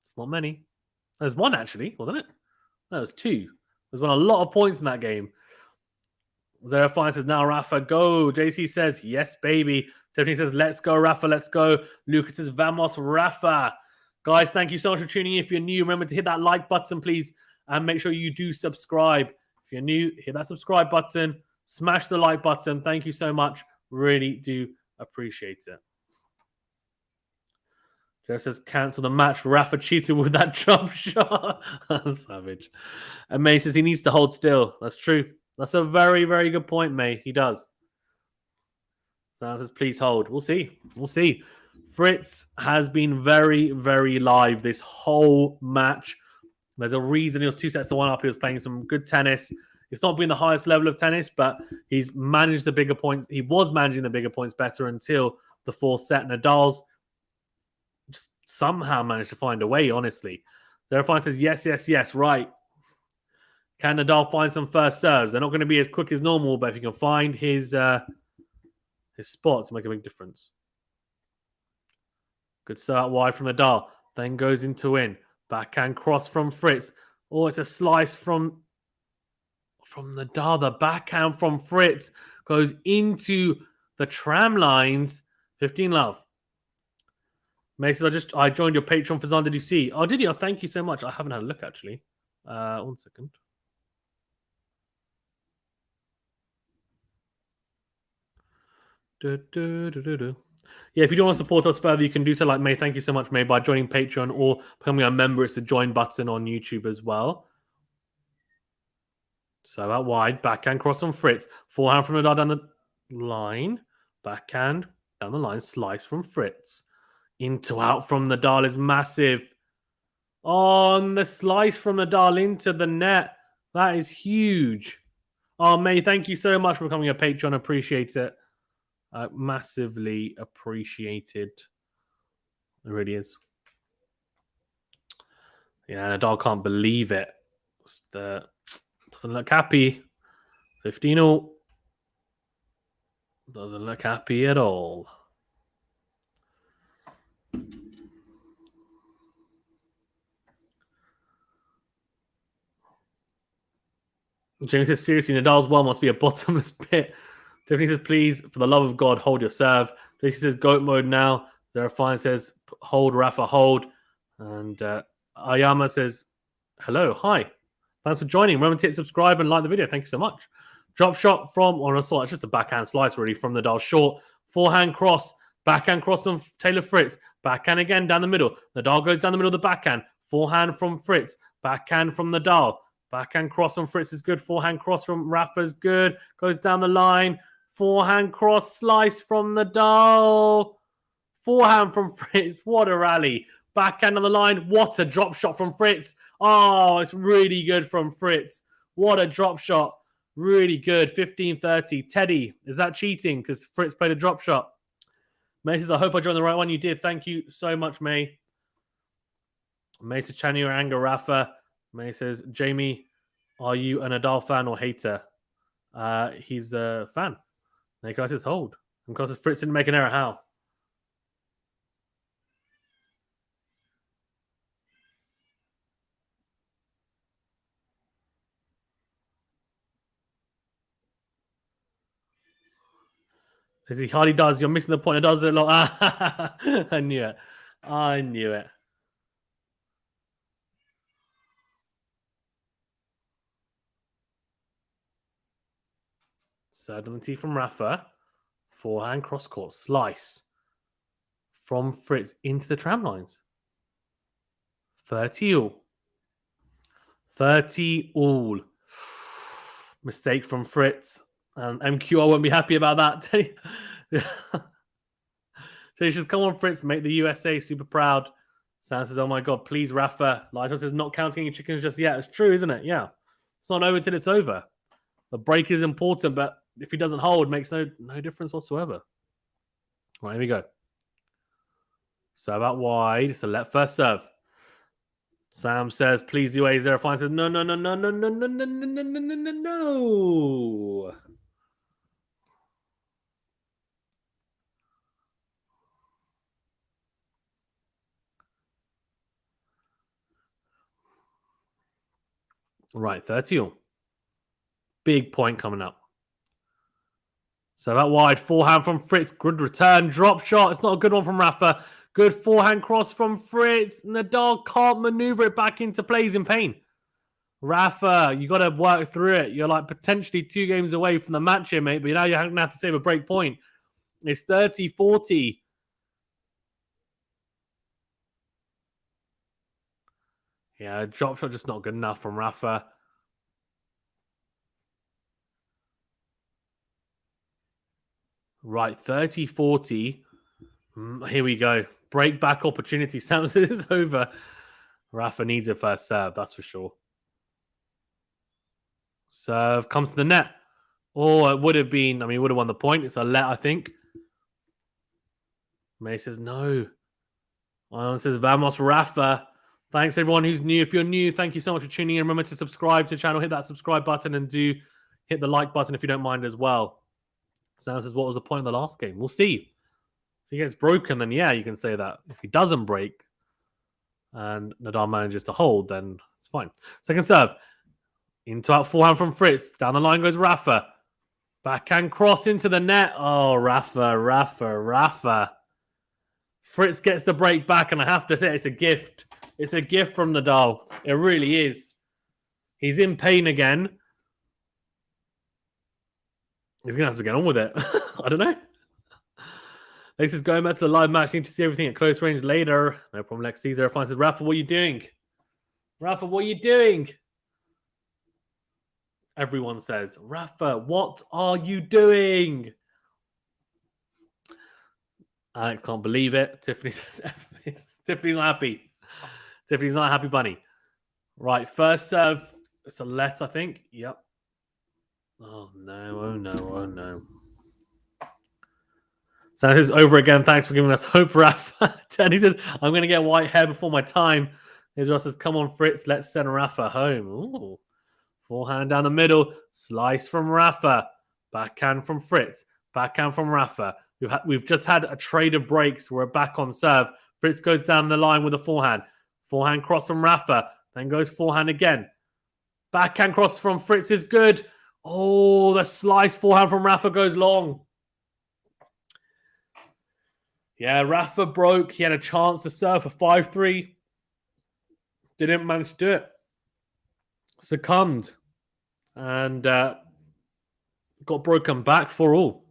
It's not many. There's 1, actually, wasn't it? No, there's 2. There's won a lot of points in that game. Zerafine says, now Rafa, go. JC says, yes, baby. Tiffany says, let's go, Rafa, let's go. Lucas says, vamos, Rafa. Guys, thank you so much for tuning in. If you're new, remember to hit that like button, please. And make sure you do subscribe. If you're new, hit that subscribe button. Smash the like button. Thank you so much. Really do appreciate it. Jeff says, cancel the match. Rafa cheated with that jump shot. Savage. And May says he needs to hold still. That's true. That's a very, very good point, May. He does. Sam says, please hold. We'll see. We'll see. Fritz has been very, very live this whole match. There's a reason he was 2 sets to 1 up. He was playing some good tennis. It's not been the highest level of tennis, but he's managed the bigger points. He was managing the bigger points better until the 4th set. Nadal's just somehow managed to find a way, honestly. Zerafine says, yes, yes, yes, right. Can Nadal find some first serves? They're not going to be as quick as normal, but if he can find his spots, it'll make a big difference. Good start wide from Nadal. Then goes into in. Backhand cross from Fritz. Oh, it's a slice from Nadal. The backhand from Fritz goes into the tram lines. 15 love. Mason, I joined your Patreon for Zan. Did you see? Oh, did you? Oh, thank you so much. I haven't had a look, actually. 1 second. Yeah, if you don't want to support us further, you can do so like May. Thank you so much, May, by joining Patreon or becoming a member. It's the join button on YouTube as well. So out wide, backhand cross from Fritz. Forehand from Nadal down the line. Backhand down the line, slice from Fritz. Into out from Nadal is massive. On the slice from Nadal into the net. That is huge. Oh, May, thank you so much for becoming a Patreon. Appreciate it. Massively appreciated. It really is. Yeah, Nadal can't believe it. Doesn't look happy. 15-0. Doesn't look happy at all. James says, seriously, Nadal's well must be a bottomless pit. Tiffany says, please, for the love of God, hold your serve. JC says, goat mode now. Zerafine says, hold, Rafa, hold. And Ayama says, hello, hi. Thanks for joining. Remember to hit subscribe and like the video. Thank you so much. Drop shot from, or I saw it's just a backhand slice, really, from Nadal short. Forehand cross. Backhand cross from Taylor Fritz. Backhand again down the middle. Nadal goes down the middle of the backhand. Forehand from Fritz. Backhand from Nadal. Backhand cross from Fritz is good. Forehand cross from Rafa is good. Goes down the line. Forehand cross slice from Nadal. Forehand from Fritz. What a rally. Backhand on the line. What a drop shot from Fritz. Oh, it's really good from Fritz. What a drop shot. Really good. 15-30. Teddy, is that cheating? Because Fritz played a drop shot. May says, I hope I joined the right one. You did. Thank you so much, May. May says, channel your anger, Rafa. May says, Jamie, are you a Nadal fan or hater? He's a fan. Nikolai says, hold. And because Fritz didn't make an error, how? He hardly does. You're missing the point. It does it a lot. I knew it. I knew it. Certainty from Rafa. Forehand cross court slice from Fritz into the tram lines. 30 all. 30 all. Mistake from Fritz. And MQR won't be happy about that. So he says, come on, Fritz, make the USA super proud. Sam says, oh my God, please, Rafa. Lightos says, not counting any chickens just yet. It's true, isn't it? Yeah. It's not over until it's over. The break is important, but if he doesn't hold, it makes no difference whatsoever. Right, here we go. Serve out wide. So let first serve. Sam says, please do A0. Fine says, no. Right, 30-all. Big point coming up. So that wide forehand from Fritz. Good return. Drop shot. It's not a good one from Rafa. Good forehand cross from Fritz. Nadal can't maneuver it back into play. He's in pain. Rafa, you got to work through it. You're like potentially 2 games away from the match here, mate. But now you're going to have to save a break point. It's 30-40. Yeah, drop shot just not good enough from Rafa. Right, 30-40. Here we go. Break back opportunity. Sounds it is over. Rafa needs a first serve, that's for sure. Serve comes to the net. Oh, it would have been, he would have won the point. It's a let, I think. May says no. Ion says, Vamos, Rafa. Thanks, everyone who's new. If you're new, thank you so much for tuning in. Remember to subscribe to the channel. Hit that subscribe button and do hit the like button if you don't mind as well. Sam says, what was the point of the last game? We'll see. If he gets broken, then yeah, you can say that. If he doesn't break and Nadal manages to hold, then it's fine. Second serve. Into out forehand from Fritz. Down the line goes Rafa. Backhand cross into the net. Oh, Rafa. Fritz gets the break back, and I have to say it's a gift. It's a gift from Nadal. It really is. He's in pain again. He's going to have to get on with it. I don't know. Lex is going back to the live match. Need to see everything at close range later. No problem. Lex sees her. Finds says, Rafa, what are you doing? Rafa, what are you doing? Everyone says, Rafa, what are you doing? Alex can't believe it. Tiffany says, Tiffany's not happy. Tiffany's not a happy bunny. Right, first serve. It's a let, I think. Yep. Oh, no. So this is over again. Thanks for giving us hope, Rafa. Tenny says, I'm going to get white hair before my time. Israel says, come on, Fritz. Let's send Rafa home. Ooh. Forehand down the middle. Slice from Rafa. Backhand from Fritz. Backhand from Rafa. We've just had a trade of breaks. We're back on serve. Fritz goes down the line with a forehand. Forehand cross from Rafa. Then goes forehand again. Backhand cross from Fritz is good. Oh, the slice forehand from Rafa goes long. Yeah, Rafa broke. He had a chance to serve for 5-3. Didn't manage to do it. Succumbed. And got broken back 4-all.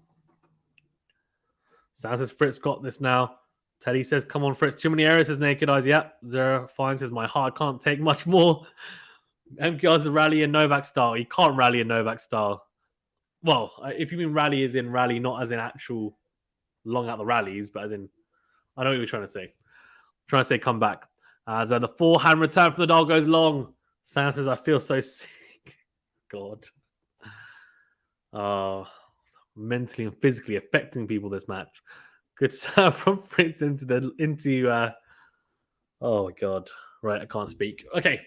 Sam says, Fritz got this now. Teddy says, come on, Fritz. Too many errors, says Naked Eyes. Yep. Zero Fine says, my heart can't take much more. MQR's the rally in Novak style. He can't rally in Novak style. Well, if you mean rally as in rally, not as in actual long out the rallies, but as in, I know what you're trying to say. I'm trying to say come back. As the forehand return from Nadal goes long. Sam says, I feel so sick. God. Mentally and physically affecting people this match. Good serve from Fritz oh my God. Right, I can't speak. Okay.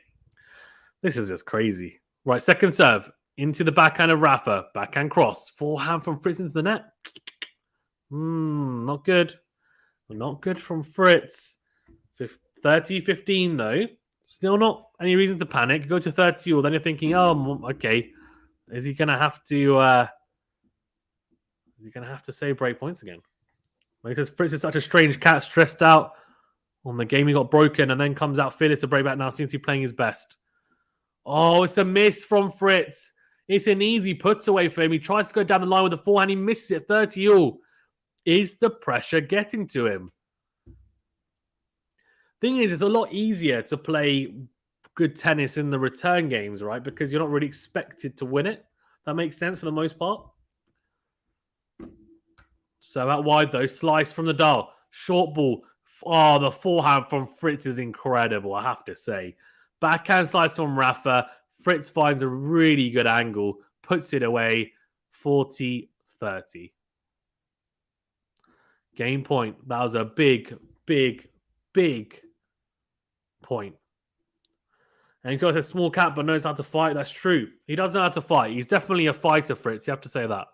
This is just crazy. Right, second serve. Into the backhand of Rafa. Backhand cross. Forehand from Fritz into the net. Not good. Not good from Fritz. 30-15 though. Still not any reason to panic. Go to 30-all. Then you're thinking, oh, okay. Is he going to have to... save break points again? Because Fritz is such a strange cat, stressed out on the game he got broken, and then comes out fearless to break back now. Seems to be playing his best. Oh, it's a miss from Fritz. It's an easy put away for him. He tries to go down the line with the forehand. He misses it 30-all. Is the pressure getting to him? Thing is, it's a lot easier to play good tennis in the return games, right? Because you're not really expected to win it. That makes sense for the most part. So out wide, though. Slice from Nadal. Short ball. Oh, the forehand from Fritz is incredible, I have to say. Backhand slice from Rafa. Fritz finds a really good angle. Puts it away. 40-30. Game point. That was a big, big, big point. And he's got a small cap but knows how to fight. That's true. He does know how to fight. He's definitely a fighter, Fritz. You have to say that.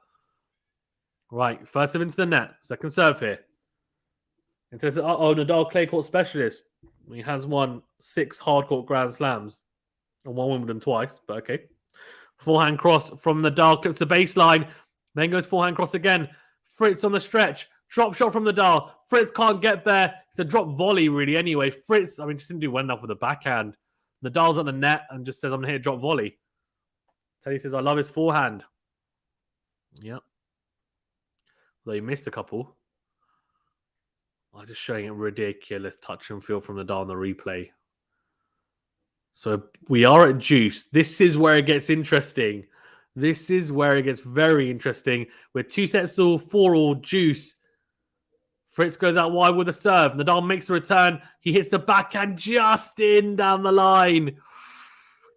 Right, first serve into the net. Second serve here. It says, Nadal clay court specialist. He has won 6 hardcourt Grand Slams and won Wimbledon twice, but okay. Forehand cross from Nadal, clips the baseline, then goes forehand cross again. Fritz on the stretch, drop shot from Nadal. Fritz can't get there. It's a drop volley, really, anyway. Fritz, just didn't do well enough with the backhand. Nadal's on the net and just says, I'm going to hit a drop volley. Teddy says, I love his forehand. Yep. Though he missed a couple. I'm just showing a ridiculous touch and feel from Nadal on the replay. So we are at juice. This is where it gets interesting. This is where it gets very interesting. With 2 sets all, 4 all, juice. Fritz goes out wide with a serve. Nadal makes the return. He hits the backhand just in down the line.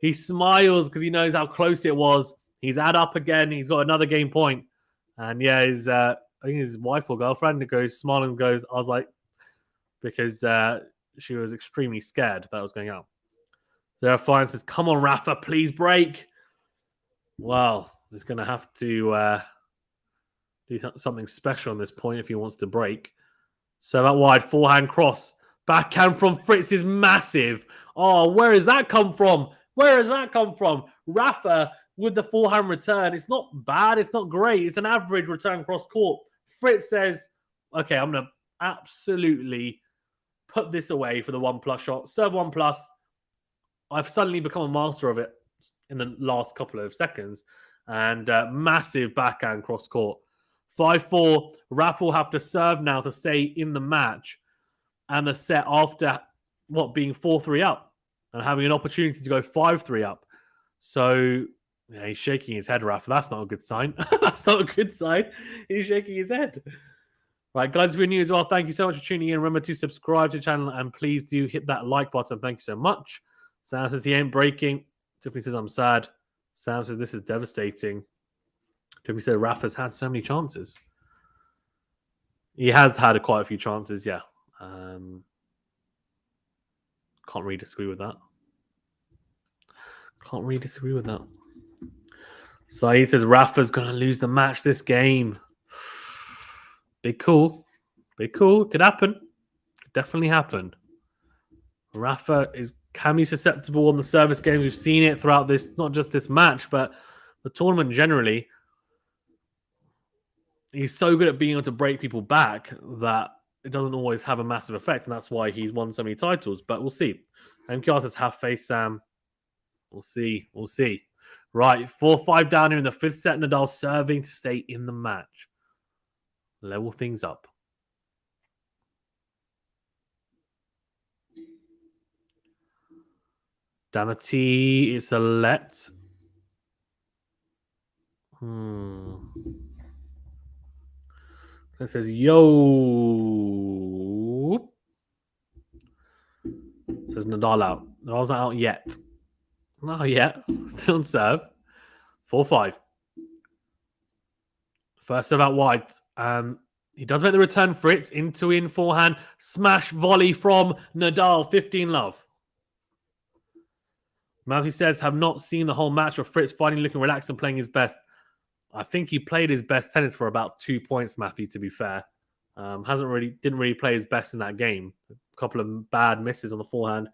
He smiles because he knows how close it was. He's up again. He's got another game point. And yeah, I think his wife or girlfriend goes, smiling, goes, I was like, because she was extremely scared that was going out. Rafael says, come on, Rafa, please break. Well, he's going to have to do something special on this point if he wants to break. So that wide forehand cross. Backhand from Fritz is massive. Oh, where has that come from? Where has that come from? Rafa with the forehand return. It's not bad. It's not great. It's an average return cross court. Fritz says, okay, I'm going to absolutely put this away for the 1+ shot. Serve 1+. I've suddenly become a master of it in the last couple of seconds. And massive backhand cross court. 5-4. Rafa will have to serve now to stay in the match. And the set after, being 4-3 up. And having an opportunity to go 5-3 up. So, yeah, he's shaking his head, Rafa. That's not a good sign. That's not a good sign. He's shaking his head. Right, guys, if you're new as well, thank you so much for tuning in. Remember to subscribe to the channel and please do hit that like button. Thank you so much. Sam says he ain't breaking. Tiffany says I'm sad. Sam says this is devastating. Tiffany said Rafa's had so many chances. He has had quite a few chances, yeah. Can't really disagree with that. Can't really disagree with that. Saeed says Rafa's going to lose the match this game. Big call. Big call. Could happen. Could definitely happen. Rafa can be susceptible on the service games. We've seen it throughout this, not just this match, but the tournament generally. He's so good at being able to break people back that it doesn't always have a massive effect, and that's why he's won so many titles. But we'll see. MKR says, have faith, Sam. We'll see. We'll see. Right, 4-5 down here in the 5th set. Nadal serving to stay in the match. Level things up. Down the tee, it's a let. It says, yo. It says Nadal out. Nadal's not out yet. Not yet. Still on serve. 4-5. First serve out wide. He does make the return. Fritz into in forehand. Smash volley from Nadal. 15-love. Matthew says, have not seen the whole match, but Fritz finally looking relaxed and playing his best. I think he played his best tennis for about 2 points, Matthew, to be fair. Didn't really play his best in that game. A couple of bad misses on the forehand.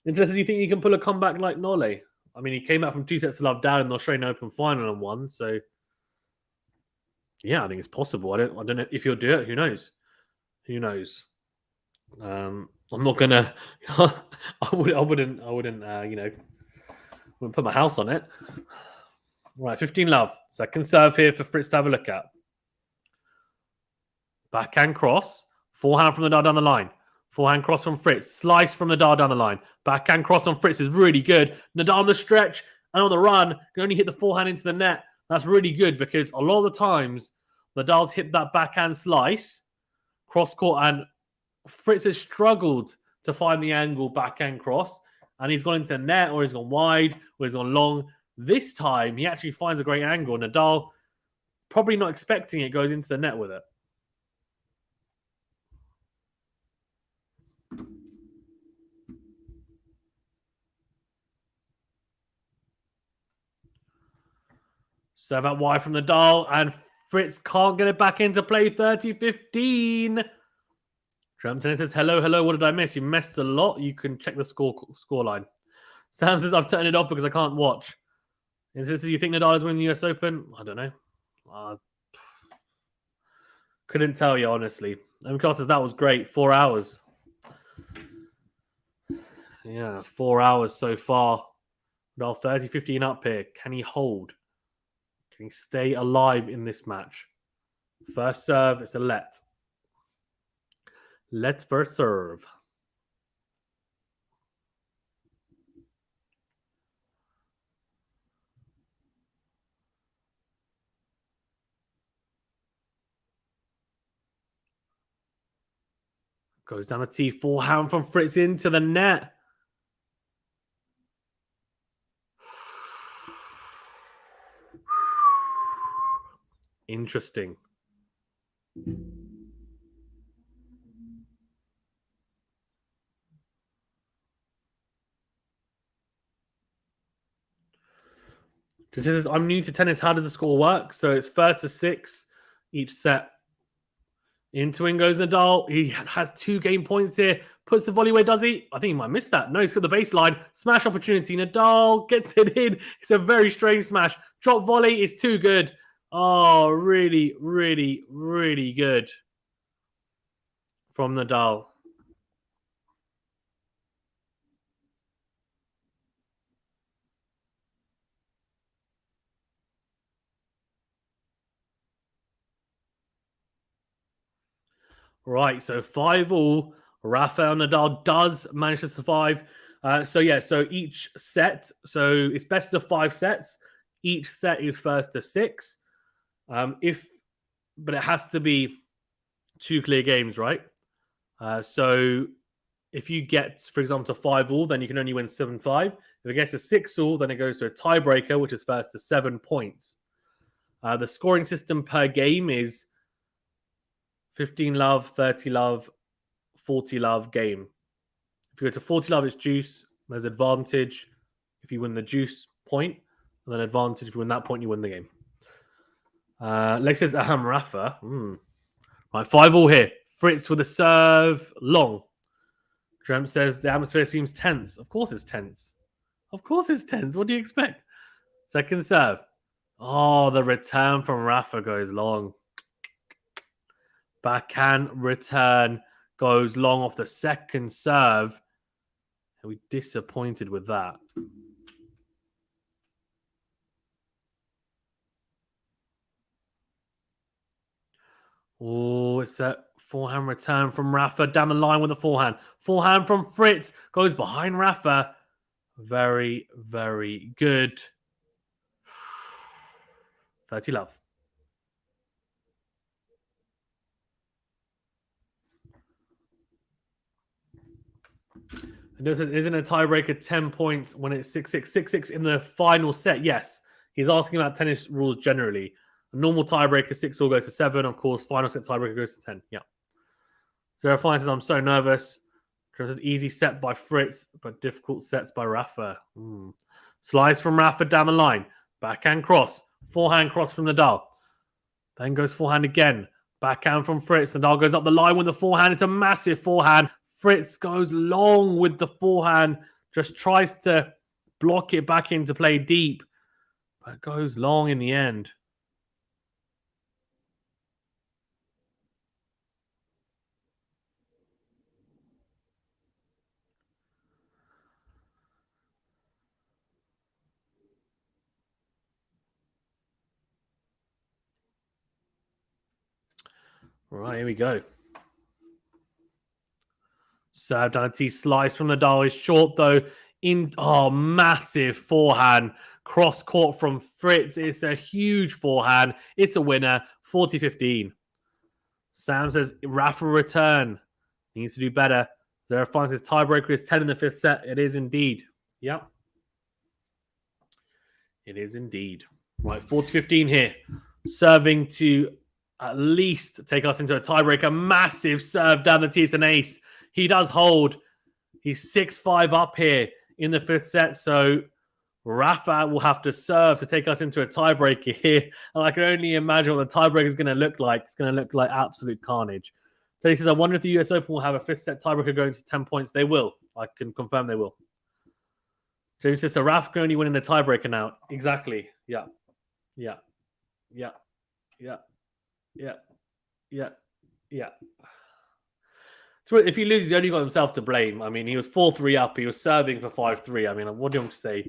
Interested, do you think he can pull a comeback like Nole? I mean, he came out from 2 sets to love down in the Australian Open final and won. So, yeah, I think it's possible. I don't know if he'll do it. Who knows? Who knows? I'm not gonna. I wouldn't. Wouldn't put my house on it. Right, 15-love. Second serve here for Fritz to have a look at. Backhand cross. Forehand from Nadal down the line. Forehand cross from Fritz. Slice from Nadal down the line. Backhand cross on Fritz is really good. Nadal on the stretch and on the run can only hit the forehand into the net. That's really good because a lot of the times Nadal's hit that backhand slice, cross court, and Fritz has struggled to find the angle backhand cross, and he's gone into the net or he's gone wide or he's gone long. This time he actually finds a great angle. Nadal, probably not expecting it, goes into the net with it. Serve out wide from Nadal, and Fritz can't get it back into play. 30-15. Tennis says, hello, what did I miss? You missed a lot. You can check the score line. Sam says, I've turned it off because I can't watch. And says, you think Nadal is winning the US Open? I don't know. Couldn't tell you, honestly. MCAS says, that was great. 4 hours. Yeah, 4 hours so far. Nadal 30-15 up here. Can he hold? Can he stay alive in this match? First serve, it's a let. Let first serve. Goes down the tee. Forehand from Fritz into the net. Interesting. I'm new to tennis. How does the score work? So it's first to 6 each set. Into in goes Nadal. He has 2 game points here. Puts the volley away, does he? I think he might miss that. No, he's got the baseline. Smash opportunity. Nadal gets it in. It's a very strange smash. Drop volley is too good. Oh, really, really, really good from Nadal. Right, so 5-all. Rafael Nadal does manage to survive. So each set, so it's best of 5 sets. Each set is first to 6. But it has to be 2 clear games, right? So if you get, for example, to 5-all, then you can only win 7-5. If it gets to 6-all, then it goes to a tiebreaker, which is first to 7 points. The scoring system per game is 15 love, 30 love, 40 love game. If you go to 40 love, it's juice. There's advantage if you win the juice point, and then advantage if you win that point, you win the game. Lex says, Aham Rafa. Right, 5-all here. Fritz with a serve long. Tremp says, the atmosphere seems tense. Of course it's tense. Of course it's tense. What do you expect? Second serve. Oh, the return from Rafa goes long. Backhand return goes long off the second serve. And we're disappointed with that. Oh, it's a forehand return from Rafa down the line with the forehand. Forehand from Fritz goes behind Rafa. Very, very good. 30 love. And isn't a tiebreaker 10 points when it's 6-6? 6-6 in the final set, yes. He's asking about tennis rules generally. A normal tiebreaker, 6-all goes to 7. Of course, final set tiebreaker goes to 10. Yeah. Zero Fine says, I'm so nervous. Trevor says, easy set by Fritz, but difficult sets by Rafa. Slice from Rafa down the line. Backhand cross. Forehand cross from Nadal. Then goes forehand again. Backhand from Fritz. Nadal goes up the line with the forehand. It's a massive forehand. Fritz goes long with the forehand. Just tries to block it back into play deep. But goes long in the end. Right, here we go. Serve down T, slice from Nadal is short though. Massive forehand. Cross court from Fritz. It's a huge forehand. It's a winner. 40-15. Sam says Rafa return. Needs to do better. Zero finds his tiebreaker is 10 in the 5th set. It is indeed. Yep. It is indeed. Right, 40-15 here. Serving to at least take us into a tiebreaker. Massive serve down the tee. It's an ace. He does hold. He's 6-5 up here in the 5th set. So Rafa will have to serve to take us into a tiebreaker here. And I can only imagine what the tiebreaker is going to look like. It's going to look like absolute carnage. So he says, I wonder if the US Open will have a fifth set tiebreaker going to 10 points. They will. I can confirm they will. James says, so Rafa can only win in the tiebreaker now. Exactly. Yeah. Yeah. Yeah. Yeah. Yeah. Yeah. Yeah. So if he loses, he's only got himself to blame. I mean, he was 4-3 up. He was serving for 5-3. I mean, what do you want to say?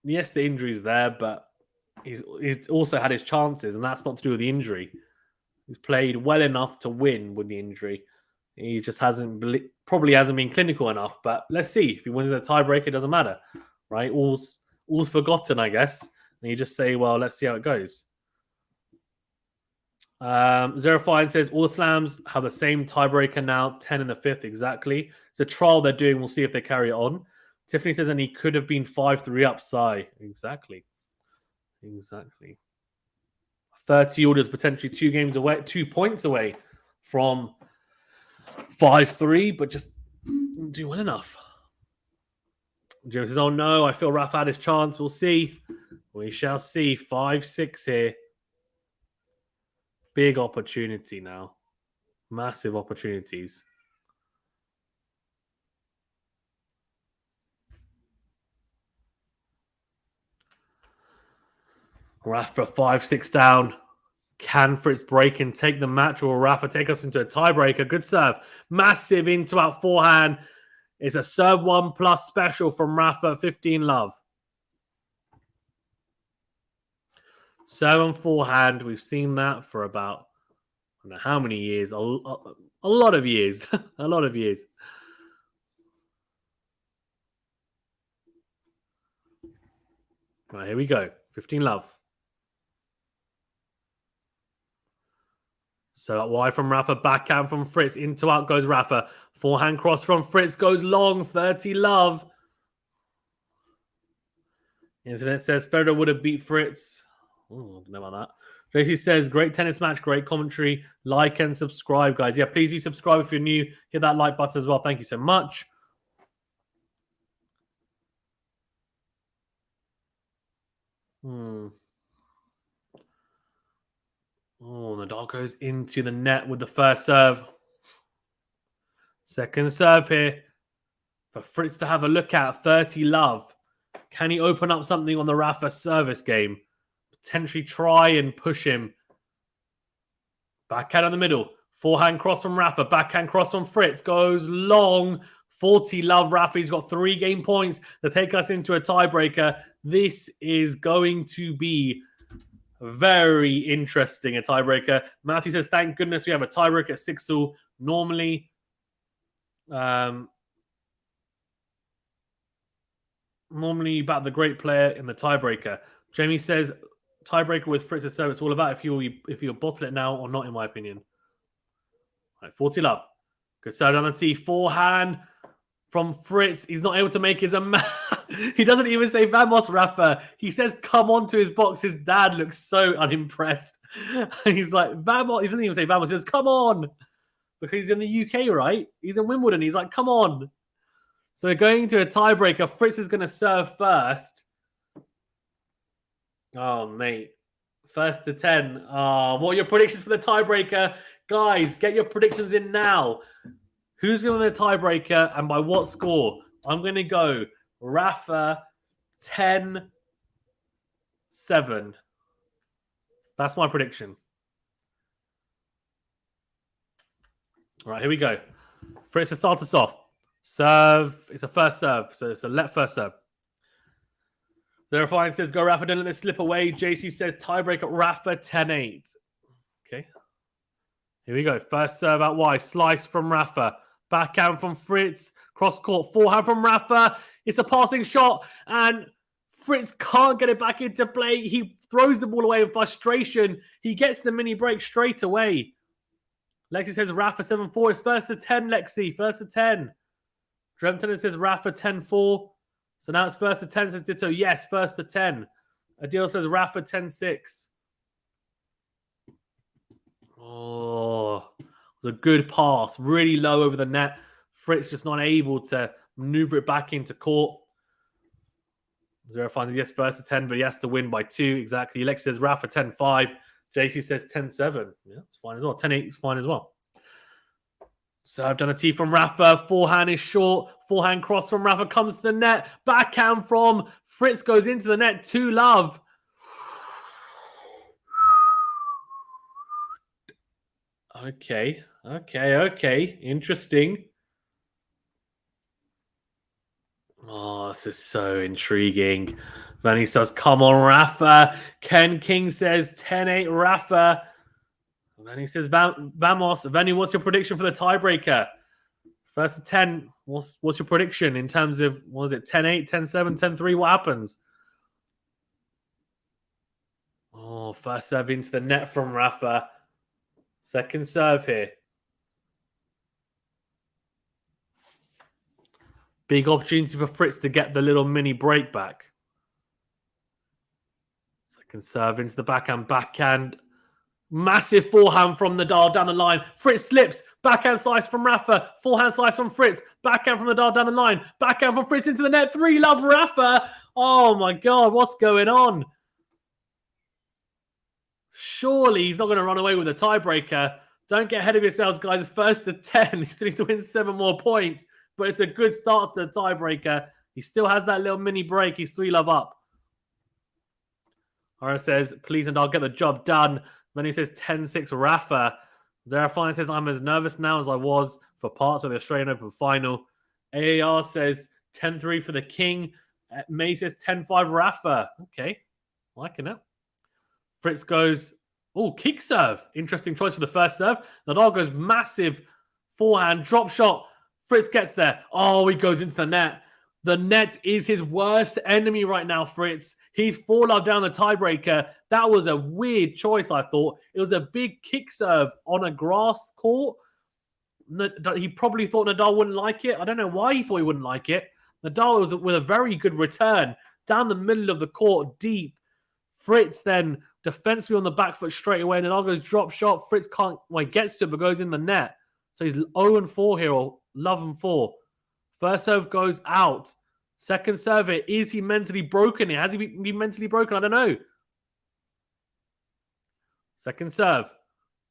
Yes, the injury's there, but he's also had his chances, and that's not to do with the injury. He's played well enough to win with the injury. He just probably hasn't been clinical enough. But let's see. If he wins the tiebreaker, it doesn't matter, right? All's forgotten, I guess. And you just say, well, let's see how it goes. Zerafine says all the slams have the same tiebreaker now, 10 in the fifth, exactly. It's a trial they're doing. We'll see if they carry it on. Tiffany says, and he could have been 5-3 up, Sai. Exactly. 30 orders, potentially 2 points away from 5-3, but just didn't do well enough. Jim says, oh no, I feel Rafa had his chance. We'll see. We shall see. 5-6 here. Big opportunity now. Massive opportunities. Rafa 5-6 down. Can Fritz break and take the match, or will Rafa take us into a tiebreaker? Good serve. Massive into-out forehand. It's a serve 1+ special from Rafa, 15 love. Serve and forehand. We've seen that for about, I don't know how many years. A lot of years. A lot of years. Right, here we go. 15 love. So wide from Rafa, backhand from Fritz, into out goes Rafa. Forehand cross from Fritz goes long, 30 love. Internet says Federer would have beat Fritz. Oh, I don't know about that. Tracy says, great tennis match, great commentary. Like and subscribe, guys. Yeah, please do subscribe if you're new. Hit that like button as well. Thank you so much. Oh, Nadal goes into the net with the first serve. Second serve here for Fritz to have a look at. 30 love. Can he open up something on the Rafa service game? Potentially try and push him. Backhand in the middle. Forehand cross from Rafa. Backhand cross from Fritz. Goes long. 40 love. Rafa's got 3 game points to take us into a tiebreaker. This is going to be very interesting, a tiebreaker. Matthew says, thank goodness we have a tiebreaker at 6-all. Normally, you bat the great player in the tiebreaker. Jamie says, tiebreaker with Fritz's serve. It's all about if you bottle it now or not, in my opinion. All right, 40 love. Good serve down the tee. Forehand from Fritz. He's not able to make his He doesn't even say Vamos, Rafa. He says come on to his box. His dad looks so unimpressed. He's like, Vamos. He doesn't even say Vamos. He says, come on. Because he's in the UK, right? He's in Wimbledon. He's like, come on. So we're going to a tiebreaker. Fritz is going to serve first. Oh, mate. First to 10. Oh, what are your predictions for the tiebreaker? Guys, get your predictions in now. Who's going to win the tiebreaker and by what score? I'm going to go Rafa 10-7. That's my prediction. All right, here we go. Fritz to start us off. Serve. It's a first serve. So it's a first serve. Zerafine says, go Rafa, don't let this slip away. JC says, tiebreaker Rafa 10-8. Okay. Here we go. First serve out wide. Slice from Rafa. Backhand from Fritz. Cross court. Forehand from Rafa. It's a passing shot. And Fritz can't get it back into play. He throws the ball away in frustration. He gets the mini break straight away. Lexi says Rafa 7-4. It's first to 10, Lexi. First to 10. Drempton says Rafa 10-4. So now it's first to 10, says Ditto. Yes, first to 10. Adil says Rafa 10-6. Oh, it was a good pass. Really low over the net. Fritz just not able to maneuver it back into court. Zero finds yes, first to 10, but he has to win by 2. Exactly. Lex says Rafa 10-5. JC says 10-7. Yeah, it's fine as well. 10-8 is fine as well. So I've done a T from Rafa. Forehand is short. Forehand cross from Rafa comes to the net. Backhand from Fritz goes into the net. 2-love. Okay. Interesting. Oh, this is so intriguing. Vanny says, come on, Rafa. Ken King says 10-8 Rafa. Vanny says, vamos. Vanny, what's your prediction for the tiebreaker? First to 10, what's your prediction in terms of, what was it, 10-8, 10-7, 10-3? What happens? Oh, first serve into the net from Rafa. Second serve here. Big opportunity for Fritz to get the little mini break back. Second serve into the backhand. Massive forehand from Nadal down the line. Fritz slips. Backhand slice from Rafa. Forehand slice from Fritz. Backhand from Nadal down the line. Backhand from Fritz into the net. 3-love Rafa. Oh my God, what's going on? Surely he's not going to run away with a tiebreaker. Don't get ahead of yourselves, guys. It's first to 10. He still needs to win 7 more points. But it's a good start to the tiebreaker. He still has that little mini break. He's 3-love up. Hara says, please, and I'll get the job done. Then he says 10-6 Rafa. Zarafine says, I'm as nervous now as I was for parts of the Australian Open final. AAR says 10-3 for the King. May says 10-5 Rafa. Okay, liking it. Fritz goes, oh, kick serve. Interesting choice for the first serve. Nadal goes massive forehand, drop shot. Fritz gets there. Oh, he goes into the net. The net is his worst enemy right now, Fritz. He's 4-love down the tiebreaker. That was a weird choice, I thought. It was a big kick serve on a grass court. He probably thought Nadal wouldn't like it. I don't know why he thought he wouldn't like it. Nadal was with a very good return down the middle of the court, deep. Fritz then defensively on the back foot straight away. Nadal goes drop shot. Fritz can't, well, he gets to it, but goes in the net. So he's 0-4 here, or love and 4. First serve goes out. Second serve, is he mentally broken here? Has he been mentally broken? I don't know. Second serve.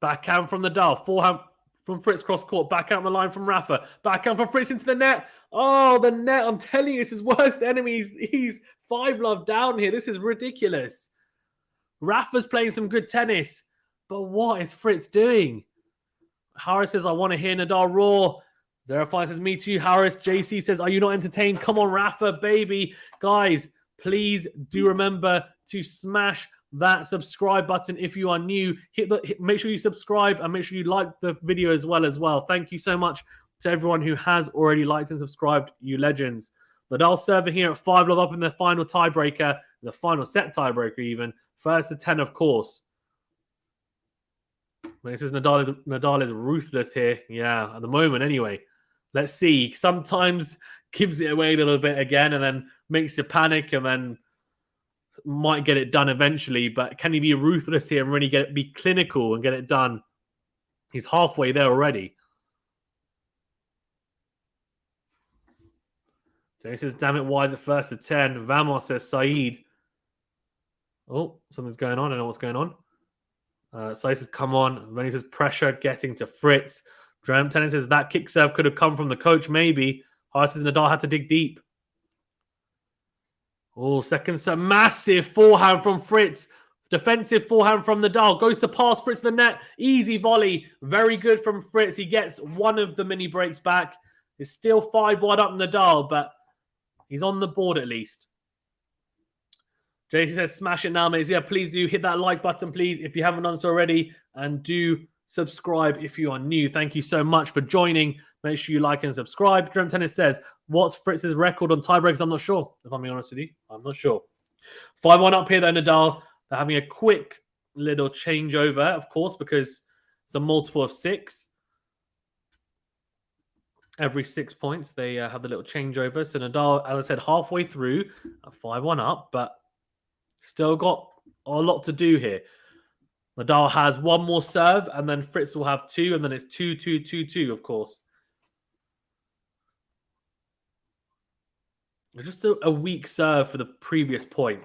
Backhand from Nadal. Forehand from Fritz cross court. Backhand on the line from Rafa. Backhand from Fritz into the net. Oh, the net. I'm telling you, it's his worst enemy. He's 5-love down here. This is ridiculous. Rafa's playing some good tennis. But what is Fritz doing? Harris says, I want to hear Nadal roar. Zerafine says, me too, Harris. JC says, are you not entertained? Come on, Rafa, baby. Guys, please do remember to smash that subscribe button if you are new. Make sure you subscribe and make sure you like the video as well. Thank you so much to everyone who has already liked and subscribed, you legends. Nadal serving here at 5-love up in the final tiebreaker, the final set tiebreaker even. First to 10, of course. When it says Nadal is ruthless here. Yeah, at the moment anyway. Let's see. Sometimes gives it away a little bit again and then makes you panic and then might get it done eventually. But can he be ruthless here and really be clinical and get it done? He's halfway there already. Jenny says, damn it, why is it first to 10? Vamos says, Saeed. Oh, something's going on. I don't know what's going on. Saeed says, come on. Then he says, pressure getting to Fritz. Drum Tennis says that kick serve could have come from the coach, maybe. Hart says Nadal had to dig deep. Oh, second serve. Massive forehand from Fritz. Defensive forehand from Nadal. Goes to pass Fritz the net. Easy volley. Very good from Fritz. He gets one of the mini breaks back. It's still 5-1 up Nadal, but he's on the board at least. JC says, smash it now, mates. Yeah, please do hit that like button, please, if you haven't done so already. And do subscribe if you are new. Thank you so much for joining. Make sure you like and subscribe. Drum Tennis says, what's Fritz's record on tiebreaks? I'm not sure, if I'm being honest with you. I'm not sure. 5-1 up here, though, Nadal. They're having a quick little changeover, of course, because it's a multiple of 6. Every 6 points, they have the little changeover. So Nadal, as I said, halfway through, 5-1 up, but still got a lot to do here. Nadal has one more serve, and then Fritz will have 2, and then it's 2-2-2-2, of course. Just a weak serve for the previous point.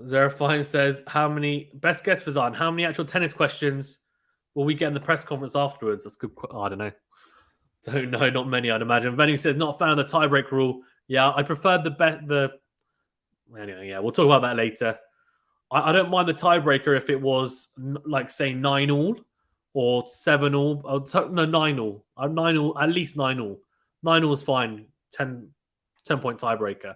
Zerafine says, how many, best guess for Zan, how many actual tennis questions will we get in the press conference afterwards? That's good. Oh, I don't know. Don't know. Not many, I'd imagine. Venue says, not a fan of the tiebreak rule. Yeah, I preferred anyway, yeah, we'll talk about that later. I don't mind the tiebreaker if it was like, say, 9-all or 7-all. No, 9-all. 9-all, at least 9-all. 9-all is fine. 10-point tiebreaker.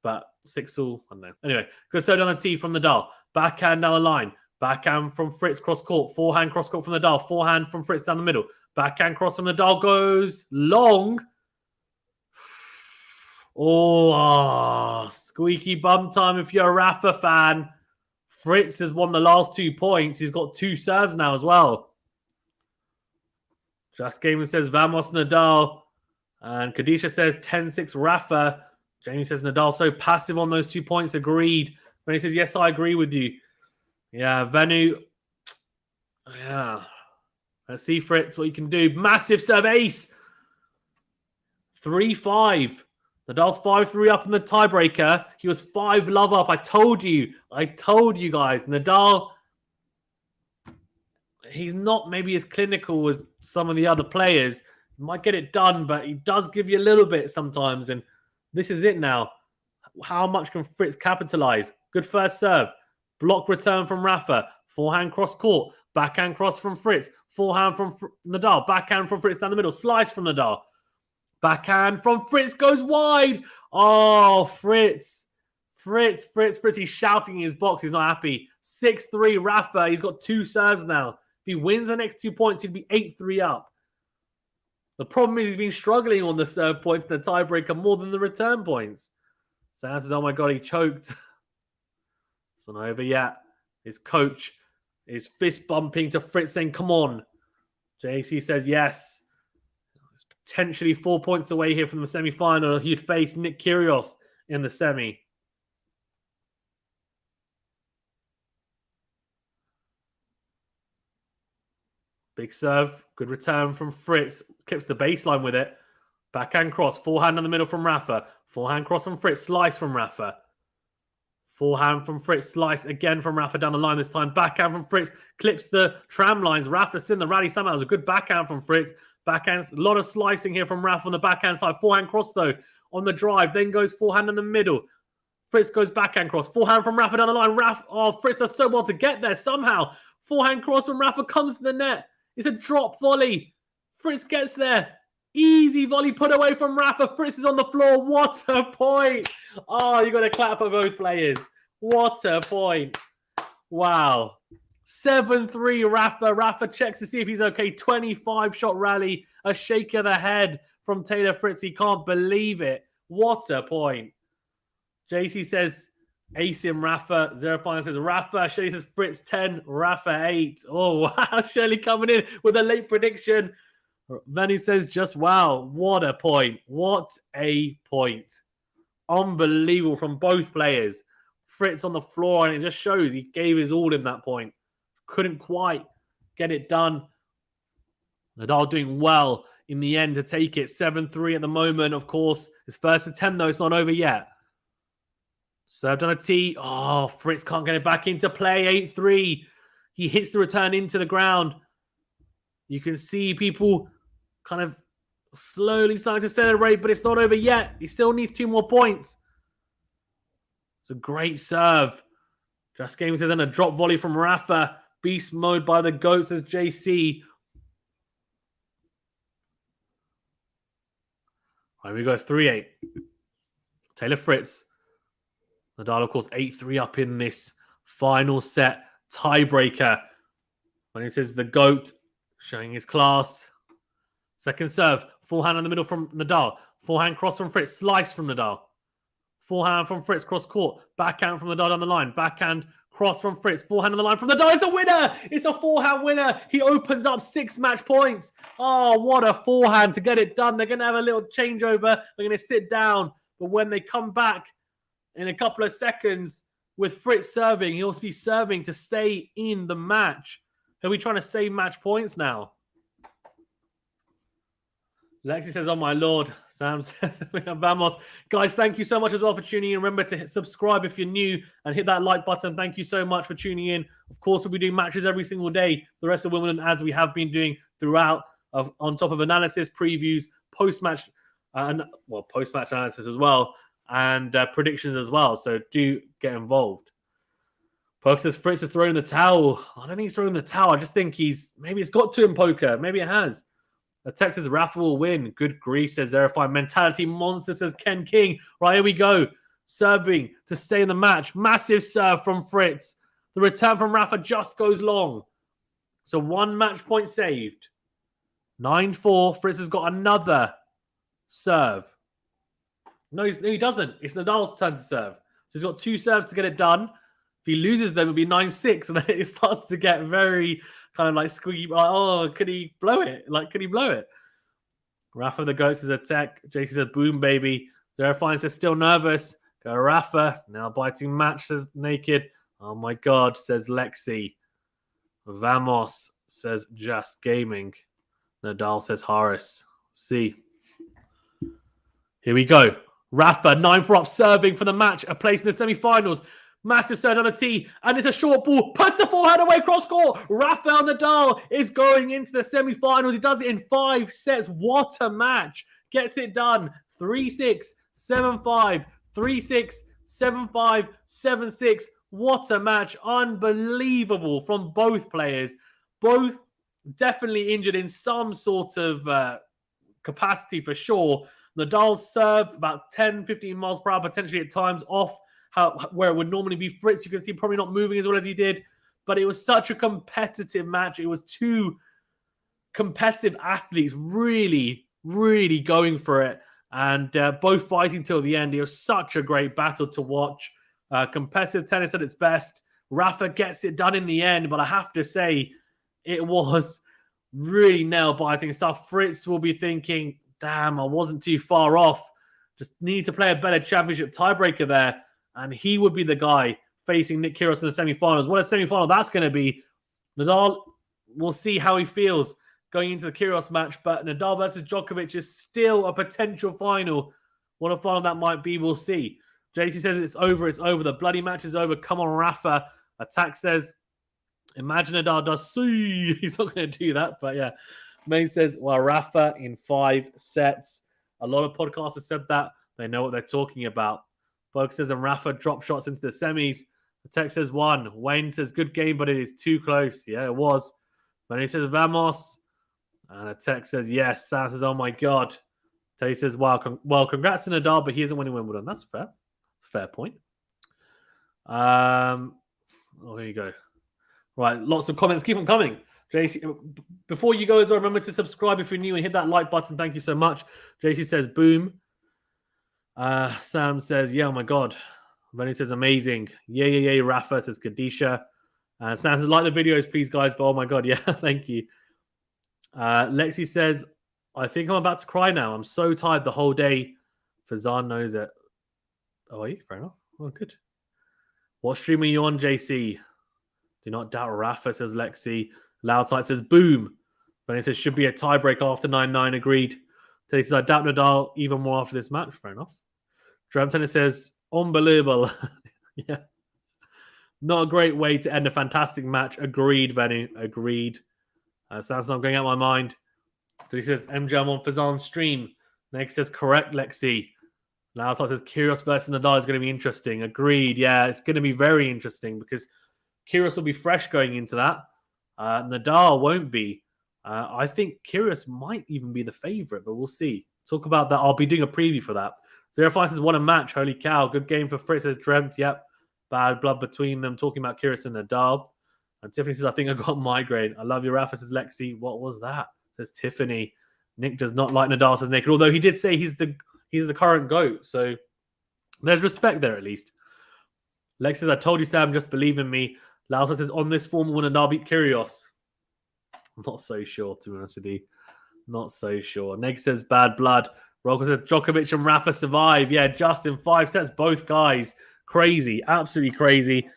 But 6-all, I don't know. Anyway, good serve down the tee from Nadal. Backhand down the line. Backhand from Fritz cross court. Forehand cross court from Nadal. Forehand from Fritz down the middle. Backhand cross from Nadal goes long. Oh, squeaky bum time if you're a Rafa fan. Fritz has won the last 2 points. He's got 2 serves now as well. Just Gamer says Vamos Nadal. And Kadisha says 10-6 Rafa. Jamie says Nadal so passive on those 2 points. Agreed. When he says, yes, I agree with you. Yeah, Venu. Yeah. Let's see, Fritz, what you can do. Massive serve ace. 3-5. Nadal's 5-3 up in the tiebreaker. He was 5-love up. I told you guys. Nadal, he's not maybe as clinical as some of the other players. He might get it done, but he does give you a little bit sometimes. And this is it now. How much can Fritz capitalize? Good first serve. Block return from Rafa. Forehand cross court. Backhand cross from Fritz. Forehand from Nadal. Backhand from Fritz down the middle. Slice from Nadal. Backhand from Fritz goes wide. Oh, Fritz. He's shouting in his box. He's not happy. 6-3 Rafa. He's got 2 serves now. If he wins the next 2 points, he'd be 8-3 up. The problem is he's been struggling on the serve points and the tiebreaker more than the return points. Sam says, oh my God, he choked. It's not over yet. His coach is fist bumping to Fritz saying, come on. JC says, yes. It's potentially 4 points away here from the semi-final. He'd face Nick Kyrgios in the semi. Big serve. Good return from Fritz. Clips the baseline with it. Backhand cross. Forehand in the middle from Rafa. Forehand cross from Fritz. Slice from Rafa. Forehand from Fritz. Slice again from Rafa down the line this time. Backhand from Fritz. Clips the tram lines. Rafa's in the rally somehow. It was a good backhand from Fritz. Backhand. A lot of slicing here from Rafa on the backhand side. Forehand cross though on the drive. Then goes forehand in the middle. Fritz goes backhand cross. Forehand from Rafa down the line. Fritz does so well to get there somehow. Forehand cross from Rafa comes to the net. It's a drop volley. Fritz gets there. Easy volley put away from Rafa. Fritz is on the floor. What a point. Oh, you got to clap for both players. What a point. Wow. 7-3 Rafa. Rafa checks to see if he's okay. 25-shot rally. A shake of the head from Taylor Fritz. He can't believe it. What a point. JC says ace in Rafa. Zerafine says Rafa. Shirley says Fritz 10, Rafa 8. Oh, wow. Shirley coming in with a late prediction. Vanny says just wow. What a point. What a point. Unbelievable from both players. Fritz on the floor, and it just shows he gave his all in that point. Couldn't quite get it done. Nadal doing well in the end to take it. 7-3 at the moment, of course. His first attempt, though, it's not over yet. Served on a tee. Oh, Fritz can't get it back into play. 8-3. He hits the return into the ground. You can see people kind of slowly starting to celebrate, but it's not over yet. He still needs 2 more points. It's a great serve. Just Game says, and a drop volley from Rafa. Beast mode by the GOAT, says JC. All right, we go 3-8. Taylor Fritz. Nadal, of course, 8-3 up in this final set tiebreaker. When he says the GOAT, showing his class. Second serve. Forehand in the middle from Nadal. Forehand cross from Fritz. Slice from Nadal. Forehand from Fritz. Cross court. Backhand from Nadal down the line. Backhand cross from Fritz. Forehand on the line from Nadal. It's a winner. It's a forehand winner. He opens up 6 match points. Oh, what a forehand to get it done. They're going to have a little changeover. They're going to sit down. But when they come back in a couple of seconds with Fritz serving, he'll be serving to stay in the match. He'll be trying to save match points now. Lexi says, oh my lord. Sam says, vamos. Guys, thank you so much as well for tuning in. Remember to hit subscribe if you're new and hit that like button. Thank you so much for tuning in. Of course, we'll be doing matches every single day, the rest of Wimbledon, as we have been doing throughout, on top of analysis, previews, post-match, post-match analysis as well, and predictions as well. So do get involved. Poker says Fritz is throwing the towel. I don't think he's throwing the towel. I just think maybe it's got to him, Poker. Maybe it has. The text says Rafa will win. Good grief, says Zerify. Mentality monster, says Ken King. Right, here we go. Serving to stay in the match. Massive serve from Fritz. The return from Rafa just goes long. So 1 match point saved. 9-4. Fritz has got another serve. No, he doesn't. It's Nadal's turn to serve. So he's got 2 serves to get it done. If he loses them, it'll be 9-6. And then it starts to get very kind of like squeaky. Like, oh, could he blow it? Could he blow it? Rafa the Goat says attack. JC says boom, baby. Zerifine says still nervous. Go Rafa. Now biting match, says Naked. Oh my God, says Lexi. Vamos, says Just Gaming. Nadal says Horace. See. Here we go. Rafa, 9-4 up, serving for the match. A place in the semi-finals. Massive serve on the tee. And it's a short ball. Puts the forehand away, cross court. Rafael Nadal is going into the semi-finals. He does it in 5 sets. What a match. Gets it done. 3-6, 7-5, 3-6, 7-5, 7-6. What a match. Unbelievable from both players. Both definitely injured in some sort of capacity for sure. Nadal's serve about 10, 15 miles per hour, potentially at times off where it would normally be Fritz. You can see probably not moving as well as he did. But it was such a competitive match. It was 2 competitive athletes really, really going for it. And both fighting till the end. It was such a great battle to watch. Competitive tennis at its best. Rafa gets it done in the end. But I have to say, it was really nail-biting stuff. Fritz will be thinking, damn, I wasn't too far off. Just need to play a better championship tiebreaker there. And he would be the guy facing Nick Kyrgios in the semi-finals. What a semi-final that's going to be. Nadal, we'll see how he feels going into the Kyrgios match. But Nadal versus Djokovic is still a potential final. What a final that might be, we'll see. JC says it's over. It's over. The bloody match is over. Come on, Rafa. Attack says, imagine Nadal does see. He's not going to do that. But yeah. May says, well, Rafa in 5 sets. A lot of podcasters said that. They know what they're talking about. Folks says, and Rafa drop shots into the semis. The text says 1. Wayne says, good game, but it is too close. Yeah, it was. But he says, vamos. And the text says, yes. Sam says, oh my God. Tay says, wow, congrats to Nadal, but he isn't winning Wimbledon. That's fair. Fair point. Oh, here you go. Right, lots of comments. Keep them coming. JC, before you go as well, remember to subscribe if you're new and hit that like button. Thank you so much. JC says, boom. Sam says, yeah, oh my God. Benny says, amazing. Yeah. Rafa says, Kadisha. Sam says, like the videos, please, guys. But oh my God, yeah, thank you. Lexi says, I think I'm about to cry now. I'm so tired the whole day. Fazan knows it. Oh, are you? Fair enough. Oh, good. What stream are you on, JC? Do not doubt Rafa, says Lexi. Loudside says, boom. Benny says, should be a tiebreak after 9-9. Agreed. Teddy says, I doubt Nadal even more after this match. Fair enough. Tennis says, unbelievable. Yeah. Not a great way to end a fantastic match. Agreed, Venu. Agreed. Sounds not going out of my mind. He says, MJ, I'm on Fazan's stream. Next says, correct, Lexi. Loudside says, Kyrgios versus Nadal is going to be interesting. Agreed. Yeah, it's going to be very interesting because Kyrgios will be fresh going into that. Nadal won't be. I think Kyrgios might even be the favorite, but we'll see. Talk about that. I'll be doing a preview for that. 05 says, what a match. Holy cow. Good game for Fritz, says Dreamt. Yep. Bad blood between them. Talking about Kyrgios and Nadal. And Tiffany says, I think I got migraine. I love you, Rafa, says Lexi. What was that? Says Tiffany. Nick does not like Nadal, says Nick. Although he did say he's the current GOAT. So there's respect there at least. Lex says, I told you, Sam, just believe in me. Lauta says, on this form, will Nadal beat Kyrgios? I'm not so sure, to be honest with you. Not so sure. Neg says, bad blood. Rocco says, Djokovic and Rafa survive. Yeah, just in 5 sets, both guys. Crazy. Absolutely crazy.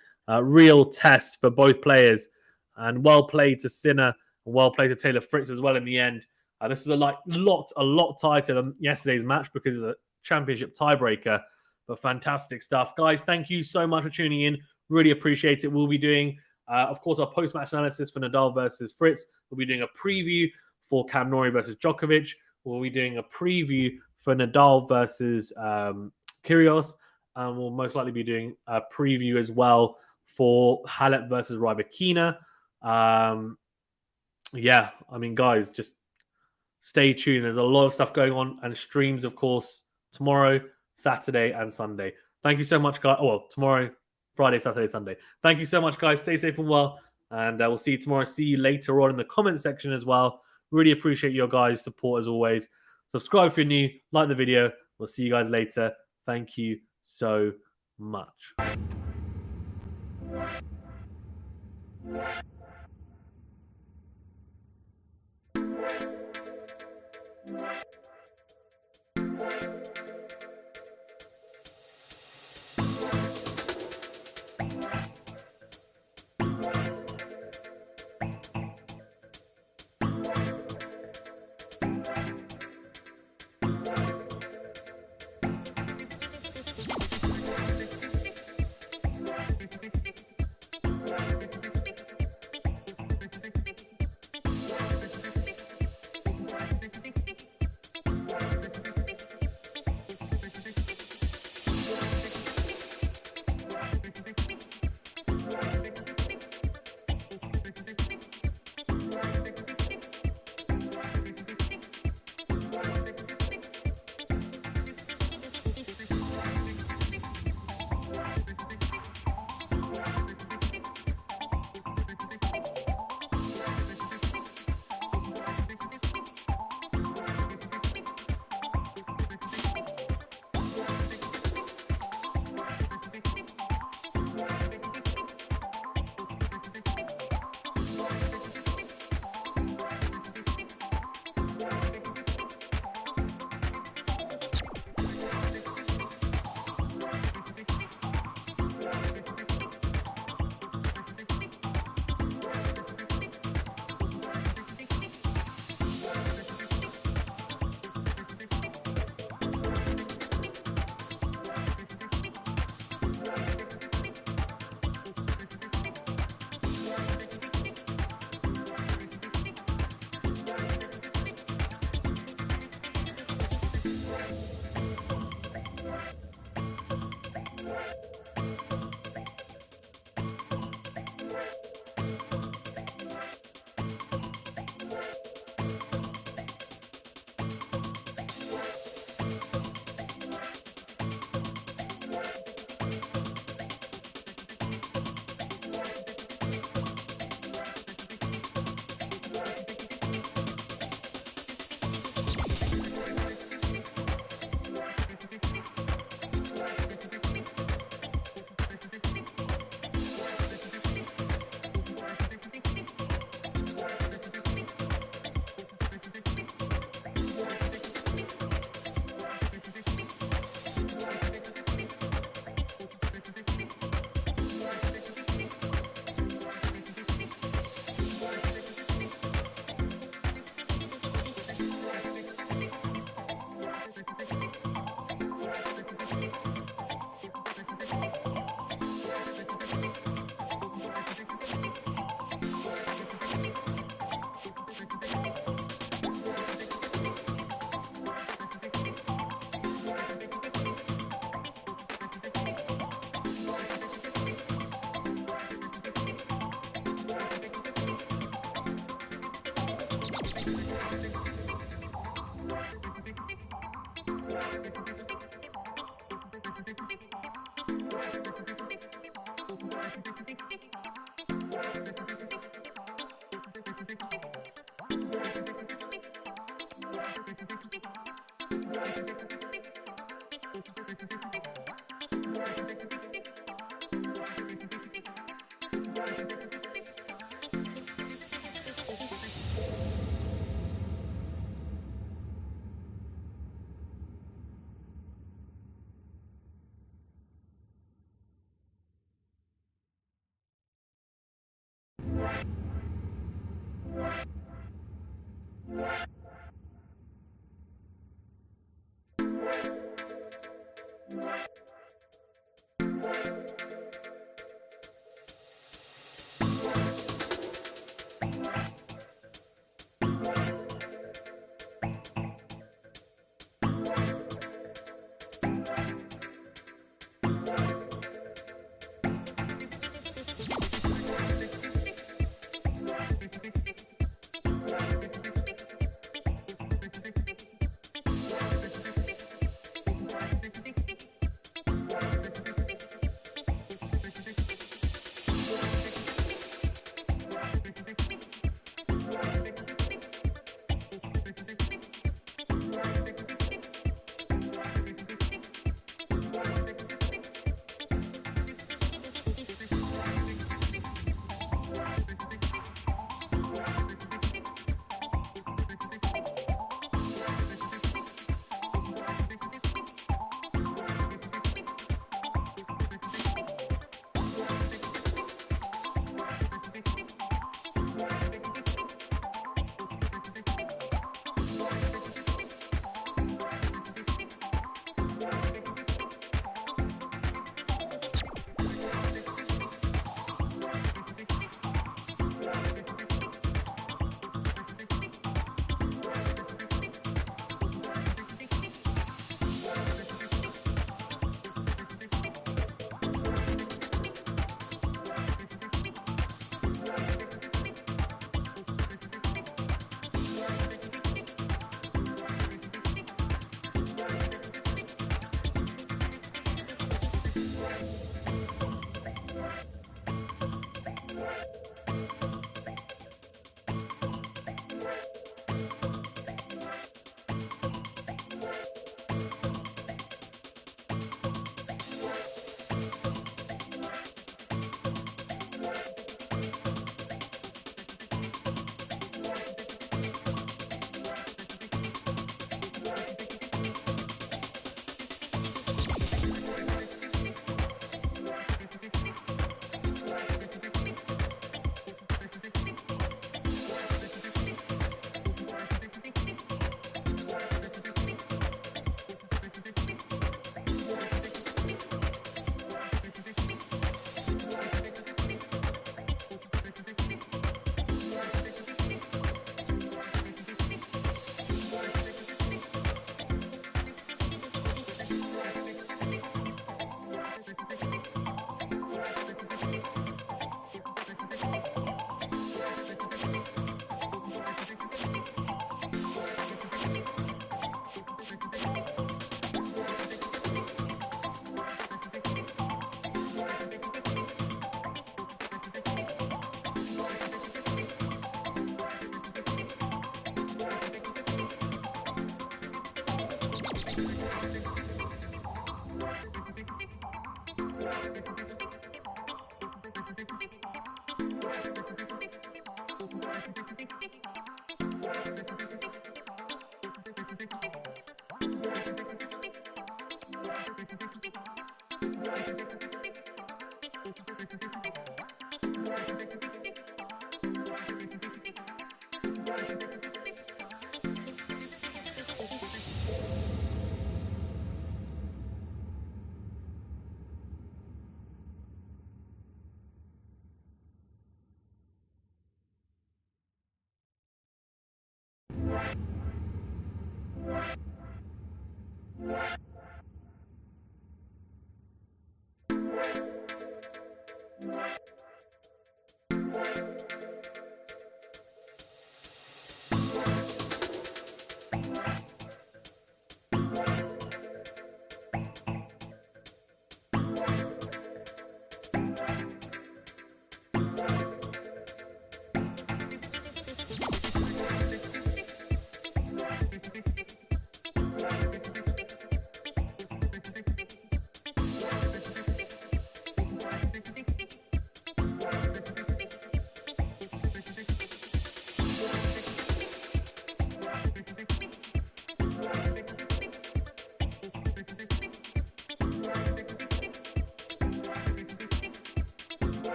Real test for both players. And well played to Sinner. And well played to Taylor Fritz as well in the end. This is a lot tighter than yesterday's match because it's a championship tiebreaker. But fantastic stuff, guys. Thank you so much for tuning in. Really appreciate it. We'll be doing, of course, our post-match analysis for Nadal versus Fritz. We'll be doing a preview for Cam Norrie versus Djokovic. We'll be doing a preview for Nadal versus Kyrgios. And we'll most likely be doing a preview as well for Halep versus Rybakina. Yeah, I mean, guys, just stay tuned. There's a lot of stuff going on, and streams, of course, tomorrow, Saturday, and Sunday. Thank you so much, guys. Oh, well, tomorrow, Friday, Saturday, Sunday. Thank you so much, guys. Stay safe and well, and we'll see you tomorrow. See you later on in the comment section as well. Really appreciate your guys' support as always. Subscribe if you're new. Like the video. We'll see you guys later. Thank you so much.